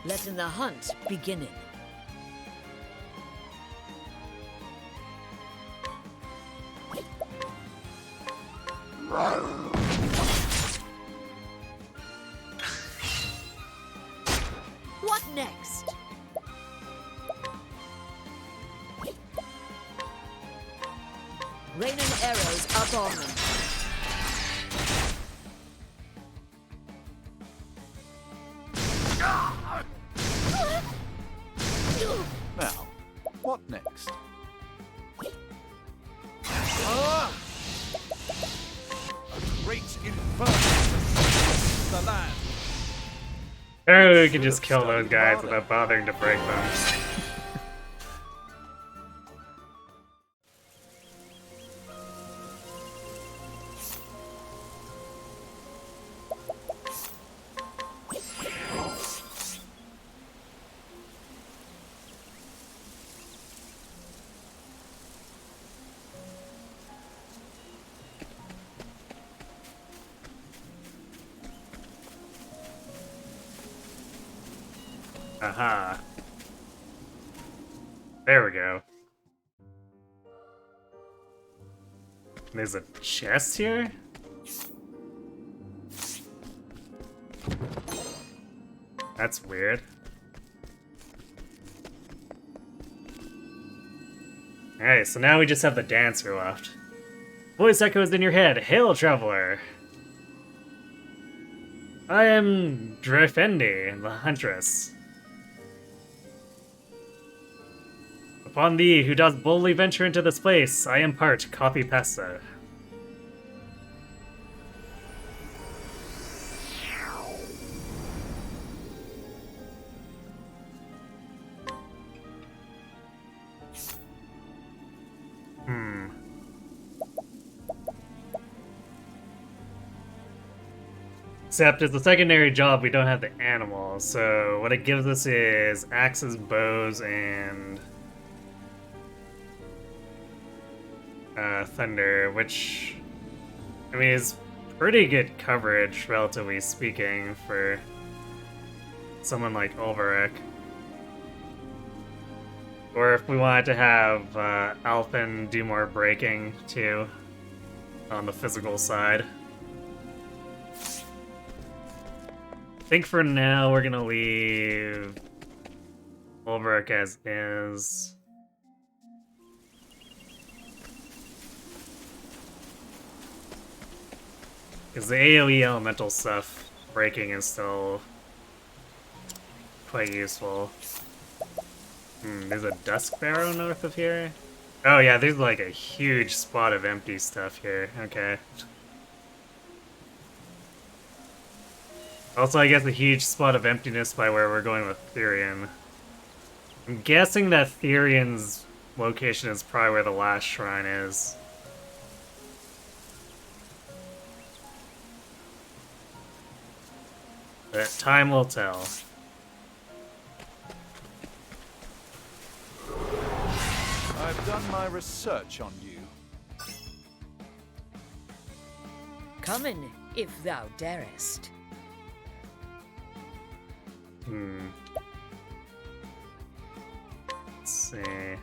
Letting the hunt begin. What next? Raining arrows up on them. Now, what next? A great inferno the land. Or we can just kill those guys without bothering to break them. Aha. There we go. There's a chest here? That's weird. Alright, so now we just have the dancer left. Voice echoes in your head. Hail, traveler! I am Drefendi, the huntress. Upon thee, who doth boldly venture into this place, I impart copy pasta. Except as a secondary job, we don't have the animals, so what it gives us is axes, bows, and thunder, which, I mean, is pretty good coverage, relatively speaking, for someone like Ulvarek. Or if we wanted to have Alphen do more breaking, too, on the physical side. I think for now we're gonna leave Ulvarek as is. Because the AoE elemental stuff, breaking is still quite useful. There's a Dusk Barrow north of here? Oh yeah, there's like a huge spot of empty stuff here. Okay. Also, I guess a huge spot of emptiness by where we're going with Therian. I'm guessing that Therian's location is probably where the last shrine is. But time will tell. I've done my research on you. Come in, if thou darest. see.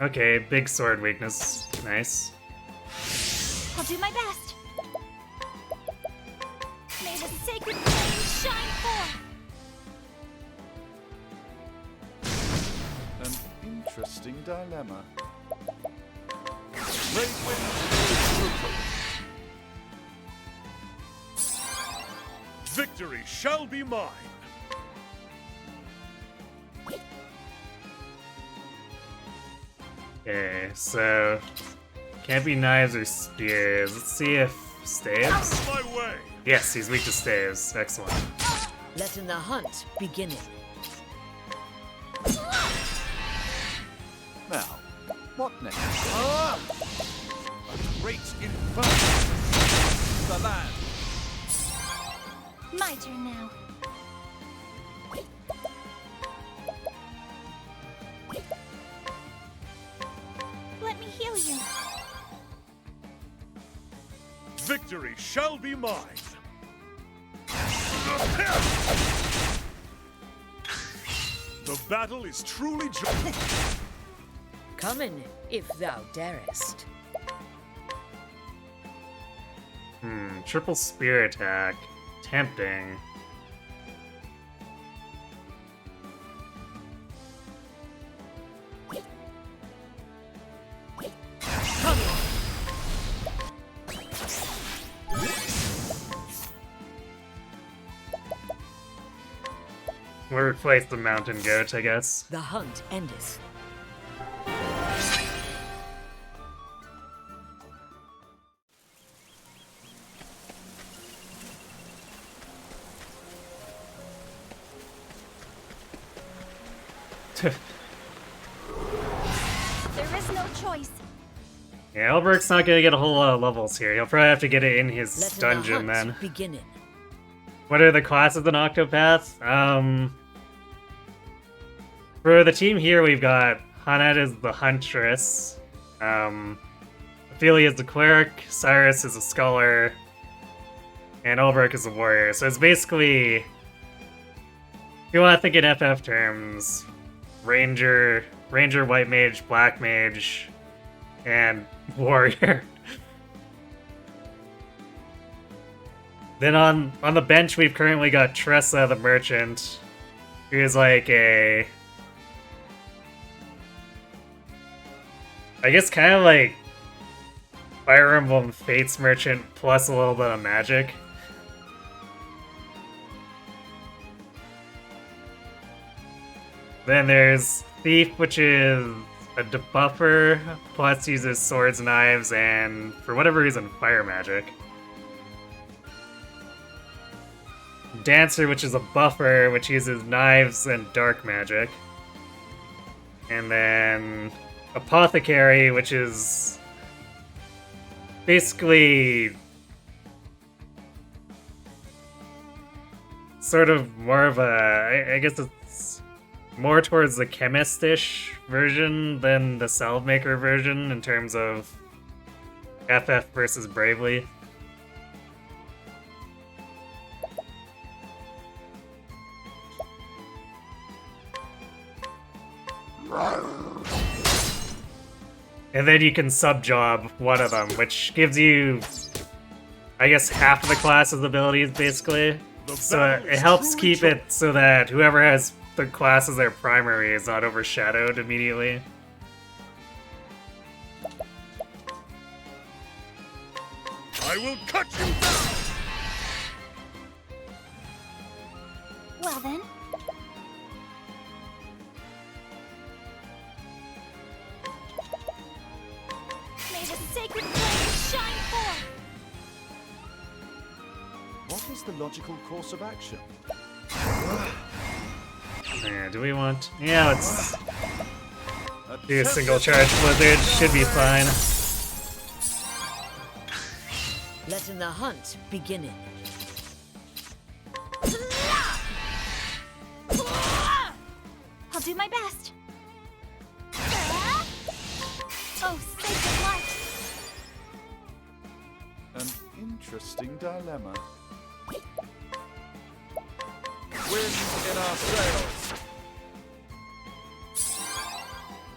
Okay, big sword weakness. Nice. I'll do my best. May the sacred flame shine forth. An interesting dilemma. Great wind. Victory shall be mine. Okay, so can't be knives or spears. Let's see if staves. Out of my way. Yes, he's weak to staves. Excellent. Letting the hunt begin. Now, what next? Ah! A great inferno. The land. My turn now. Let me heal you. Victory shall be mine. The battle is truly Coming, if thou darest. Triple spear attack. Tempting. We'll replace the mountain goat, I guess. The hunt endeth. There is no choice. Yeah, Elberic's not gonna get a whole lot of levels here. He'll probably have to get it in his Letting dungeon the hunt then. beginning. What are the classes in Octopath? For the team here, we've got Hanet is the Huntress, Ophelia is the Cleric, Cyrus is a Scholar, and Ulbrich is a Warrior. So it's basically, if you want to think in FF terms, Ranger, White Mage, Black Mage, and Warrior. Then on the bench, we've currently got Tressa the Merchant, who is like a, I guess kind of like Fire Emblem Fates Merchant plus a little bit of magic. Then there's Thief, which is a debuffer, plus uses swords, knives, and for whatever reason, fire magic. Dancer, which is a buffer, which uses knives and dark magic. And then Apothecary, which is basically sort of more of a, I guess it's more towards the chemist-ish version than the salve maker version in terms of FF versus Bravely. And then you can sub-job one of them, which gives you, I guess, half of the class's abilities, basically. So it helps keep it so that whoever has the class as their primary is not overshadowed immediately. I will cut you down! Well then. May the sacred flame shine forth! What is the logical course of action? Yeah, do we want... Yeah, let's do a single charge blizzard. Should be fine. Letting the hunt begin. I'll do my best. Oh, sacred light! An interesting dilemma. Wind in our sails.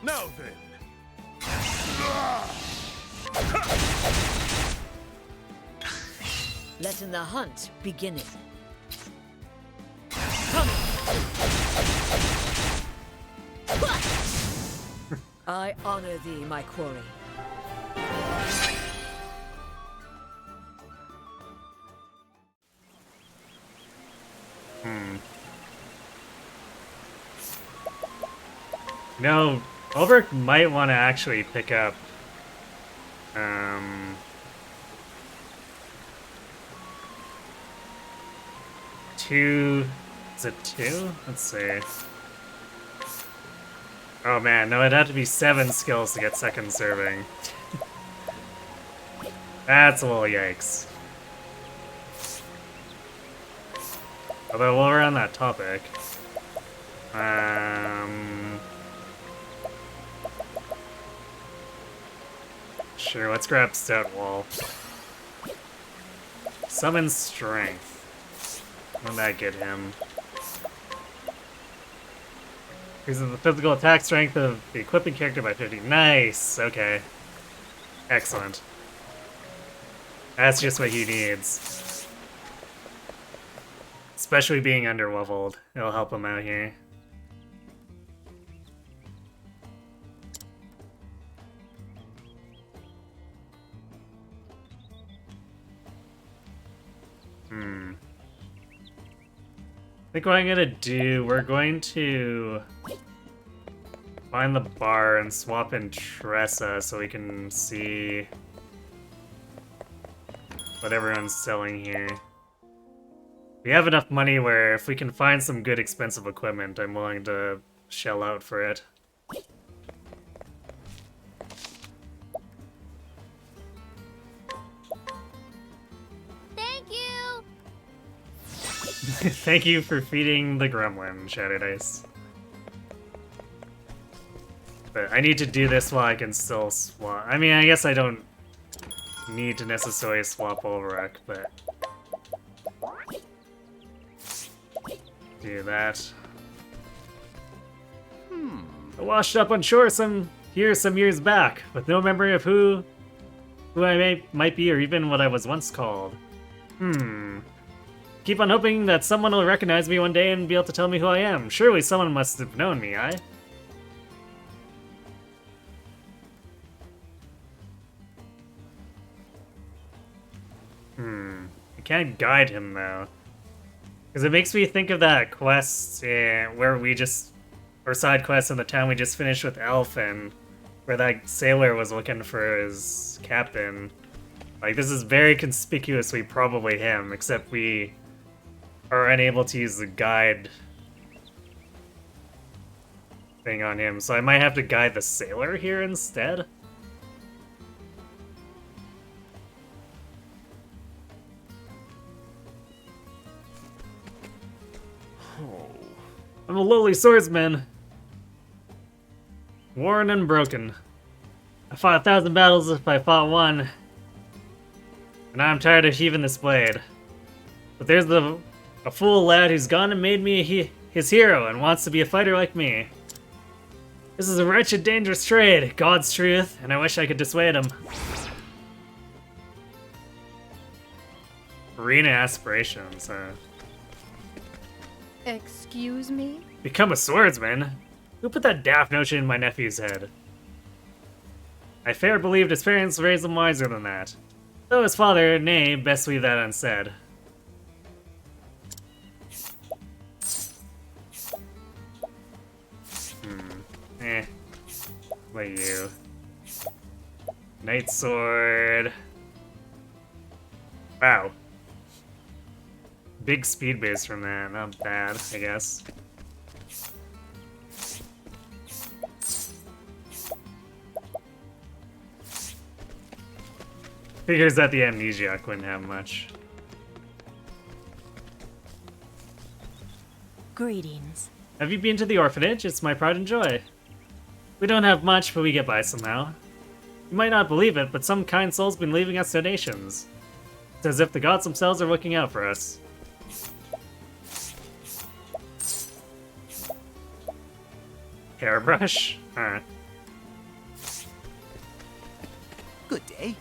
Now then. Letting the hunt beginneth. I honor thee, my quarry. No, Ulrich might want to actually pick up two. Is it two? Let's see. Oh man, no, it'd have to be 7 skills to get second serving. That's a little yikes. Although while we're on that topic, sure, let's grab Stout Wall. Summon Strength. What'd that get him? Increases the physical attack strength of the equipping character by 50. Nice! Okay. Excellent. That's just what he needs. Especially being underleveled. It'll help him out here. I think what I'm gonna do, we're going to find the bar and swap in Tressa so we can see what everyone's selling here. We have enough money where if we can find some good expensive equipment, I'm willing to shell out for it. Thank you! Thank you for feeding the gremlin, Shattered Ice. But I need to do this while I can still swap. I mean, I guess I don't need to necessarily swap Ulrich, but do that. I washed up on shore some years back, with no memory of who I might be or even what I was once called. Keep on hoping that someone will recognize me one day and be able to tell me who I am. Surely someone must have known me, I. I can't guide him though. Because it makes me think of that quest where we just, or side quest in the town we just finished with Elfin, where that sailor was looking for his captain. Like, this is very conspicuously probably him, except we are unable to use the guide thing on him, so I might have to guide the sailor here instead. I'm a lowly swordsman, worn and broken. I fought 1,000 battles if I fought one, and now I'm tired of heaving this blade. But there's a fool lad who's gone and made me his hero and wants to be a fighter like me. This is a wretched, dangerous trade, God's truth, and I wish I could dissuade him. Arena aspirations, huh? Excuse me? Become a swordsman? Who put that daft notion in my nephew's head? I fair believed his parents raised him wiser than that. Though his father, nay, best leave that unsaid. What about you? Knight sword. Wow. Big speed base from that, not bad, I guess. Figures that the amnesiac wouldn't have much. Greetings. Have you been to the orphanage? It's my pride and joy. We don't have much, but we get by somehow. You might not believe it, but some kind soul's been leaving us donations. It's as if the gods themselves are looking out for us. Hairbrush? Huh. Good day.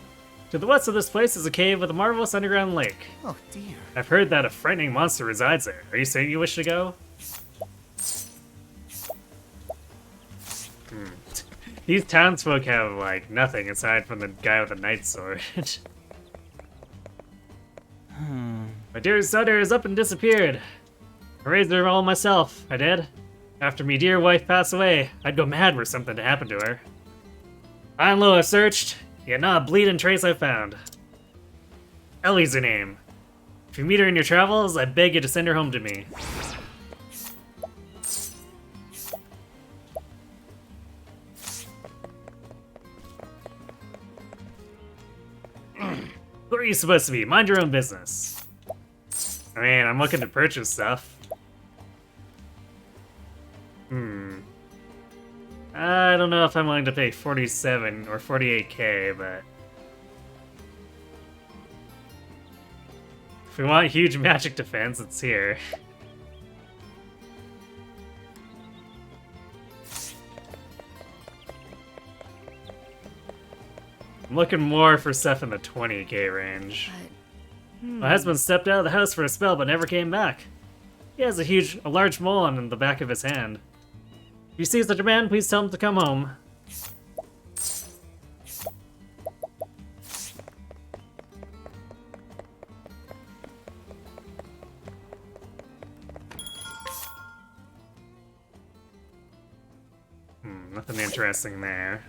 To the west of this place is a cave with a marvelous underground lake. Oh dear. I've heard that a frightening monster resides there. Are you saying you wish to go? These townsfolk have, like, nothing aside from the guy with the night sword. My dearest daughter is up and disappeared. I raised her all myself, I did. After me dear wife passed away, I'd go mad were something to happen to her. High and low I've searched, yet not a bleeding trace I've found. Ellie's her name. If you meet her in your travels, I beg you to send her home to me. Who are you supposed to be? Mind your own business. I mean, I'm looking to purchase stuff. I don't know if I'm willing to pay 47 or 48k, but... if we want huge magic defense, it's here. I'm looking more for stuff in the 20k range. My husband stepped out of the house for a spell but never came back. He has a large mole on the back of his hand. If you see such a man, please tell him to come home. Nothing interesting there.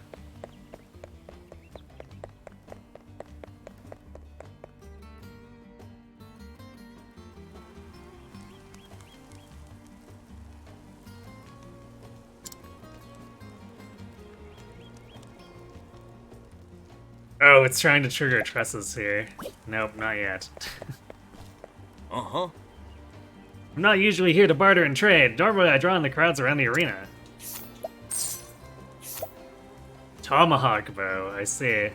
Oh, it's trying to trigger tresses here. Nope, not yet. Uh-huh. I'm not usually here to barter and trade. Normally I draw in the crowds around the arena. Tomahawk bow, I see.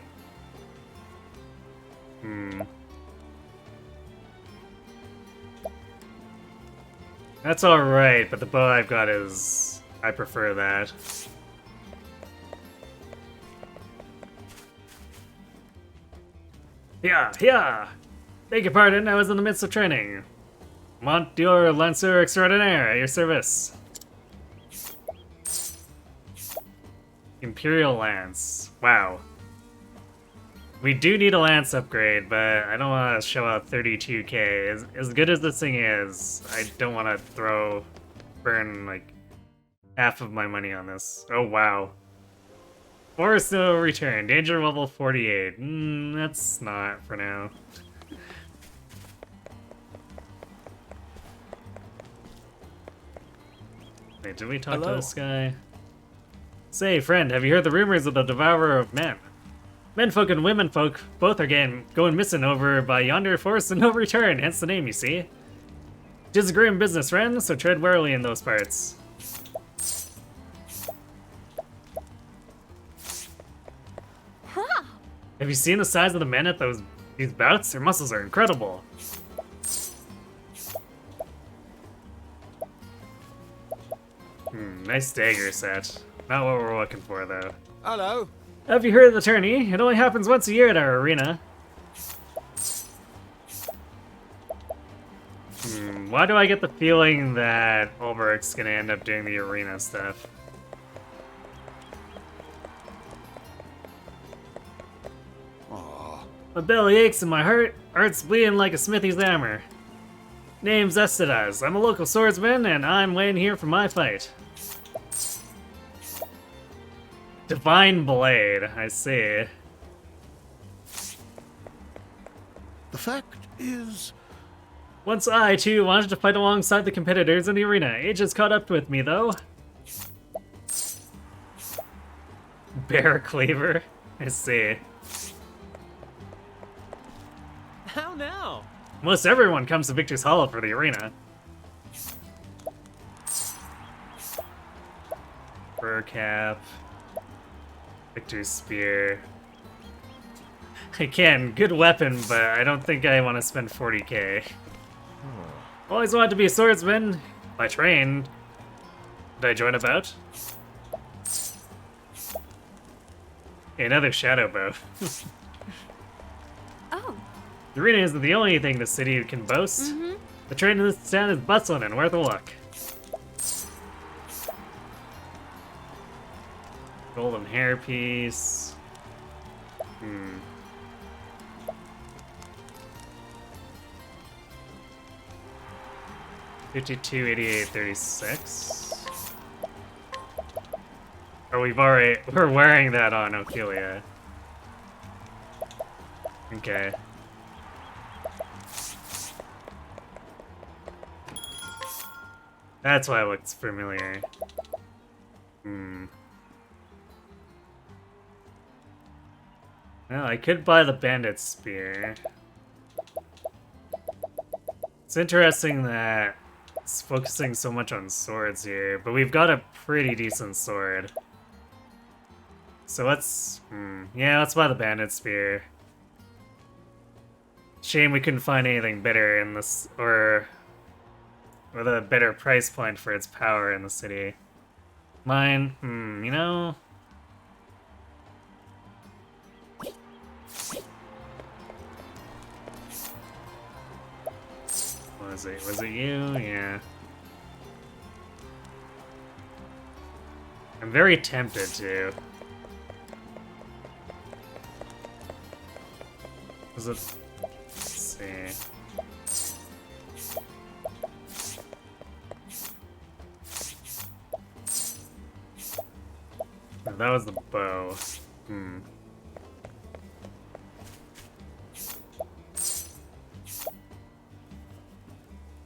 That's alright, but the bow I've got is... I prefer that. Yeah! Beg your pardon, I was in the midst of training. Monsieur Lanceur Extraordinaire, at your service. Imperial Lance. Wow. We do need a lance upgrade, but I don't want to shell out 32k. As good as this thing is, I don't want to burn like half of my money on this. Oh wow. Forest no return. Danger level 48. That's not for now. Wait, did we talk to this guy? Say, friend, have you heard the rumors of the Devourer of Men? Menfolk and womenfolk both are going missing over by yonder forest and no return, hence the name, you see. 'Tis a grim business, friend, so tread warily in those parts. Have you seen the size of the men at these bouts? Their muscles are incredible. Nice dagger set. Not what we're looking for, though. Hello. Have you heard of the tourney? It only happens once a year at our arena. Why do I get the feeling that Ulbricht's gonna end up doing the arena stuff? My belly aches and my heart's bleeding like a smithy's hammer. Name's Estidas. I'm a local swordsman, and I'm waiting here for my fight. Divine Blade, I see. The fact is... Once I, too, wanted to fight alongside the competitors in the arena. Age has caught up with me, though. Bear Cleaver? I see. How now? Most everyone comes to Victor's Hollow for the arena. Fur cap. Victor's Spear. Again, good weapon, but I don't think I want to spend 40k. Always wanted to be a swordsman. I trained. Did I join a bout? Another shadow bow. Oh. The arena isn't the only thing the city can boast. The trade in this town is bustling and worth a look. Golden hairpiece. 52, 88, 36. Oh, we're wearing that on Okilia. Okay. That's why it looks familiar. Well, I could buy the bandit spear. It's interesting that it's focusing so much on swords here, but we've got a pretty decent sword. So let's, yeah, let's buy the bandit spear. Shame we couldn't find anything better in this, or with a better price point for its power in the city. Mine, you know. Was it you? Yeah. I'm very tempted to. Was it? Let's see. Oh, that was the bow.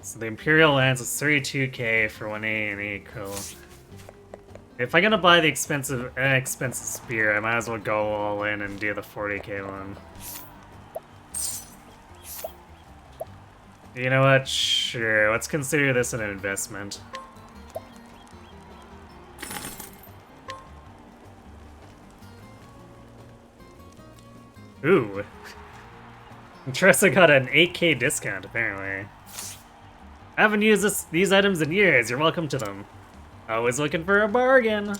So the Imperial Lance is 32k for 1A and 8 cool. If I'm gonna buy the expensive spear, I might as well go all in and do the 40k one. You know what? Sure, let's consider this an investment. Ooh. Tressa got an 8k discount, apparently. I haven't used these items in years. You're welcome to them. Always looking for a bargain.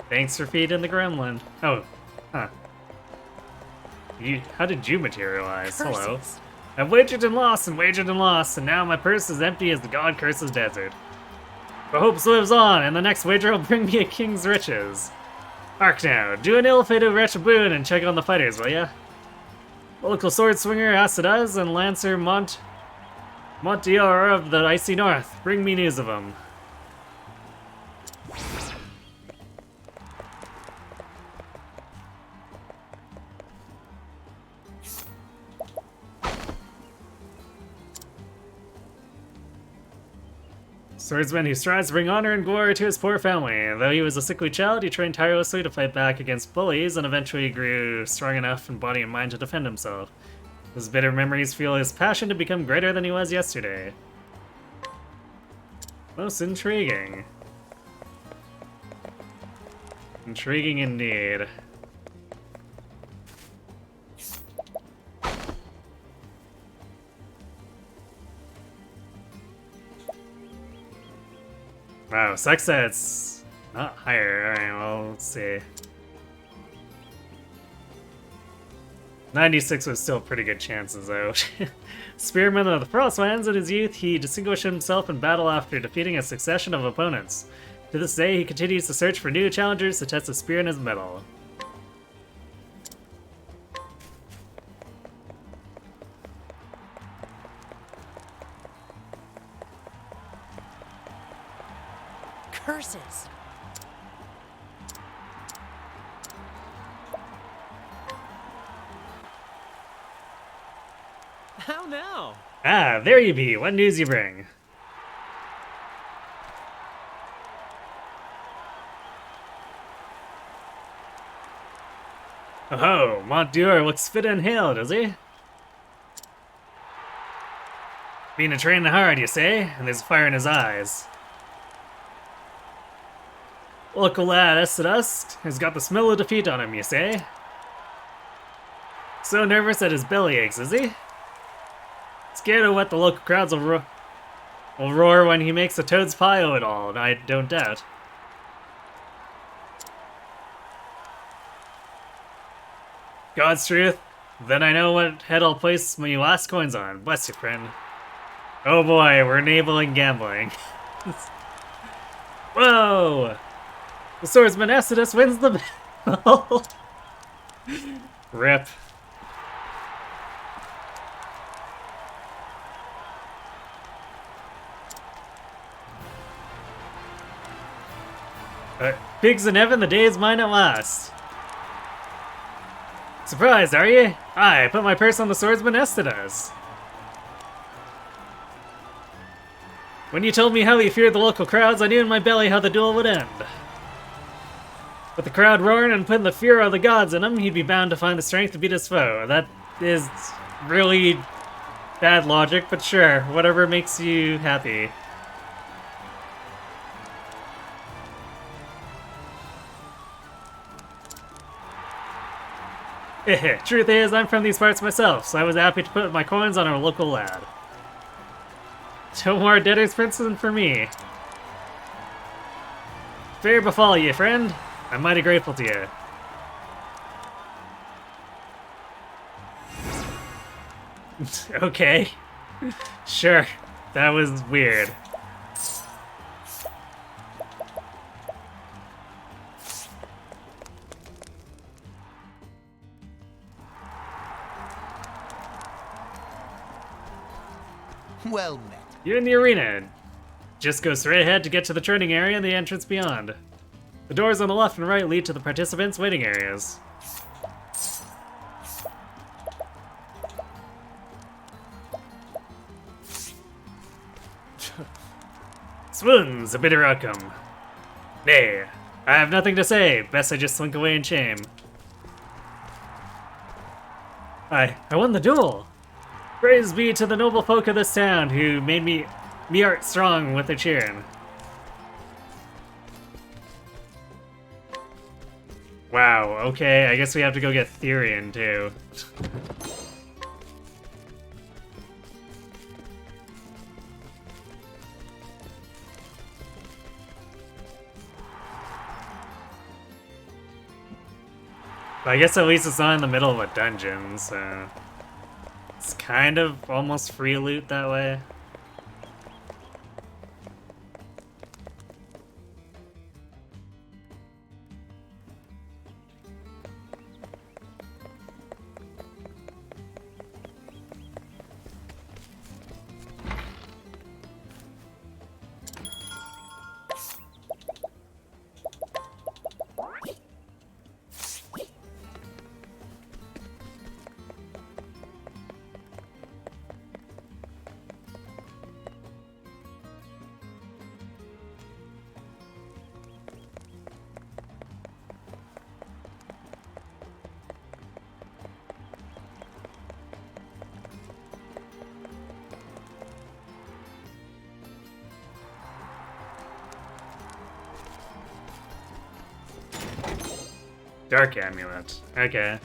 Thanks for feeding the gremlin. Oh, huh. How did you materialize? Curses. Hello. I've wagered and lost, and now my purse is empty as the god curses desert. But hope lives on, and the next wager will bring me a king's riches. Hark now, do an ill-fated wretched boon and check on the fighters, will ya? Local sword swinger Acidas and Lancer Montior of the Icy North. Bring me news of them. Swordsman who strives to bring honor and glory to his poor family. Though he was a sickly child, he trained tirelessly to fight back against bullies and eventually grew strong enough in body and mind to defend himself. His bitter memories fuel his passion to become greater than he was yesterday. Most intriguing. Intriguing indeed. Wow, sucks that it's not higher. Alright, well, let's see. 96 was still pretty good chances, though. Spearman of the Frostlands, in his youth, he distinguished himself in battle after defeating a succession of opponents. To this day, he continues to search for new challengers to test his spear and his mettle. Curses! How now? Ah, there you be. What news you bring? Oh, Montior looks fit and hale, does he? Being a training hard, you say? And there's fire in his eyes. Local lad Estadust has got the smell of defeat on him, you say? So nervous that his belly aches, is he? Scared of what the local crowds will roar when he makes a toad's pie of it all, I don't doubt. God's truth? Then I know what head I'll place my last coins on. Bless you, friend. Oh boy, we're enabling gambling. Whoa! The swordsman Exodus wins the battle! Rip. Pigs in heaven, the day is mine at last. Surprised, are you? I put my purse on the swordsman Exodus. When you told me how you feared the local crowds, I knew in my belly how the duel would end. With the crowd roaring and putting the fear of the gods in him, he'd be bound to find the strength to beat his foe. That is really bad logic, but sure, whatever makes you happy. Truth is, I'm from these parts myself, so I was happy to put my coins on a local lad. No more debtor's princes for me. Fair befall you, friend. I'm mighty grateful to you. Okay. Sure. That was weird. Well met. You're in the arena. Just go straight ahead to get to the training area and the entrance beyond. The doors on the left and right lead to the participants' waiting areas. Swoons, a bitter outcome. Nay, I have nothing to say. Best I just slink away in shame. I won the duel. Praise be to the noble folk of this town who made me art strong with their cheering. Wow, okay, I guess we have to go get Therian too. But I guess at least it's not in the middle of a dungeon, so it's kind of almost free loot that way. Dark Amulet. Okay.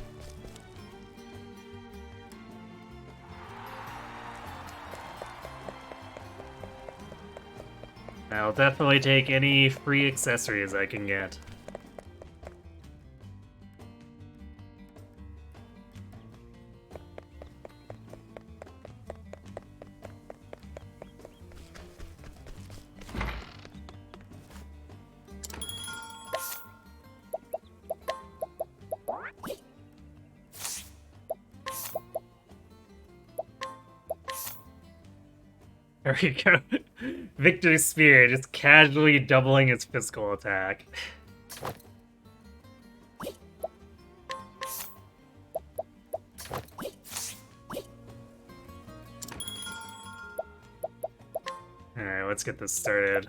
I'll definitely take any free accessories I can get. There we go. Victor's Spear, just casually doubling its physical attack. Alright, let's get this started.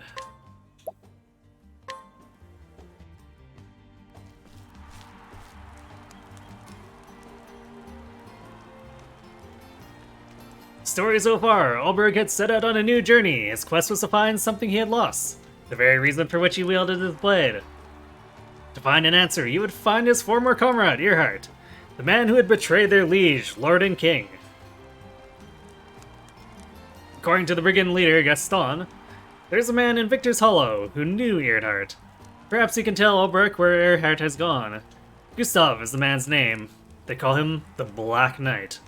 Story so far, Ulberg had set out on a new journey. His quest was to find something he had lost, the very reason for which he wielded his blade. To find an answer, he would find his former comrade, Earhart, the man who had betrayed their liege, Lord and King. According to the brigand leader, Gaston, there's a man in Victor's Hollow who knew Earhart. Perhaps he can tell Ulberg where Earhart has gone. Gustav is the man's name. They call him the Black Knight.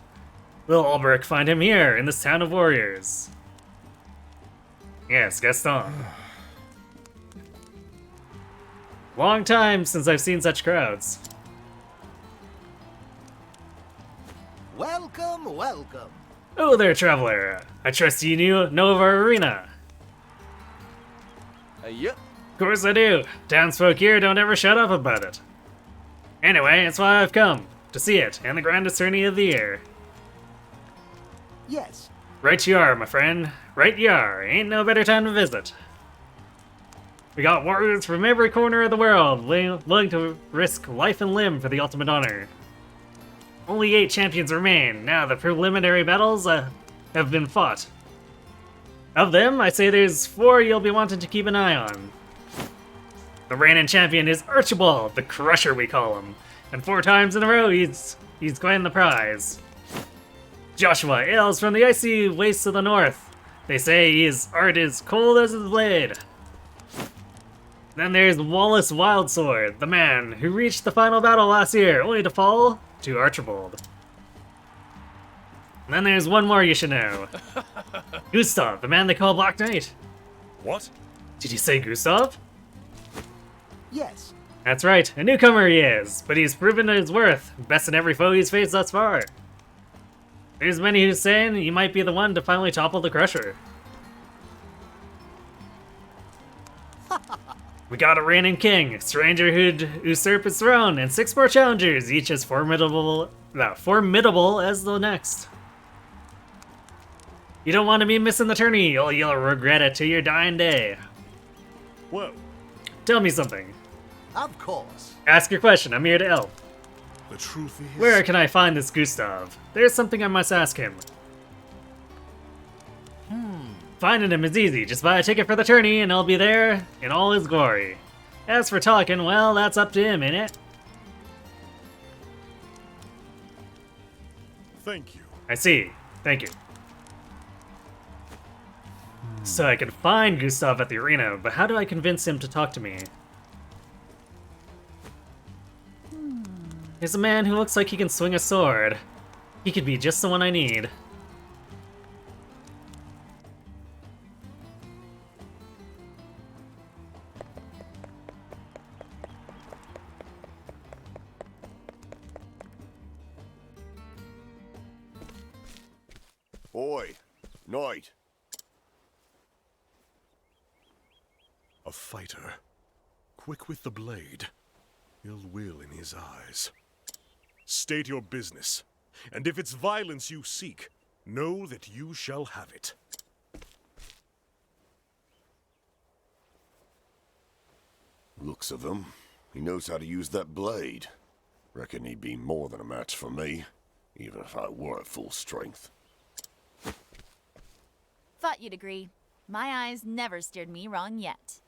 Will Ulbrich find him here, in this town of warriors? Yes, Gaston. Long time since I've seen such crowds. Welcome, welcome. Oh there, traveler. I trust you know of our arena. Yep. Of course I do. Townsfolk here don't ever shut up about it. Anyway, it's why I've come. To see it, and the grandest tourney of the year. Yes. Right you are, my friend. Right you are. Ain't no better time to visit. We got warriors from every corner of the world, willing to risk life and limb for the ultimate honor. Only 8 champions remain. Now the preliminary battles have been fought. Of them, I say there's 4 you'll be wanting to keep an eye on. The reigning champion is Archibald, the Crusher we call him. And 4 times in a row he's claimed the prize. Joshua hails from the icy wastes of the north. They say his art is cold as his blade. Then there's Wallace Wildsword, the man who reached the final battle last year, only to fall to Archibald. And then there's one more you should know. Gustav, the man they call Black Knight. What? Did you say Gustav? Yes. That's right, a newcomer he is, but he's proven his worth, besting every foe he's faced thus far. There's many who's saying he might be the one to finally topple the Crusher. We got a reigning king, a stranger who'd usurp his throne, and 6 more challengers, each as formidable as the next. You don't want to be missing the tourney, or you'll regret it to your dying day. Well, Tell me something. Of course. Ask your question, I'm here to help. the truth is... Where can I find this Gustav? There's something I must ask him. Finding him is easy, just buy a ticket for the tourney and I'll be there in all his glory. As for talking, well, that's up to him, ain't it? Thank you. I see. Thank you. So I can find Gustav at the arena, but how do I convince him to talk to me? There's a man who looks like he can swing a sword. He could be just the one I need. Oi, Knight. A fighter. Quick with the blade. Ill will in his eyes. State your business, and if it's violence you seek, know that you shall have it. Looks of him. He knows how to use that blade. Reckon he'd be more than a match for me, even if I were at full strength. Thought you'd agree. My eyes never steered me wrong yet.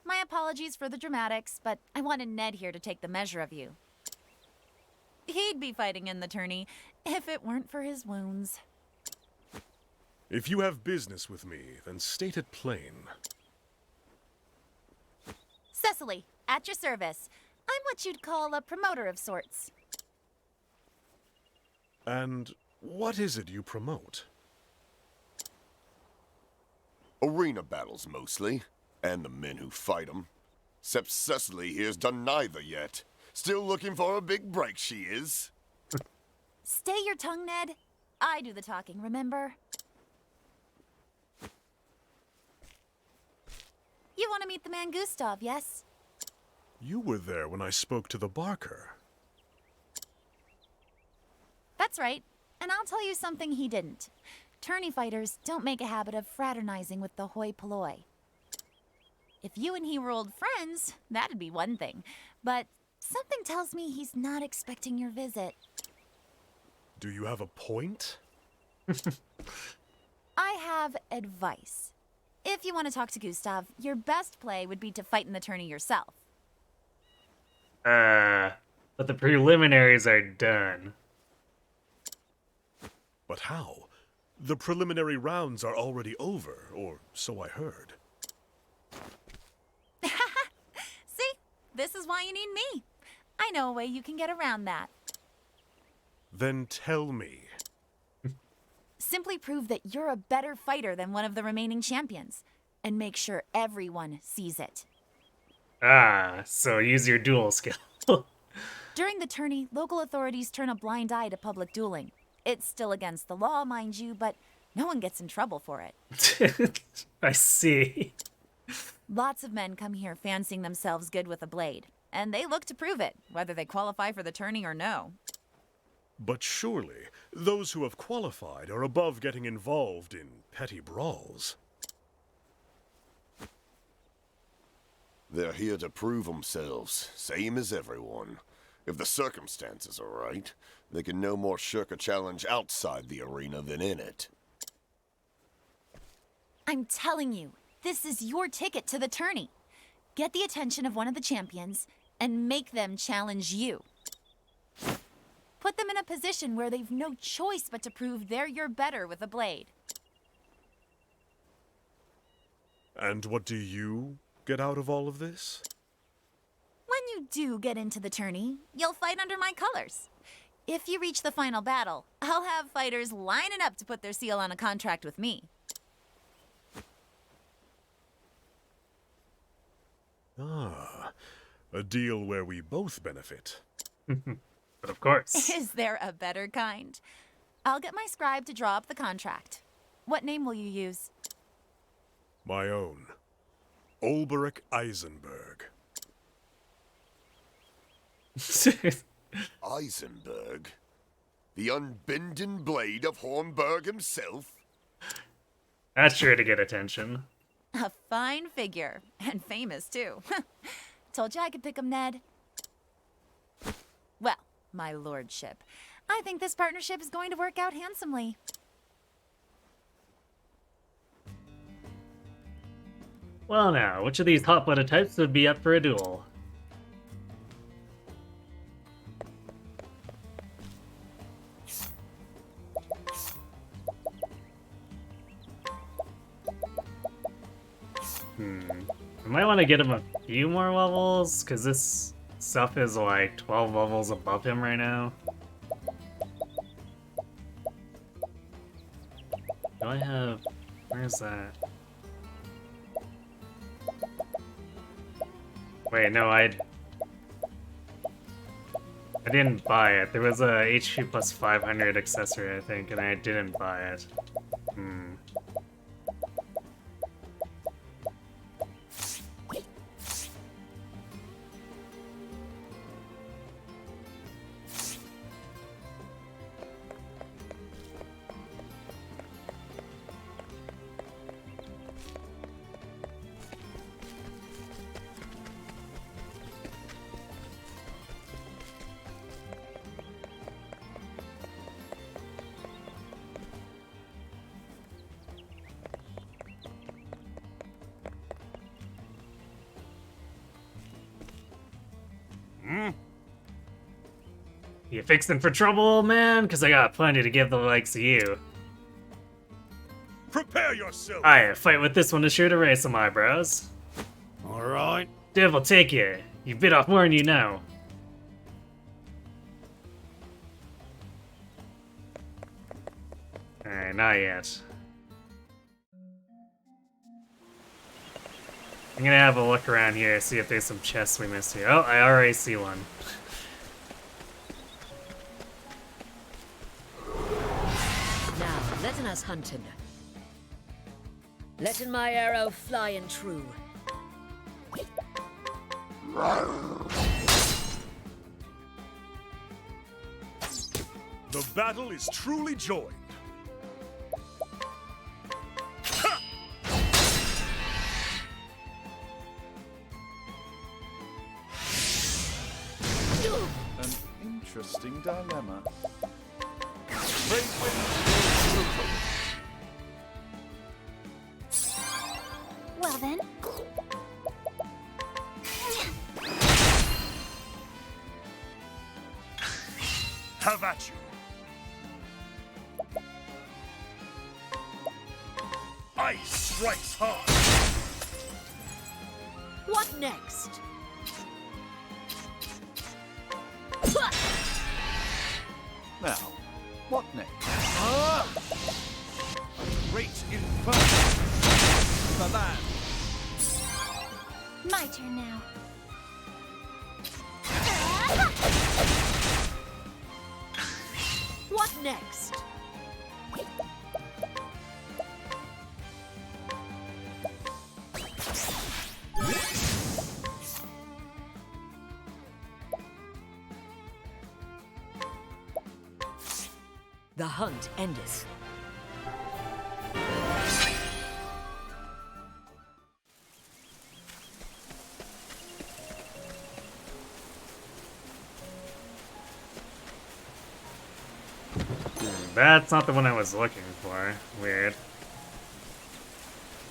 My apologies for the dramatics, but I wanted Ned here to take the measure of you. He'd be fighting in the tourney if it weren't for his wounds. If you have business with me, then state it plain. Cecily, at your service. I'm what you'd call a promoter of sorts. And what is it you promote? Arena battles, mostly. And the men who fight them. Except Cecily here's done neither yet. Still looking for a big break, she is. Stay your tongue, Ned. I do the talking, remember? You want to meet the man Gustav, yes? You were there when I spoke to the Barker. That's right. And I'll tell you something he didn't. Tourney fighters don't make a habit of fraternizing with the hoi polloi. If you and he were old friends, that'd be one thing. But something tells me he's not expecting your visit. Do you have a point? I have advice. If you want to talk to Gustav, your best play would be to fight in the tourney yourself. But the preliminaries are done. But how? The preliminary rounds are already over, or so I heard. See? This is why you need me. I know a way you can get around that. Then tell me. Simply prove that you're a better fighter than one of the remaining champions, and make sure everyone sees it. Ah, so use your duel skill. During the tourney, local authorities turn a blind eye to public dueling. It's still against the law, mind you, but no one gets in trouble for it. I see. Lots of men come here fancying themselves good with a blade, and they look to prove it, whether they qualify for the tourney or no. But surely, those who have qualified are above getting involved in petty brawls. They're here to prove themselves, same as everyone. If the circumstances are right, they can no more shirk a challenge outside the arena than in it. I'm telling you, this is your ticket to the tourney. Get the attention of one of the champions and make them challenge you. Put them in a position where they've no choice but to prove you're better with a blade. And what do you get out of all of this? When you do get into the tourney, you'll fight under my colors. If you reach the final battle, I'll have fighters lining up to put their seal on a contract with me. Ah, a deal where we both benefit. But of course. Is there a better kind? I'll get my scribe to draw up the contract. What name will you use? My own. Ulberich Eisenberg. Eisenberg? The unbending blade of Hornburg himself? That's sure to get attention. A fine figure, and famous too. Told you I could pick him, Ned. Well, my lordship, I think this partnership is going to work out handsomely. Well now, which of these hot-blooded types would be up for a duel? I might want to get him a few more levels, because this stuff is like 12 levels above him right now. Do I have... Where's that? Wait, no, I didn't buy it. There was a HP plus 500 accessory, I think, and I didn't buy it. You fixing for trouble, old man? Because I got plenty to give the likes of you. Prepare yourself! Aye, a fight with this one is sure to raise some eyebrows. Alright. Devil take you. You bit off more than you know. Alright, not yet. I'm gonna have a look around here, see if there's some chests we missed here. Oh, I already see one. Now, letten us hunting. Letting my arrow fly and true. The battle is truly joined. An interesting dilemma. Well then. Have at you. Ice strikes hard. What next? Now, what next? A great inferno. The land. My turn now. What next? The hunt endeth. That's not the one I was looking for. Weird.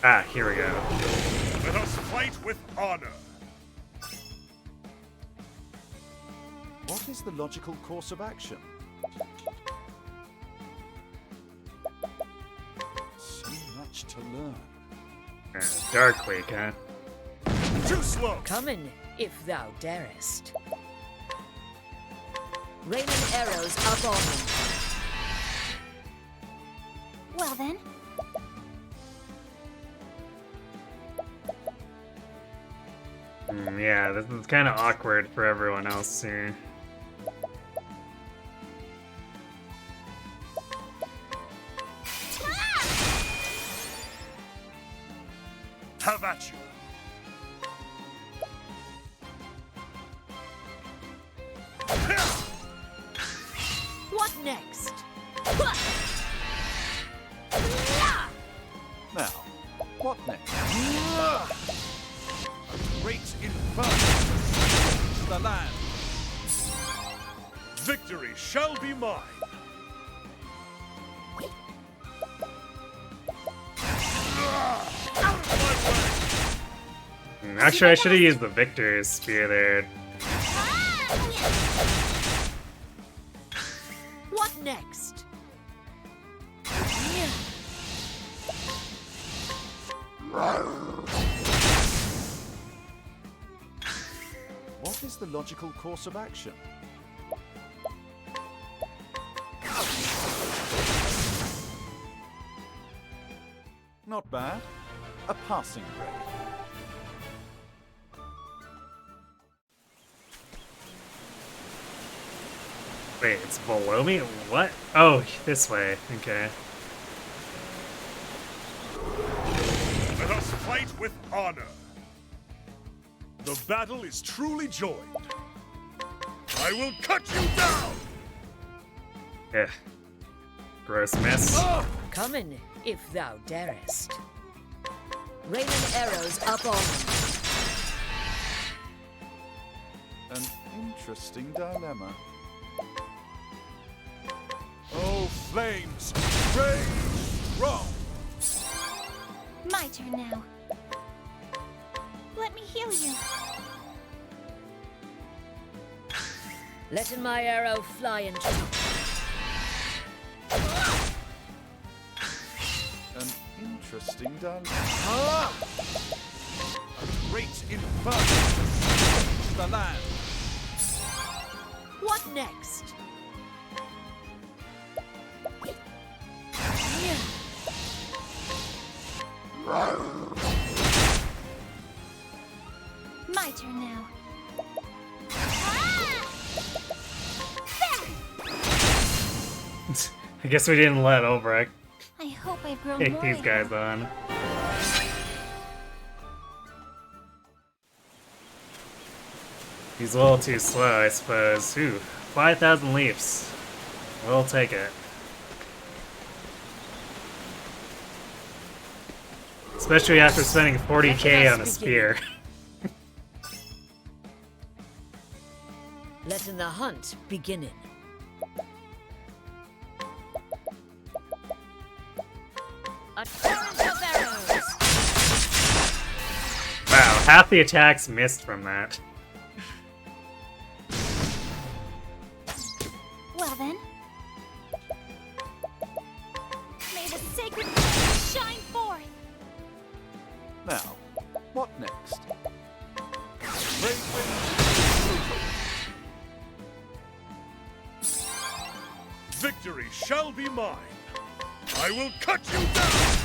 Ah, here we go. Let us fight with honor. What is the logical course of action? So much to learn. Dark Week, huh? Too slow! Come in, if thou darest. Raining arrows up on them. Well then. Yeah, this is kind of awkward for everyone else here. Have at you! What next? Now, what next? A great inferno. The land. Victory shall be mine! Out of my way! Actually, I should have used the Victor's spear there. What next? What is the logical course of action? Not bad. A passing grade. Wait, it's below me? What? Oh, this way. Okay. Let us fight with honor. The battle is truly joined. I will cut you down! Yeah. Gross miss. Come in, if thou darest. Raining arrows up on them. An interesting dilemma. Oh, flames! Rage strong! My turn now. Let me heal you. Letting my arrow fly into An interesting dilemma. A great inferno. The land. What next? My turn now. I guess we didn't let Ulbrich I hope I've grown take more these guys able. on. He's a little too slow, I suppose. Ooh, 5,000 leaps. We'll take it. Especially after spending 40k on a spear. Letting the hunt beginning. A torrent of arrows. Wow, half the attacks missed from that. Well then. May the sacred flame shine forth. Now, what next? Great wind. victory shall be mine. I will cut you down!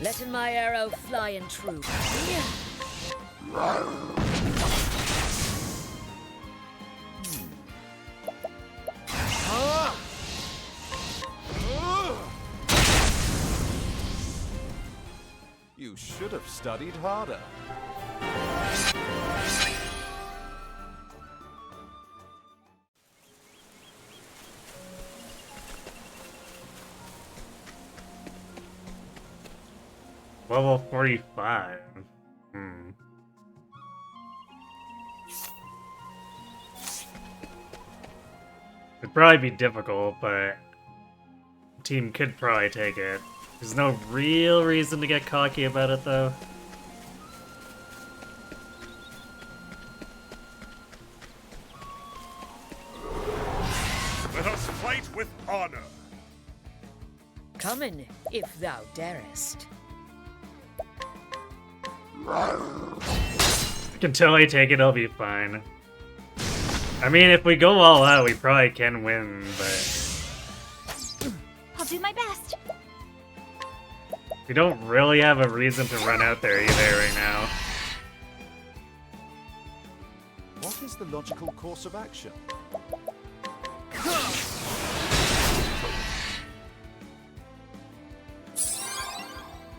Letting my arrow fly and true. You should have studied harder. Level 45. It'd probably be difficult, but team could probably take it. There's no real reason to get cocky about it, though. Let us fight with honor. Come in, if thou darest. I can totally take it, I'll be fine. I mean, if we go all out, we probably can win, but I'll do my best. we don't really have a reason to run out there either right now. What is the logical course of action?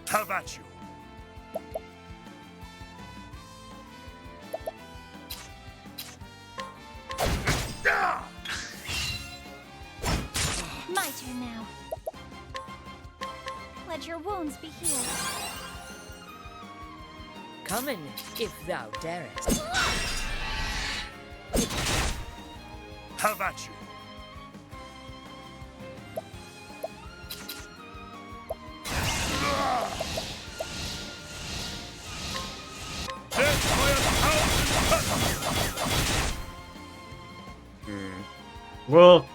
Have at you. My turn now. Let your wounds be healed. Come in, if thou darest. Have at you. Well,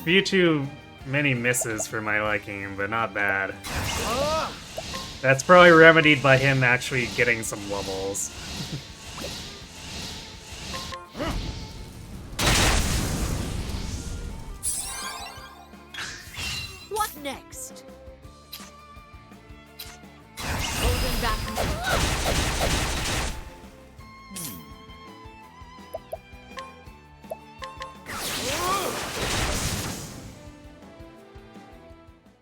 few too many misses for my liking, but not bad. That's probably remedied by him actually getting some levels. What next? Holding back.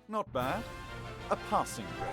Not bad. A passing grade.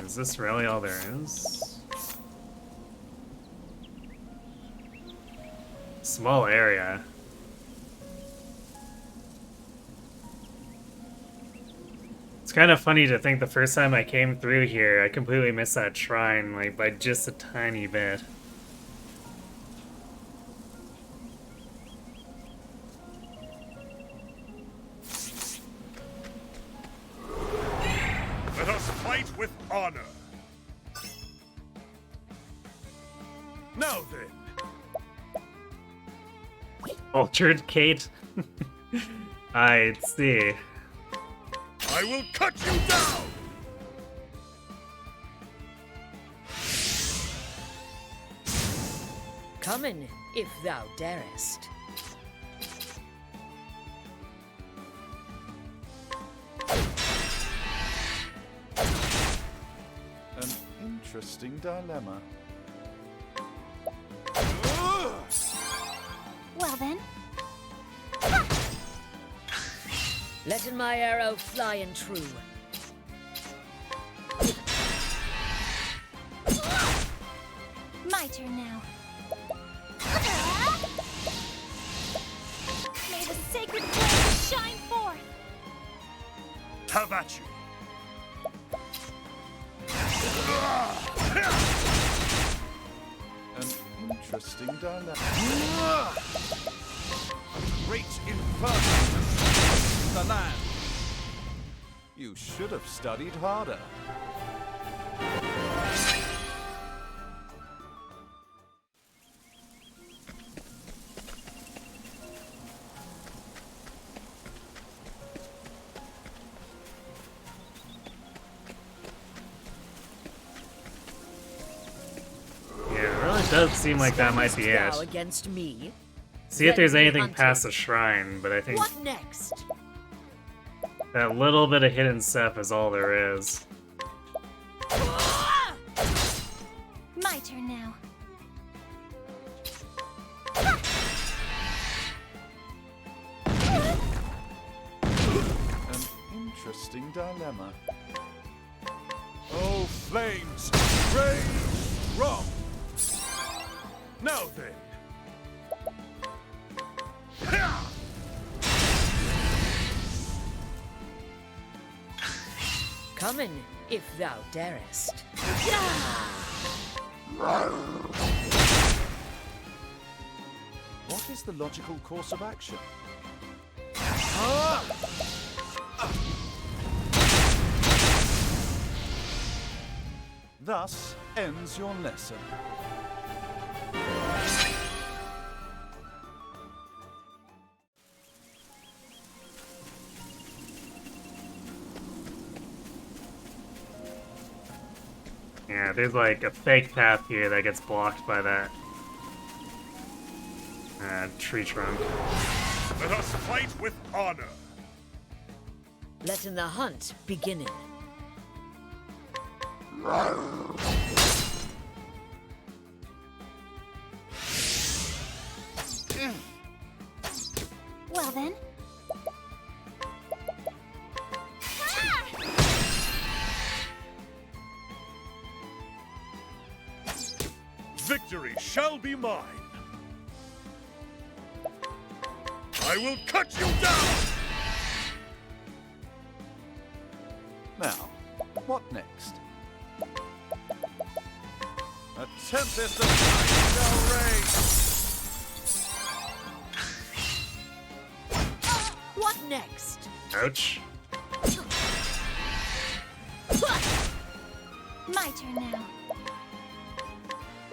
Is this really all there is? Small area. It's kind of funny to think the first time I came through here, I completely missed that shrine, like, by just a tiny bit. Let us fight with honor. Now then. Altered Kate? I see. I will cut you down! Come in, if thou darest. An interesting dilemma. Well then. Letting my arrow fly and true. My turn now. May the sacred flame shine forth. Have at you. An interesting dilemma. great inferno the land. You should have studied harder. It does seem like that might be it. Against me. See if there's anything past the shrine, but I think What next? that little bit of hidden stuff is all there is. My turn now. An interesting dilemma. Oh, flames, rage strong. Now then. Come in, if thou darest. What is the logical course of action? Thus ends your lesson. Yeah, there's like a fake path here that gets blocked by that tree trunk. Let us fight with honor. Letting the hunt begin. Well then. Victory shall be mine. I will cut you down! Now, what next? A tempest of light shall rage! What next? Ouch. My turn now.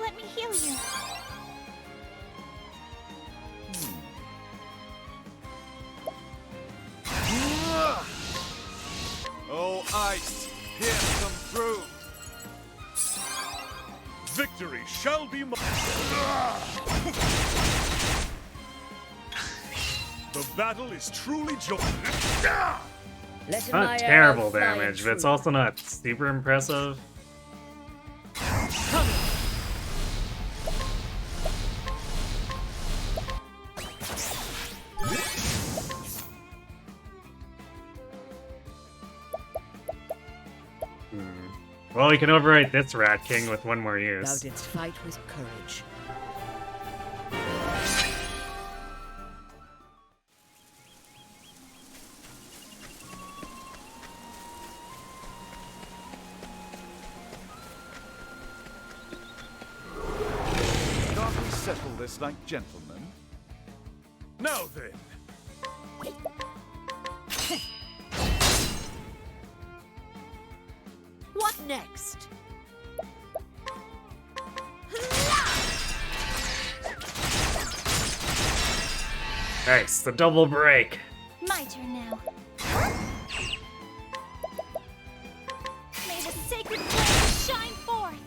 Let me heal you. Oh, ice, pierce them through! Victory shall be mine. The battle is truly joined. Not terrible damage, but it's also not super impressive. Well, we can overwrite this Rat King with one more use. Thou didst fight with courage. Can't we settle this like gentlemen? Now then. What next? Nice, the double break. My turn now. May the sacred flame shine forth.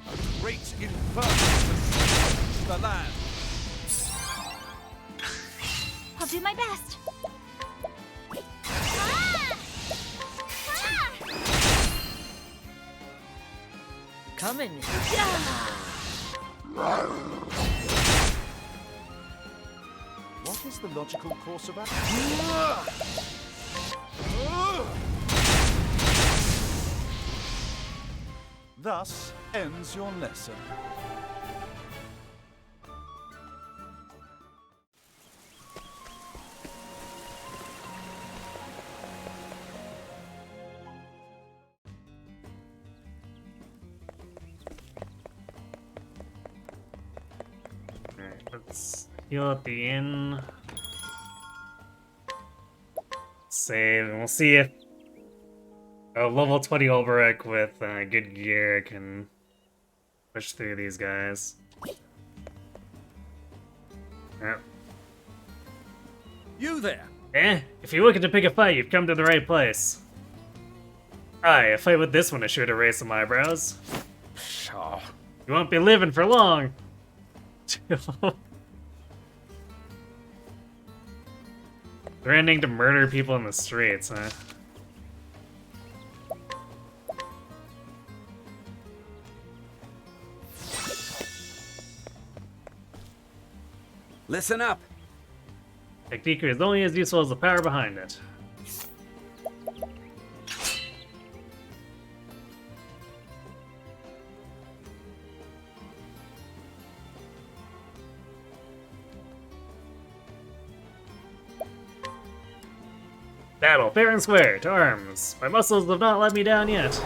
A great inferno the land. I'll do my best. Coming. What is the logical course of action? Thus ends your lesson. Heal at the inn. Save, and we'll see if a level 20 Ulbrich with good gear can push through these guys. Yep. You there? If you're looking to pick a fight, you've come to the right place. Aye, a fight with this one is sure to raise some eyebrows. Pshaw. You won't be living for long. Threatening to murder people in the streets, huh? Listen up. Technique is only as useful as the power behind it. Battle, fair and square, to arms. My muscles have not let me down yet.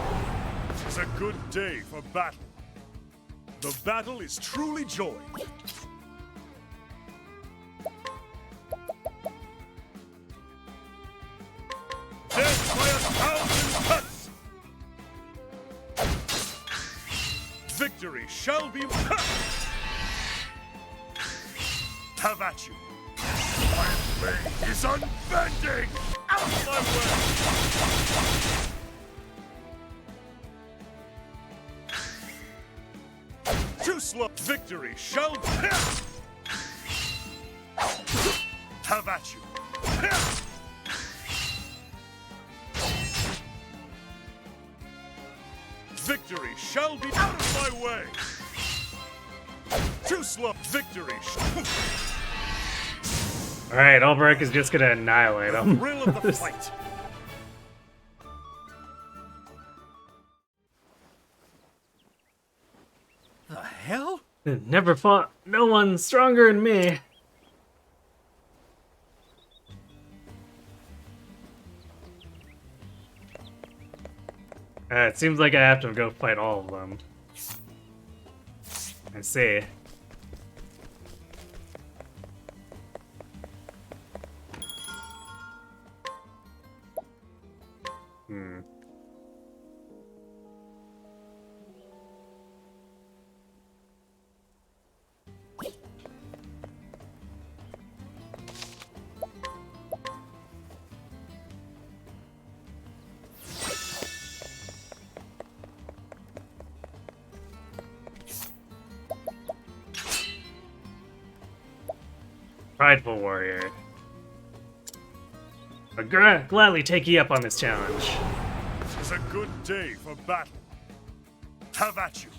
It's a good day for battle. The battle is truly joy. Death by 1,000 cuts! Victory shall be... Have at you. My blade is unbending! Out of my way! Too slow. Victory shall... Have at you. Victory shall be out of my way! Too slow! Victory! Alright, Ulbrich is just gonna annihilate him. Thrill of the fight! The hell? Never fought no one stronger than me. It seems like I have to go fight all of them. I see. Prideful warrior. I'll gladly take you up on this challenge. It's a good day for battle. Have at you.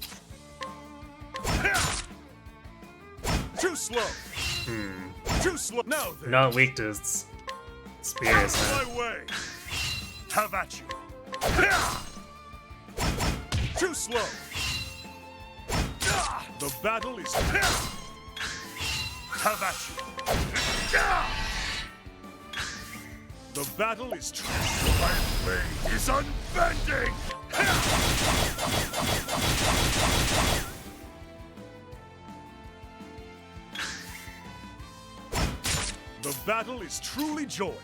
Too slow. Too slow. Now then. Not weak to spears, huh? My way. Have at you. Too slow. The battle is... Have at you. The battle is true. My blade is unbending! The battle is truly joy.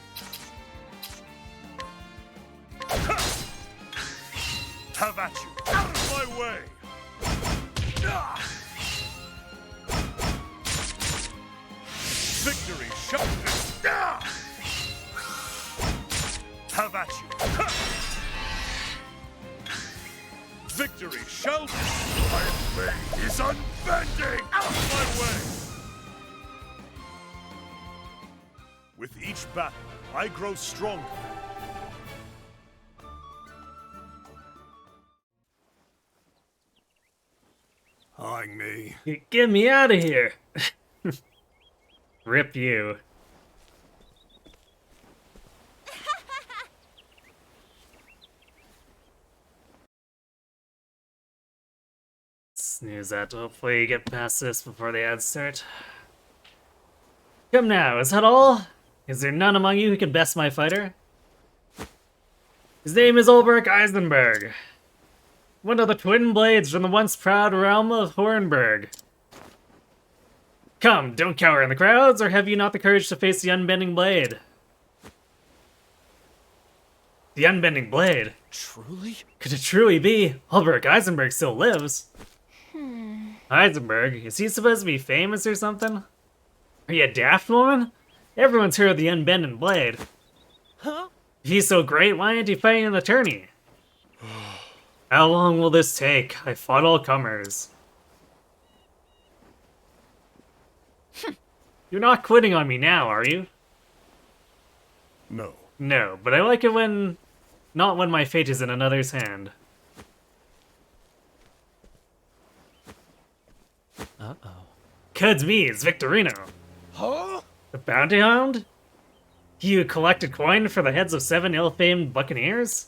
Have at you. Out of my way! Victory shall... Have at you. Victory shall... My blade is unbending! Out of my way! With each battle, I grow stronger. Eyeing me. Get me out of here! Rip you. Snooze that to hopefully get past this before the ads start. Come now, is that all? Is there none among you who can best my fighter? His name is Ulbrich Eisenberg, one of the twin blades from the once proud realm of Hornburg. Come, don't cower in the crowds, or have you not the courage to face the unbending blade? The unbending blade? Truly? Could it truly be? Ulrich Eisenberg still lives. Heisenberg? Is he supposed to be famous or something? Are you a daft woman? Everyone's heard of the unbending blade. Huh? If he's so great, why aren't you fighting an attorney? How long will this take? I fought all comers. You're not quitting on me now, are you? No. No, but I like it when... not when my fate is in another's hand. Uh-oh. Cud's me, it's Victorino. Huh? The bounty hound? He who collected coin for the heads of 7 ill-famed buccaneers?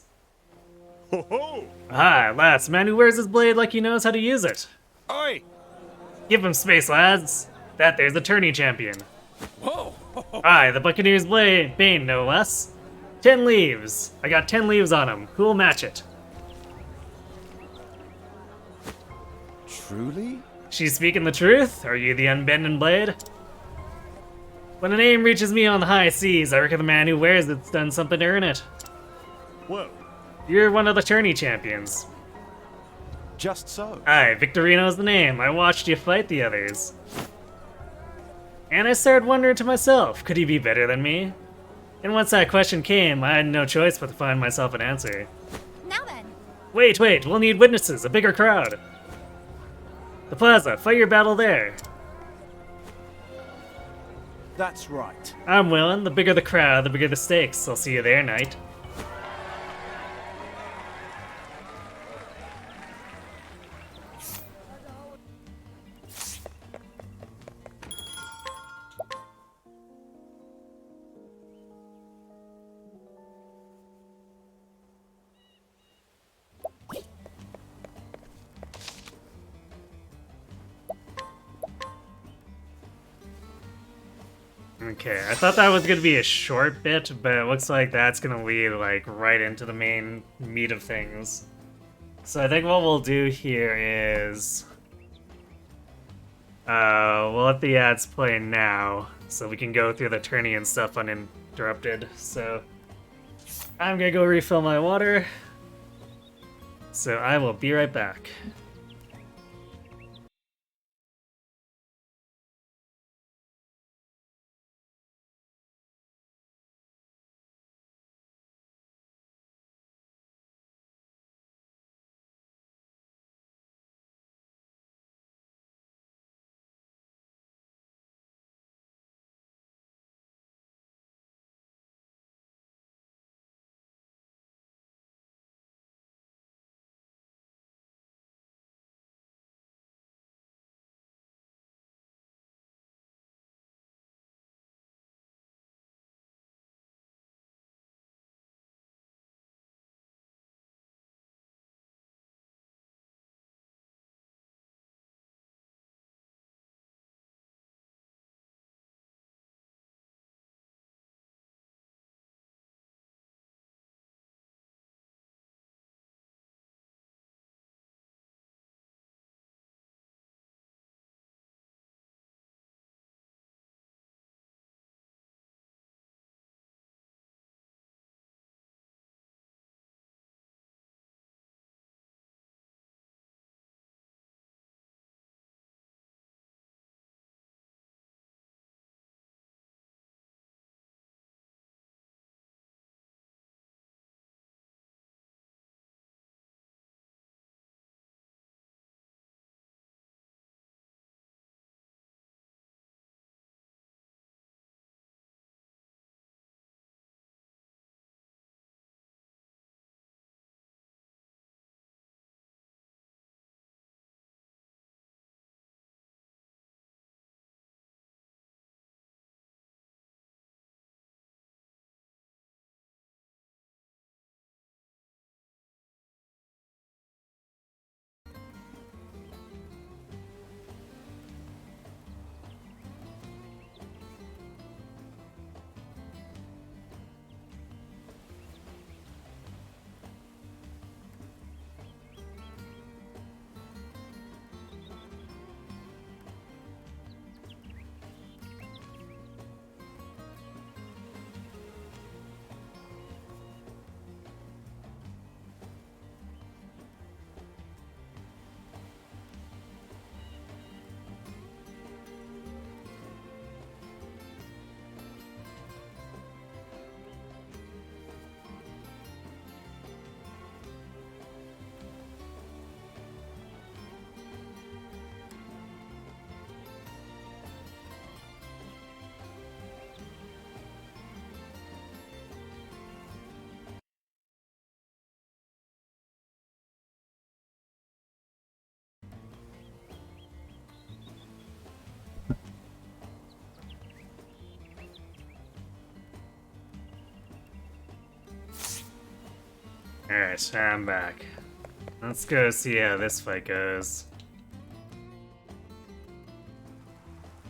Ho ho! Ah, at last, man who wears his blade like he knows how to use it. Oi! Give him space, lads. That there's the tourney champion. Whoa! Aye, the Buccaneer's blade, bane, no less. 10 leaves. I got 10 leaves on him. Who'll match it? Truly? She's speaking the truth? Are you the unbending blade? When a name reaches me on the high seas, I reckon the man who wears it's done something to earn it. Well, You're one of the tourney champions. Just so. Aye, Victorino's the name. I watched you fight the others. And I started wondering to myself, could he be better than me? And once that question came, I had no choice but to find myself an answer. Now then. Wait, we'll need witnesses, a bigger crowd. The plaza, fight your battle there. That's right. I'm willing. The bigger the crowd, the bigger the stakes. I'll see you there, knight. Okay, I thought that was gonna be a short bit, but it looks like that's gonna lead like right into the main meat of things. So I think what we'll do here is we'll let the ads play now, so we can go through the tourney and stuff uninterrupted. So I'm gonna go refill my water. So I will be right back. Alright, I'm back. Let's go see how this fight goes.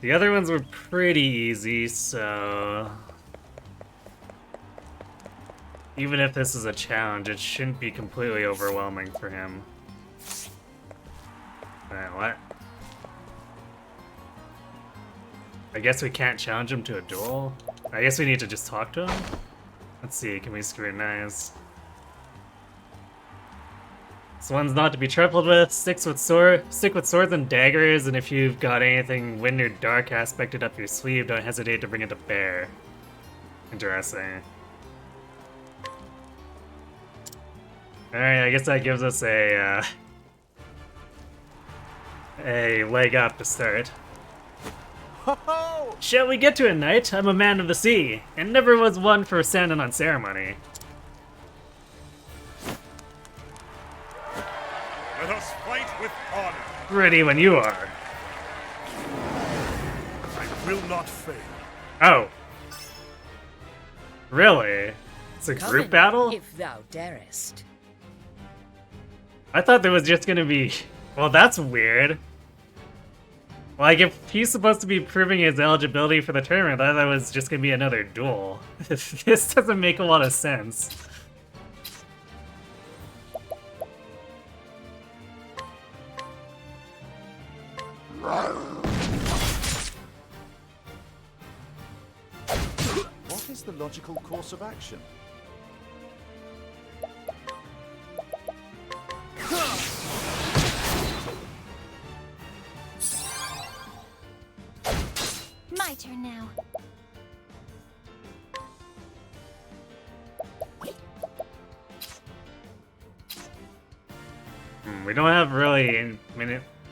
The other ones were pretty easy, so... even if this is a challenge, it shouldn't be completely overwhelming for him. Alright, what? I guess we can't challenge him to a duel? I guess we need to just talk to him? Let's see, can we scrutinize? This one's not to be trifled with. Stick with swords and daggers, and if you've got anything wind or dark aspected up your sleeve, don't hesitate to bring it to bear. Interesting. Alright, I guess that gives us a leg up to start. Ho-ho! Shall we get to it, knight? I'm a man of the sea, and never was one for standing on ceremony. Let us fight with honor. Ready when you are. I will not fail. Oh. Really? It's a group battle? If thou darest. I thought there was just gonna be... well, that's weird. Like, if he's supposed to be proving his eligibility for the tournament, I thought it was just gonna be another duel. This doesn't make a lot of sense. What is the logical course of action? My turn now. We don't have really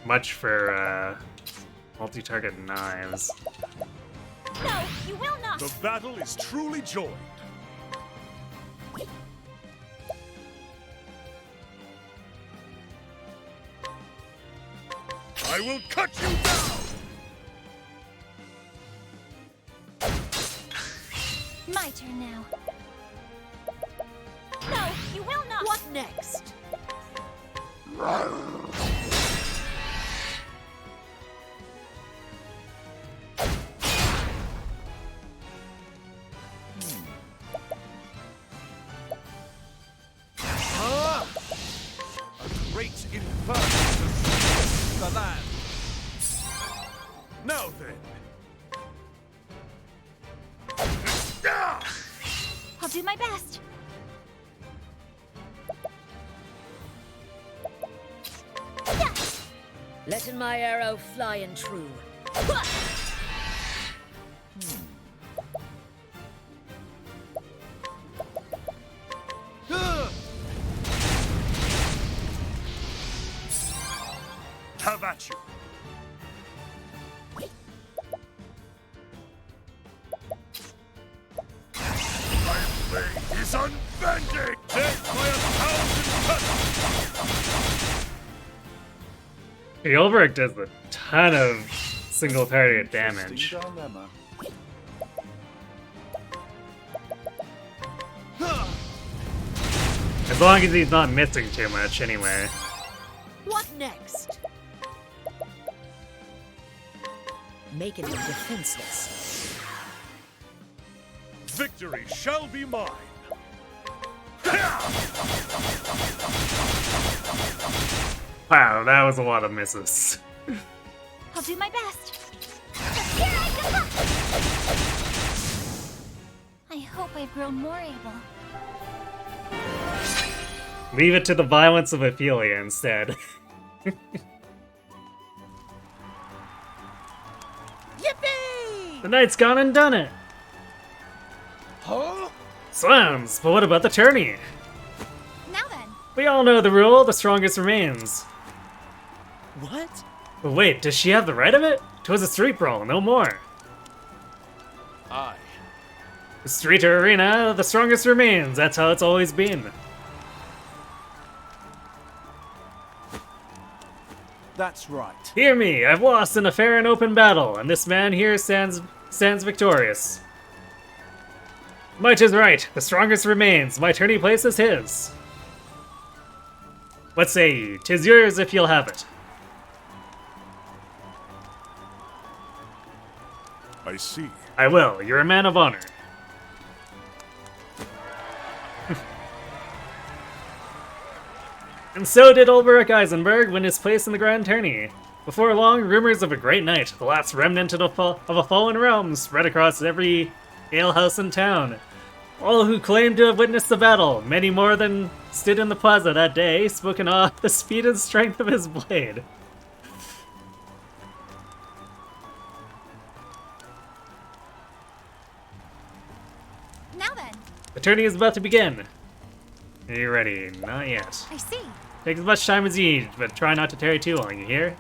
much for multi-target knives. No, you will not! The battle is truly joined. I will cut you down! My turn now. No, you will not! What next? A great inferno for that. Now then. I'll do my best. Yeah. Letting my arrow fly and true. Have at you. My blade is unbending! Death by 1,000 cuts! The Ulbrich does a ton of single target damage. Dilemma. As long as he's not missing too much, anyway. What next? Making him defenseless. Victory shall be mine! Wow, that was a lot of misses. I'll do my best. Here I come! I hope I've grown more able. Leave it to the violence of Ophelia instead. Yippee! The knight's gone and done it! Huh? Slams, but what about the tourney? Now then. We all know the rule, the strongest remains. What? But wait, does she have the right of it? 'Twas a street brawl, no more. Aye. The street or arena, the strongest remains, that's how it's always been. That's right. Hear me, I've lost in a fair and open battle, and this man here stands victorious. Might is right, the strongest remains, my tourney place is his. What say ye? 'Tis yours if you'll have it. I see. I will. You're a man of honor. And so did Ulrich Eisenberg win his place in the Grand Tourney. Before long, rumors of a great night, the last remnant of a fallen realm, spread across every alehouse in town. All who claimed to have witnessed the battle, many more than stood in the plaza that day, spoke in awe of the speed and strength of his blade. Now then. The tourney is about to begin. Are you ready? Not yet. I see. Take as much time as you need, but try not to tarry too long, you hear?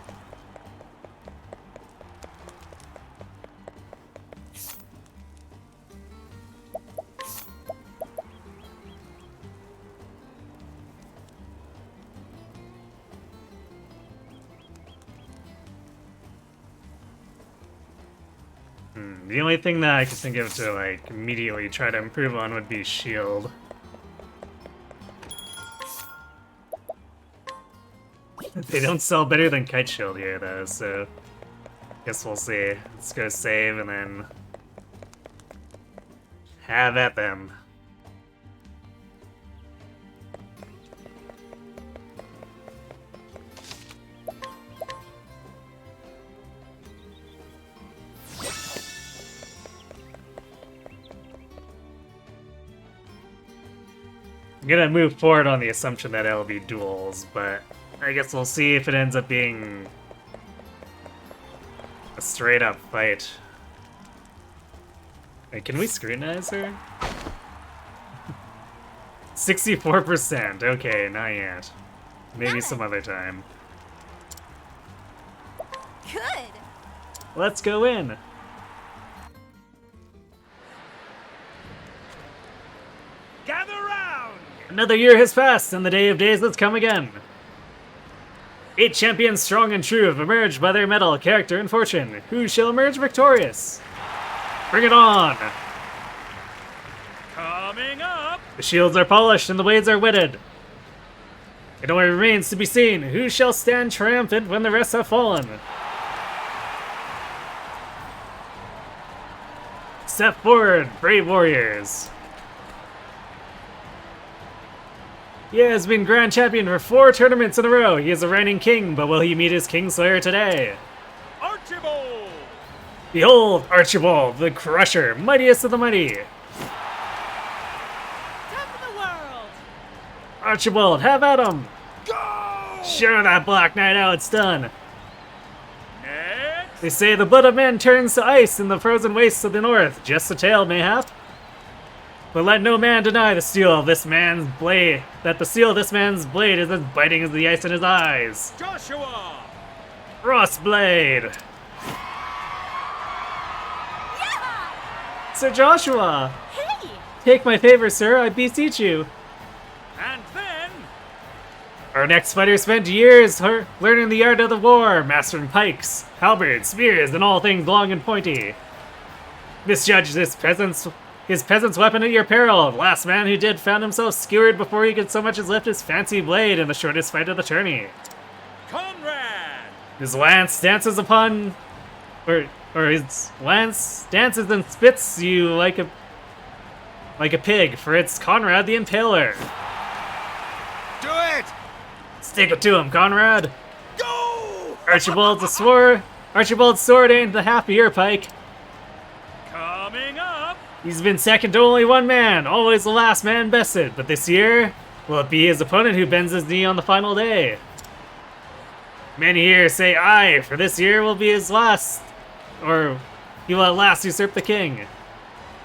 The only thing that I could think of to, like, immediately try to improve on would be shield. They don't sell better than Kite Shield here, though, so... guess we'll see. Let's go save and then... have at them. I'm gonna move forward on the assumption that it'll be duels, but I guess we'll see if it ends up being a straight-up fight. Wait, can we scrutinize her? 64%. Okay, not yet. Maybe some other time. Good. Let's go in. Gather round! Another year has passed, and the day of days has come again. 8 champions strong and true have emerged by their mettle, character, and fortune. Who shall emerge victorious? Bring it on! Coming up! The shields are polished and the blades are whetted. It only remains to be seen who shall stand triumphant when the rest have fallen. Step forward, brave warriors. He has been Grand Champion for 4 tournaments in a row. He is a reigning king, but will he meet his Kingslayer today? Archibald! Behold, Archibald, the Crusher, mightiest of the mighty. Top of the world! Archibald, have at him! Go! Show that Black Knight how it's done. Next! They say the blood of men turns to ice in the frozen wastes of the north. Just a tale, mayhap. But let no man deny the steel of this man's blade, that the steel of this man's blade is as biting as the ice in his eyes. Joshua! Frostblade! Yeah! Sir Joshua! Hey! Take my favor, sir, I beseech you. And then... Our next fighter spent years learning the art of the war, mastering pikes, halberds, spears, and all things long and pointy. Misjudge his peasant's weapon at your peril. The last man who did found himself skewered before he could so much as lift his fancy blade in the shortest fight of the tourney. Conrad! His lance dances upon... Or his lance dances and spits you like a pig, for it's Conrad the Impaler. Do it! Stick it to him, Conrad! Go! Archibald's sword ain't the half of your pike. Coming up! He's been second to only one man, always the last man bested, but this year, will it be his opponent who bends his knee on the final day? Many here say aye, for this year will be his last, or he will at last usurp the king.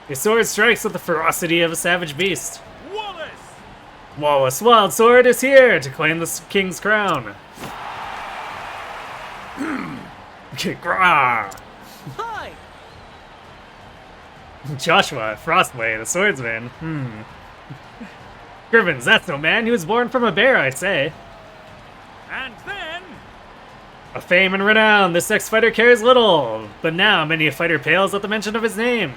His sword strikes with the ferocity of a savage beast. Wallace! Wallace Wild Sword is here to claim the king's crown. Grah! Hi! Joshua, Frostblade, the swordsman. Griffins, that's no man. He was born from a bear, I'd say. And then... Of fame and renown, this ex-fighter cares little, but now many a fighter pales at the mention of his name.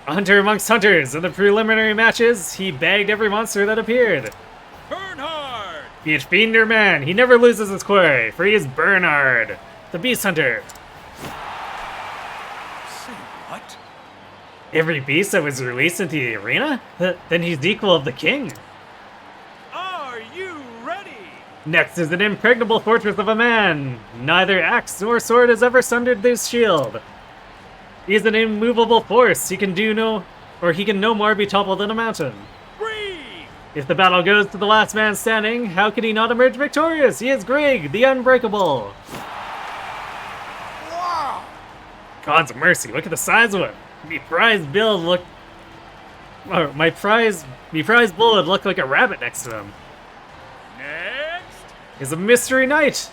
A hunter amongst hunters, in the preliminary matches, he bagged every monster that appeared. Bernhard! Be it fiend or man, he never loses his quarry, for he is Bernard, the beast hunter. Say what? Every beast that was released into the arena? Then he's the equal of the king. Are you ready? Next is an impregnable fortress of a man. Neither axe nor sword has ever sundered this shield. He is an immovable force. He can no more be toppled than a mountain. If the battle goes to the last man standing, how could he not emerge victorious? He is Greg, the Unbreakable. Wow! God's mercy, look at the size of him. My prize bullet looked like a rabbit next to him. Next! Is a mystery knight.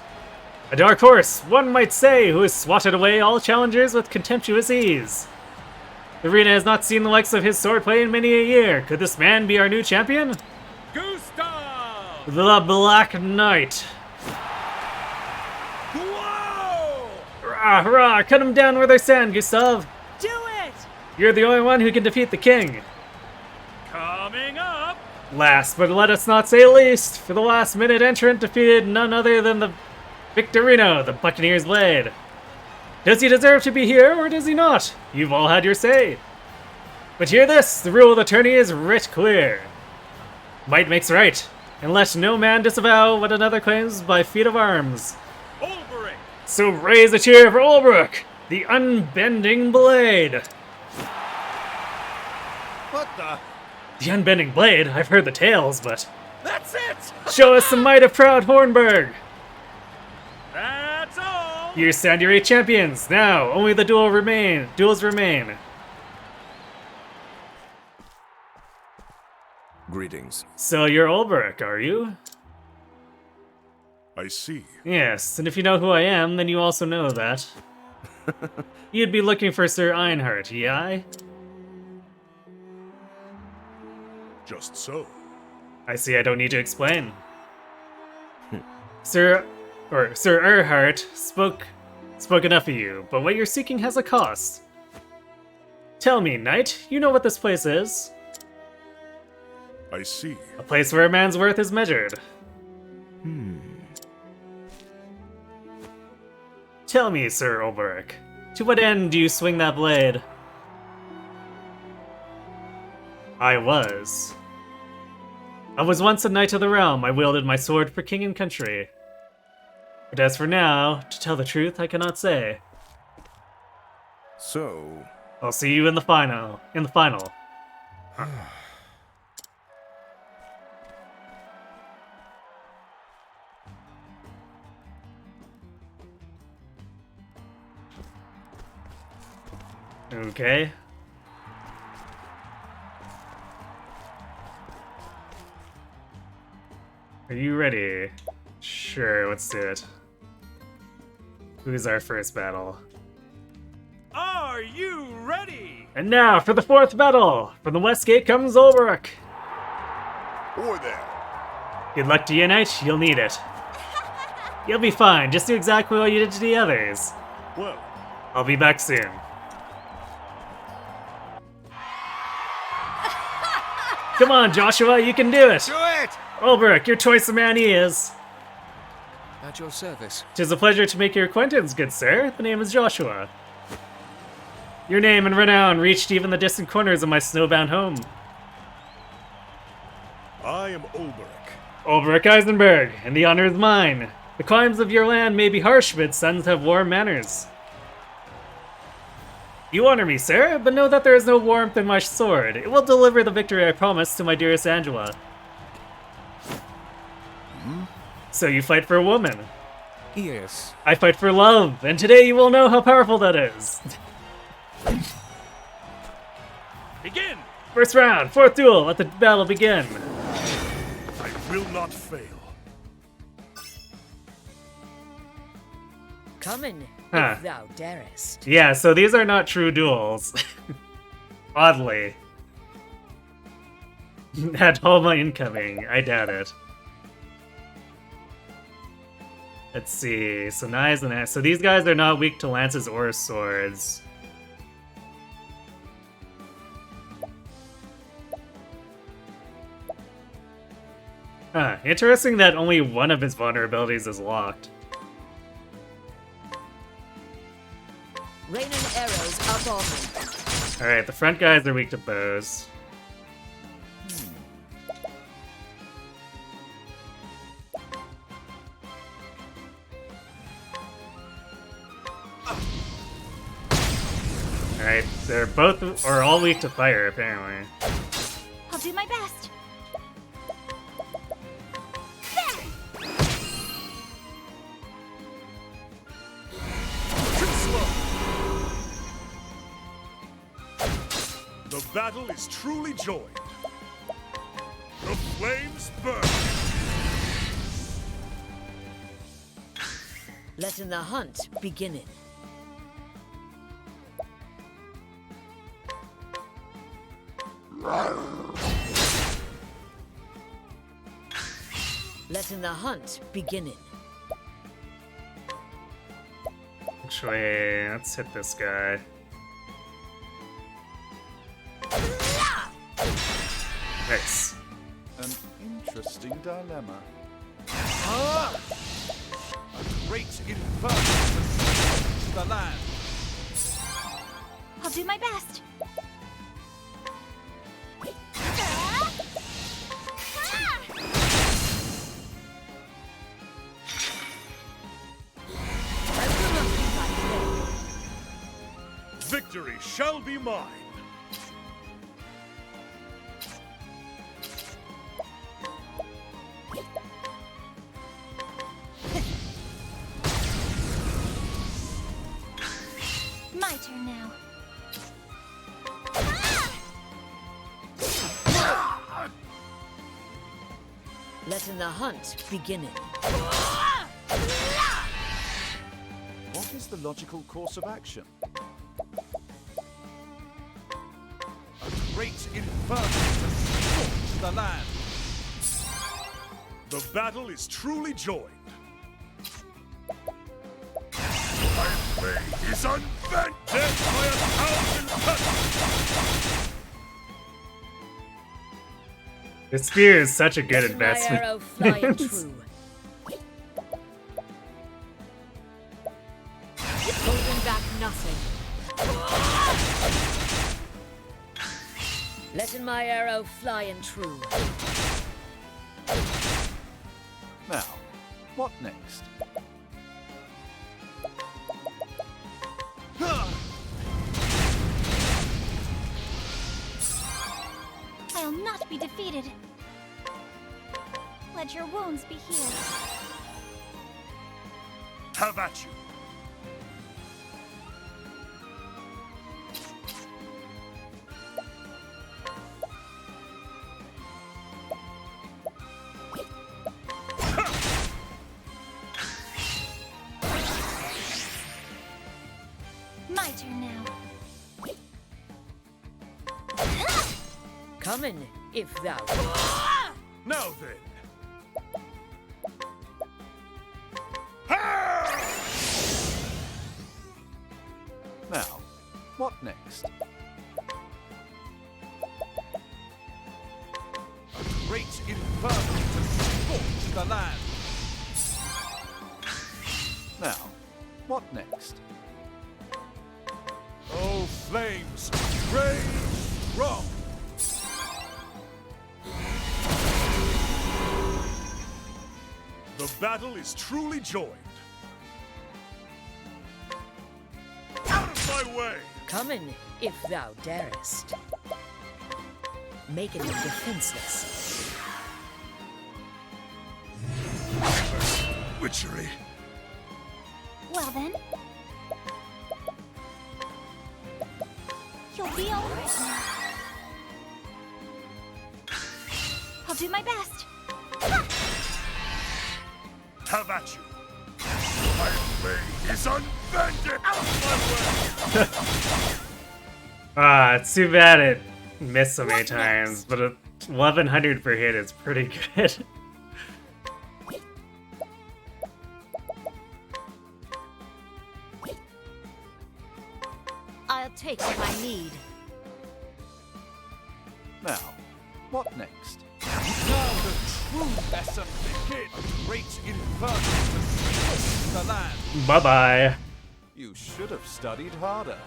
A dark horse, one might say, who has swatted away all challengers with contemptuous ease. The arena has not seen the likes of his swordplay in many a year. Could this man be our new champion? Gustav! The Black Knight. Whoa! Rah, rah, cut him down where they stand, Gustav. Do it! You're the only one who can defeat the king. Coming up! Last, but let us not say least, for the last-minute entrant defeated none other than the Victorino, the Buccaneer's Blade. Does he deserve to be here, or does he not? You've all had your say. But hear this, the rule of the tourney is writ clear. Might makes right, and let no man disavow what another claims by feat of arms. Ulbrich! So raise a cheer for Ulbrich, the Unbending Blade. What the? The Unbending Blade? I've heard the tales, but... That's it! Show us the might of proud Hornburg! That's all! You stand your 8 champions. Now, only the duels remain. Greetings. So you're Ulbrich, are you? I see. Yes, and if you know who I am, then you also know that. You'd be looking for Sir Einhart, yeah? Just so. I see I don't need to explain. Sir Erhart spoke enough of you, but what you're seeking has a cost. Tell me, knight, you know what this place is? I see. A place where a man's worth is measured. Tell me, Sir Ulbrich, to what end do you swing that blade? I was once a knight of the realm. I wielded my sword for king and country. But as for now, to tell the truth, I cannot say. So... I'll see you in the final. Okay. Are you ready? Sure, let's do it. Who's our first battle? Are you ready? And now for the 4th battle! From the West Gate comes Ulbrich! Or there. Good luck to you, knight. You'll need it. You'll be fine. Just do exactly what you did to the others. Well, I'll be back soon. Come on, Joshua, you can do it! Do it! Ulbrich, your choice of man he is. At your service. 'Tis a pleasure to make your acquaintance, good sir. The name is Joshua. Your name and renown reached even the distant corners of my snowbound home. I am Ulbrich. Ulbrich Eisenberg, and the honor is mine. The climes of your land may be harsh, but sons have warm manners. You honor me, sir, but know that there is no warmth in my sword. It will deliver the victory I promised to my dearest Angela. So you fight for a woman. Yes. I fight for love, and today you will know how powerful that is. Begin! First round, 4th duel, let the battle begin. I will not fail. Come in, Huh. if thou darest. Yeah, so these are not true duels. Oddly. At all my incoming, I doubt it. Let's see, so knives and axes. So these guys are not weak to lances or swords. Interesting that only one of his vulnerabilities is locked. Rain and arrows up on them. Alright, the front guys are weak to bows. Alright, they're both, or all weak to fire, apparently. I'll do my best. Too slow. The battle is truly joined. The flames burn. Letting the hunt begin it. Letting the hunt begin it. Actually, let's hit this guy. Nice. An interesting dilemma. A great inferno to the land. I'll do my best. Victory shall be mine. My turn now. Letting the hunt begin it. What is the logical course of action? A great inferno to scorch the land. The battle is truly joined. My blade is unbent death by 1,000 cuts. The spear is such a good Letting my investment. arrow flying true. Holding back nothing. Letting my arrow flying true. Now, what next? I'll not be defeated. Let your wounds be healed. Have at you. My turn now. Coming, if thou. Now then. Now, what next? A great inferno to scorch the land. Now, what next? Oh, flames, rage strong. The battle is truly joined. Out of my way! Coming, if thou darest. Making it defenseless. Witchery. Well then. You'll be alright now. I'll do my best. Have at you. My blade is unbended. Out of my way! Ah, it's too bad it missed so many times, but 1100 per hit is pretty good. I'll take what I need. Now, what next? Now the Lesson begin. A great inferno to scorch the land. Bye-bye. You should have studied harder.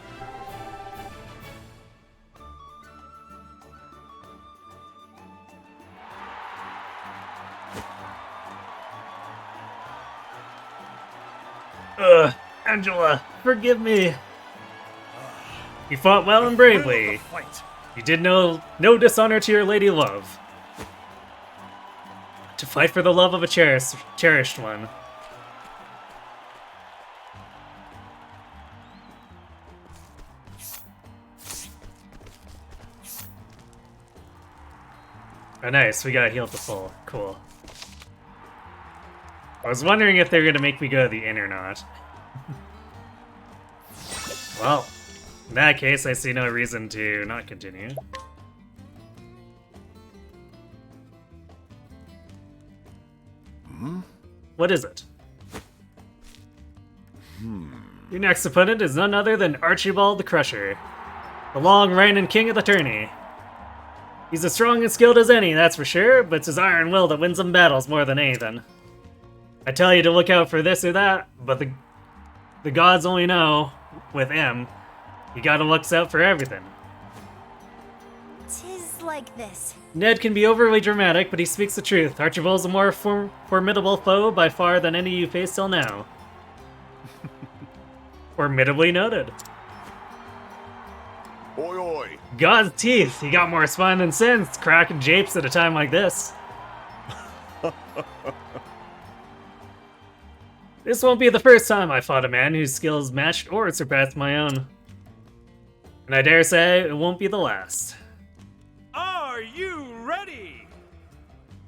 Angela, forgive me. You fought well and bravely. You did no dishonor to your lady love. To fight for the love of a cherished one. Oh, nice. We got healed to full. Cool. I was wondering if they were going to make me go to the inn or not. Well, in that case, I see no reason to not continue. What is it? Your next opponent is none other than Archibald the Crusher, the long-reigning king of the tourney. He's as strong and skilled as any, that's for sure, but it's his iron will that wins him battles more than anything. I tell you to look out for this or that, but the gods only know, with him, you gotta look out for everything. 'Tis like this. Ned can be overly dramatic, but he speaks the truth. Archibald's a more formidable foe by far than any you faced till now. Formidably noted. Oi oi! God's teeth! He got more spine than sense, cracking japes at a time like this. This won't be the first time I fought a man whose skills matched or surpassed my own. And I dare say it won't be the last. Are you ready?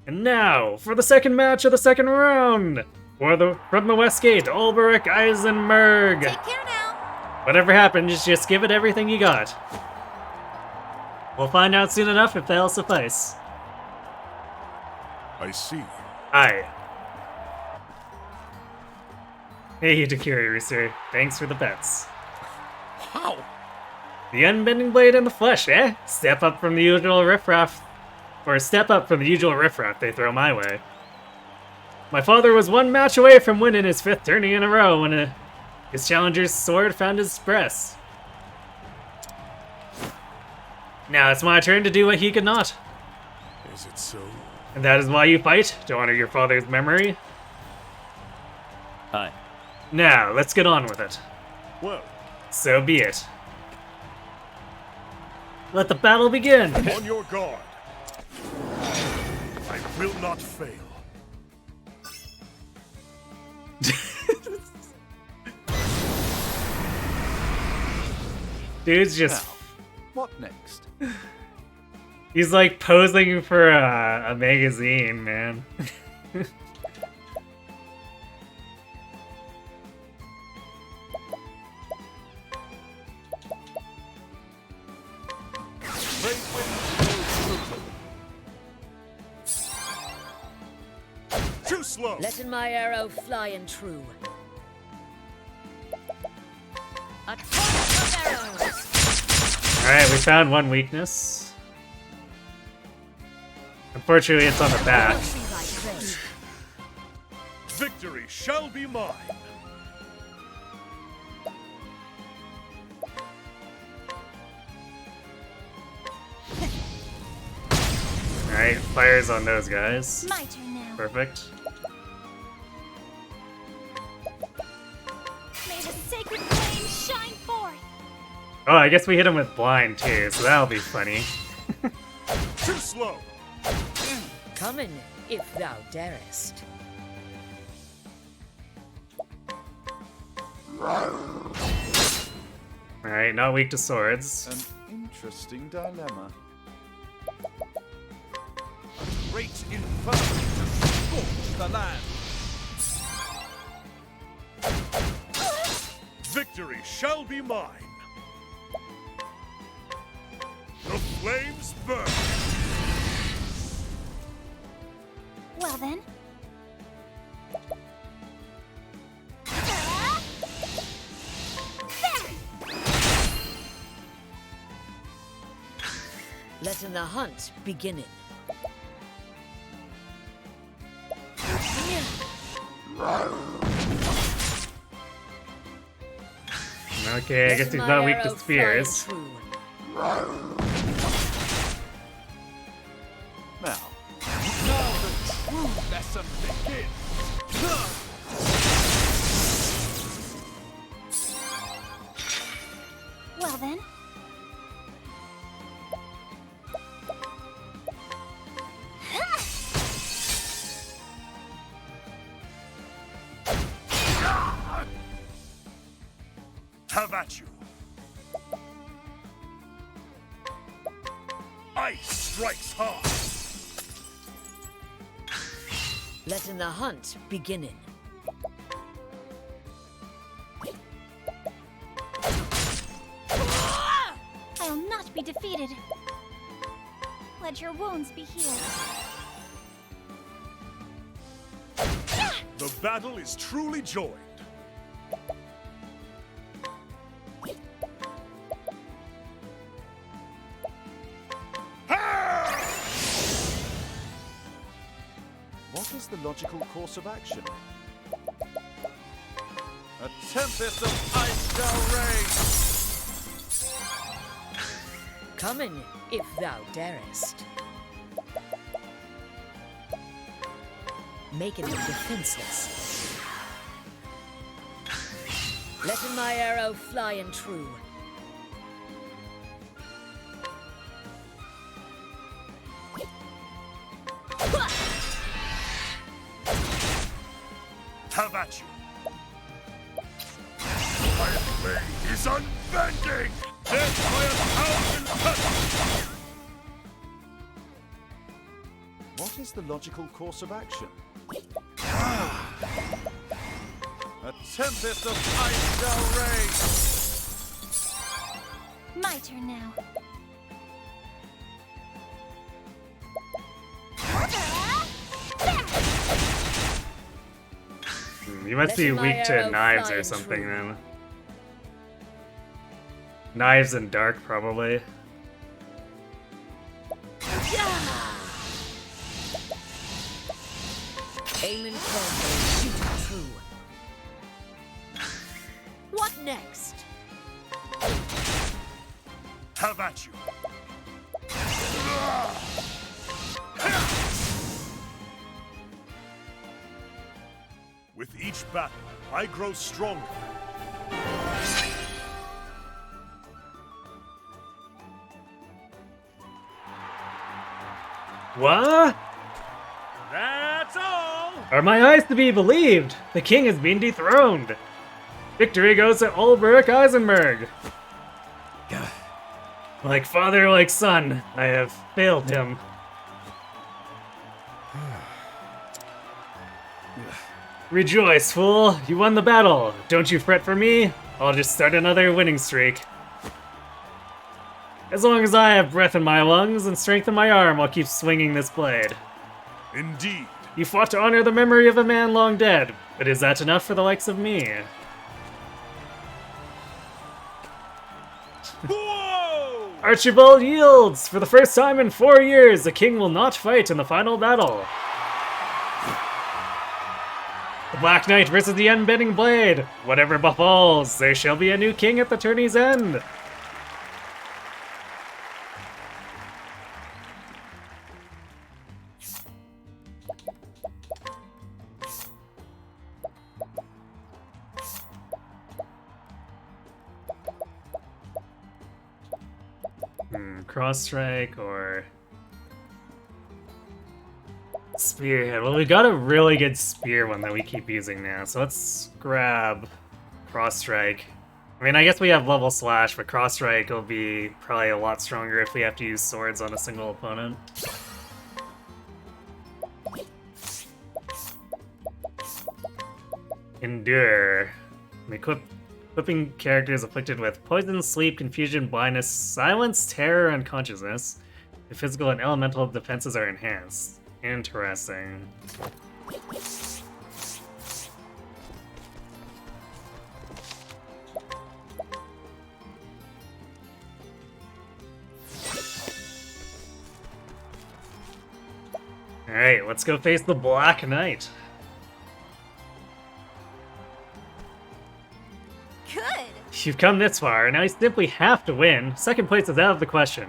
And now, for the second match of the second round! From the West Gate, Ulberich Eisenberg! Take care now. Whatever happens, just give it everything you got. We'll find out soon enough if they'll suffice. I see. Aye. Hey, Takiri Rooster. Thanks for the bets. Wow! The unbending blade in the flesh, eh? Step up from the usual riffraff they throw my way. My father was one match away from winning his 5th tourney in a row when his challenger's sword found his breast. Now it's my turn to do what he could not. Is it so? And that is why you fight, to honor your father's memory. Aye. Now, let's get on with it. Well, so be it. Let the battle begin! On your guard. I will not fail. Dude's just... Now, what next? He's like posing for a magazine, man. Too slow. Letting my arrow fly and true. A torrent of arrows. Alright, we found one weakness. Unfortunately, it's on the back. Victory shall be mine. Alright, fires on those guys. My turn now. Perfect. May the sacred flame shine forth. Oh, I guess we hit him with blind too, so that'll be funny. Too slow. Coming, if thou darest. Alright, not weak to swords. An interesting dilemma. A great inferno to scorch the land. Victory shall be mine. The flames burn. Well then. Letting the hunt beginning. Okay, I guess he's not weak to spears. Now the true lesson begins. Well then. Have at you. Ice strikes hard. Letting the hunt beginning. I'll not be defeated. Let your wounds be healed. The battle is truly joined. What is the logical course of action? A tempest of ice shall rage. Coming, if thou darest. Making them defenseless. Letting my arrow fly and true. Have at you. My blade is unbending. Death by 1,000 cuts. What is the logical course of action? A tempest of ice shall rage. My turn now. You must be weak to knives or something then. Knives and dark, probably. Aiming carefully, shooting true. What next? Have at you. With each battle, I grow stronger. What? That's all! Are my eyes to be believed? The king has been dethroned. Victory goes to Ulrich Eisenberg. Like father, like son, I have failed him. Rejoice, fool! You won the battle! Don't you fret for me, I'll just start another winning streak. As long as I have breath in my lungs and strength in my arm, I'll keep swinging this blade. Indeed. You fought to honor the memory of a man long dead, but is that enough for the likes of me? Whoa! Archibald yields! For the first time in 4 years, the king will not fight in the final battle. The Black Knight versus the Unbending Blade. Whatever befalls, there shall be a new king at the tourney's end. Cross strike or spearhead. Well, we got a really good spear one that we keep using now, so let's grab cross strike. I mean, I guess we have level slash, but cross strike will be probably a lot stronger if we have to use swords on a single opponent. Endure. Equipping characters afflicted with poison, sleep, confusion, blindness, silence, terror, and consciousness. The physical and elemental defenses are enhanced. Interesting. Alright, let's go face the Black Knight. Good. You've come this far, now you simply have to win. Second place is out of the question.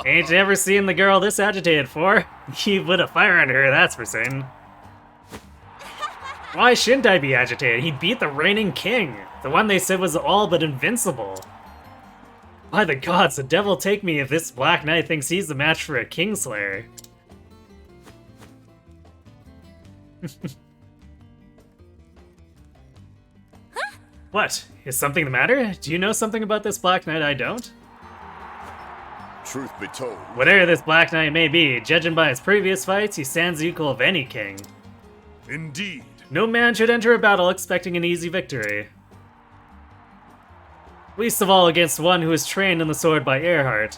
Ain't ever seen the girl this agitated for. You put a fire under her, that's for certain. Why shouldn't I be agitated? He beat the reigning king, the one they said was all but invincible. By the gods, the devil take me if this Black Knight thinks he's the match for a Kingslayer. What? Is something the matter? Do you know something about this Black Knight I don't? Truth be told, Whatever this Black Knight may be, judging by his previous fights, he stands equal of any king. Indeed. No man should enter a battle expecting an easy victory. Least of all against one who is trained in the sword by Earhart.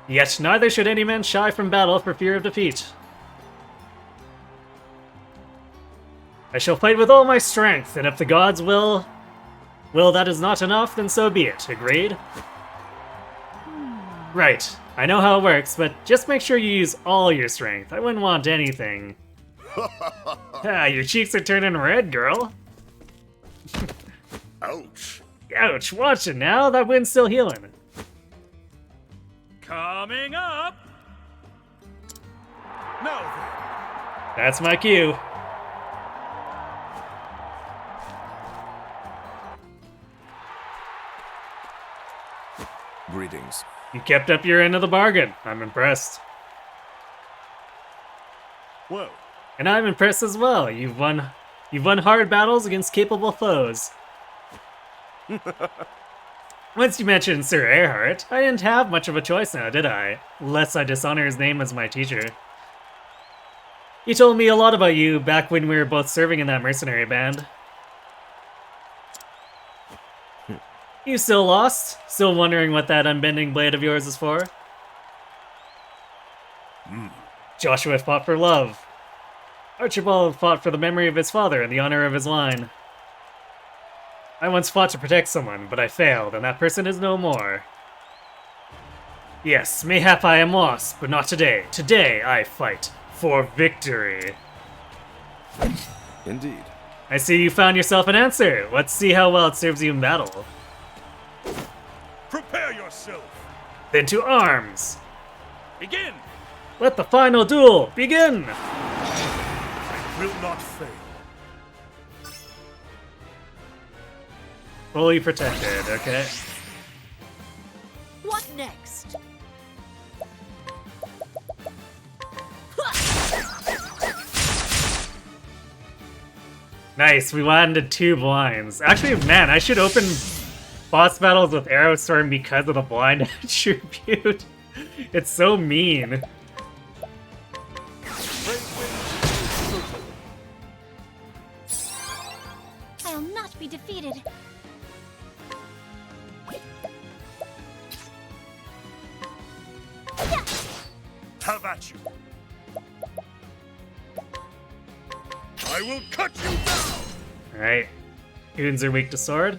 Yet neither should any man shy from battle for fear of defeat. I shall fight with all my strength, and if the gods will that is not enough, then so be it. Agreed? Right. I know how it works, but just make sure you use all your strength. I wouldn't want anything. Your cheeks are turning red, girl. Ouch. Ouch, watch it now. That wind's still healing. Coming up! Now then. That's my cue. Greetings. You kept up your end of the bargain. I'm impressed. Well, And I'm impressed as well. You've won hard battles against capable foes. Once you mentioned Sir Earhart, I didn't have much of a choice now, did I? Lest I dishonor his name as my teacher. He told me a lot about you back when we were both serving in that mercenary band. You still lost? Still wondering what that unbending blade of yours is for? Joshua fought for love. Archibald fought for the memory of his father and the honor of his line. I once fought to protect someone, but I failed, and that person is no more. Yes, mayhap I am lost, but not today. Today I fight for victory. Indeed. I see you found yourself an answer. Let's see how well it serves you in battle. prepare yourself. Then to arms. Begin! Let the final duel begin! I will not fail. Fully protected, okay. What next? Nice, we landed 2 blinds. Actually, man, I should open boss battles with Arrow Storm because of the blind attribute. It's so mean. I'll not be defeated. Have at you. I will cut you down. Alright. Goons are weak to sword.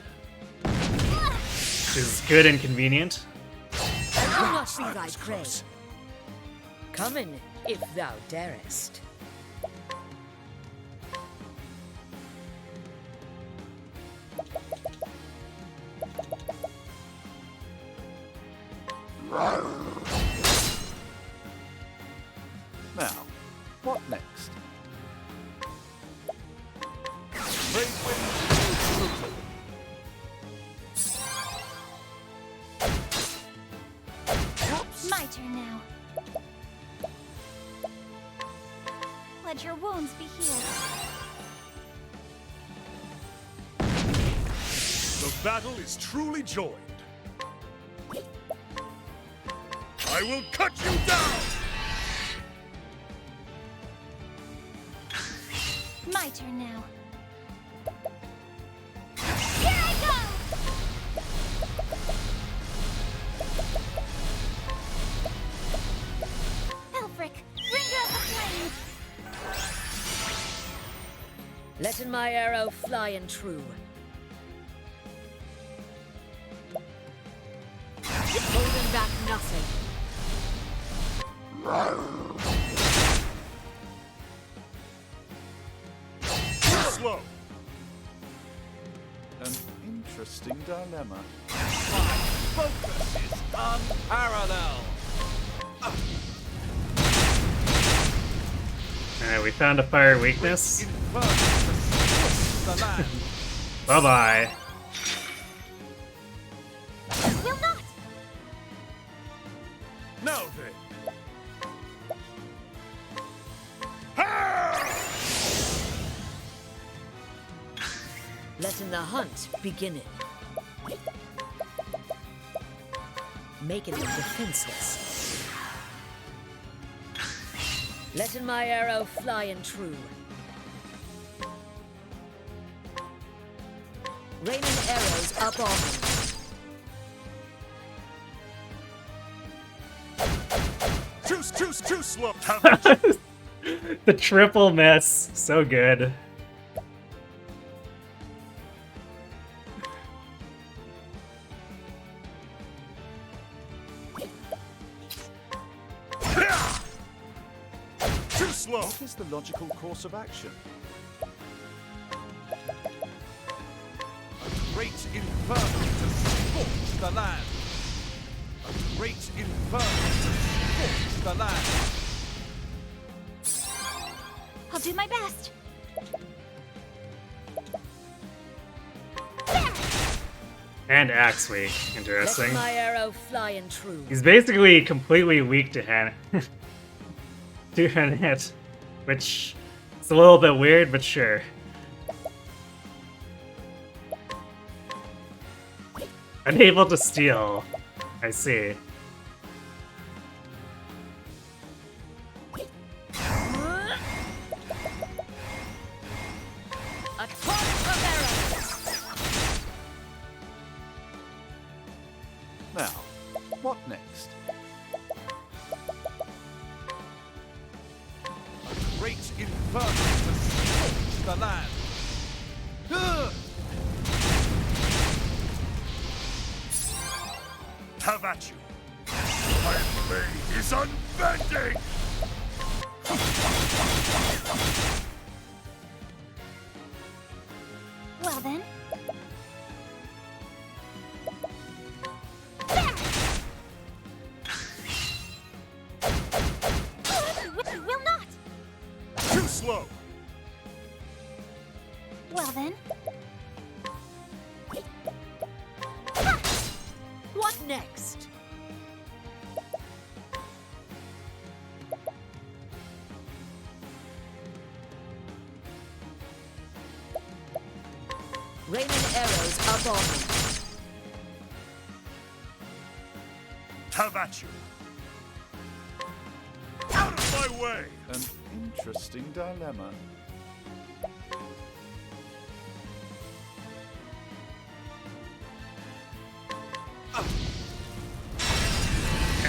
Which is good and convenient. I will not be thy prey. Come in, if thou darest. Now, what next? My turn now. Let your wounds be healed. The battle is truly joined. I will cut you down. My turn now. Here I go! Elfric, bring out the flames! Letting my arrow fly and true. Holding back nothing. slow. An interesting dilemma. My focus is unparalleled. Alright, we found a fire weakness. The land. Bye-bye. Will not! Now then. Letting the hunt begin it. Making them defenseless. Letting my arrow fly and true. Raining arrows up on them. Too slow. The triple miss. So good. Too slow. What is the logical course of action? A great inferno to scorch the land. A great inferno to scorch the land. I'll do my best. And axe weak. Interesting. Letting my arrow fly and true. He's basically completely weak to hand. Two-hand hit. Which is a little bit weird, but sure. Unable to steal. I see. A torrent of arrows. Now, what next? A great inferno to scorch the land. Have at you. My blade is unbending. Well then. Will not! Too slow. Well then. What next? Raining arrows up on them. Have at you. Out of my way. An interesting dilemma.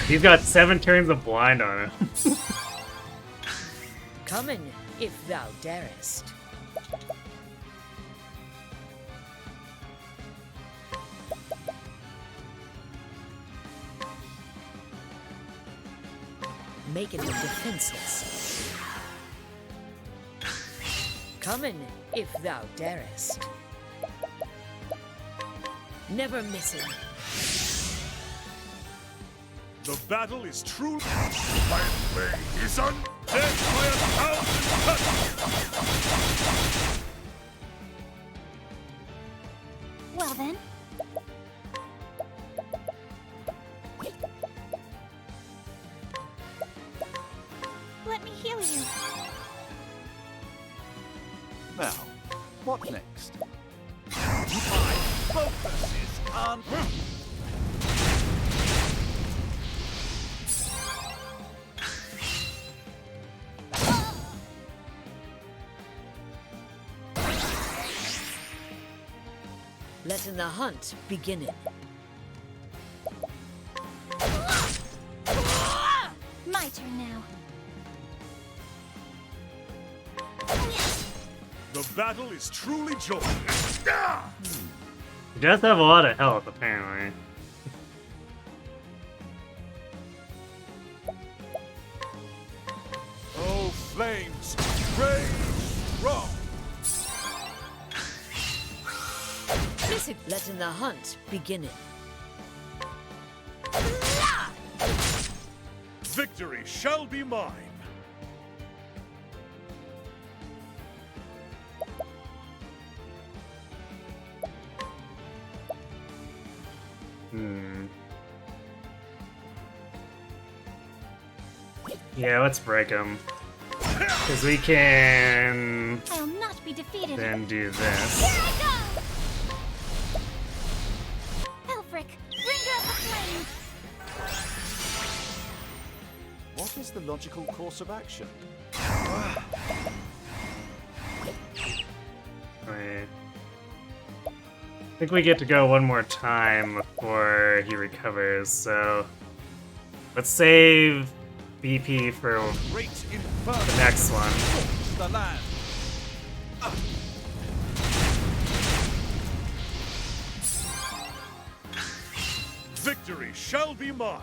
He's got 7 turns of blind on him. Coming, if thou darest. Making them defenseless. Coming, if thou darest. Never missing. The battle is true. My blade is undead by 1,000 cuts. Well then. Let me heal you. Now, what next? My focus is on. Letting the hunt begin it. My turn now. The battle is truly joined. He does have a lot of health, apparently. Oh, flames, rage strong. Letting the hunt begin. Victory shall be mine. Yeah, let's break him. Because we can I'll not be defeated. then do this. Here I go! Elfric, bringer of the flame. What is the logical course of action? Wait. I think we get to go one more time before he recovers, so let's save BP for Great inferno the next one. scorch the land. Victory shall be mine.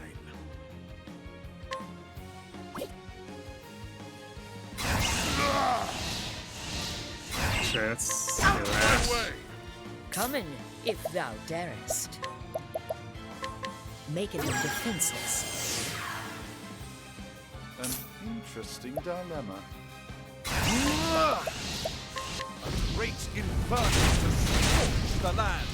Sure, let's do that. Come in, if thou darest. Making them defenseless. An interesting dilemma. A great inferno to scorch the land.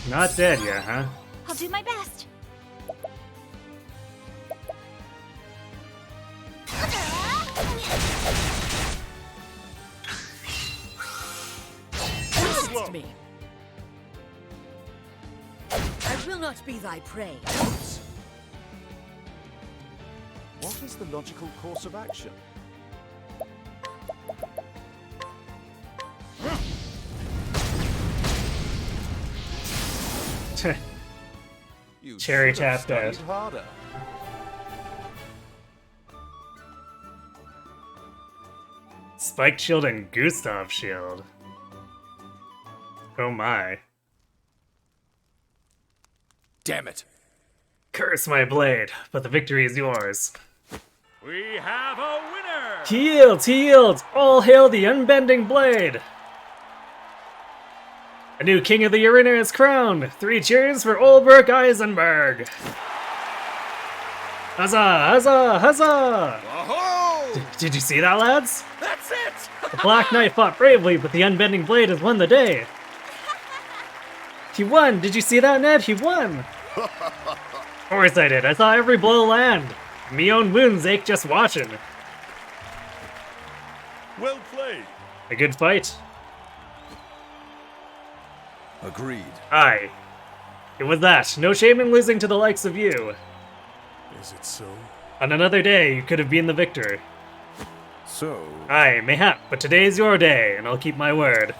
Not dead yet, huh? I'll do my best. Resist me. I will not be thy prey. What is the logical course of action? You Cherry should have tap dead. studied harder. Spike shield and Gustav shield. Oh my. Damn it. Curse my blade, but the victory is yours. We have a winner! He yields! He yields! All hail the unbending blade! A new king of the arena is crowned! 3 cheers for Ulbrich Eisenberg! Huzzah! Huzzah! Huzzah! Whoa! Did you see that, lads? That's it! The Black Knight fought bravely, but the unbending blade has won the day! He won! Did you see that, Ned? He won! Of course I did. I saw every blow land. Me own wounds ache just watching. Well played. A good fight. Agreed. Aye. It was that. No shame in losing to the likes of you. Is it so? On another day, you could have been the victor. So, Aye, mayhap, but today is your day, and I'll keep my word.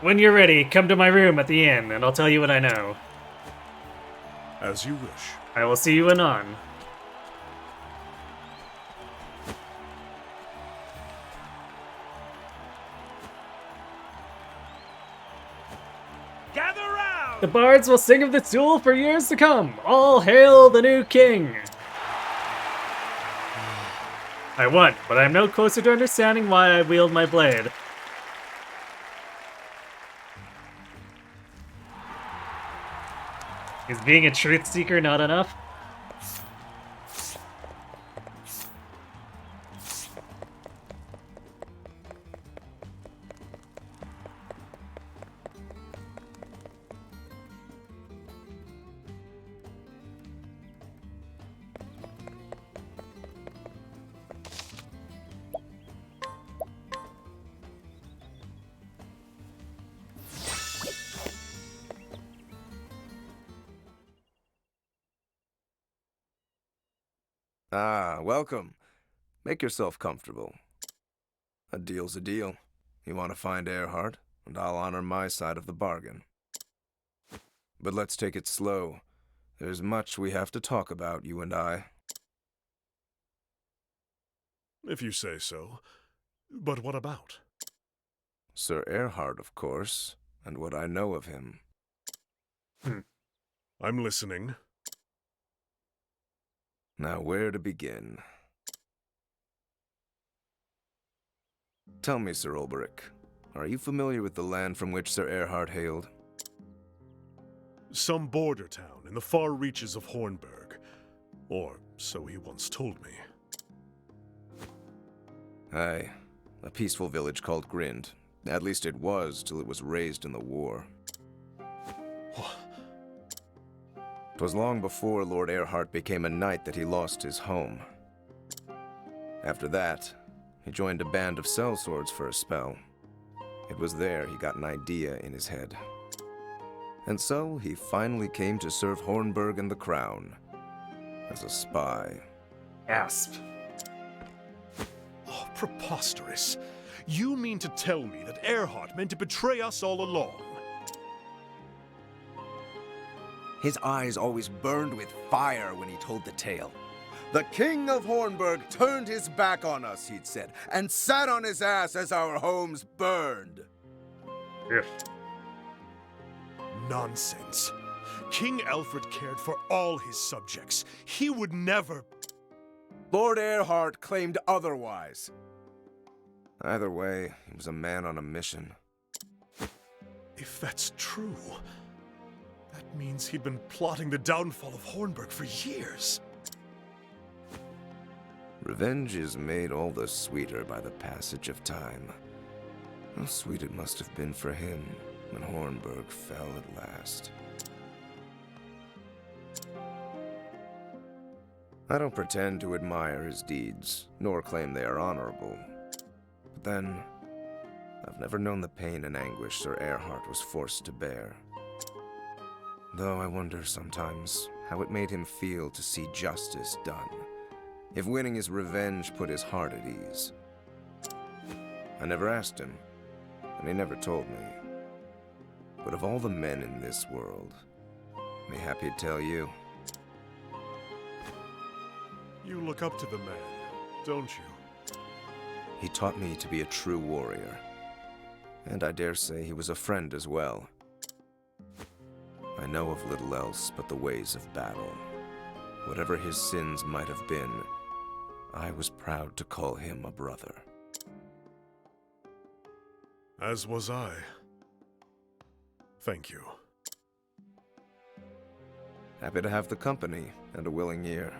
When you're ready, come to my room at the inn, and I'll tell you what I know. As you wish. I will see you anon. Gather round! The bards will sing of this duel for years to come. All hail the new king! I won, but I am no closer to understanding why I wield my blade. Is being a truth seeker not enough? Ah, welcome. Make yourself comfortable. A deal's a deal. You want to find Earhart, and I'll honor my side of the bargain. But let's take it slow. There's much we have to talk about, you and I. If you say so. But what about? Sir Earhart, of course, and what I know of him. I'm listening. Now, where to begin? Tell me, Sir Ulberich, are you familiar with the land from which Sir Erhard hailed? Some border town in the far reaches of Hornburg. Or so he once told me. Aye, a peaceful village called Grind. At least it was, till it was razed in the war. 'Twas long before Lord Erhard became a knight that he lost his home. After that, he joined a band of sellswords for a spell. It was there he got an idea in his head. And so he finally came to serve Hornburg and the Crown as a spy. Gasp. Oh, preposterous. You mean to tell me that Erhard meant to betray us all along? His eyes always burned with fire when he told the tale. The King of Hornburg turned his back on us, he'd said, and sat on his ass as our homes burned. Yes. Nonsense. King Alfred cared for all his subjects. He would never... Lord Erhard claimed otherwise. Either way, he was a man on a mission. If that's true, that means he'd been plotting the downfall of Hornburg for years. Revenge is made all the sweeter by the passage of time. How sweet it must have been for him when Hornburg fell at last. I don't pretend to admire his deeds, nor claim they are honorable. But then, I've never known the pain and anguish Sir Erhard was forced to bear. Though I wonder sometimes how it made him feel to see justice done, if winning his revenge put his heart at ease. I never asked him, and he never told me. But of all the men in this world, be happy to tell you. You look up to the man, don't you? He taught me to be a true warrior. And I dare say he was a friend as well. I know of little else but the ways of battle. Whatever his sins might have been, I was proud to call him a brother. As was I. Thank you. Happy to have the company and a willing ear.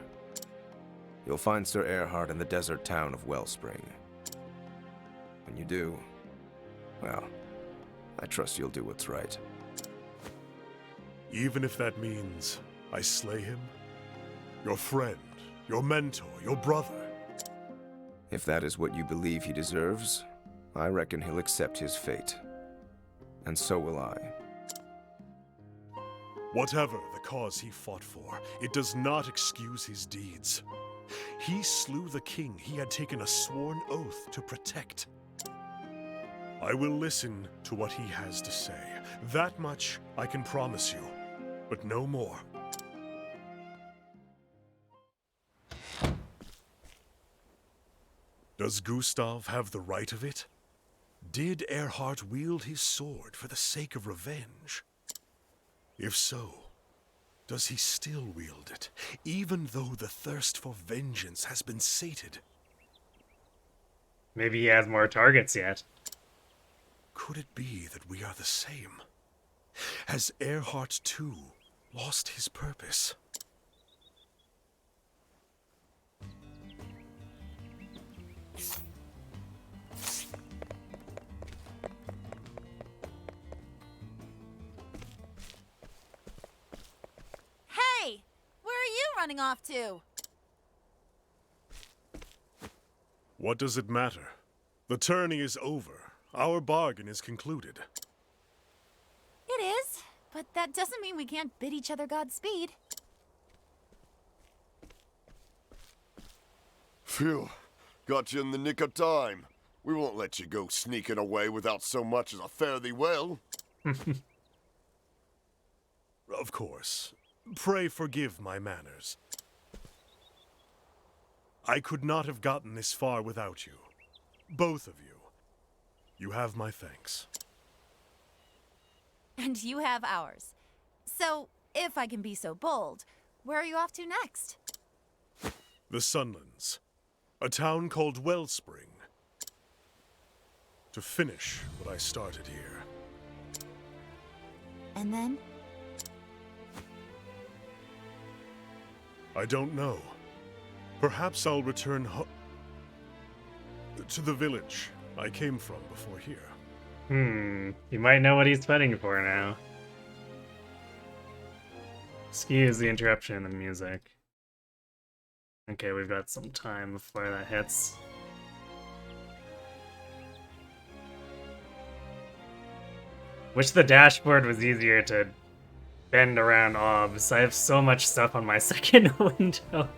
You'll find Sir Erhard in the desert town of Wellspring. When you do, well, I trust you'll do what's right. Even if that means I slay him? Your friend, your mentor, your brother? If that is what you believe he deserves, I reckon he'll accept his fate. And so will I. Whatever the cause he fought for, it does not excuse his deeds. He slew the king he had taken a sworn oath to protect. I will listen to what he has to say. That much I can promise you, but no more. Does Gustav have the right of it? Did Erhard wield his sword for the sake of revenge? If so, does he still wield it, even though the thirst for vengeance has been sated? Maybe he has more targets yet. Could it be that we are the same? Has Erhard too lost his purpose? Hey! Where are you running off to? What does it matter? The tourney is over. Our bargain is concluded. It is, but that doesn't mean we can't bid each other Godspeed. Phew. Got you in the nick of time. We won't let you go sneaking away without so much as a fare thee well. Of course. Pray forgive my manners. I could not have gotten this far without you. Both of you. You have my thanks. And you have ours. So, if I can be so bold, where are you off to next? The Sunlands. A town called Wellspring. To finish what I started here. And then? I don't know. Perhaps I'll return to the village I came from before here. You might know what he's fighting for now. Excuse the interruption in the music. Okay, we've got some time before that hits. Wish the dashboard was easier to bend around obs. I have so much stuff on my second window.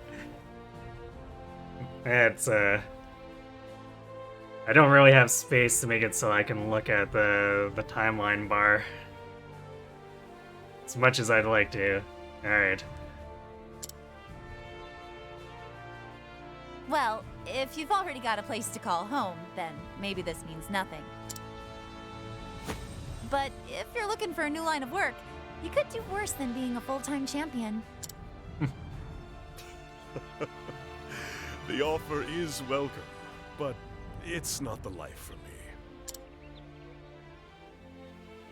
It's I don't really have space to make it so I can look at the timeline bar as much as I'd like to. Alright. Well, if you've already got a place to call home, then maybe this means nothing. But if you're looking for a new line of work, you could do worse than being a full-time champion. The offer is welcome, but it's not the life for me.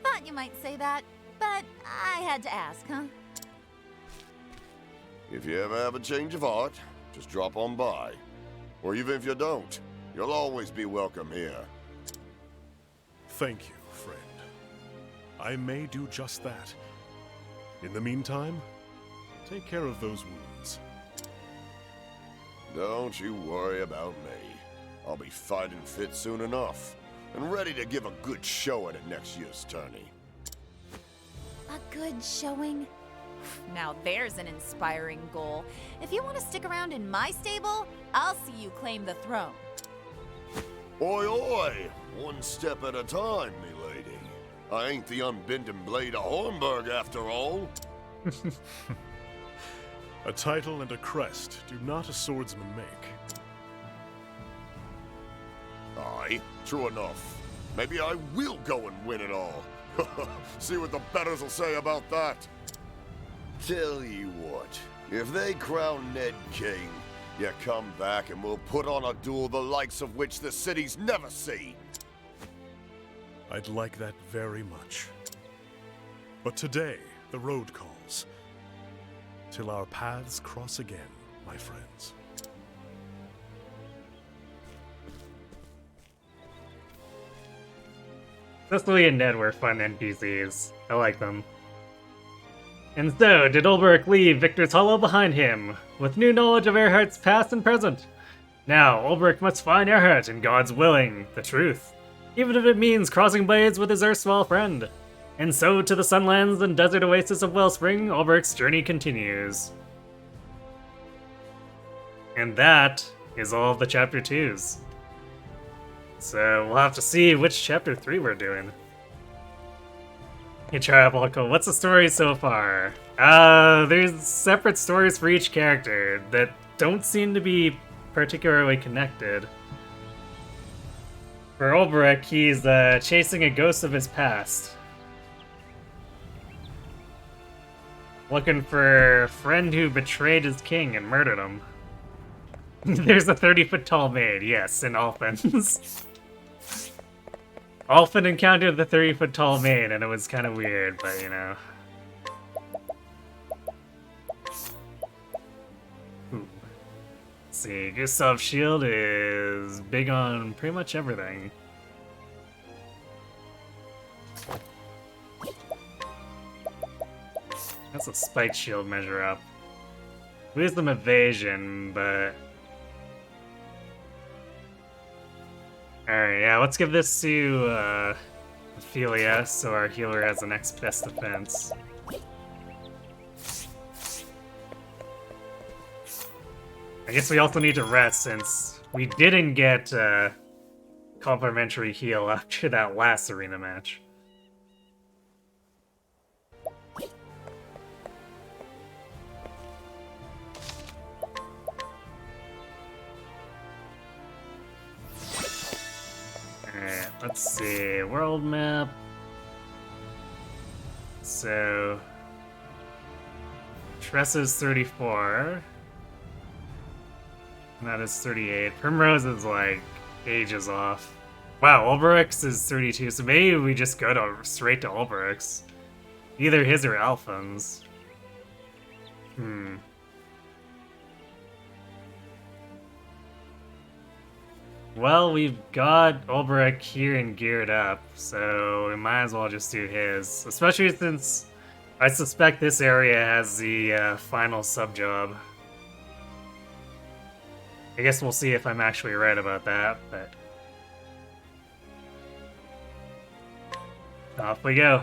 Thought you might say that, but I had to ask, huh? If you ever have a change of heart, just drop on by. Or even if you don't, you'll always be welcome here. Thank you, friend. I may do just that. In the meantime, take care of those wounds. Don't you worry about me. I'll be fighting fit soon enough, and ready to give a good showing at next year's tourney. A good showing? Now there's an inspiring goal. If you want to stick around in my stable, I'll see you claim the throne. Oi, oi! One step at a time, me lady. I ain't the unbending blade of Hornburg after all. A title and a crest do not a swordsman make. Aye, true enough. Maybe I will go and win it all. See what the betters will say about that. Tell you what, if they crown Ned king, you come back and we'll put on a duel the likes of which the city's never seen. I'd like that very much. But today, the road calls. Till our paths cross again, my friends. Cecily and Ned were fun NPCs. I like them. And so, did Ulbrich leave Victor's Hollow behind him, with new knowledge of Earhart's past and present? Now, Ulbrich must find Earhart, and God's willing, the truth, even if it means crossing blades with his erstwhile friend. And so, to the Sunlands and desert oasis of Wellspring, Ulbrich's journey continues. And that is all of the Chapter 2s. So, we'll have to see which Chapter 3 we're doing. Hey, Triabolical, what's the story so far? There's separate stories for each character that don't seem to be particularly connected. For Ulbrich, he's chasing a ghost of his past. Looking for a friend who betrayed his king and murdered him. There's a 30-foot-tall maid, yes, in Alphen's. Alphen encountered the 30-foot-tall maid, and it was kind of weird, but you know. Ooh. Let's see, Gustav's shield is big on pretty much everything. That's a spiked shield measure up. Lose them evasion, but... Alright, yeah, let's give this to Ophelia, so our healer has the next best defense. I guess we also need to rest since we didn't get complimentary heal after that last arena match. Alright, let's see. World map. So... Tressa's 34. And that is 38. Primrose is like ages off. Wow, Ulberix is 32, so maybe we just go straight to Ulberix. Either his or Alpha's. Well, we've got Ulberich here and geared up, so we might as well just do his. Especially since I suspect this area has the final sub-job. I guess we'll see if I'm actually right about that, but... off we go.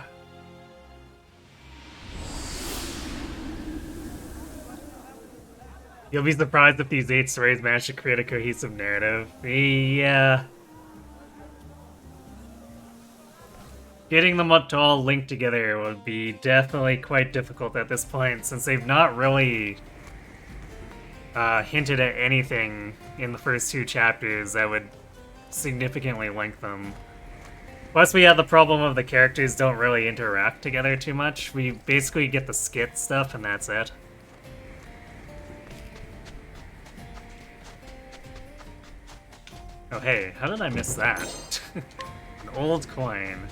You'll be surprised if these 8 stories manage to create a cohesive narrative. Yeah. Getting them up to all linked together would be definitely quite difficult at this point, since they've not really hinted at anything in the first 2 chapters that would significantly link them. Plus we have the problem of the characters don't really interact together too much. We basically get the skit stuff and that's it. Oh hey, how did I miss that? An old coin.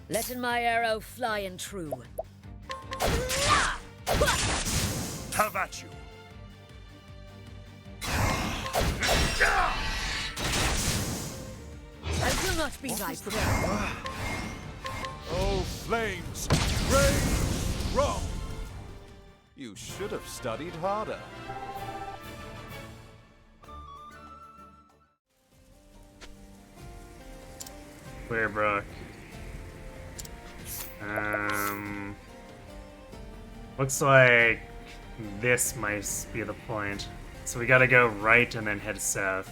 Letting my arrow fly and true. Have at you. I will not be thy prey. Oh, flames, rage strong. You should have studied harder. Clearbrook. Looks like this might be the point. So we gotta go right and then head south.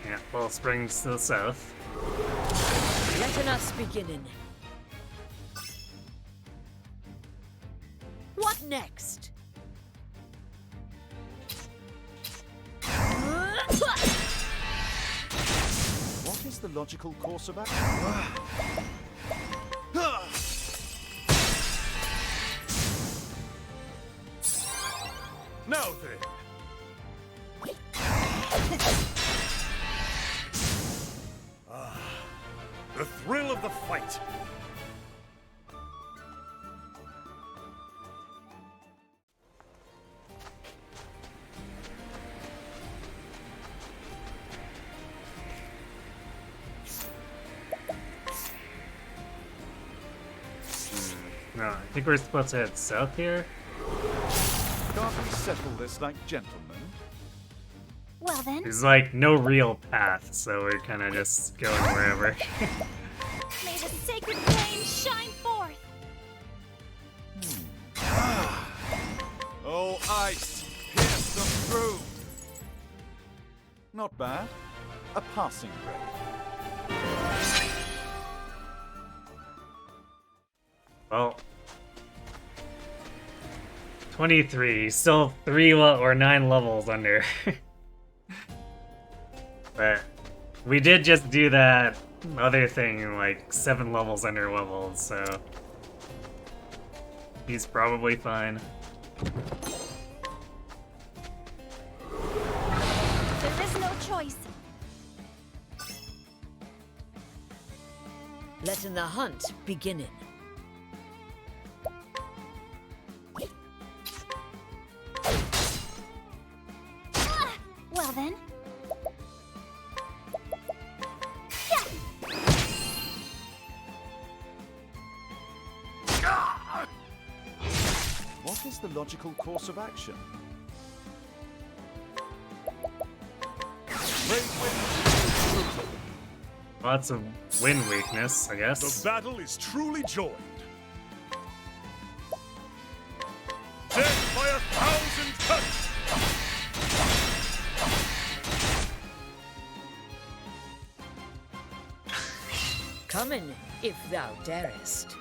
Yeah, Fall Springs to the south. Letting us beginning. What next? What is the logical course of action? Now then. The thrill of the fight. No, I think we're supposed to head south here. Can't we settle this like gentlemen? Well then. There's like no real path, so we're kind of just going wherever. May the sacred flame shine forth. Oh, ice, pierce them through. Not bad. A passing grade. Well, 23, still 3 or 9 levels under. But we did just do that other thing like 7 levels under leveled, so he's probably fine. There is no choice. Letting the hunt beginning. Well then. What is the logical course of action? Lots of wind weakness, I guess. The battle is truly joined. Death by 1,000 cuts! Coming, if thou darest.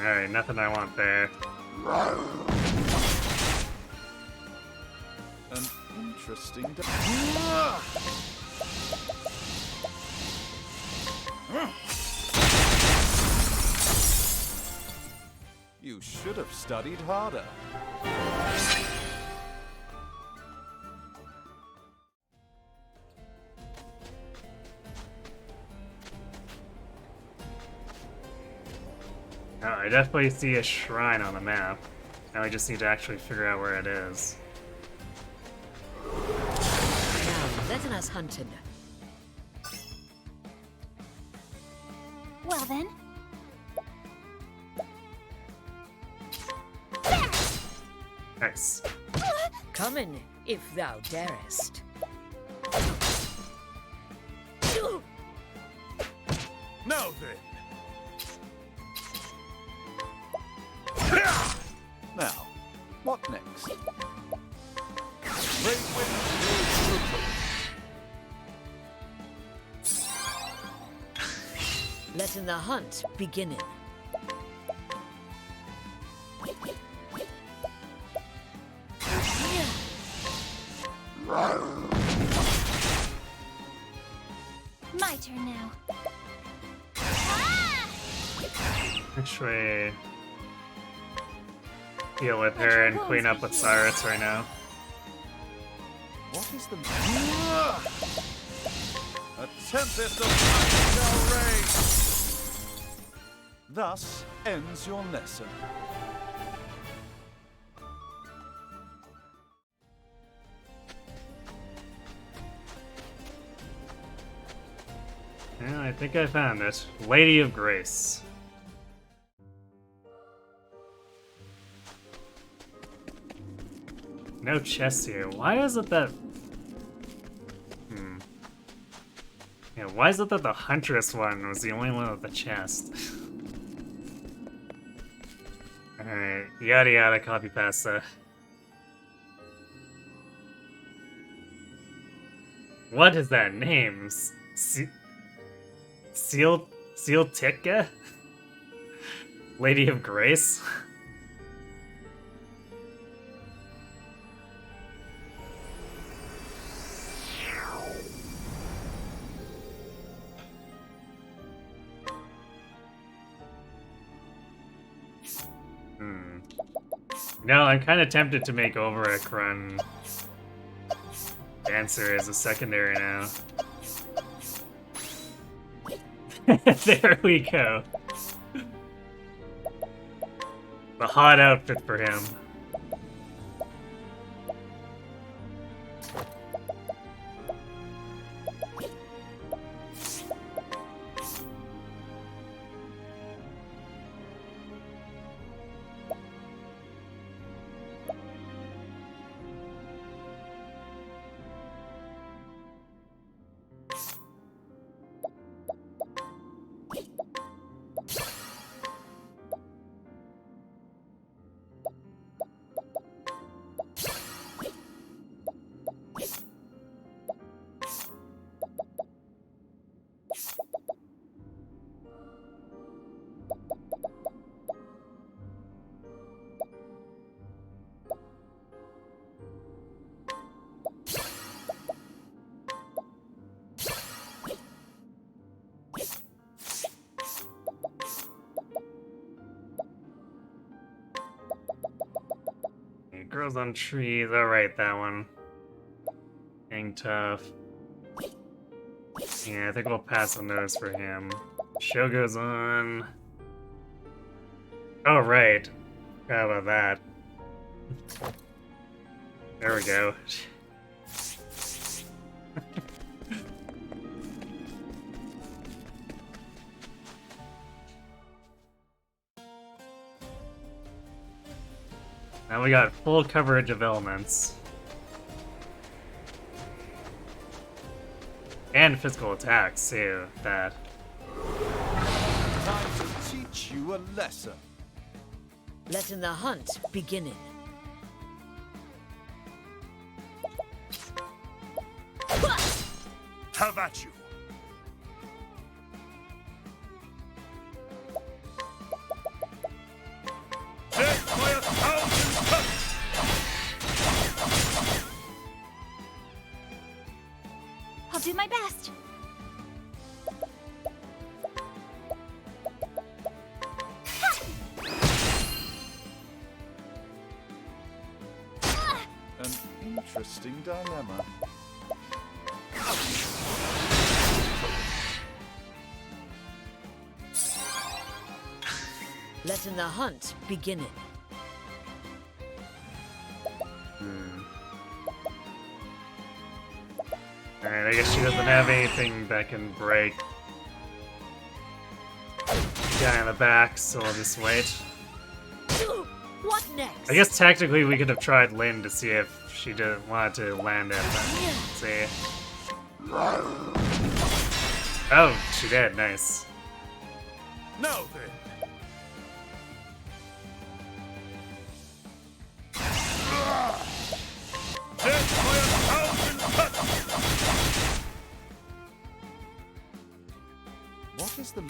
Alright, nothing I want there. An interesting... You should have studied harder. Oh, I definitely see a shrine on the map. Now we just need to actually figure out where it is. Now, let us hunt him. Well then. Nice. Come in, if thou darest. Now then. Now, what next? Great winds will Letting the hunt beginning. My turn now. Actually, deal with her and clean up with Cyrus right now. What is the... A tempest of light shall rage! Thus ends your lesson. Yeah, I think I found it. Lady of Grace. No chests here. Why is it that... Yeah, why is it that the Huntress one was the only one with the chest? Alright, yada yada, copy pasta. What is that name? Seal Titka? Lady of Grace? No, I'm kind of tempted to make Overek run Dancer as a secondary now. There we go. The hot outfit for him. Girls on trees. Alright, that one. Hang tough. Yeah, I think we'll pass on those for him. Show goes on. Oh, right. How about that? There we go. Now we got full coverage of elements. And physical attacks, too. That. Time to teach you a lesson. Letting the hunt beginning. Have at you. do my best. An interesting dilemma. Letting the hunt begin it. Alright, I guess she doesn't have anything that can break the guy in the back, so I'll just wait. What next? I guess tactically we could have tried Lynn to see if she didn't want to land it, but let's see. Oh, she did, nice. Now then. Death by 1,000 cuts! What is the...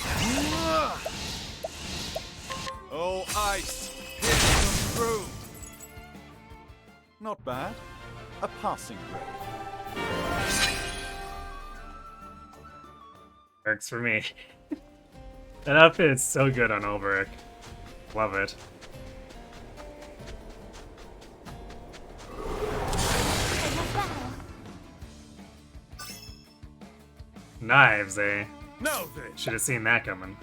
Oh, ice! Pierce them through! Not bad. A passing grade. Works for me. That outfit is so good on Ulbrich. Love it. Knives, eh? Now then. Should have seen that coming.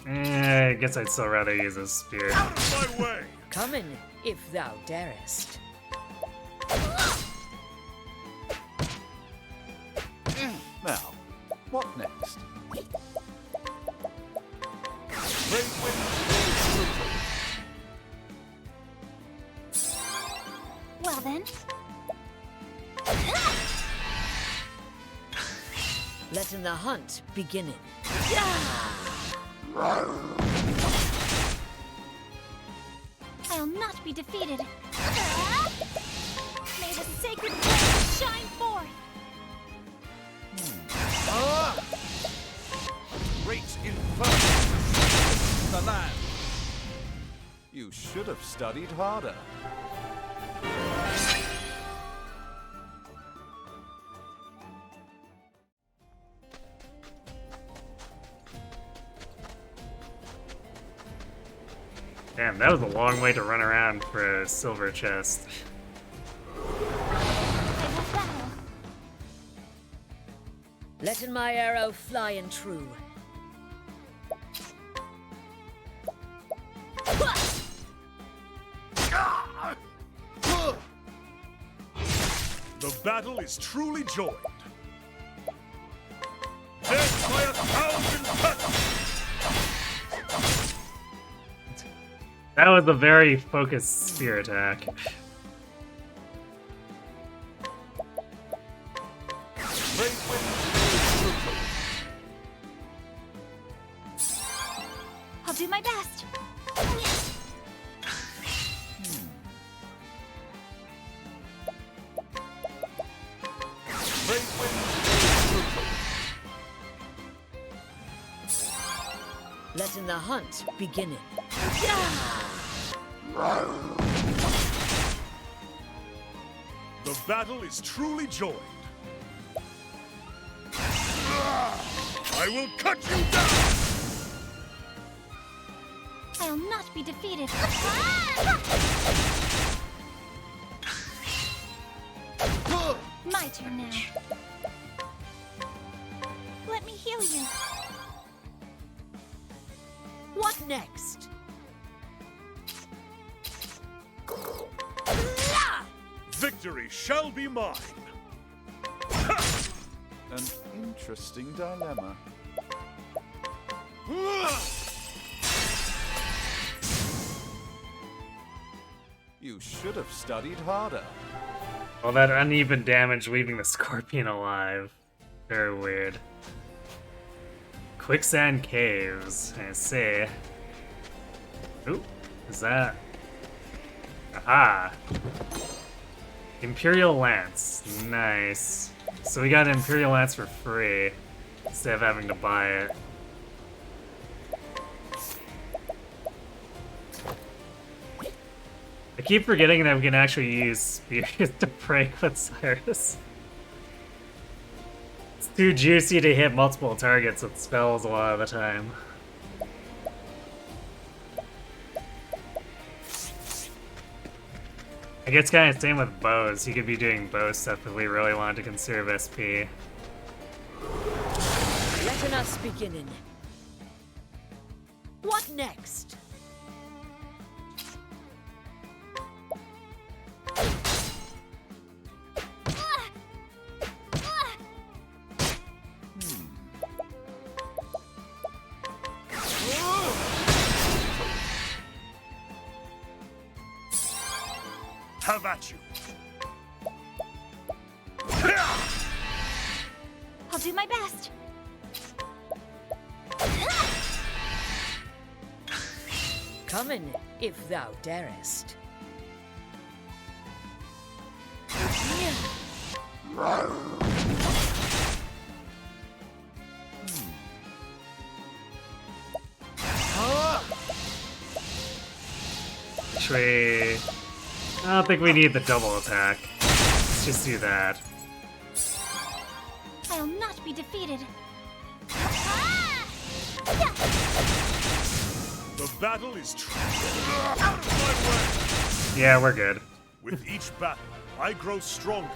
I guess I'd still rather use a spear. Out of my way! Come in, if thou darest. Now, what next? Great wind blows through. Well then. Letting the hunt begin it. I'll not be defeated. May the sacred flame shine forth. Great inferno! The land! You should have studied harder. Damn, that was a long way to run around for a silver chest. Letting my arrow fly and true. The battle is truly joined. Death by 1,000 cuts! That was a very focused spear attack. I'll do my best. Letting the hunt begin it. The battle is truly joined. I will cut you down! I'll not be defeated. My turn now. Let me heal you. What next? Victory shall be mine! An interesting dilemma. You should have studied harder. Well, that uneven damage leaving the scorpion alive. Very weird. Quicksand caves, I see. Ooh, is that? Aha! Imperial Lance, nice. So we got Imperial Lance for free, instead of having to buy it. keep forgetting that we can actually use spears to break with Cyrus. It's too juicy to hit multiple targets with spells a lot of the time. I guess kind of same with bows. He could be doing bow stuff if we really wanted to conserve SP. Let us begin. What next? Have at you. I'll do my best. Come in, if thou darest. Actually, I don't think we need the double attack. Let's just do that. I'll not be defeated. The battle is out of my way. Yeah, we're good. With each battle, I grow stronger.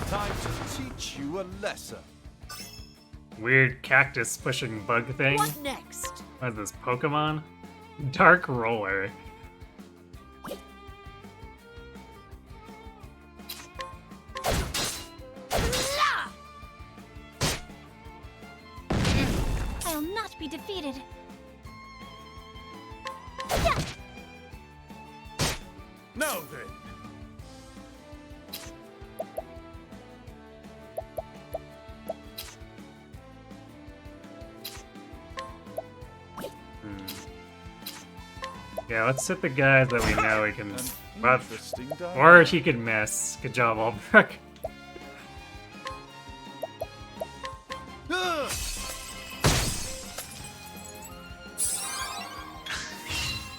Time to teach you a lesson. Weird cactus pushing bug thing. What next? What is this, Pokemon? Dark Roller. I'll not be defeated. Now then. Yeah, let's hit the guys that we know we can. Interesting dialogue. Or he could miss. Good job, Albrook.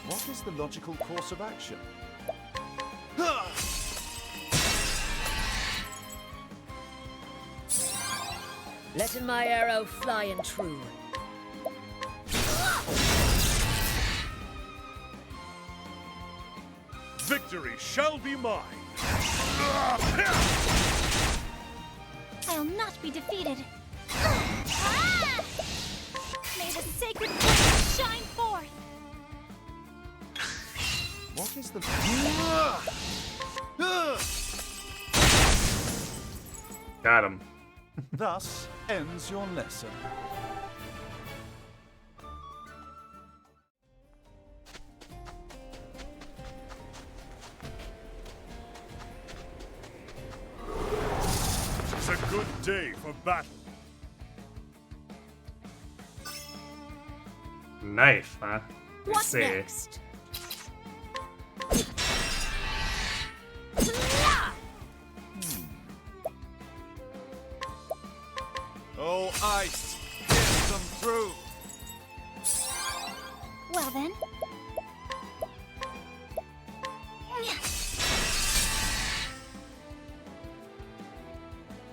What is the logical course of action? Letting my arrow fly and true. Victory shall be mine. I'll not be defeated. May the sacred flame shine forth. What is the... Got him. Thus ends your lesson. It's a good day for battle. Knife, huh? What Let's see. next? Oh, ice, pierce them through. Well then.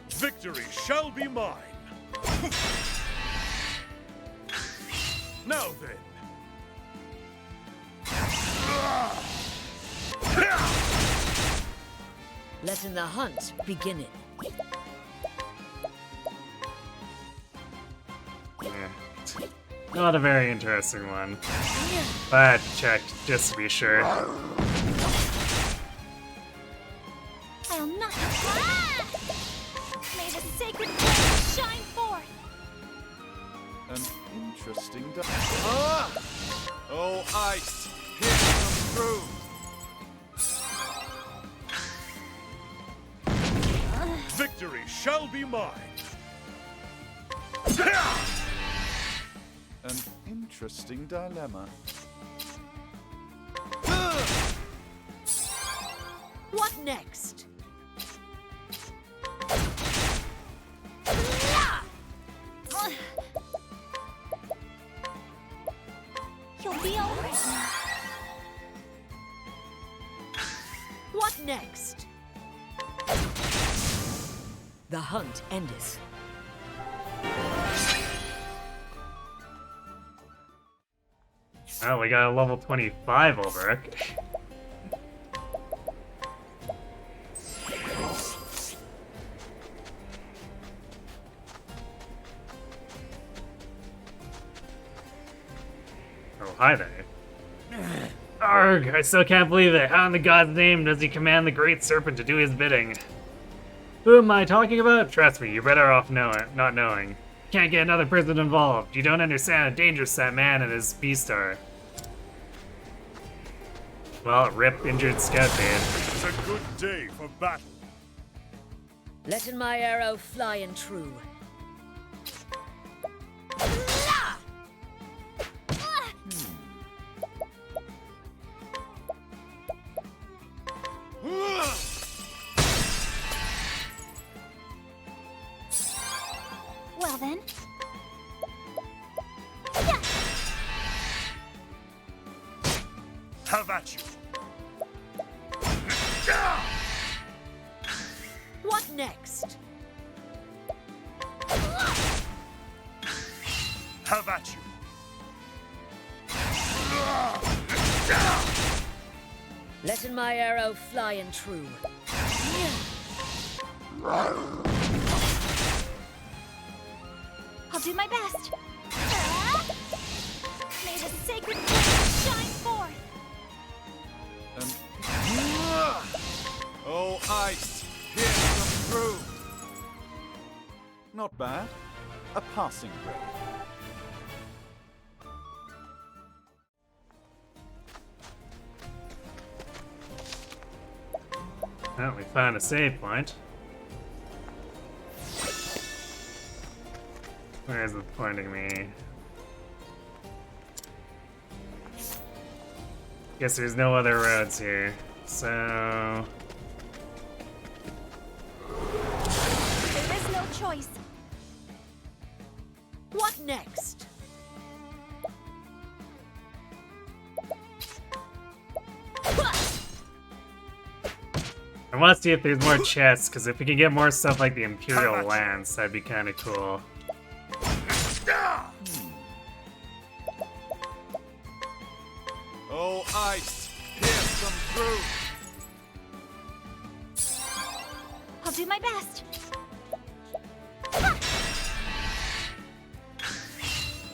Victory shall be mine. Now then. Letting the hunt begin. Yeah. Not a very interesting one. But checked just to be sure. I'll not. May the sacred flame shine forth. An interesting Oh, ice, pierce them through. Victory shall be mine. An interesting dilemma. What next? next? The hunt endeth. Oh, we got a level 25 Ulbrich. Oh, hi there. Arg, I still can't believe it. How in the god's name does he command the great serpent to do his bidding? Who am I talking about? Trust me, you're better off not knowing. Can't get another person involved. You don't understand how dangerous that man and his beast are. Well, rip injured scout man. It's a good day for battle. Letting my arrow fly and true. Well then. Have at you. What next? Have at you. Letting my arrow fly and true. I'll do my best. May the sacred flame shine forth. Oh, ice, pierce them through. Not bad. A passing grade. Well, we found a save point. Where is it pointing me? Guess there's no other roads here, so... There is no choice. What next? I want to see if there's more chests, because if we can get more stuff like the Imperial Lance, that'd be kind of cool. Oh, ice, pierce them through. I'll do my best.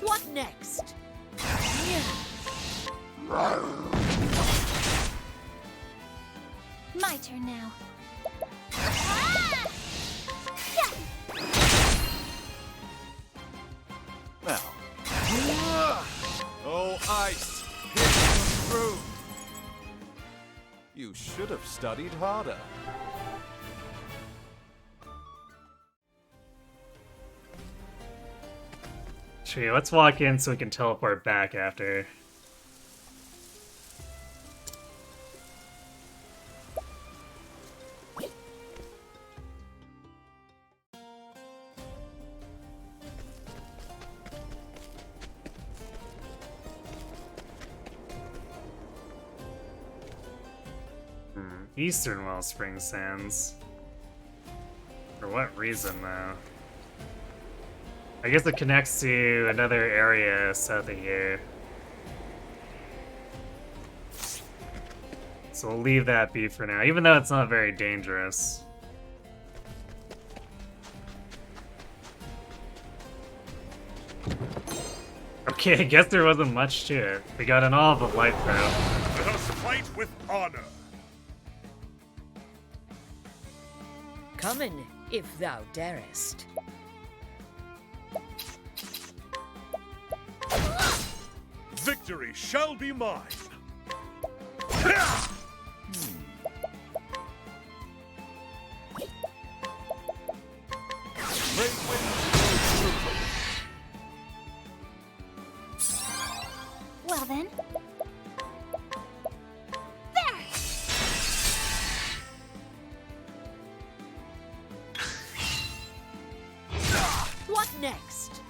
What next? My turn now. Now, Oh, ice, pierce them through. you should have studied harder. Tree, let's walk in so we can teleport back after. Eastern Wellspring Sands. For what reason, though? I guess it connects to another area south of here. So we'll leave that be for now, even though it's not very dangerous. Okay, I guess there wasn't much to it. We got an olive of light though. Let us fight with honor. Come in, if thou darest. Victory shall be mine. Well then. What next?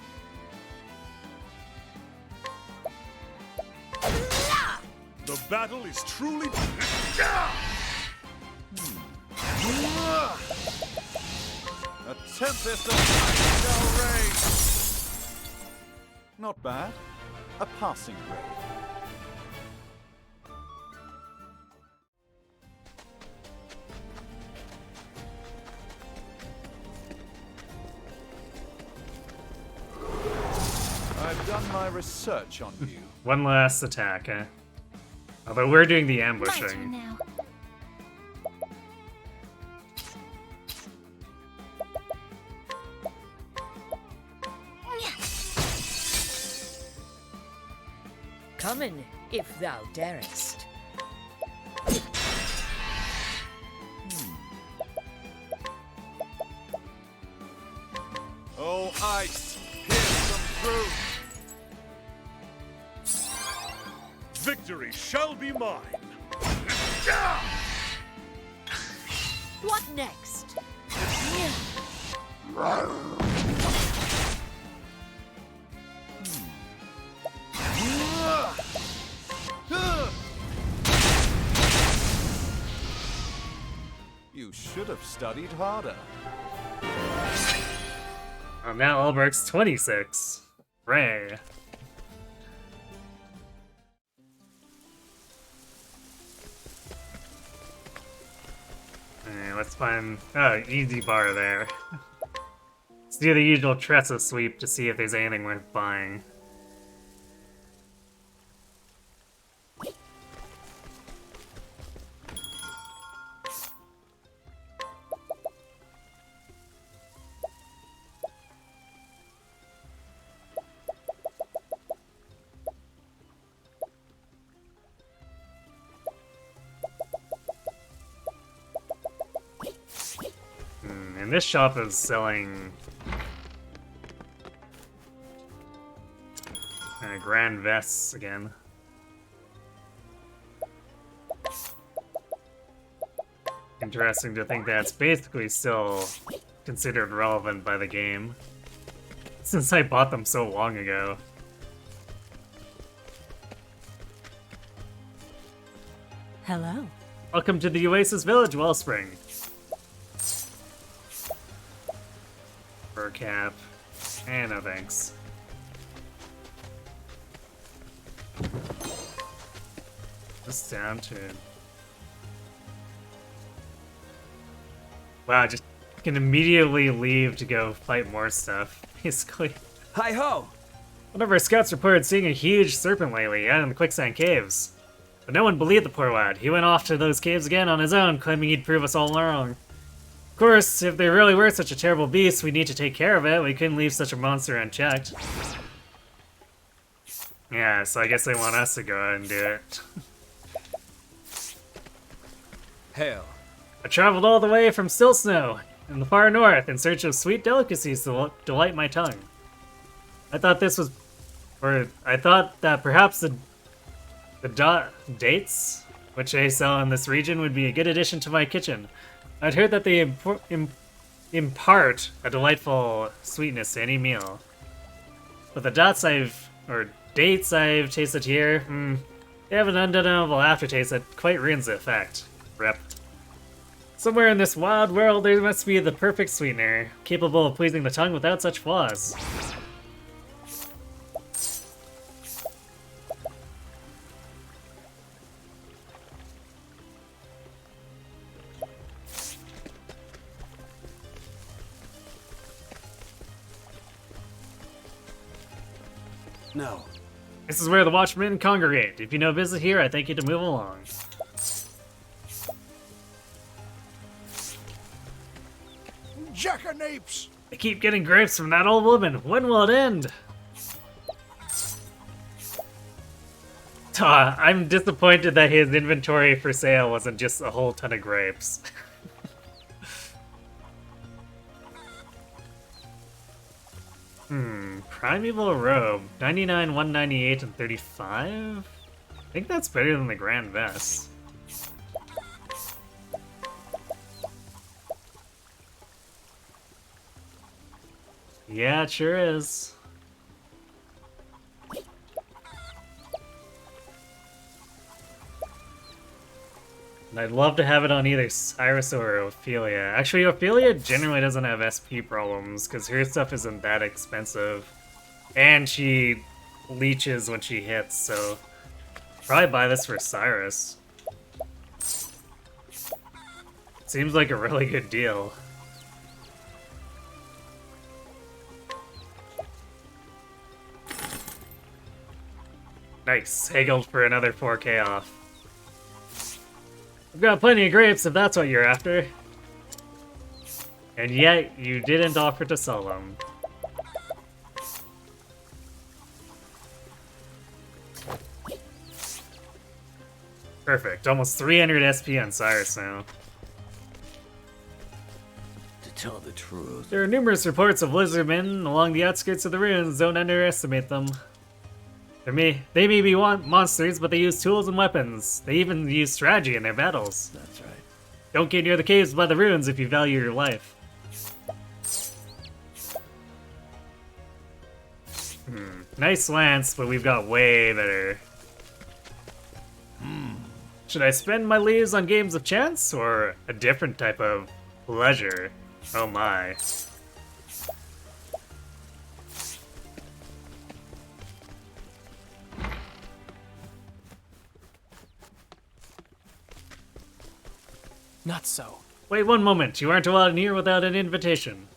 The battle is truly... A tempest of shall rage. Not bad. A passing grade. I've done my research on you. One last attack, eh? Although we're doing the My ambushing. turn now. Come in, if thou darest. Oh, ice, here's some proof. Victory shall be mine. What next? You should have studied harder. Oh, now Ulbricht's 26. Ray. Alright, let's find... Oh, easy bar there. Let's do the usual Tressa sweep to see if there's anything worth buying. And this shop is selling grand vests again. Interesting to think that's basically still considered relevant by the game, since I bought them so long ago. Hello. Welcome to the Oasis Village, Wellspring. Fur cap. And no thanks. Just down to... Wow, just can immediately leave to go fight more stuff, basically. Hi-ho! One of our scouts reported seeing a huge serpent lately out in the quicksand caves. But no one believed the poor lad. He went off to those caves again on his own, claiming he'd prove us all wrong. Of course, if they really were such a terrible beast, we need to take care of it. We couldn't leave such a monster unchecked. Yeah, so I guess they want us to go ahead and do it. Hail. I traveled all the way from Still Snow in the far north in search of sweet delicacies to delight my tongue. I thought that perhaps the dates, which they sell in this region, would be a good addition to my kitchen. I'd heard that they impart a delightful sweetness to any meal. But the dates I've tasted here, they have an undeniable aftertaste that quite ruins the effect. Rip. Somewhere in this wild world, there must be the perfect sweetener, capable of pleasing the tongue without such flaws. No. This is where the watchmen congregate. If you know business here, I thank you to move along. Jackanapes! I keep getting grapes from that old woman. When will it end? I'm disappointed that his inventory for sale wasn't just a whole ton of grapes. Primeval robe. 99, 198, and 35? I think that's better than the Grand Vest. Yeah, it sure is. And I'd love to have it on either Cyrus or Ophelia. Actually, Ophelia generally doesn't have SP problems, because her stuff isn't that expensive. And she leeches when she hits, so probably buy this for Cyrus. Seems like a really good deal. Nice, haggled for another 4K off. I've got plenty of grapes if that's what you're after. And yet, you didn't offer to sell them. Perfect, almost 300 SP on Cyrus now. To tell the truth, There are numerous reports of lizardmen along the outskirts of the ruins. Don't underestimate them. They may be monsters, but they use tools and weapons. They even use strategy in their battles. That's right. Don't get near the caves by the ruins if you value your life. Nice lance, but we've got way better. Should I spend my leaves on games of chance, or a different type of pleasure? Oh my. Not so. Wait one moment, you aren't allowed in here without an invitation.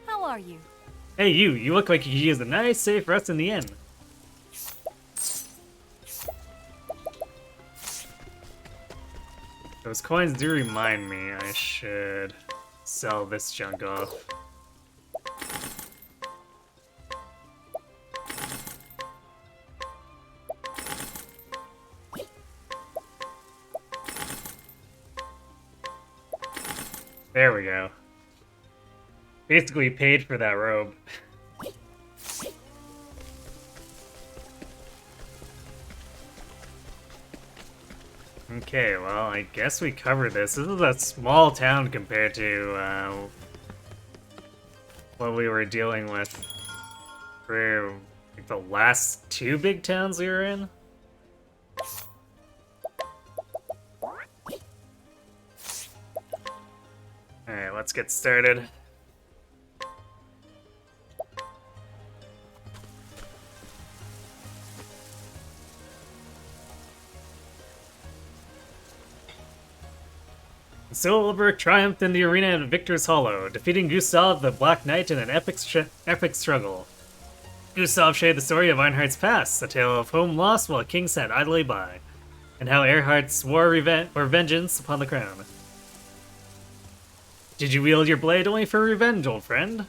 How are you? Hey you look like you could use a nice safe rest in the inn. Those coins do remind me I should sell this junk off. There we go. Basically paid for that robe. Okay, well, I guess we covered this. This is a small town compared to what we were dealing with for like, the last two big towns we were in. Alright, let's get started. Silverberg triumphed in the arena at Victor's Hollow, defeating Gustav the Black Knight in an epic struggle. Gustav shared the story of Einhardt's past, a tale of home lost while a king sat idly by, and how Erhard swore vengeance upon the crown. Did you wield your blade only for revenge, old friend?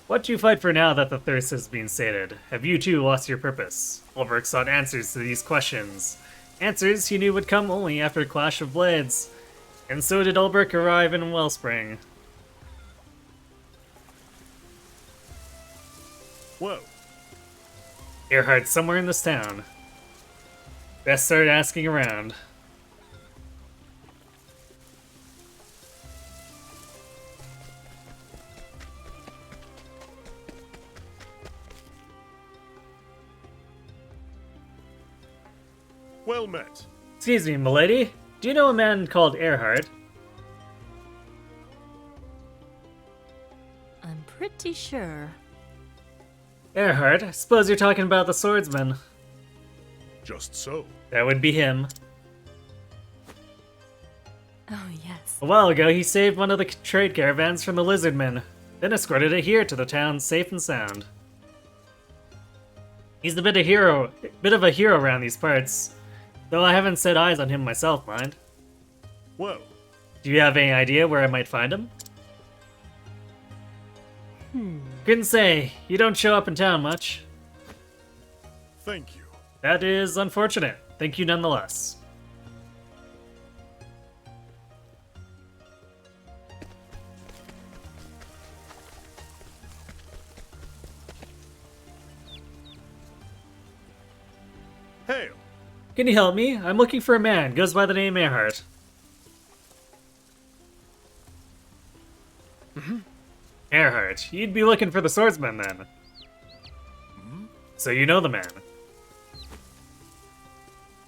What do you fight for now that the thirst has been sated? Have you too lost your purpose? Ulrich sought answers to these questions. Answers he knew would come only after a clash of blades. And so did Ulrich arrive in Wellspring. Whoa. Erhardt's somewhere in this town. Best start asking around. Well met. Excuse me, milady. Do you know a man called Erhard? I'm pretty sure. Erhard, I suppose you're talking about the swordsman. Just so. That would be him. Oh, yes. A while ago, he saved one of the trade caravans from the lizardmen, then escorted it here to the town safe and sound. He's a bit of a hero around these parts, though I haven't set eyes on him myself, mind. Whoa. Do you have any idea where I might find him? Couldn't say. You don't show up in town much. Thank you. That is unfortunate. Thank you nonetheless. Hail. Can you help me? I'm looking for a man. Goes by the name Erhard. Erhard, you'd be looking for the swordsman then. So you know the man.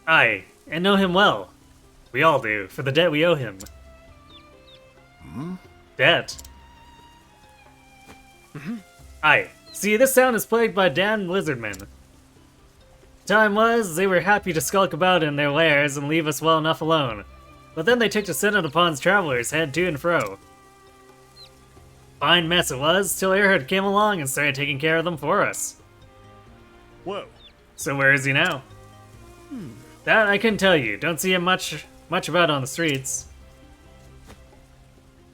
Aye, and know him well. We all do, for the debt we owe him. Debt? Aye. See, this town is plagued by damned lizardmen. Time was, they were happy to skulk about in their lairs and leave us well enough alone. But then they took to sending upon travelers head to and fro. Fine mess it was, till Earhart came along and started taking care of them for us. Well. So where is he now? That I couldn't tell you. Don't see him much about on the streets.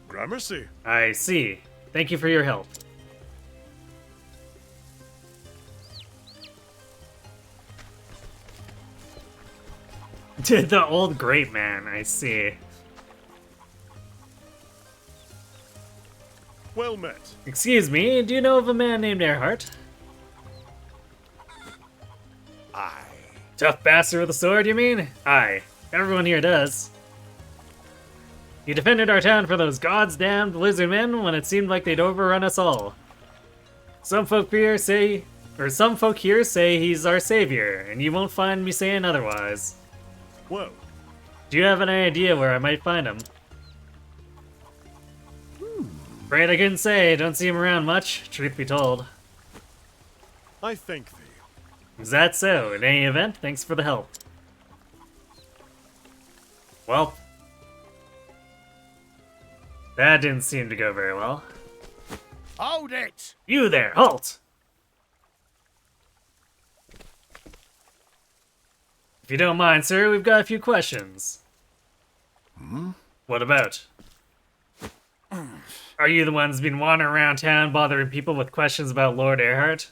Gramercy. I see. Thank you for your help. The old great man, I see. Well met. Excuse me, do you know of a man named Earhart? Aye. Tough bastard with a sword, you mean? Aye. Everyone here does. He defended our town for those goddamned lizard men when it seemed like they'd overrun us all. Some folk here say he's our savior, and you won't find me saying otherwise. Well. Do you have any idea where I might find him? Afraid I couldn't say. Don't see him around much, truth be told. I thank thee. Is that so? In any event, thanks for the help. Well, that didn't seem to go very well. Hold it! You there, halt! If you don't mind, sir, we've got a few questions. What about? Are you the ones been wandering around town bothering people with questions about Lord Earhart?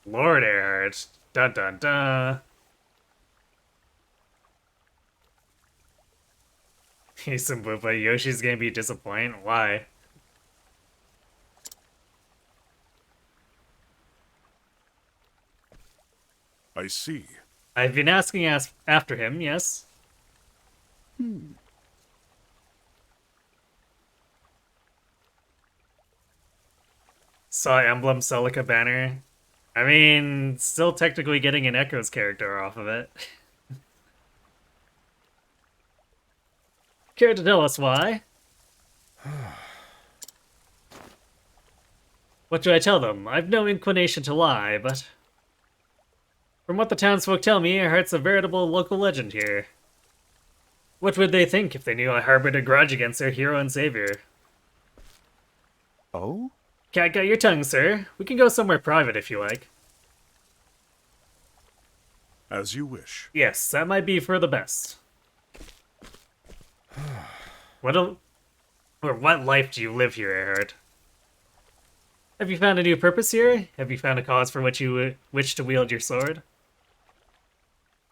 Lord Earhart? Dun dun dun. He's some Boopa. Yoshi's gonna be disappointed. Why? I see. I've been asking after him, yes? Saw emblem Celica banner. I mean, still technically getting an Echo's character off of it. Care to tell us why? What do I tell them? I've no inclination to lie, but from what the townsfolk tell me, Earhart's a veritable local legend here. What would they think if they knew I harbored a grudge against their hero and savior? Oh? Cat got your tongue, sir. We can go somewhere private if you like. As you wish. Yes, that might be for the best. What life do you live here, Earhart? Have you found a new purpose here? Have you found a cause for which you wish to wield your sword?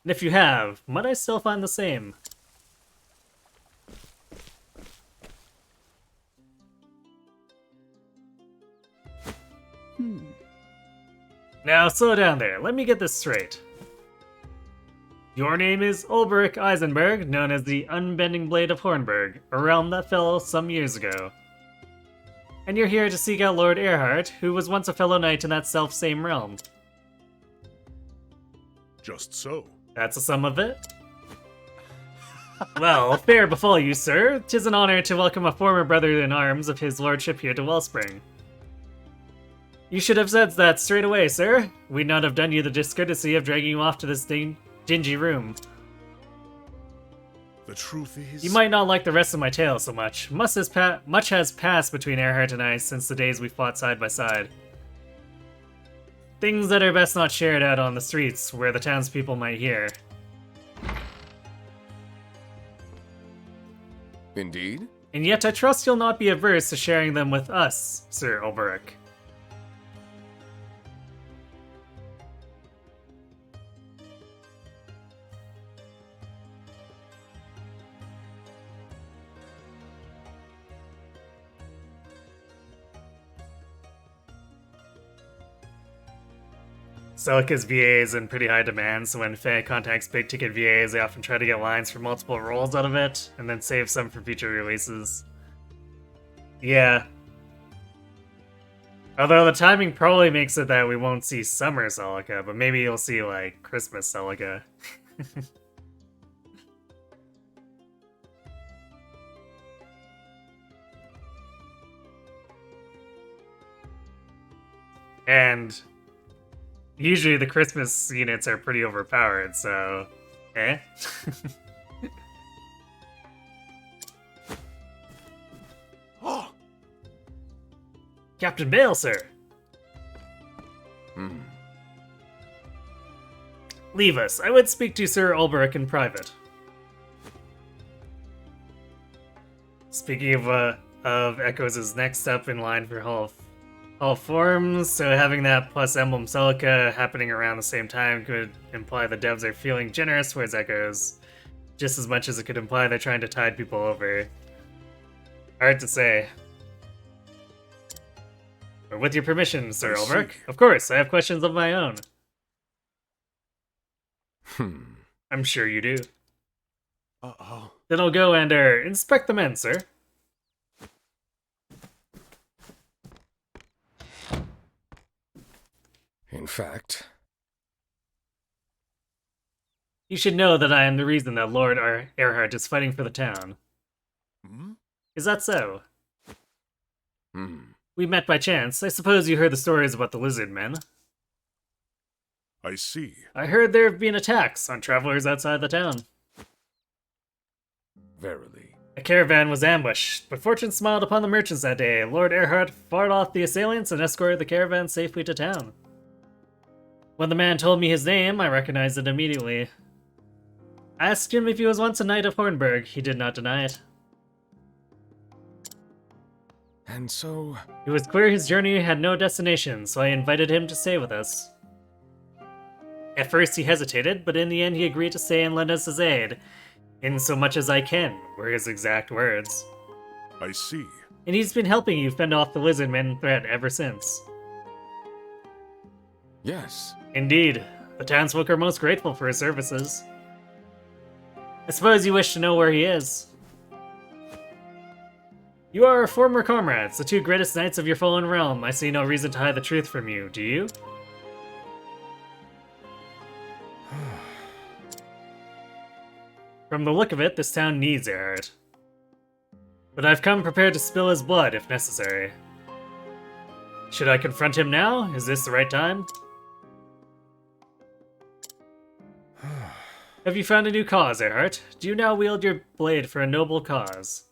And if you have, might I still find the same? Now, slow down there. Let me get this straight. Your name is Ulbrich Eisenberg, known as the Unbending Blade of Hornburg, a realm that fell some years ago. And you're here to seek out Lord Earhart, who was once a fellow knight in that self-same realm. Just so. That's the sum of it? Well, fair befall you, sir. 'Tis an honor to welcome a former brother-in-arms of his lordship here to Wellspring. You should have said that straight away, sir. We'd not have done you the discourtesy of dragging you off to this dingy room. The truth is... You might not like the rest of my tale so much. Much has passed between Earhart and I since the days we fought side by side. Things that are best not shared out on the streets where the townspeople might hear. Indeed? And yet I trust you'll not be averse to sharing them with us, Sir Ulbrich. Celica's VA is in pretty high demand, so when Faye contacts big ticket VAs, they often try to get lines for multiple roles out of it, and then save some for future releases. Yeah. Although the timing probably makes it that we won't see summer Celica, but maybe you'll see, like, Christmas Celica. And usually the Christmas units are pretty overpowered, so... Eh? Captain Bale, sir! Leave us. I would speak to Sir Ulbrich in private. Speaking of Echoes' next up in line for Hall of Forms, so having that plus Emblem Celica happening around the same time could imply the devs are feeling generous towards Echoes, just as much as it could imply they're trying to tide people over. Hard to say. But with your permission, Sir Ulbrich, of course, I have questions of my own. I'm sure you do. Uh-oh. Then I'll go and, inspect the men, sir. In fact... You should know that I am the reason that Lord Earhart is fighting for the town. Is that so? We met by chance. I suppose you heard the stories about the lizard men. I see. I heard there have been attacks on travelers outside the town. Verily. A caravan was ambushed, but fortune smiled upon the merchants that day. Lord Earhart fought off the assailants and escorted the caravan safely to town. When the man told me his name, I recognized it immediately. I asked him if he was once a knight of Hornburg. He did not deny it. And so... It was clear his journey had no destination, so I invited him to stay with us. At first he hesitated, but in the end he agreed to stay and lend us his aid. "In so much as I can," were his exact words. I see. And he's been helping you fend off the lizardmen threat ever since. Yes. Indeed. The townsfolk are most grateful for his services. I suppose you wish to know where he is. You are our former comrades, the two greatest knights of your fallen realm. I see no reason to hide the truth from you, do you? From the look of it, this town needs Earhart. But I've come prepared to spill his blood, if necessary. Should I confront him now? Is this the right time? Have you found a new cause, Earhart? Do you now wield your blade for a noble cause?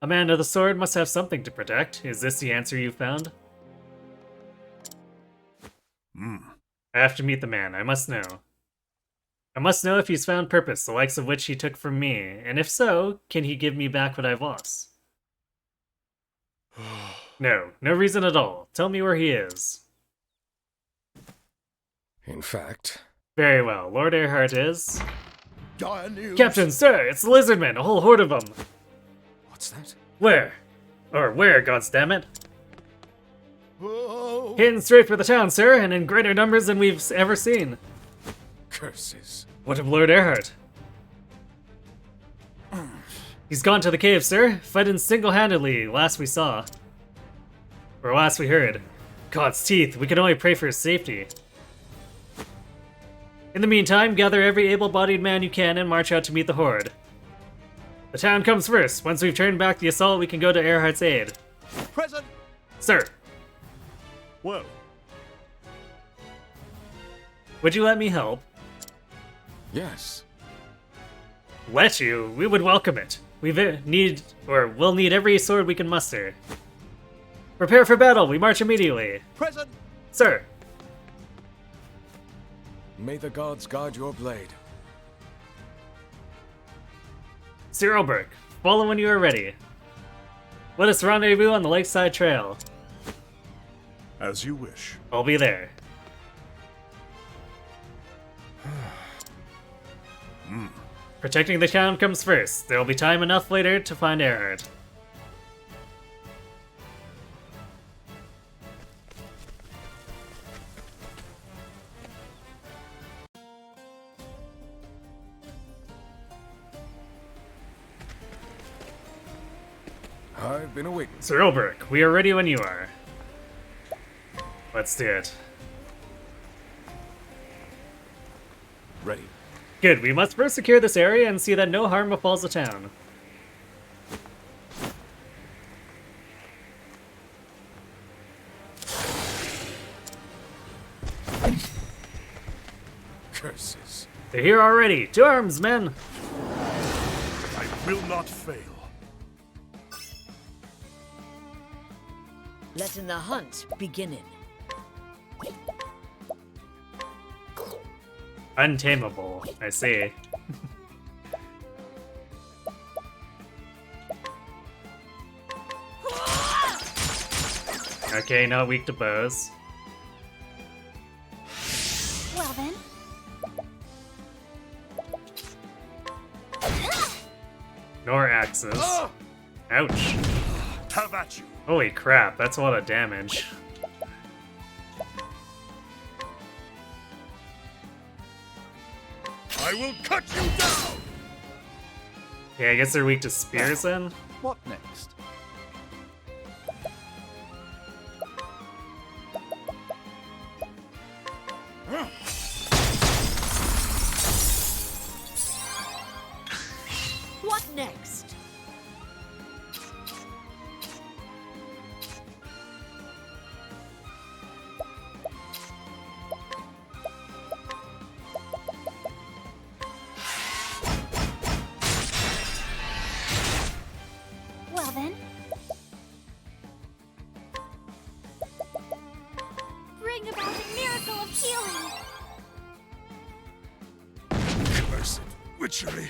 A man of the sword must have something to protect. Is this the answer you found? I have to meet the man. I must know. I must know if he's found purpose, the likes of which he took from me, and if so, can he give me back what I've lost? No reason at all. Tell me where he is. In fact... Very well. Lord Earhart is... Dire news. Captain, sir! It's the lizardmen! A whole horde of them! What's that? Where? Or where, goddammit? Whoa. Heading straight for the town, sir, and in greater numbers than we've ever seen. Curses. What of Lord Earhart? He's gone to the cave, sir. Fighting single-handedly, last we saw. Or last we heard. God's teeth, we can only pray for his safety. In the meantime, gather every able-bodied man you can and march out to meet the horde. The town comes first. Once we've turned back the assault, we can go to Earhart's aid. Present! Sir! Well. Would you let me help? Yes. Let you? We would welcome it. We'll need every sword we can muster. Prepare for battle. We march immediately. Present! Sir! May the gods guard your blade. Sir Ulbrich, follow when you are ready. Let us rendezvous on the lakeside trail. As you wish. I'll be there. Protecting the town comes first. There will be time enough later to find Earhart. I've been awaiting. Sir Ulbrich, we are ready when you are. Let's do it. Ready. Good, we must first secure this area and see that no harm befalls the town. Curses. They're here already. To arms, men. I will not fail. Letting the hunt beginning. Untamable, I see. Okay, not weak to bows. Well then. Nor axes. Ouch. Have at you. Holy crap, that's a lot of damage. I will cut you down! Yeah, I guess they're weak to spears then? What next? What next? Well then. Bring about a miracle of healing. Cursed witchery.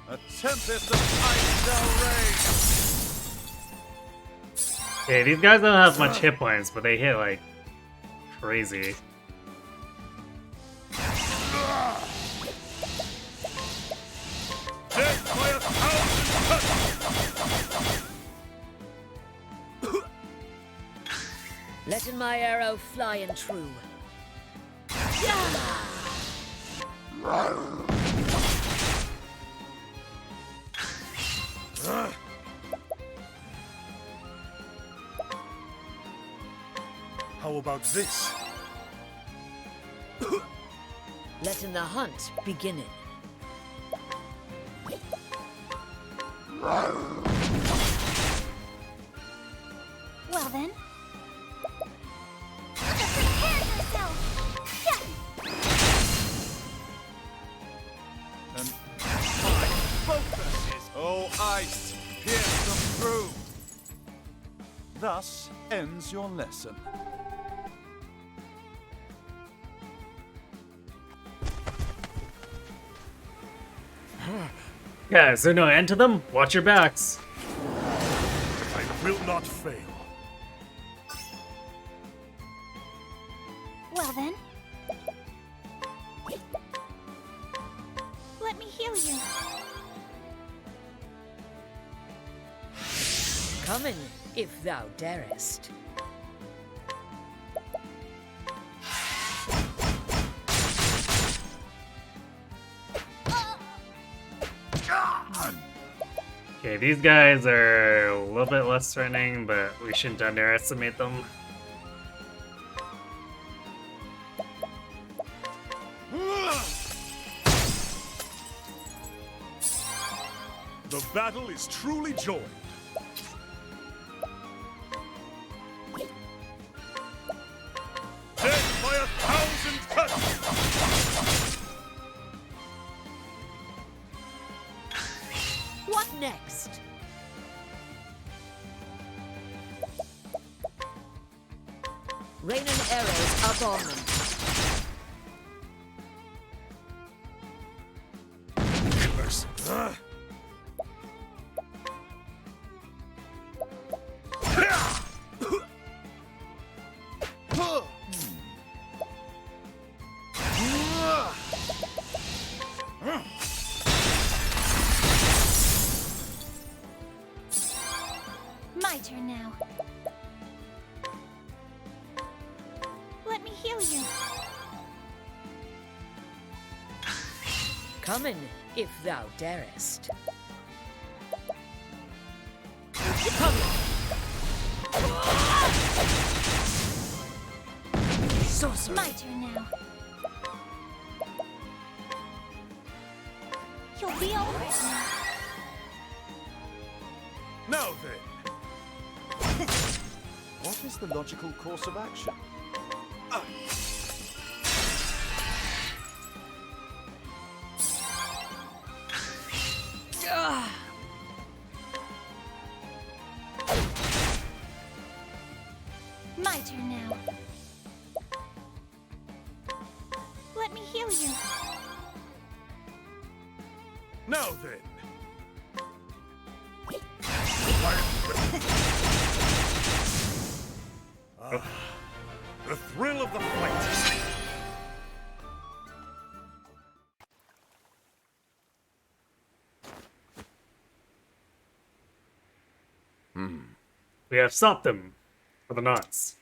A tempest of ice shall rage. Okay, these guys don't have much hit points, but they hit like crazy. Death by 1,000 cuts! Letting my arrow fly and true. How about this? Letting the hunt beginning. Well then. Prepare yourself. And my focus is ice, pierce them through. Thus ends your lesson. Yeah, is there no end to them? Watch your backs. I will not fail. Well then. Let me heal you. Coming, if thou darest. Okay, these guys are a little bit less threatening, but we shouldn't underestimate them. The battle is truly joined. Death by 1,000 cuts! What next? Raining arrows up on them. Curse. My turn now. Let me heal you. Coming, if thou darest. Sorcery. My turn now. You'll be all right now. Now then. What is the logical course of action? My turn now. Let me heal you. Now then. The thrill of the fight. We have stopped them for the nonce.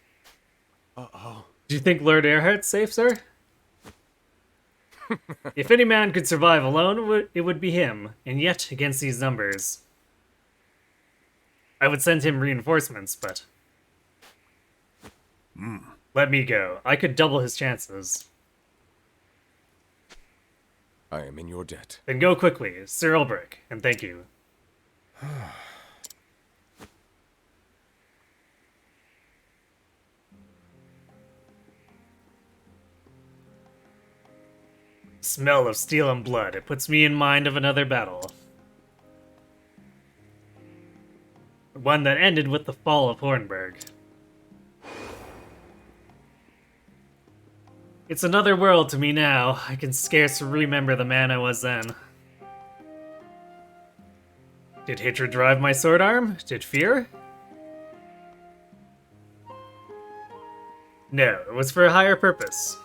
Uh-oh. Do you think Lord Earhart's safe, sir? If any man could survive alone, it would be him, and yet, against these numbers, I would send him reinforcements, but... Let me go. I could double his chances. I am in your debt. Then go quickly, Sir Ulbrich, and thank you. Smell of steel and blood. It puts me in mind of another battle. One that ended with the fall of Hornburg. It's another world to me now. I can scarce remember the man I was then. Did hatred drive my sword arm? Did fear? No, it was for a higher purpose.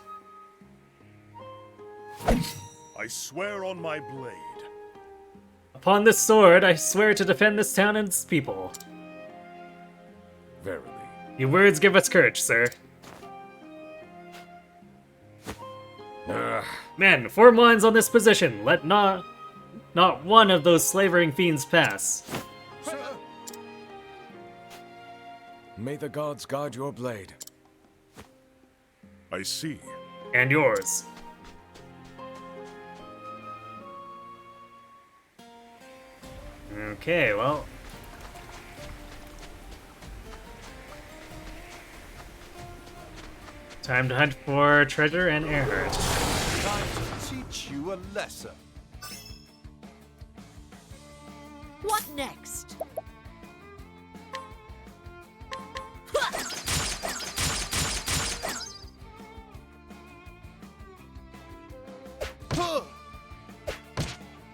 I swear on my blade. Upon this sword, I swear to defend this town and its people. Verily. Your words give us courage, sir. Men, form lines on this position. Let not one of those slavering fiends pass. May the gods guard your blade. I see. And yours. Okay, well. Time to hunt for treasure and Earhart. Time to teach you a lesson. What next?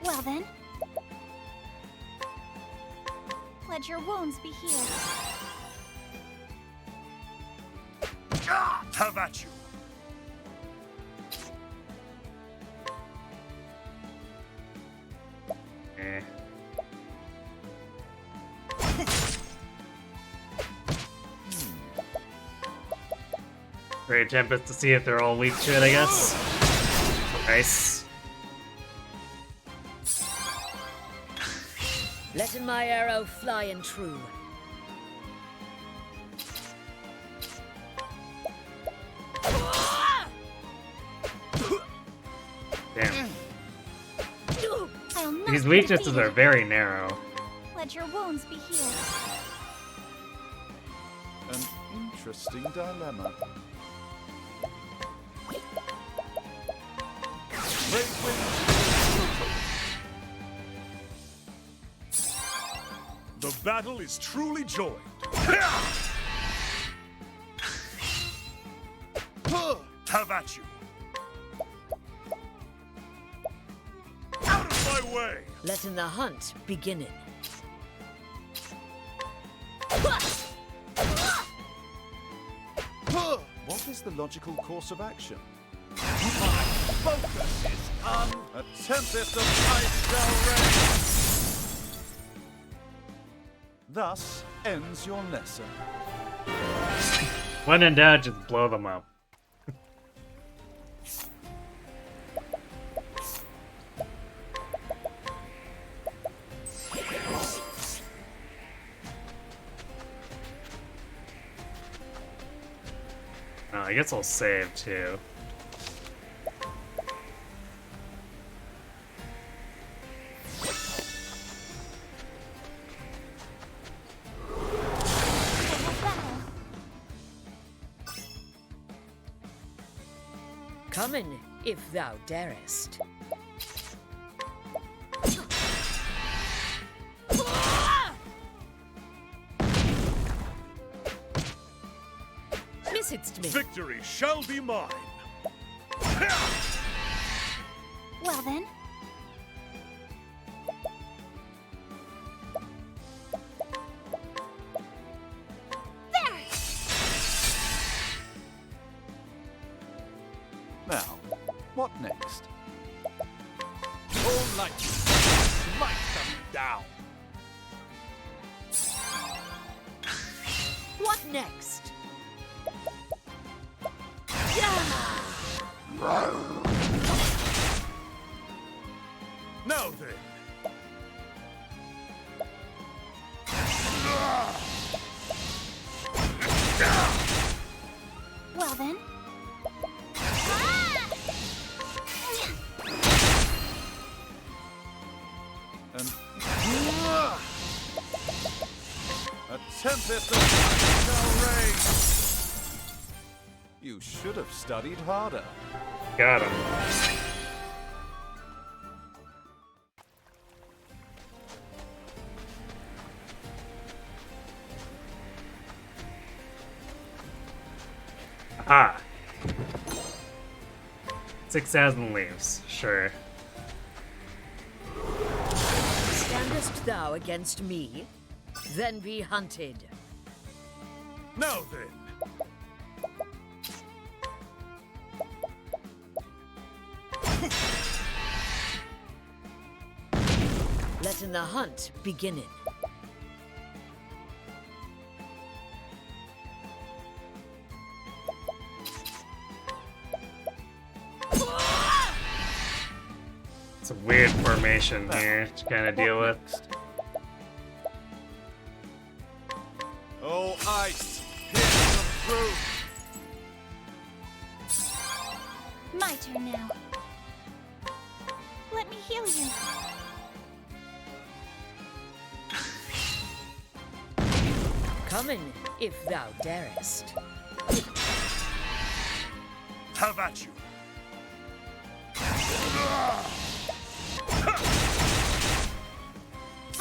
Well then. Let your wounds be healed. Have at you. Great Tempest to see if they're all weak to it, I guess. Nice. Letting my arrow fly and true. Damn. I'll not These be weaknesses defeated. are very narrow. Let your wounds be healed. An interesting dilemma. Great wind. The battle is truly joined. Have at you. Out of my way. Letting the hunt begin. What is the logical course of action? My focus is on a tempest of ice shall rage. Thus ends your lesson. When in doubt, just blow them up. I guess I'll save too. Come in, if thou darest. Missest me. Victory shall be mine. Well then. There! Now, what next? All light, smite them down. What next? Now then. Well then. And a tempest of light shall rage. You should have studied harder. Got him. Ah. 6,000 leaves, sure. Standest thou against me? Then be hunted. Now then. Letting the hunt beginning. It's a weird formation here to kind of deal with. Oh, ice, pierce them through. My turn now. Let me heal you. Come in, if thou darest. Have at you.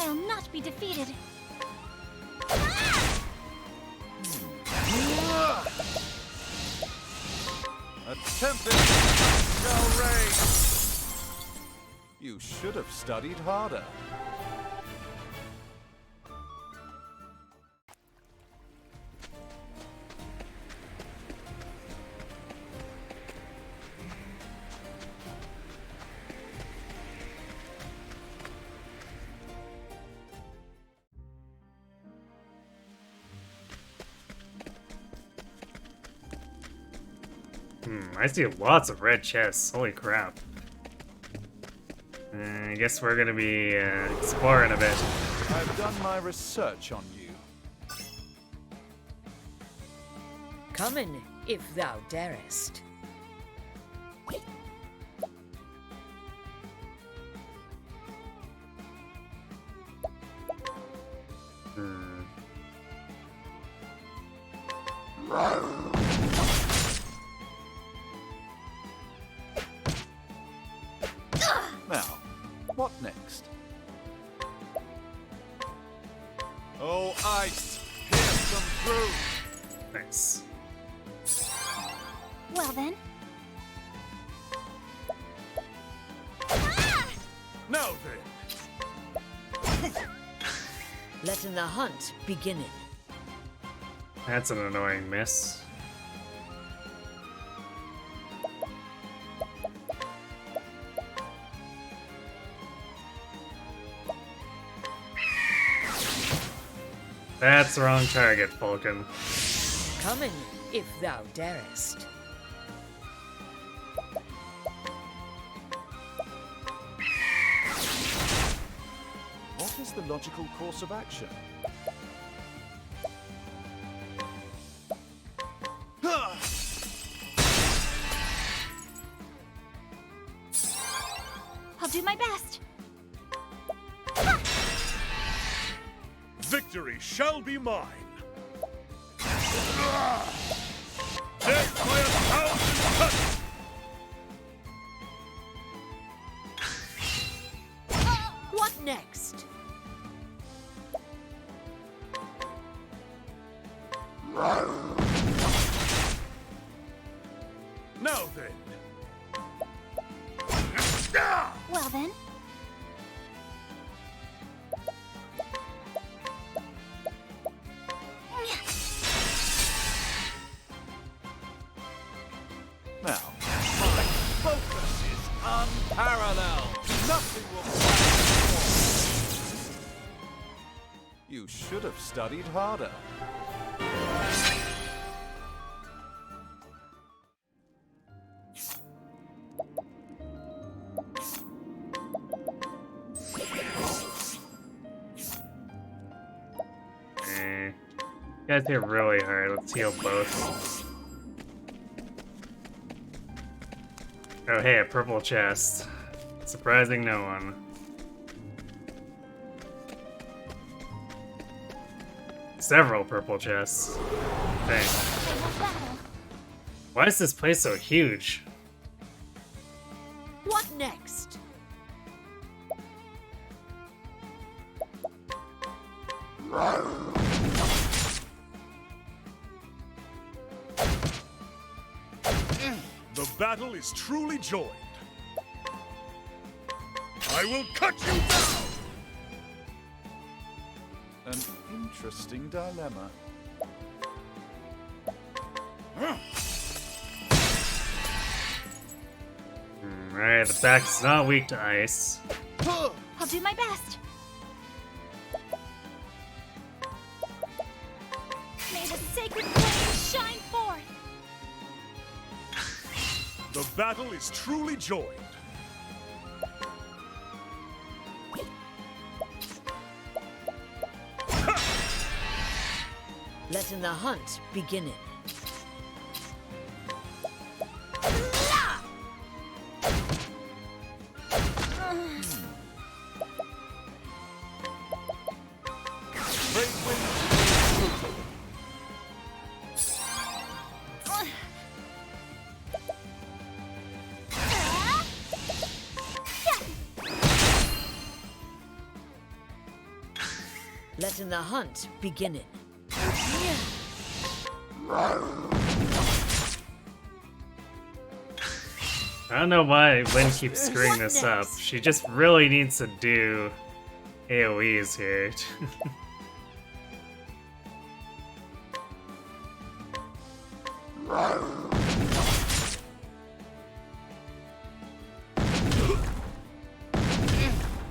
I'll not be defeated. A tempest shall rage. You should have studied harder. I see lots of red chests. Holy crap. I guess we're gonna be exploring a bit. I've done my research on you. Come in, if thou darest. Now, what next? Oh, ice, pierce them through. Nice. Well then. Now then. Letting the hunt beginning. That's an annoying miss. That's the wrong target, Falcon. Come in, if thou darest. What is the logical course of action? I'll do my best. Victory shall be mine. Death by 1,000 cuts. Now then. Well then. Now, my focus is unparalleled. Nothing will quiet me. You should have studied harder. You guys hit really hard. Let's heal both. Oh hey, a purple chest. Surprising no one. Several purple chests. Dang. Why is this place so huge? What next? The battle is truly joined. I will cut you down! An interesting dilemma. Alright, the back's not weak to ice. I'll do my best. May the sacred flame shine forth. The battle is truly joined. Letting the hunt begin. Letting the hunt begin. I don't know why Lynn keeps screwing this up. She just really needs to do AoEs here.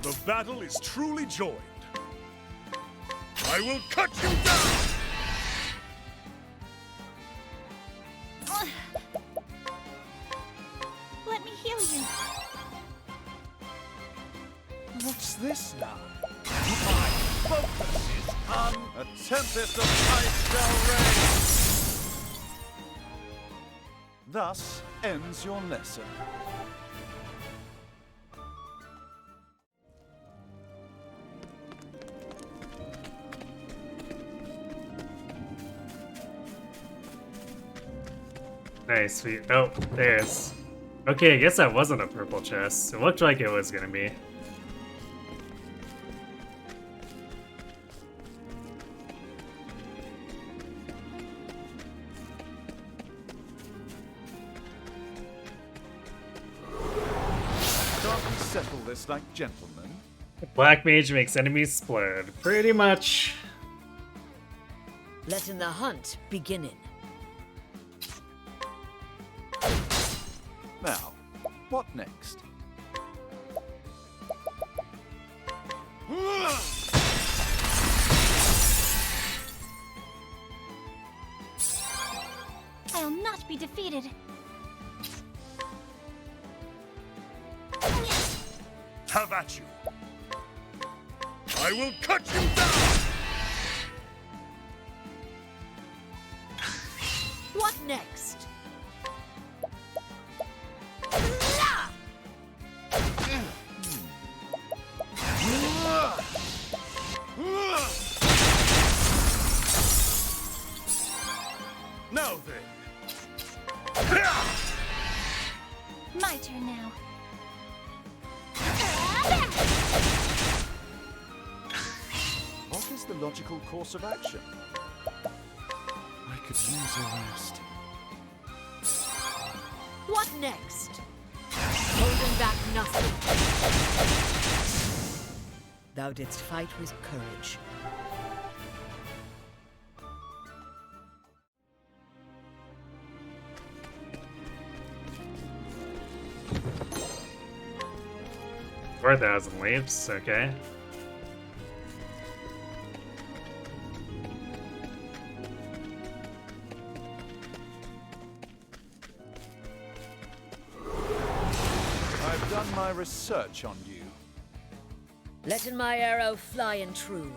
The battle is truly joined. I will cut you down! Let me heal you. What's this now? My focus is on a tempest of ice shall reign. Thus ends your lesson. Nice, sweet. Oh, there's. Okay, I guess that wasn't a purple chest. It looked like it was gonna be. Can't we settle this like gentlemen? Black mage makes enemies explode. Pretty much. Letting the hunt begin. Now, what next? I'll not be defeated. Have at you! I will cut you down! What next? Now then! My turn now. What is the logical course of action? I could use a rest. What next? Holding back nothing. Thou didst fight with courage. Four 4,000 leaves, okay. I've done my research on you. Let my arrow fly and true.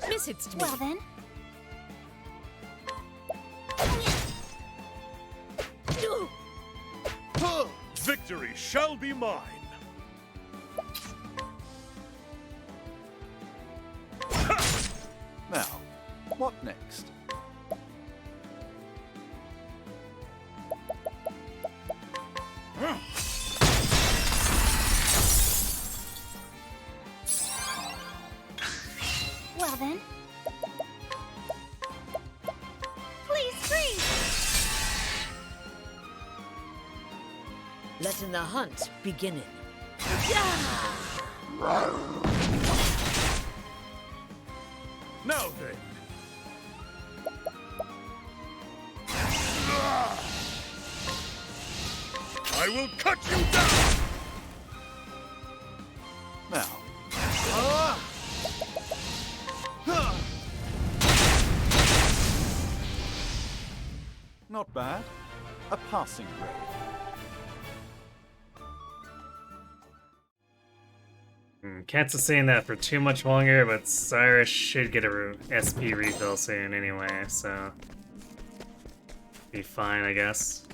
Miss it to me. Well then. Victory shall be mine. Now, what next? Well then. Please freeze! Letting the hunt begin. Now then. I will cut you down! Now. Not bad. A passing grade. Can't sustain that for too much longer, but Cyrus should get a SP refill soon anyway, so be fine, I guess.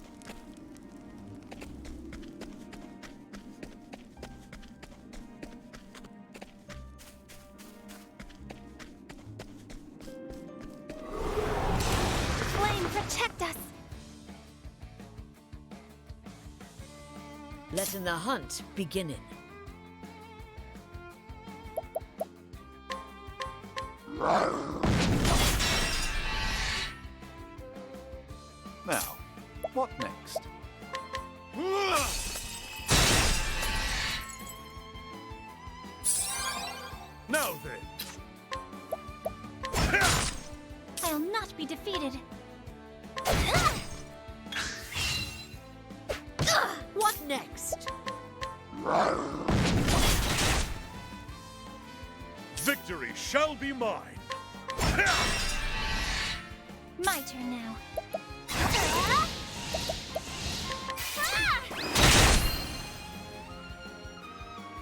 Flame, protect us! Letting the hunt begin. Now, what next? Now then. I'll not be defeated. What next? Victory shall be mine. My turn now.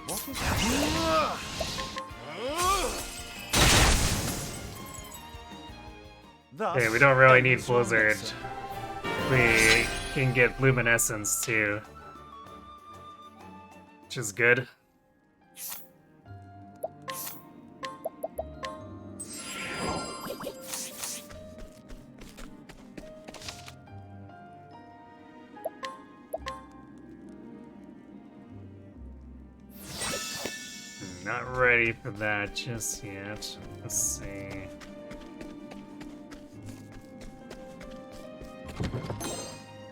What is Okay, we don't really need Blizzard. We can get Luminescence too, which is good. Not ready for that just yet. Let's see.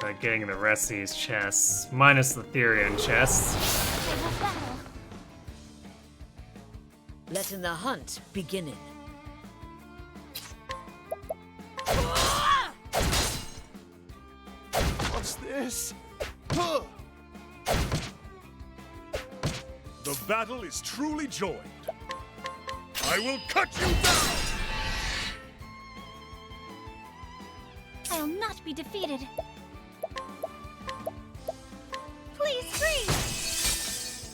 About getting the rest of these chests, minus the Therian chests. Letting the hunt begin. What's this? The battle is truly joined. I will cut you down! I'll not be defeated. Please freeze!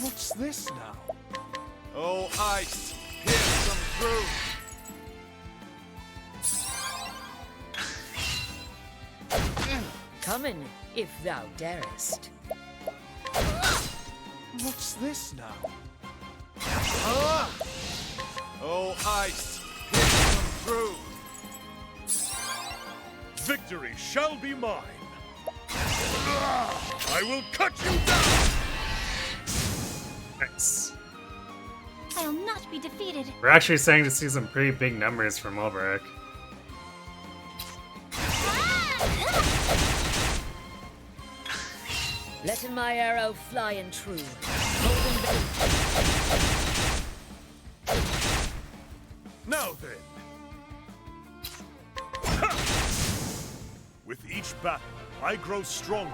What's this now? Oh, ice! Pierce them through! Come in, if thou darest. What's this now? Oh, ice! Pierce them through! Victory shall be mine. I will cut you down! Nice. I'll not be defeated. We're actually starting to see some pretty big numbers from Ulbrich. Letting my arrow fly and true. Now then. With each battle, I grow stronger.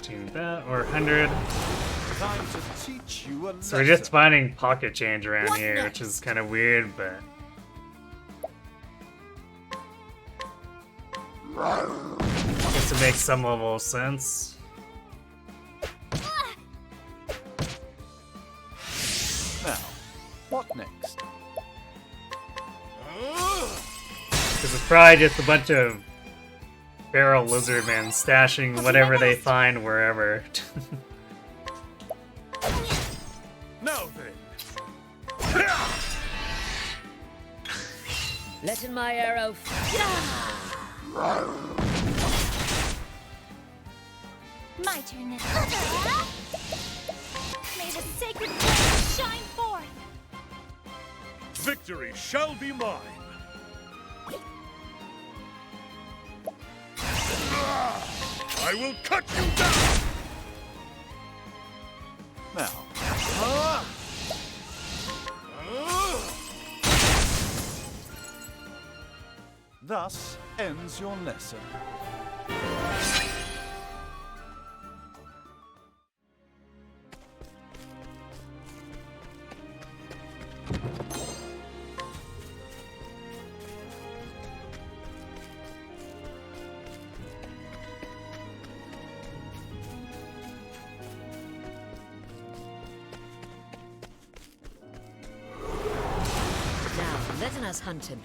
14 that or 100. Time to teach you a lesson. So we're just finding pocket change around What here, next? which is kind of weird, but I guess it makes some level of sense. Now, what next? Because it's probably just a bunch of feral lizard men stashing whatever they find wherever. Now then. Letting my arrow My turn then. May the sacred flame shine forth. Victory shall be mine. I will cut you down. Now. Thus ends your lesson. now, letting us hunting.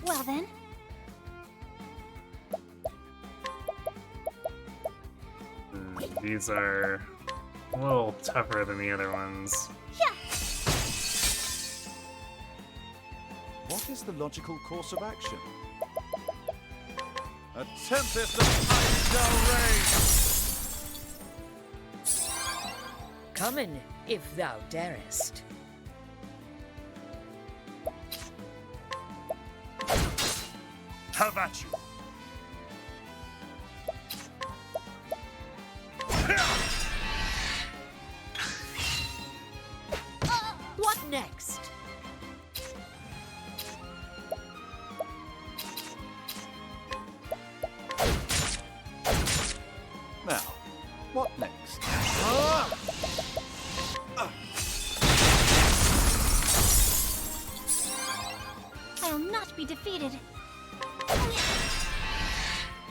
Well then. These are a little tougher than the other ones. What is the logical course of action? A tempest of ice shall rage! Coming, if thou darest. Have at you. What next? Now, what next? I'll not be defeated.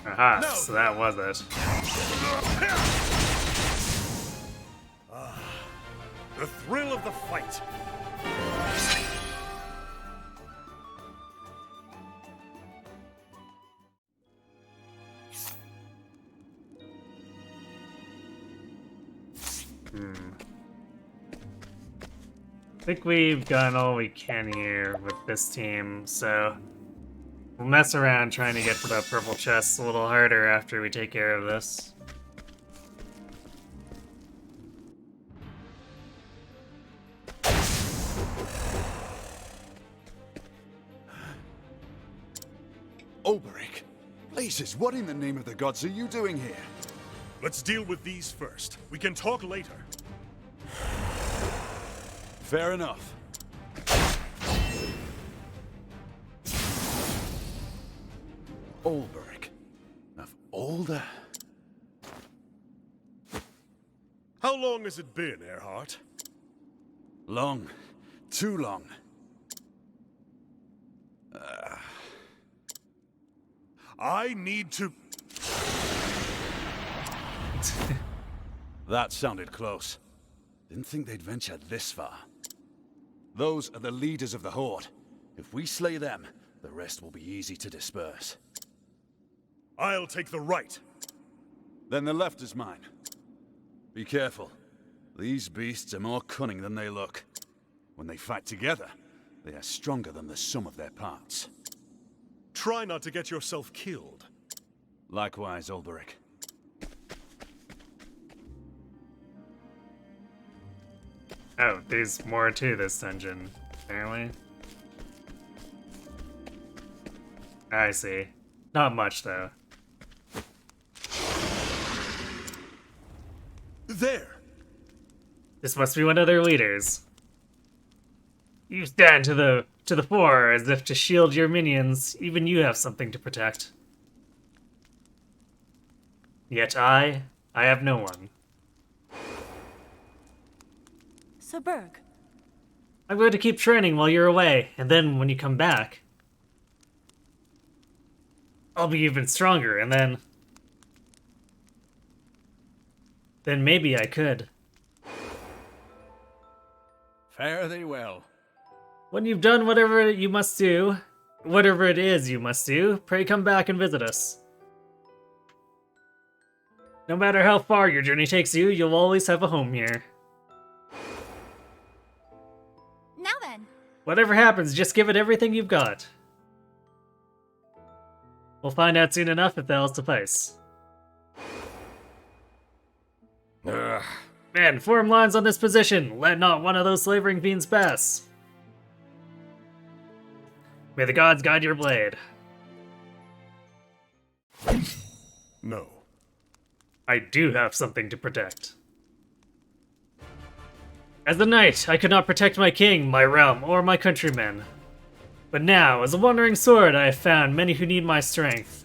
Aha, No. so that was it. The thrill of the fight. I think we've done all we can here with this team, so we'll mess around trying to get to that purple chest a little harder after we take care of this. Ulbrich! Blazes, what in the name of the gods are you doing here? Let's deal with these first. We can talk later. Fair enough. Ulbrich. Of all the... How long has it been, Earhart? Long. Too long. I need to... That sounded close. Didn't think they'd venture this far. Those are the leaders of the Horde. If we slay them, the rest will be easy to disperse. I'll take the right. Then the left is mine. Be careful. These beasts are more cunning than they look. When they fight together, they are stronger than the sum of their parts. Try not to get yourself killed. Likewise, Ulberic. Oh, there's more to this dungeon, apparently. I see. Not much, though. There! This must be one of their leaders. You stand to the fore as if to shield your minions. Even you have something to protect. Yet I have no one. So Berg, I'm going to keep training while you're away, and then when you come back, I'll be even stronger, and then maybe I could. Fare thee well. When you've done whatever it is you must do, pray come back and visit us. No matter how far your journey takes you, you'll always have a home here. Now then. Whatever happens, just give it everything you've got. We'll find out soon enough if that'll suffice. Man, form lines on this position. Let not one of those slavering fiends pass. May the gods guide your blade. No. I do have something to protect. As a knight, I could not protect my king, my realm, or my countrymen. But now, as a wandering sword, I have found many who need my strength.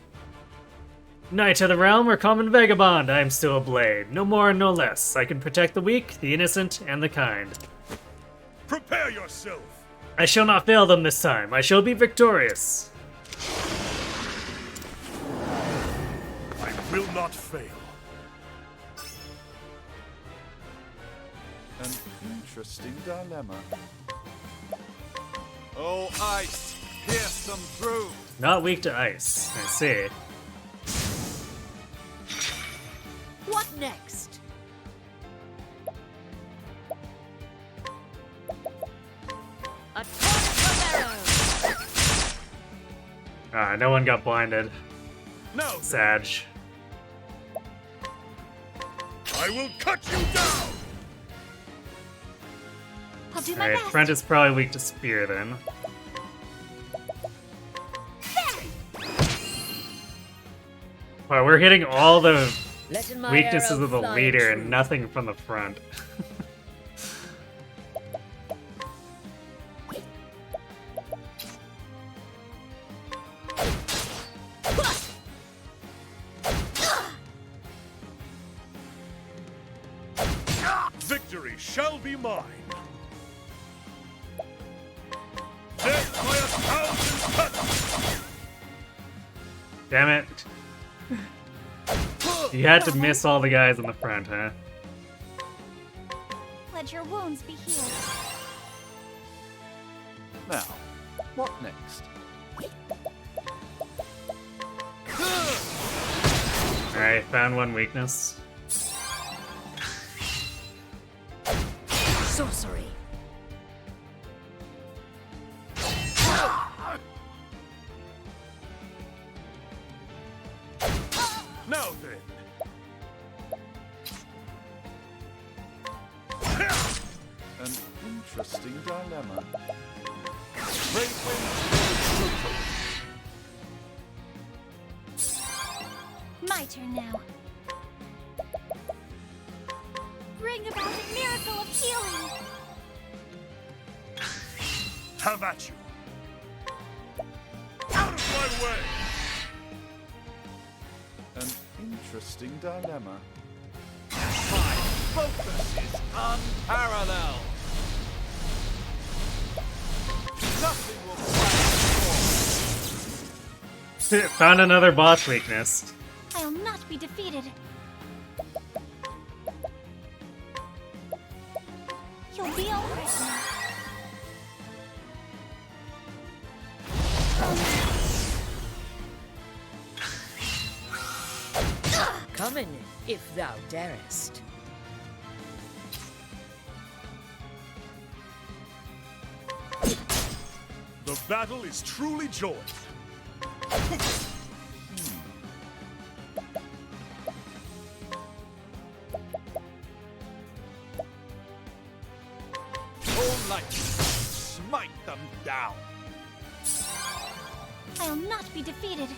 Knight of the realm or common vagabond, I am still a blade. No more and no less. I can protect the weak, the innocent, and the kind. Prepare yourself! I shall not fail them this time. I shall be victorious. I will not fail. An interesting dilemma. Oh, ice! Pierce them through! Not weak to ice. I see. What next? A torrent of arrows! No one got blinded. No! Sag. I will cut you down! I'll do my Alright, best. Front is probably weak to spear then. Wow, we're hitting all the Letting my weaknesses arrow of the fly leader true. and nothing from the front. Victory shall be mine! Death by 1,000 cuts! Damn it. You had to miss all the guys in the front, huh? Let your wounds be healed. Now, what next? Alright, found one weakness. Sorcery. Now then! An interesting dilemma. Great winds. My turn now. Bring about a miracle of healing. Have at you! Out of my way! An interesting dilemma. My focus is unparalleled. Nothing will fight Found another boss weakness. I'll not be defeated. You'll be alright now. Come in, if thou darest. The battle is truly joined. All light, smite them down. I'll not be defeated.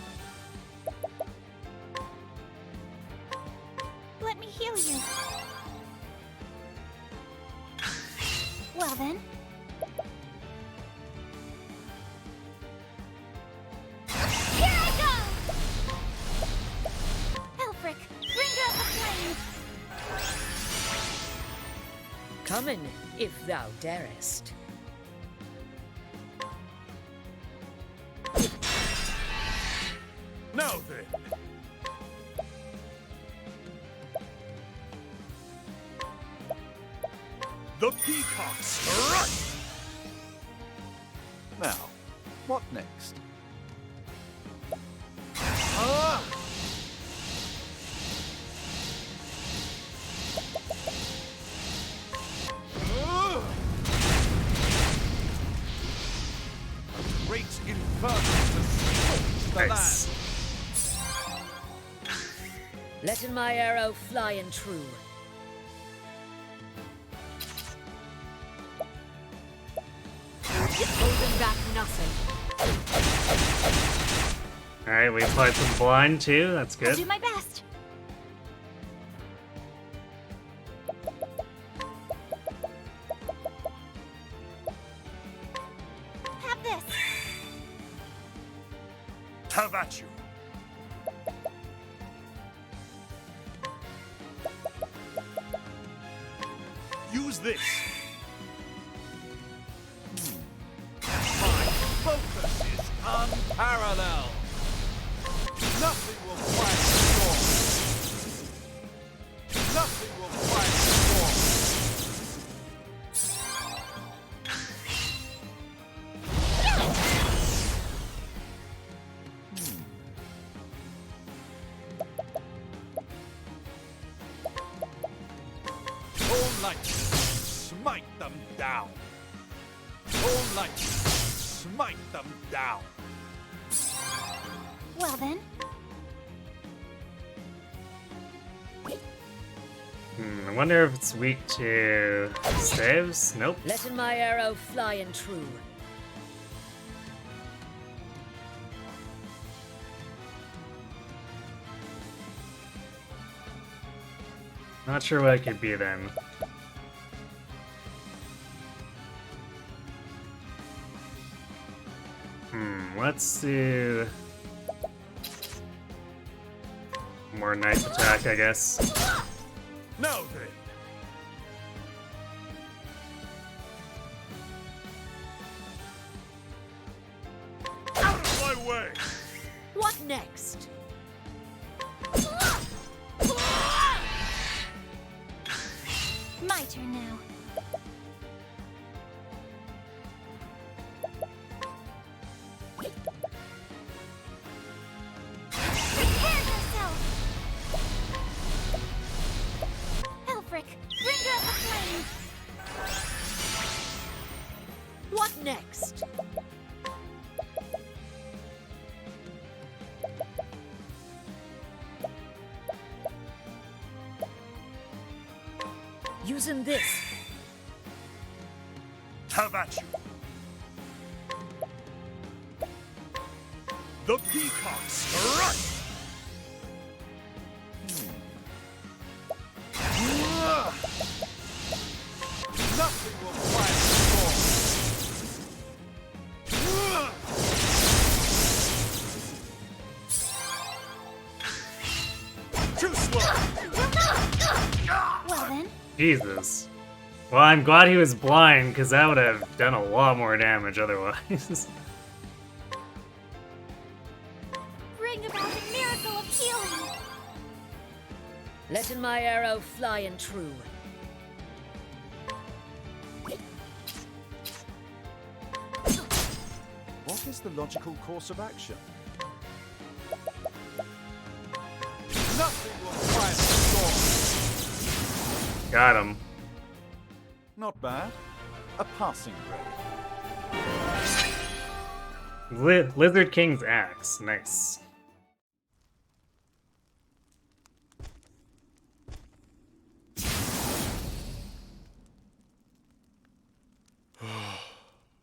Let me heal you. Well then. Here I go! Elfric, bringer of the flame! Come in, if thou darest. Now then. The peacock strike! Now, what next? Great inferno to scorch the Nice. land. Letting my arrow fly and true. Holding back nothing. Alright, we applied some blind too, that's I'll good. do my best. Have this. Have at you. Use this. My focus is unparalleled. Nothing will quiet the storm. Nothing will quiet the storm. All light, smite them down. All light, smite them down. Well then. I wonder if it's weak to staves? Nope. Letting my arrow fly and true. Not sure what it could be then. Let's do more knife attack, I guess. Now then. Out of my way! What next? My turn now. Prepare yourself! Elfric, bringer of the flame! What next? Using this. Have at you. The peacock strike! Nothing will quiet the storm. Too slow! Well then. Jesus. Well, I'm glad he was blind, because that would have done a lot more damage otherwise. Bring about a miracle of healing! Letting my arrow fly and true. What is the logical course of action? Nothing will quiet the storm. Got him. Not bad. A passing grade. Lizard King's axe. Nice.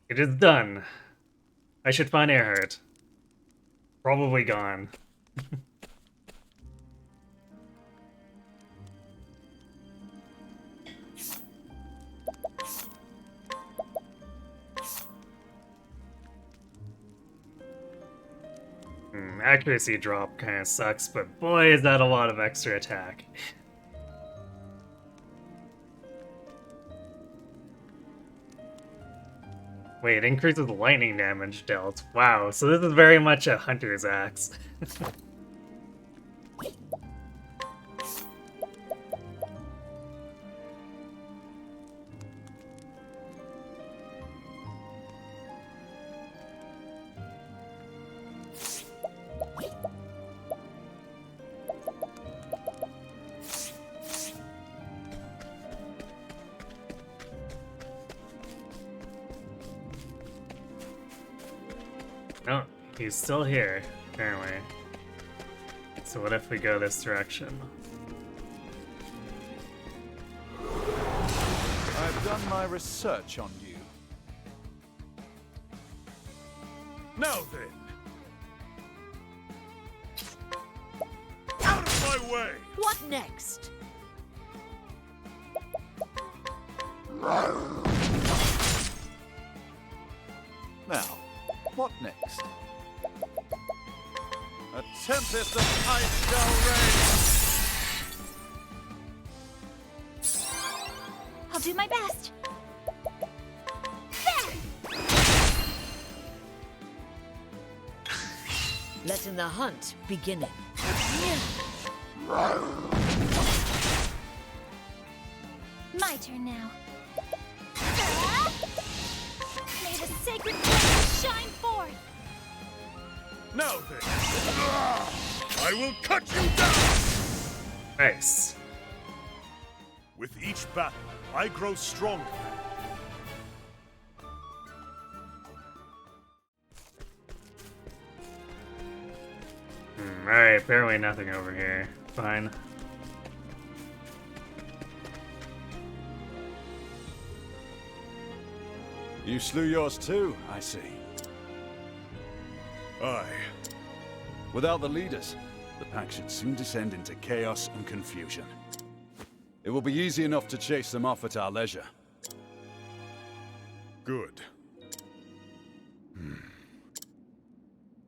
It is done. I should find Earhart. Probably gone. Accuracy drop kind of sucks, but boy, is that a lot of extra attack. Wait, increases lightning damage dealt. Wow, so this is very much a hunter's axe. No, he's still here, apparently. So what if we go this direction? I've done my research on you. Now then. Out of my way! What next? Now, what next? A tempest of ice shall rain! I'll do my best. Letting the hunt beginning. My turn now. May the sacred flame shine forth. Now then, I will cut you down! Nice. With each battle, I grow stronger. Alright, apparently nothing over here. Fine. You slew yours too, I see. Aye. Without the leaders, the pack should soon descend into chaos and confusion. It will be easy enough to chase them off at our leisure. Good.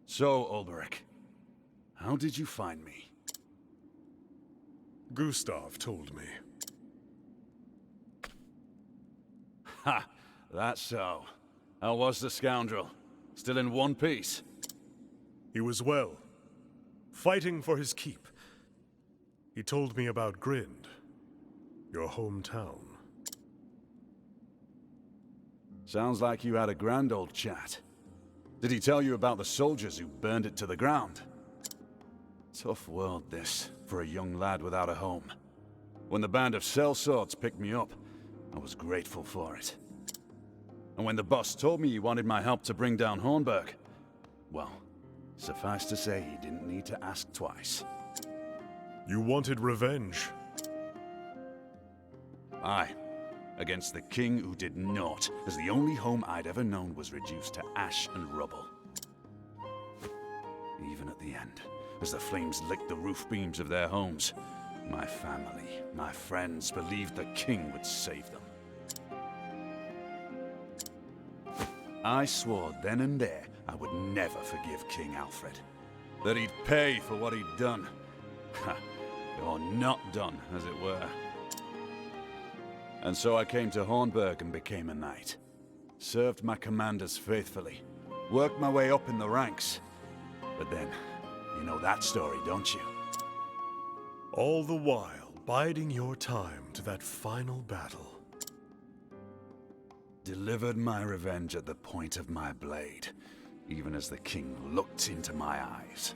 So, Ulberich, how did you find me? Gustav told me. Ha! That's so. How was the scoundrel? Still in one piece? He was well, fighting for his keep. He told me about Grind, your hometown. Sounds like you had a grand old chat. Did he tell you about the soldiers who burned it to the ground? Tough world, this, for a young lad without a home. When the band of sellswords picked me up, I was grateful for it. And when the boss told me he wanted my help to bring down Hornburg, well, suffice to say he didn't need to ask twice. You wanted revenge? Aye. Against the king who did naught, as the only home I'd ever known was reduced to ash and rubble. Even at the end, as the flames licked the roof beams of their homes, my family, my friends believed the king would save them. I swore then and there I would never forgive King Alfred. That he'd pay for what he'd done. Or not done, as it were. And so I came to Hornburg and became a knight. Served my commanders faithfully. Worked my way up in the ranks. But then, you know that story, don't you? All the while, biding your time to that final battle. Delivered my revenge at the point of my blade. even as the king looked into my eyes.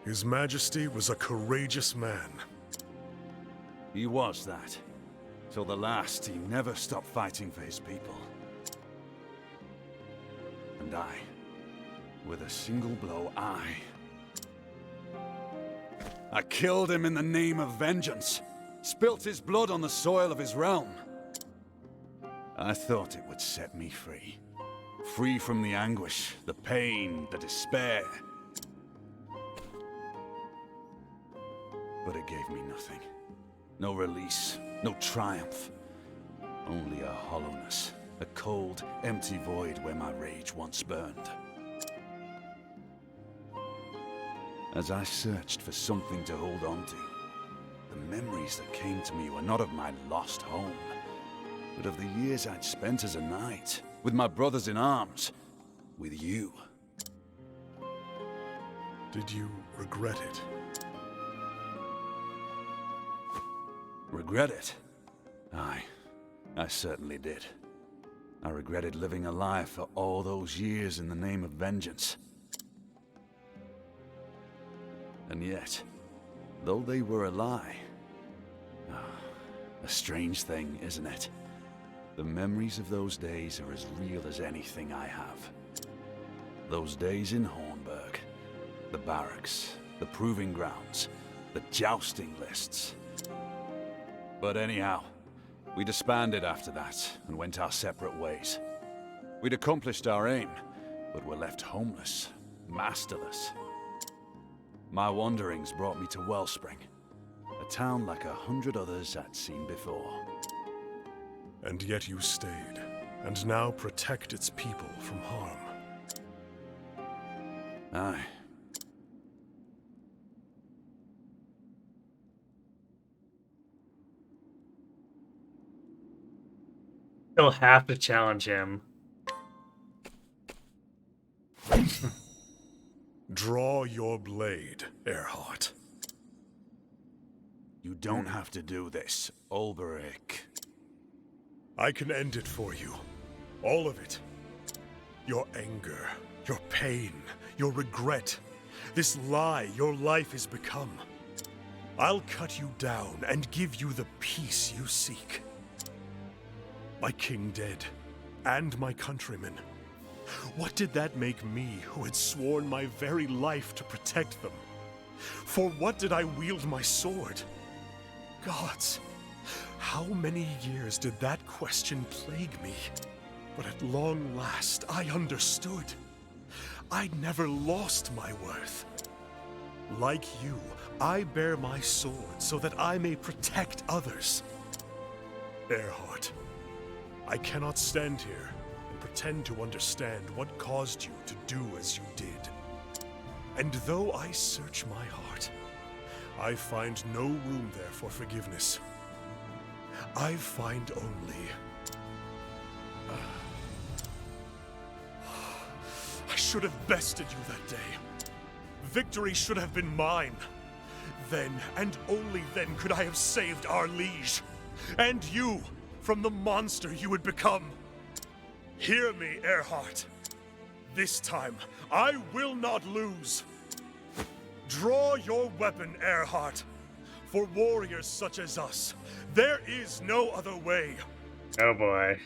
His Majesty was a courageous man. He was that. Till the last, he never stopped fighting for his people. And I, with a single blow, I killed him in the name of vengeance, spilt his blood on the soil of his realm. I thought it would set me free. Free from the anguish, the pain, the despair. But it gave me nothing. No release, no triumph. Only a hollowness, a cold, empty void where my rage once burned. As I searched for something to hold on to, the memories that came to me were not of my lost home, but of the years I'd spent as a knight, with my brothers in arms, with you. Did you regret it? Regret it? Aye, I certainly did. I regretted living a lie for all those years in the name of vengeance. And yet, though they were a lie, a strange thing, isn't it? The memories of those days are as real as anything I have. Those days in Hornburg, the barracks, the proving grounds, the jousting lists. But anyhow, we disbanded after that and went our separate ways. We'd accomplished our aim, but were left homeless, masterless. My wanderings brought me to Wellspring, a town like 100 others I'd seen before. And yet you stayed, and now protect its people from harm. Aye. You'll have to challenge him. Draw your blade, Earhart. You don't have to do this, Ulberich. I can end it for you. All of it. Your anger, your pain, your regret. This lie your life has become. I'll cut you down and give you the peace you seek. My king dead, and my countrymen. What did that make me, who had sworn my very life to protect them? For what did I wield my sword? Gods, how many years did that question plague me? But at long last, I understood. I'd never lost my worth. Like you, I bear my sword so that I may protect others. Earhart, I cannot stand here and pretend to understand what caused you to do as you did. And though I search my heart, I find no room there for forgiveness. I find only... I should have bested you that day. Victory should have been mine. Then, and only then, could I have saved our liege. And you, from the monster you would become. Hear me, Earhart. This time, I will not lose. Draw your weapon, Earhart. For warriors such as us, there is no other way. Oh boy.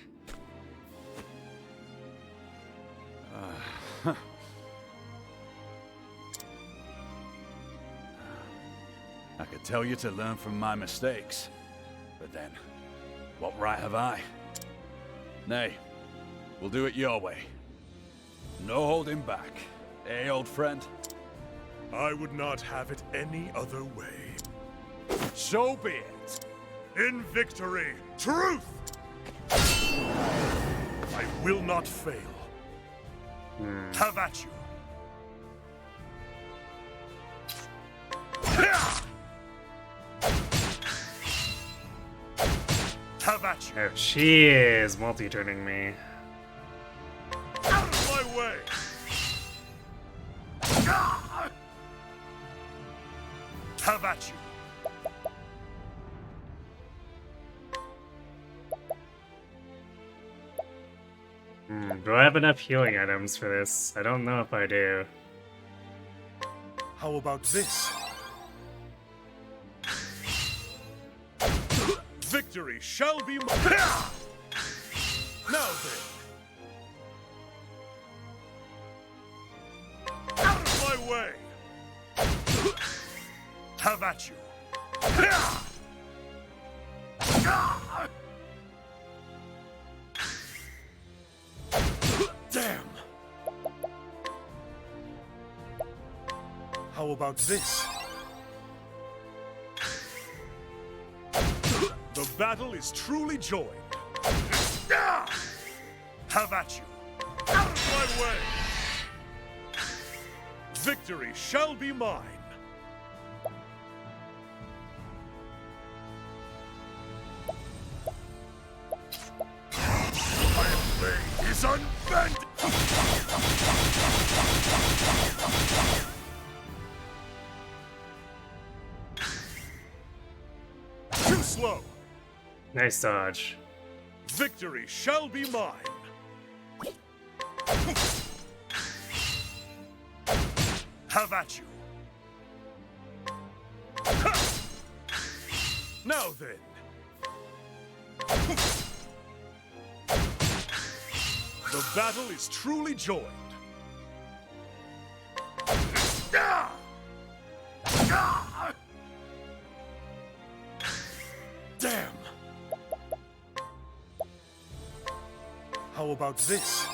I could tell you to learn from my mistakes, but then, what right have I? Nay, we'll do it your way. No holding back. Eh, old friend? I would not have it any other way. So be it. In victory, truth! I will not fail. Have at you. Have at you. Oh, she is multi-turning me. Out of my way! Have at you. Do I have enough healing items for this? I don't know if I do. How about this? Victory shall be mine. Now then. Out of my way. Have at you. Damn. How about this? The battle is truly joined. Have at you. Out of my way. Victory shall be mine. My blade is unbent. Too slow. Nice dodge. Victory shall be mine. Have at you. Now then. The battle is truly joined. Damn. How about this?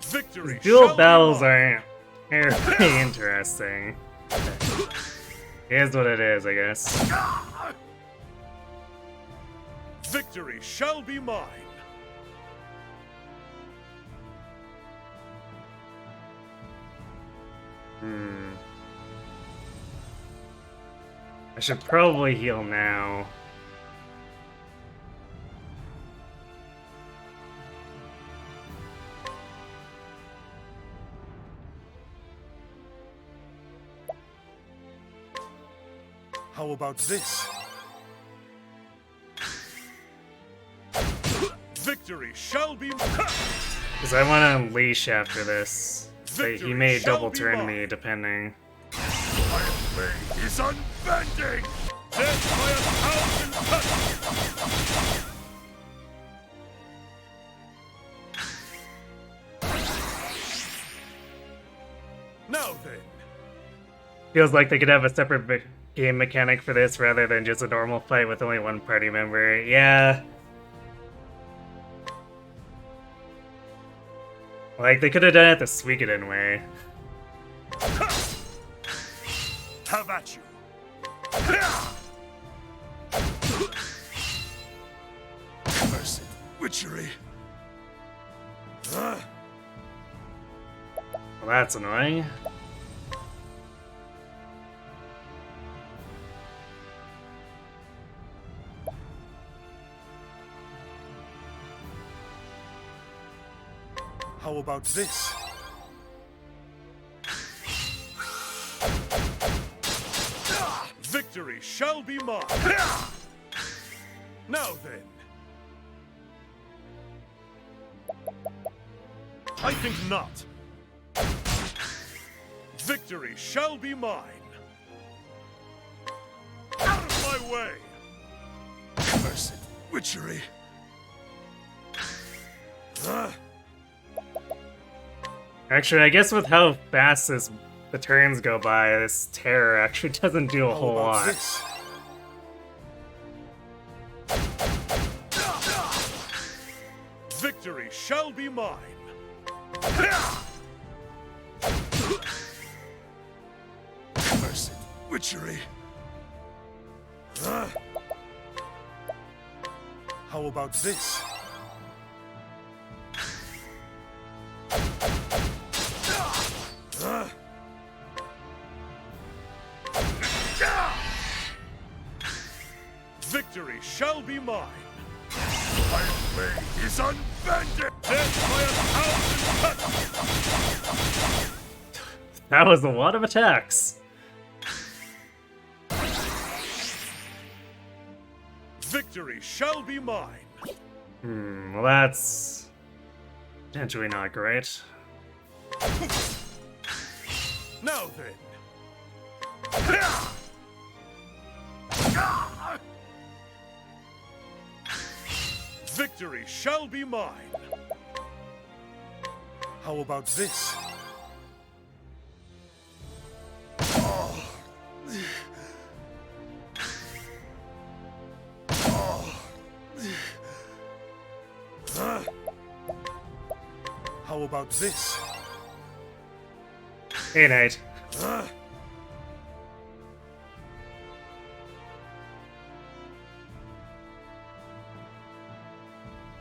Victory. Dual battles aren't very interesting. It is what it is, I guess. Victory shall be mine. I should probably heal now. How about this? Victory shall be mine. Because I want to unleash after this. But he may double turn me, depending. My blade is unbending! Death by 1,000 cuts! Now then. Feels like they could have a separate game mechanic for this rather than just a normal fight with only one party member. Yeah. Like, they could have done it the Suikoden way. Have at you. Cursed witchery. Well, that's annoying. How about this? Victory shall be mine. Now then. I think not. Victory shall be mine. Out of my way. Cursed witchery. Actually, I guess with how fast the turns go by, this terror actually doesn't do a whole lot. This? Victory shall be mine. Cursed witchery. How about this? Victory shall be mine. My blade is unbending. Death by 1,000 cuts. That was a lot of attacks. Victory shall be mine. Well that's potentially not great. Now then. Victory shall be mine. How about this? How about this? Hey, Knight. At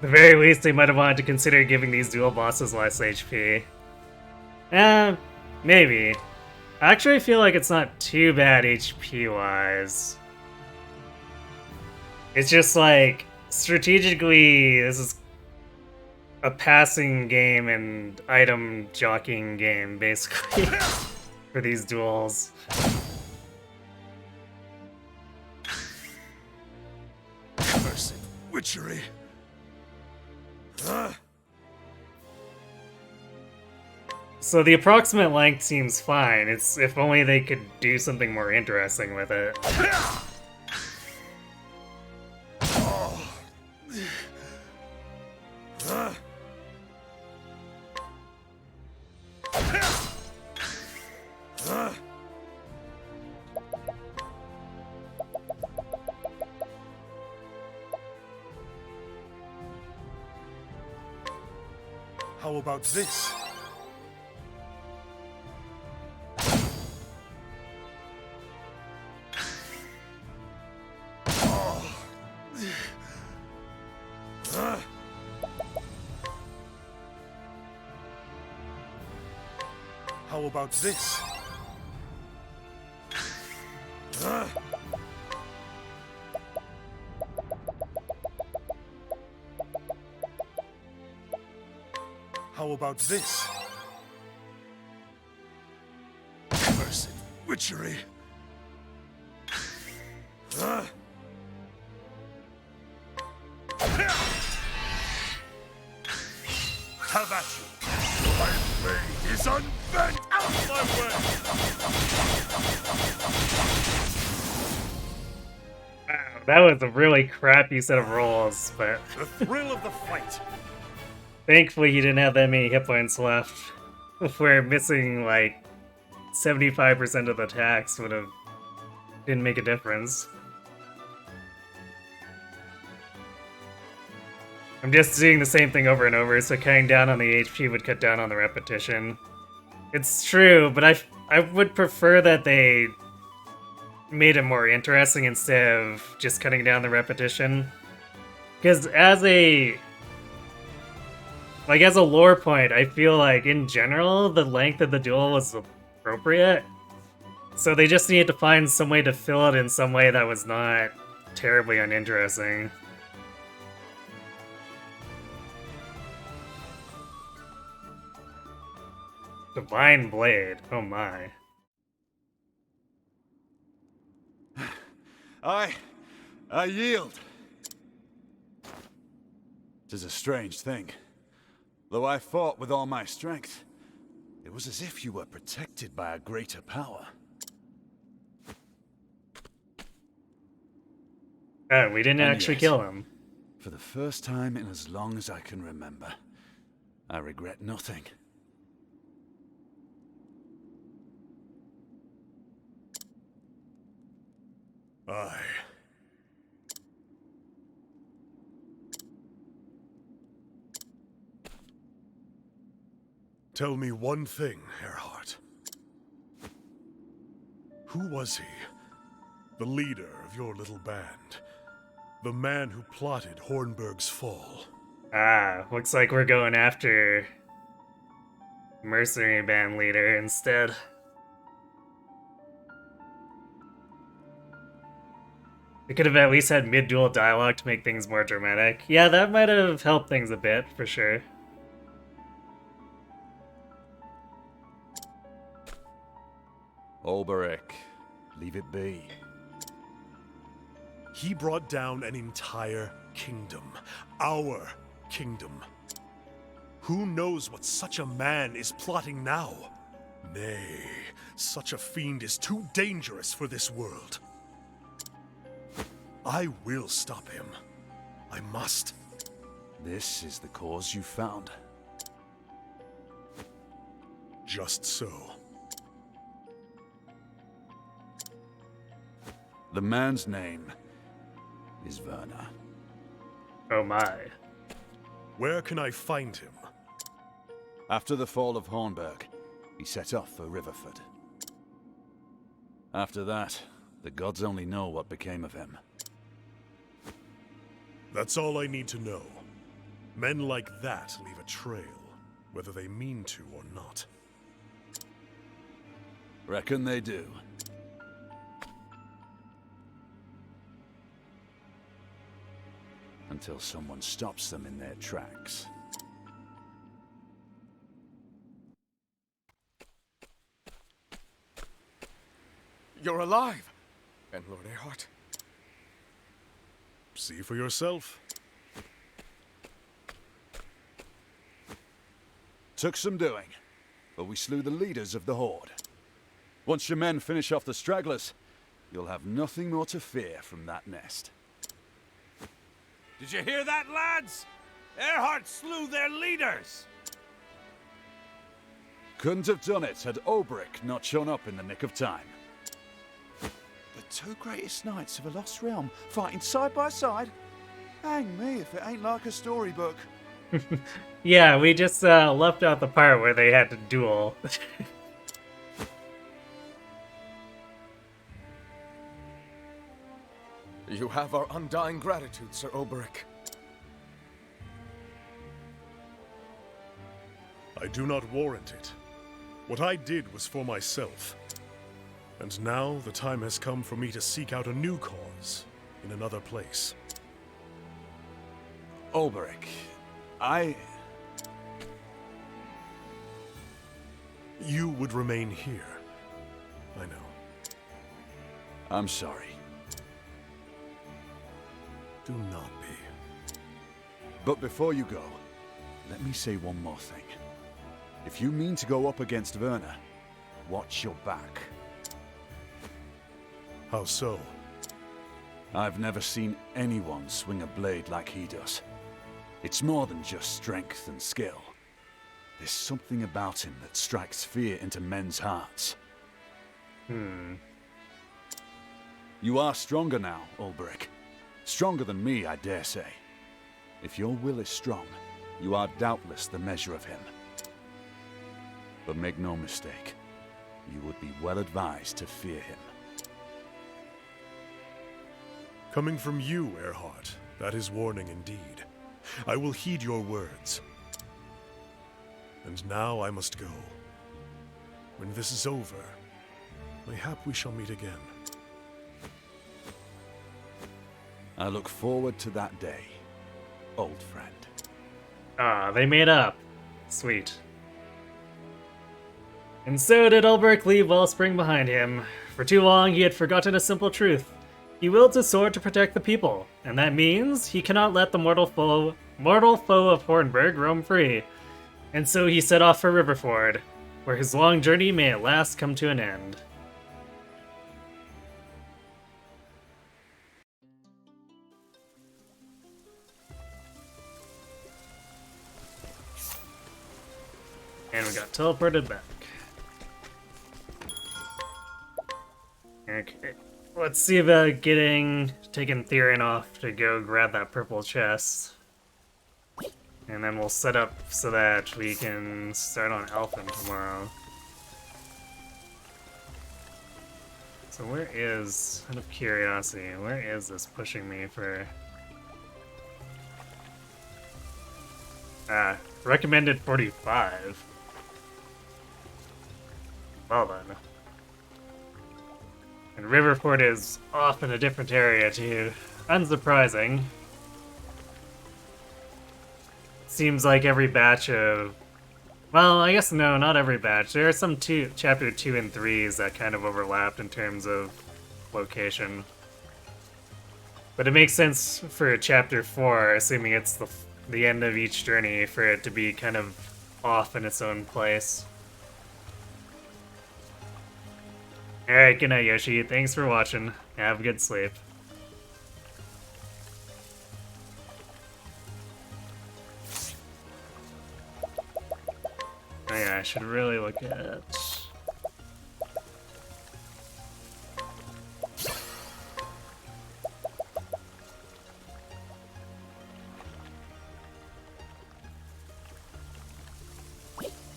the very least, they might have wanted to consider giving these dual bosses less HP. Maybe. I actually feel like it's not too bad HP-wise. It's just like, strategically, this is a passing game and item jockeying game, basically, for these duels. Cursed witchery. So the approximate length seems fine. It's if only they could do something more interesting with it. How about this? How about this? How about this? Cursed witchery. Have at you. My blade is unbent. Out of my way. Wow, that was a really crappy set of rolls, but The thrill of the fight. thankfully he didn't have that many hit points left. Where missing like 75% of the attacks didn't make a difference. I'm just doing the same thing over and over, so cutting down on the HP would cut down on the repetition. It's true, but I would prefer that they made it more interesting instead of just cutting down the repetition. Because as a lore point, I feel like in general the length of the duel was appropriate. So they just needed to find some way to fill it in some way that was not terribly uninteresting. Divine Blade, oh my. I yield. 'Tis a strange thing. Though I fought with all my strength, it was as if you were protected by a greater power. We didn't And actually yet, kill him. For the first time in as long as I can remember, I regret nothing. Aye. Tell me one thing, Earhart. Who was he? The leader of your little band? The man who plotted Hornburg's fall? Looks like we're going after mercenary band leader instead. We could have at least had mid-duel dialogue to make things more dramatic. Yeah, that might have helped things a bit, for sure. Olberic, leave it be. He brought down an entire kingdom. Our kingdom. Who knows what such a man is plotting now? Nay, such a fiend is too dangerous for this world. I will stop him. I must. This is the cause you found. Just so. The man's name is Werner. Oh my. Where can I find him? After the fall of Hornburg, he set off for Riverford. After that, the gods only know what became of him. That's all I need to know. Men like that leave a trail, whether they mean to or not. Reckon they do. Until someone stops them in their tracks. You're alive! And Lord Earhart? See for yourself. Took some doing, but we slew the leaders of the Horde. Once your men finish off the stragglers, you'll have nothing more to fear from that nest. Did you hear that, lads? Earhart slew their leaders! Couldn't have done it had Olberic not shown up in the nick of time. The two greatest knights of a lost realm fighting side by side? Hang me if it ain't like a storybook. Yeah, we just left out the part where they had to duel. You have our undying gratitude, Sir Olberic. I do not warrant it. What I did was for myself. And now the time has come for me to seek out a new cause in another place. Olberic, You would remain here. I know. I'm sorry. Do not be. But before you go, let me say one more thing. If you mean to go up against Werner, watch your back. How so? I've never seen anyone swing a blade like he does. It's more than just strength and skill. There's something about him that strikes fear into men's hearts. You are stronger now, Olberic. Stronger than me, I dare say. If your will is strong, you are doubtless the measure of him. But make no mistake, you would be well advised to fear him. Coming from you, Earhart, that is warning indeed. I will heed your words. And now I must go. When this is over, mayhap we shall meet again. I look forward to that day, old friend. Ah, they made up. Sweet. And so did Ulbrich leave Wellspring behind him. For too long he had forgotten a simple truth. He wields his sword to protect the people, and that means he cannot let the mortal foe of Hornburg roam free. And so he set off for Riverford, where his long journey may at last come to an end. And we got teleported back. Okay, let's see about taking Theron off to go grab that purple chest. And then we'll set up so that we can start on Elfin tomorrow. So where is, out of curiosity, where is this pushing me for... recommended 45. Well then. And Riverford is off in a different area too. Unsurprising. Seems like every batch of... Well, I guess no, not every batch. There are some chapter 2 and 3s that kind of overlapped in terms of location. But it makes sense for chapter 4, assuming it's the end of each journey, for it to be kind of off in its own place. Alright, good night, Yoshi. Thanks for watching. Have a good sleep. Oh yeah, I should really look at...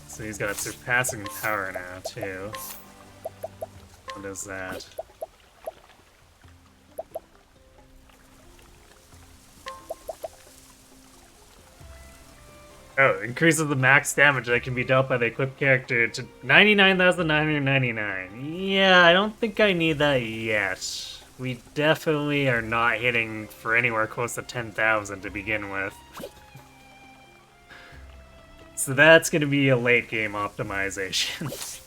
So he's got surpassing power now, too. What is that? Oh, increases the max damage that can be dealt by the equipped character to 99,999. Yeah, I don't think I need that yet. We definitely are not hitting for anywhere close to 10,000 to begin with. So that's going to be a late game optimization.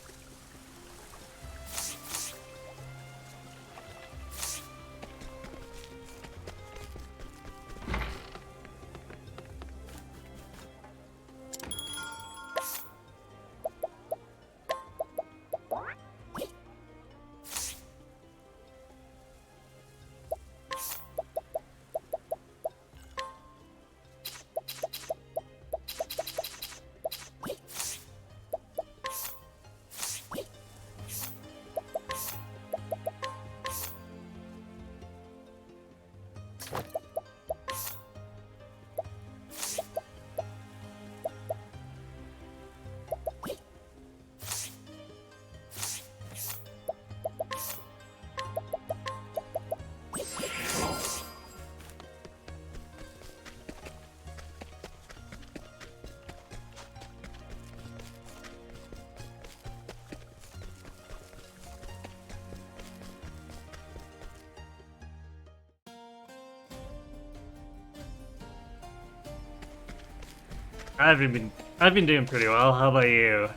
I've been doing pretty well. How about you?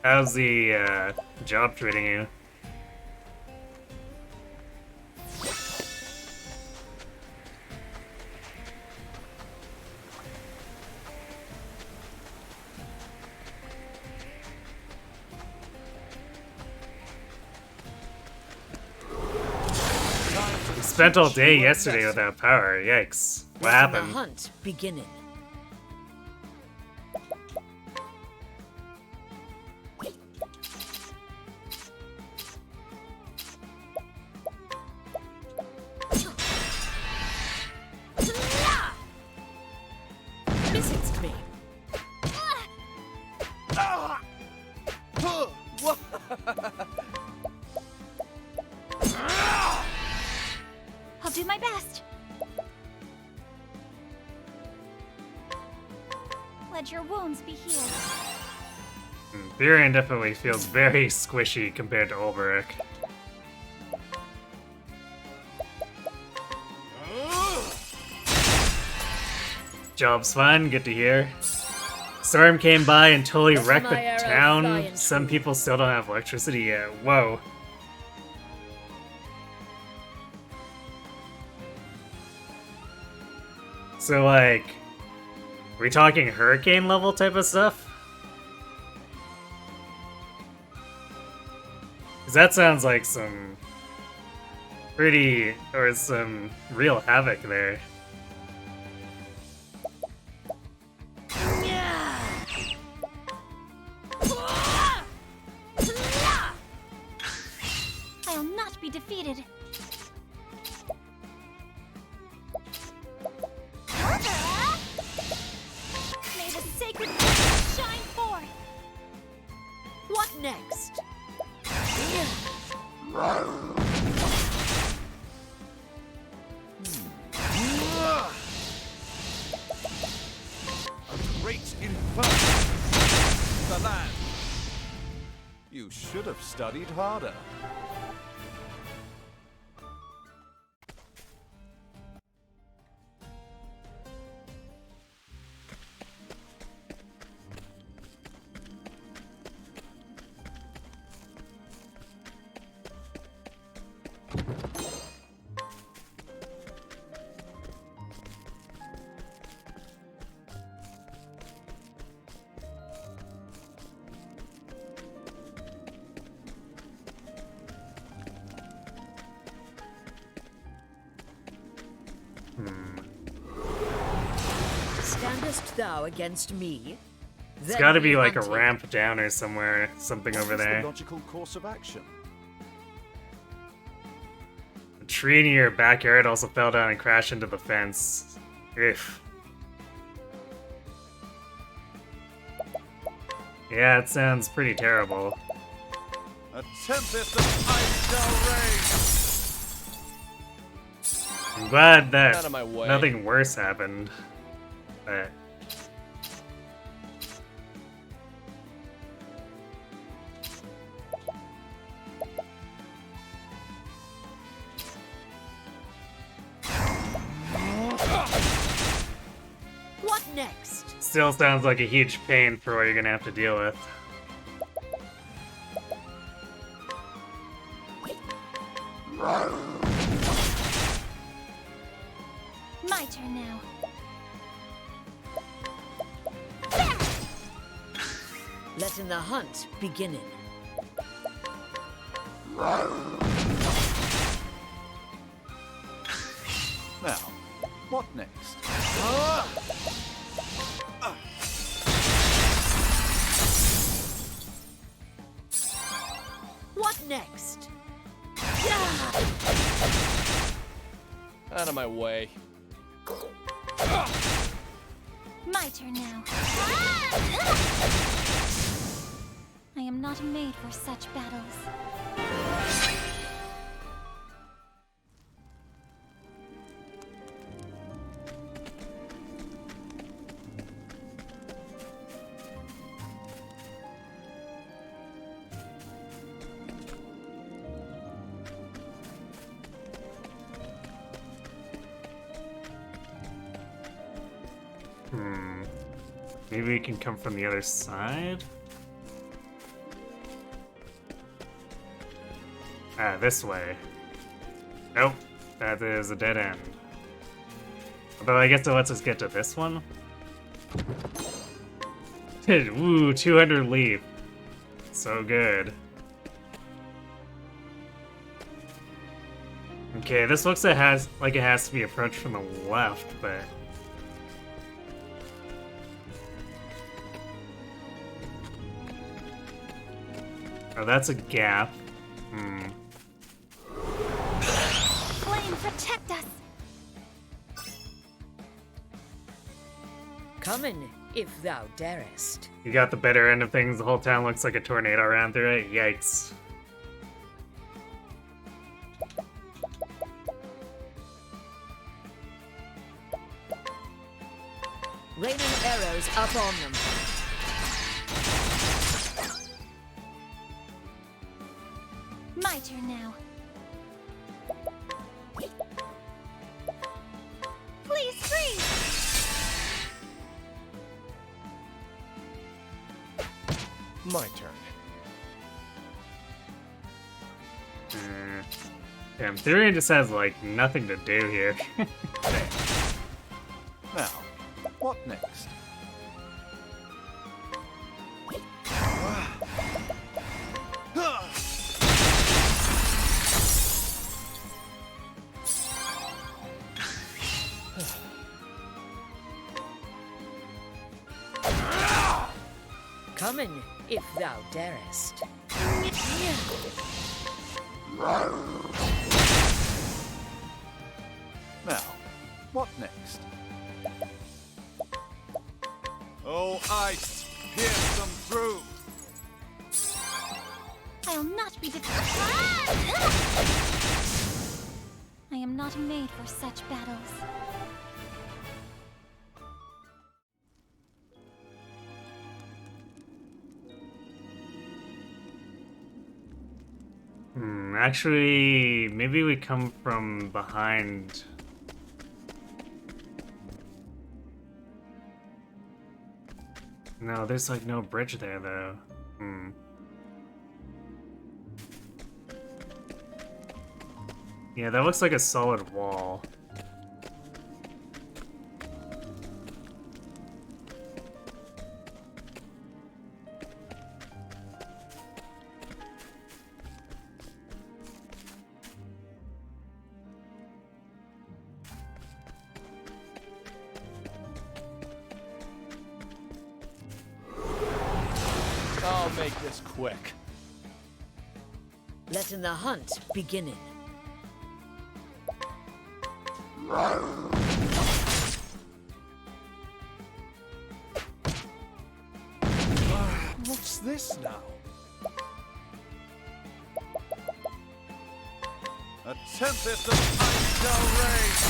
How's the job treating you? We spent all day yesterday without power. Yikes. What happened? The hunt beginning. Visits me. I'll do my best. Let your wounds be healed. Therian definitely feels very squishy compared to Ulberich. Job's fine, good to hear. Storm came by and totally wrecked the town. Some people still don't have electricity yet. Whoa. So, like, are we talking hurricane level type of stuff? Because that sounds like some pretty, or some real havoc there. I'll not be defeated. May the sacred shine forth. What next? A great inferno. The land. You should have studied harder. Standest thou against me? It's gotta be like a ramp down or somewhere, something over What is there. the logical course of action? A tree in your backyard also fell down and crashed into the fence. If. Yeah, it sounds pretty terrible. A tempest of ice shall rage! I'm glad that Out of my way. nothing worse happened. But What next? still sounds like a huge pain for what you're gonna have to deal with. My turn now. Letting the hunt beginning. Now, what next? What next? Out of my way. My turn now. I am not made for such battles. Maybe we can come from the other side? Ah, this way. Nope, that is a dead end. Although I guess it lets us get to this one. Ooh, 200 leaf. So good. Okay, this looks like it has to be approached from the left, but oh, that's a gap. Flame, protect us! Coming, if thou darest. You got the better end of things. The whole town looks like a tornado ran through it. Yikes. Raining arrows up on them. My turn now. Please freeze! My turn. Damn, Therian just has, like, nothing to do here. Now, what next? Coming, if thou darest. Now, what next? Oh, ice! Pierce them through! I'll not be I am not made for such battles. Actually, maybe we come from behind. No, there's like no bridge there though. Yeah, that looks like a solid wall. make this quick. Letting the hunt begin. What's this now? A tempest of ice shall rage.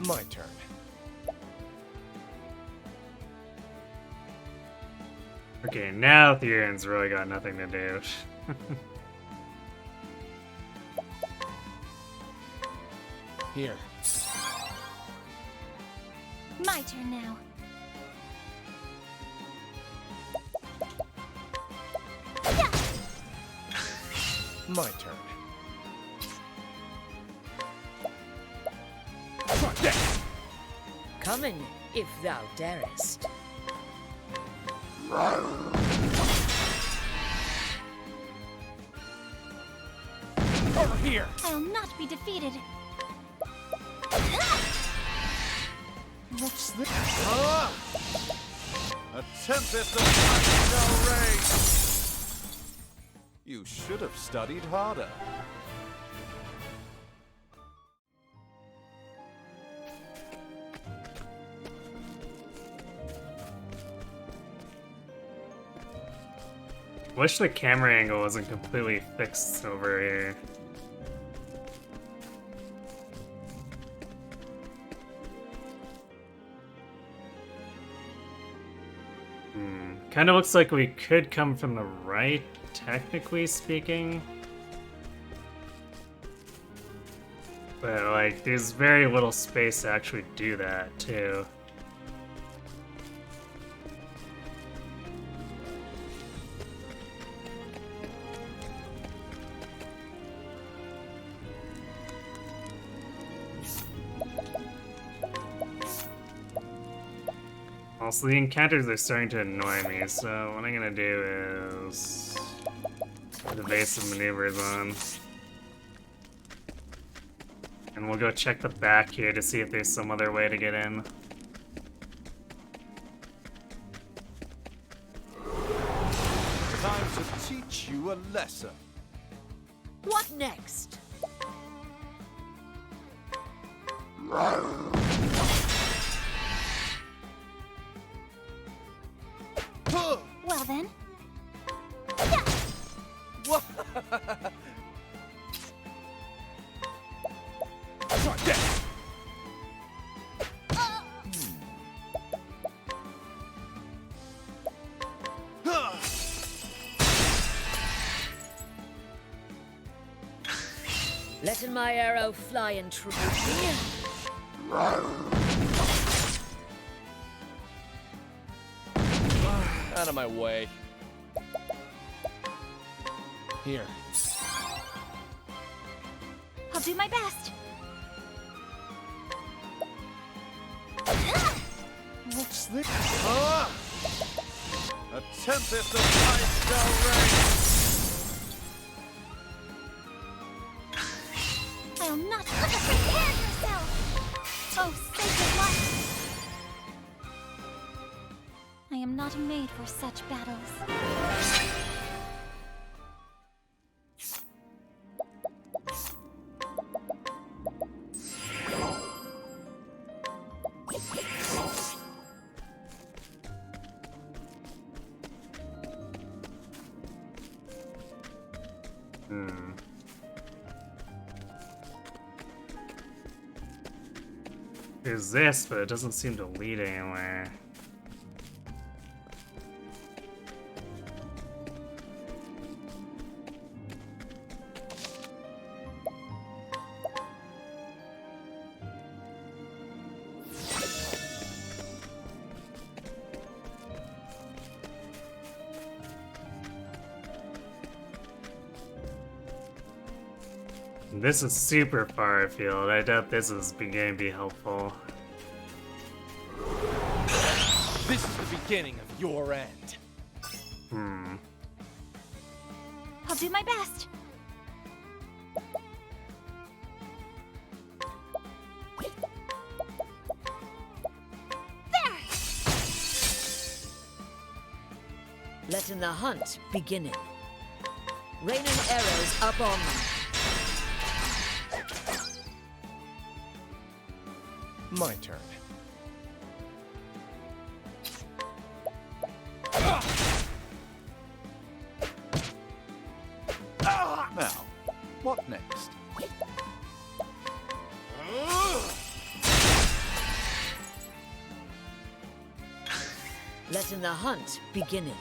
My turn. Okay, now Theron's really got nothing to do. Here. My turn now. My turn. Coming, if thou darest. Over here! I'll not be defeated. What's this? A tempest of ice shall rage. You should have studied harder. Wish the camera angle wasn't completely fixed over here. Kind of looks like we could come from the right, technically speaking. But, like, there's very little space to actually do that, too. Also, the encounters are starting to annoy me, so what I'm gonna do is put evasive maneuvers on. And we'll go check the back here to see if there's some other way to get in. Time to teach you a lesson. What next? Well then. Letting my arrow fly in true. Out of my way. Here. I'll do my best. What's this? A tempest of ice shall rage. I'll not prepare yourself. Oh, sacred light. I am not made for such battles. There's this, but it doesn't seem to lead anywhere. This is super far afield. I doubt this is going to be helpful. This is the beginning of your end. I'll do my best. There! Letting the hunt beginning. Raining arrows up on them. My turn. Now, what next? Letting the hunt beginning.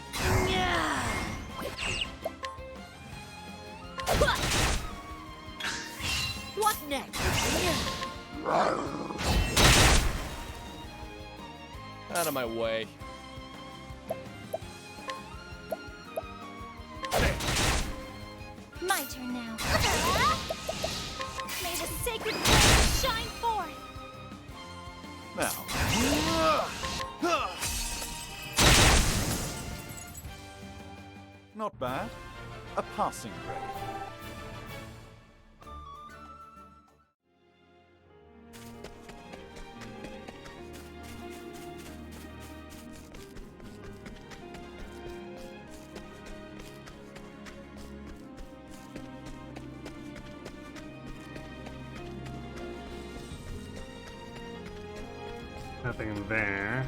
What next? Out of my way. My turn now. May the sacred flame shine forth. Now. Not bad. A passing grade. Nothing there.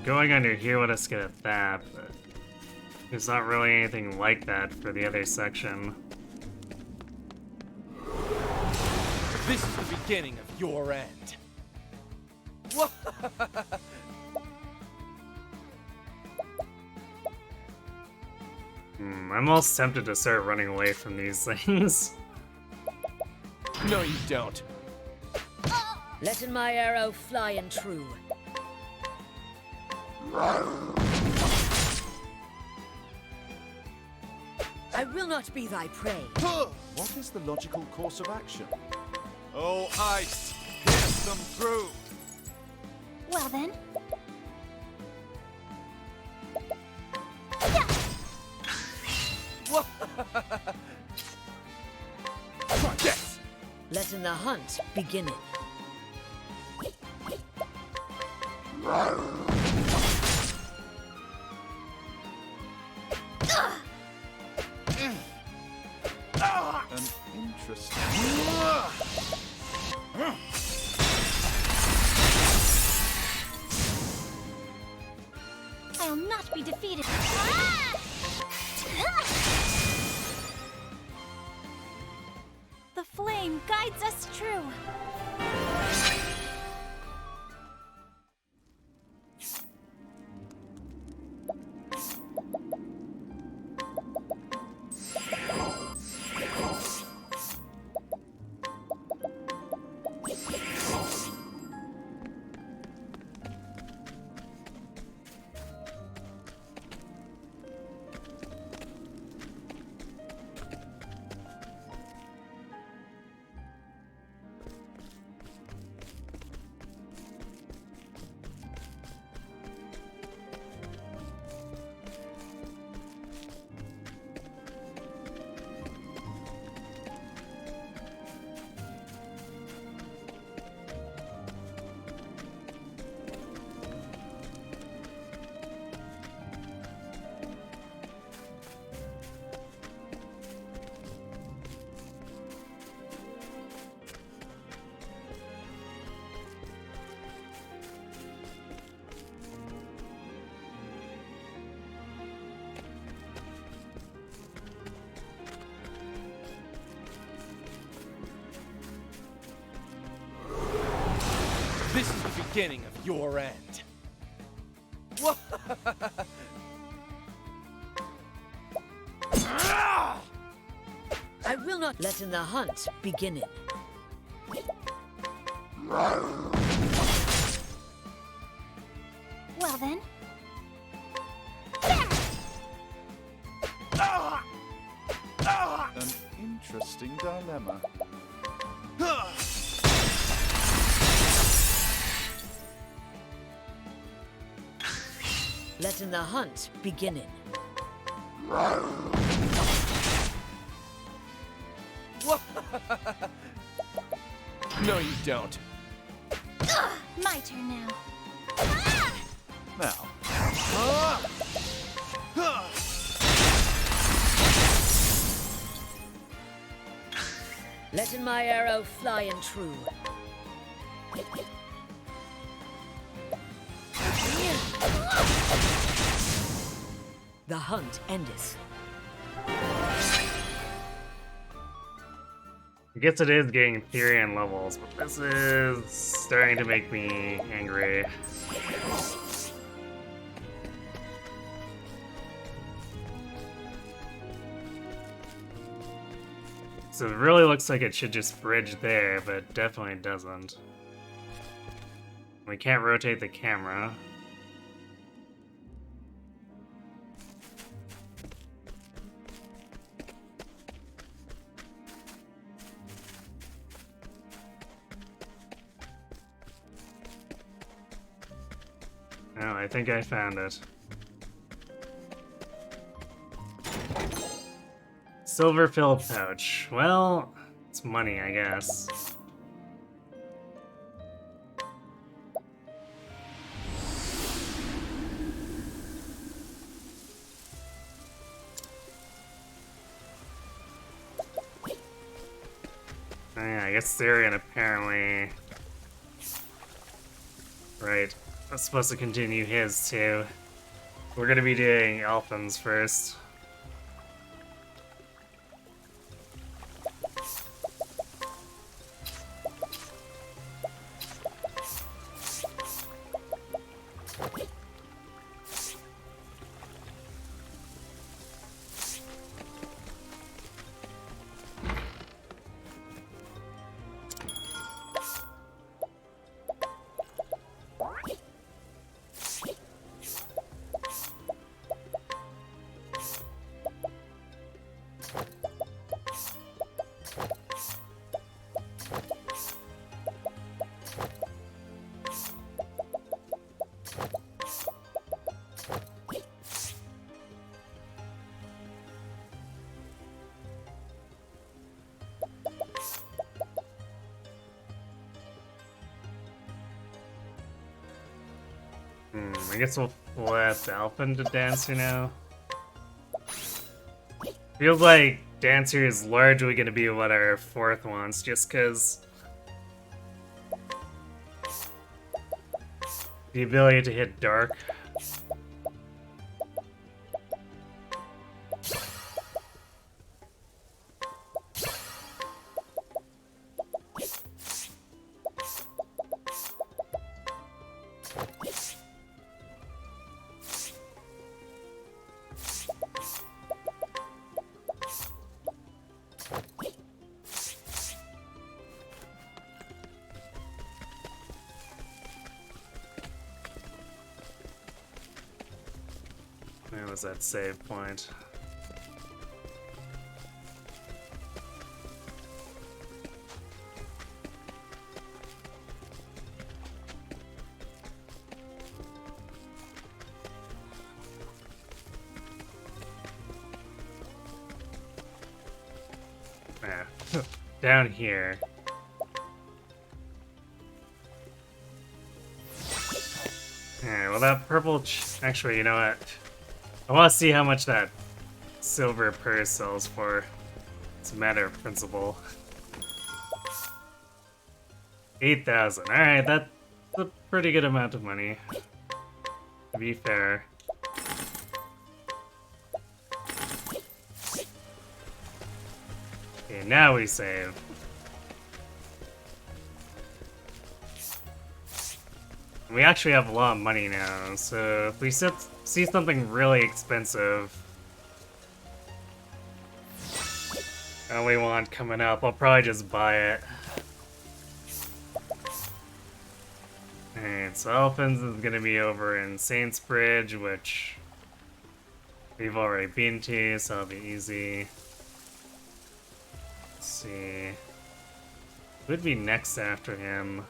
Going under here would us get at that, but there's not really anything like that for the other section. This is the beginning of your end. I'm almost tempted to start running away from these things. No, you don't. Letting my arrow fly and true. I will not be thy prey. What is the logical course of action? Oh, ice! Pierce them through! Well then. Try this! Letting the hunt beginning. An interesting. I'll not be defeated. The flame guides us true. This is the beginning of your end. I will not letting the hunt beginning. Well then. An interesting dilemma. Letting the hunt beginning. No, you don't. My turn now. Now. Letting my arrow fly and true. The hunt endeth. I guess it is getting Therian levels, but this is starting to make me angry. So it really looks like it should just bridge there, but it definitely doesn't. We can't rotate the camera. Oh, I think I found it. Silver fill pouch. Well, it's money, I guess. Oh yeah, I guess Therian apparently... Right. I'm supposed to continue his too. We're gonna be doing Elfins first. I guess we'll let Alphen to Dancer now. Feels like Dancer is largely going to be what our fourth wants, just because the ability to hit dark. Where was that save point? Ah, down here. Alright, well that purple actually, you know what? I want to see how much that silver purse sells for. It's a matter of principle. 8,000. Alright, that's a pretty good amount of money. To be fair. Okay, now we save. We actually have a lot of money now, so if we see something really expensive and we want coming up, I'll probably just buy it. Alright, so Elfins is gonna be over in Saints Bridge, which we've already been to, so it'll be easy. Let's see. Who'd be next after him?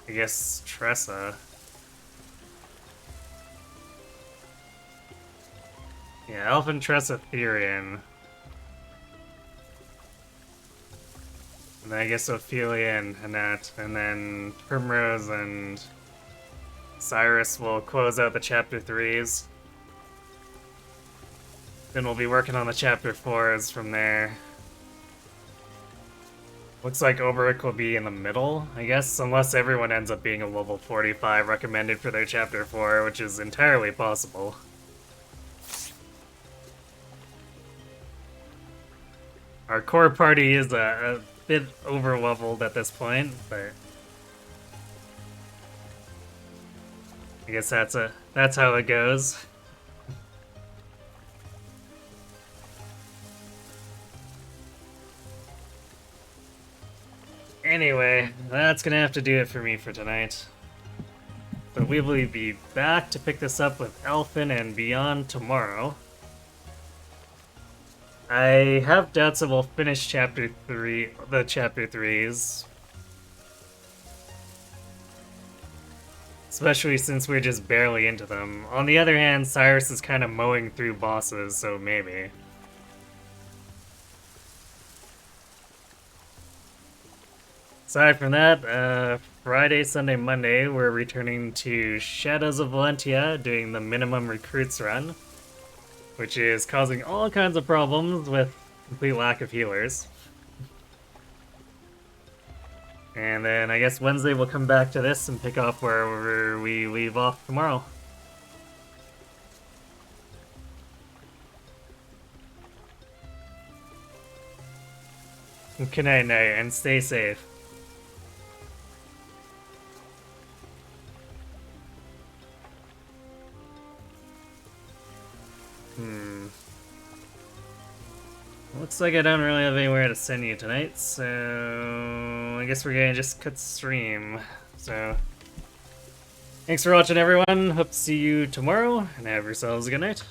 I guess Tressa. Yeah, Elfin, Tressa, Therian. I guess Ophelia and Annette, and then Primrose and Cyrus will close out the chapter 3s. Then we'll be working on the chapter 4s from there. Looks like Oberic will be in the middle, I guess, unless everyone ends up being a level 45 recommended for their chapter 4, which is entirely possible. Our core party is a bit over-leveled at this point, but I guess that's how it goes. Anyway, that's gonna have to do it for me for tonight. But we will be back to pick this up with Elfin and beyond tomorrow. I have doubts that we'll finish chapter 3, the chapter 3s. Especially since we're just barely into them. On the other hand, Cyrus is kind of mowing through bosses, so maybe. Aside from that, Friday, Sunday, Monday, we're returning to Shadows of Valentia, doing the minimum recruits run, which is causing all kinds of problems with complete lack of healers. And then I guess Wednesday we'll come back to this and pick up where we leave off tomorrow. Good night, and stay safe. Looks like I don't really have anywhere to send you tonight, so I guess we're gonna just cut stream. So, thanks for watching, everyone. Hope to see you tomorrow, and have yourselves a good night.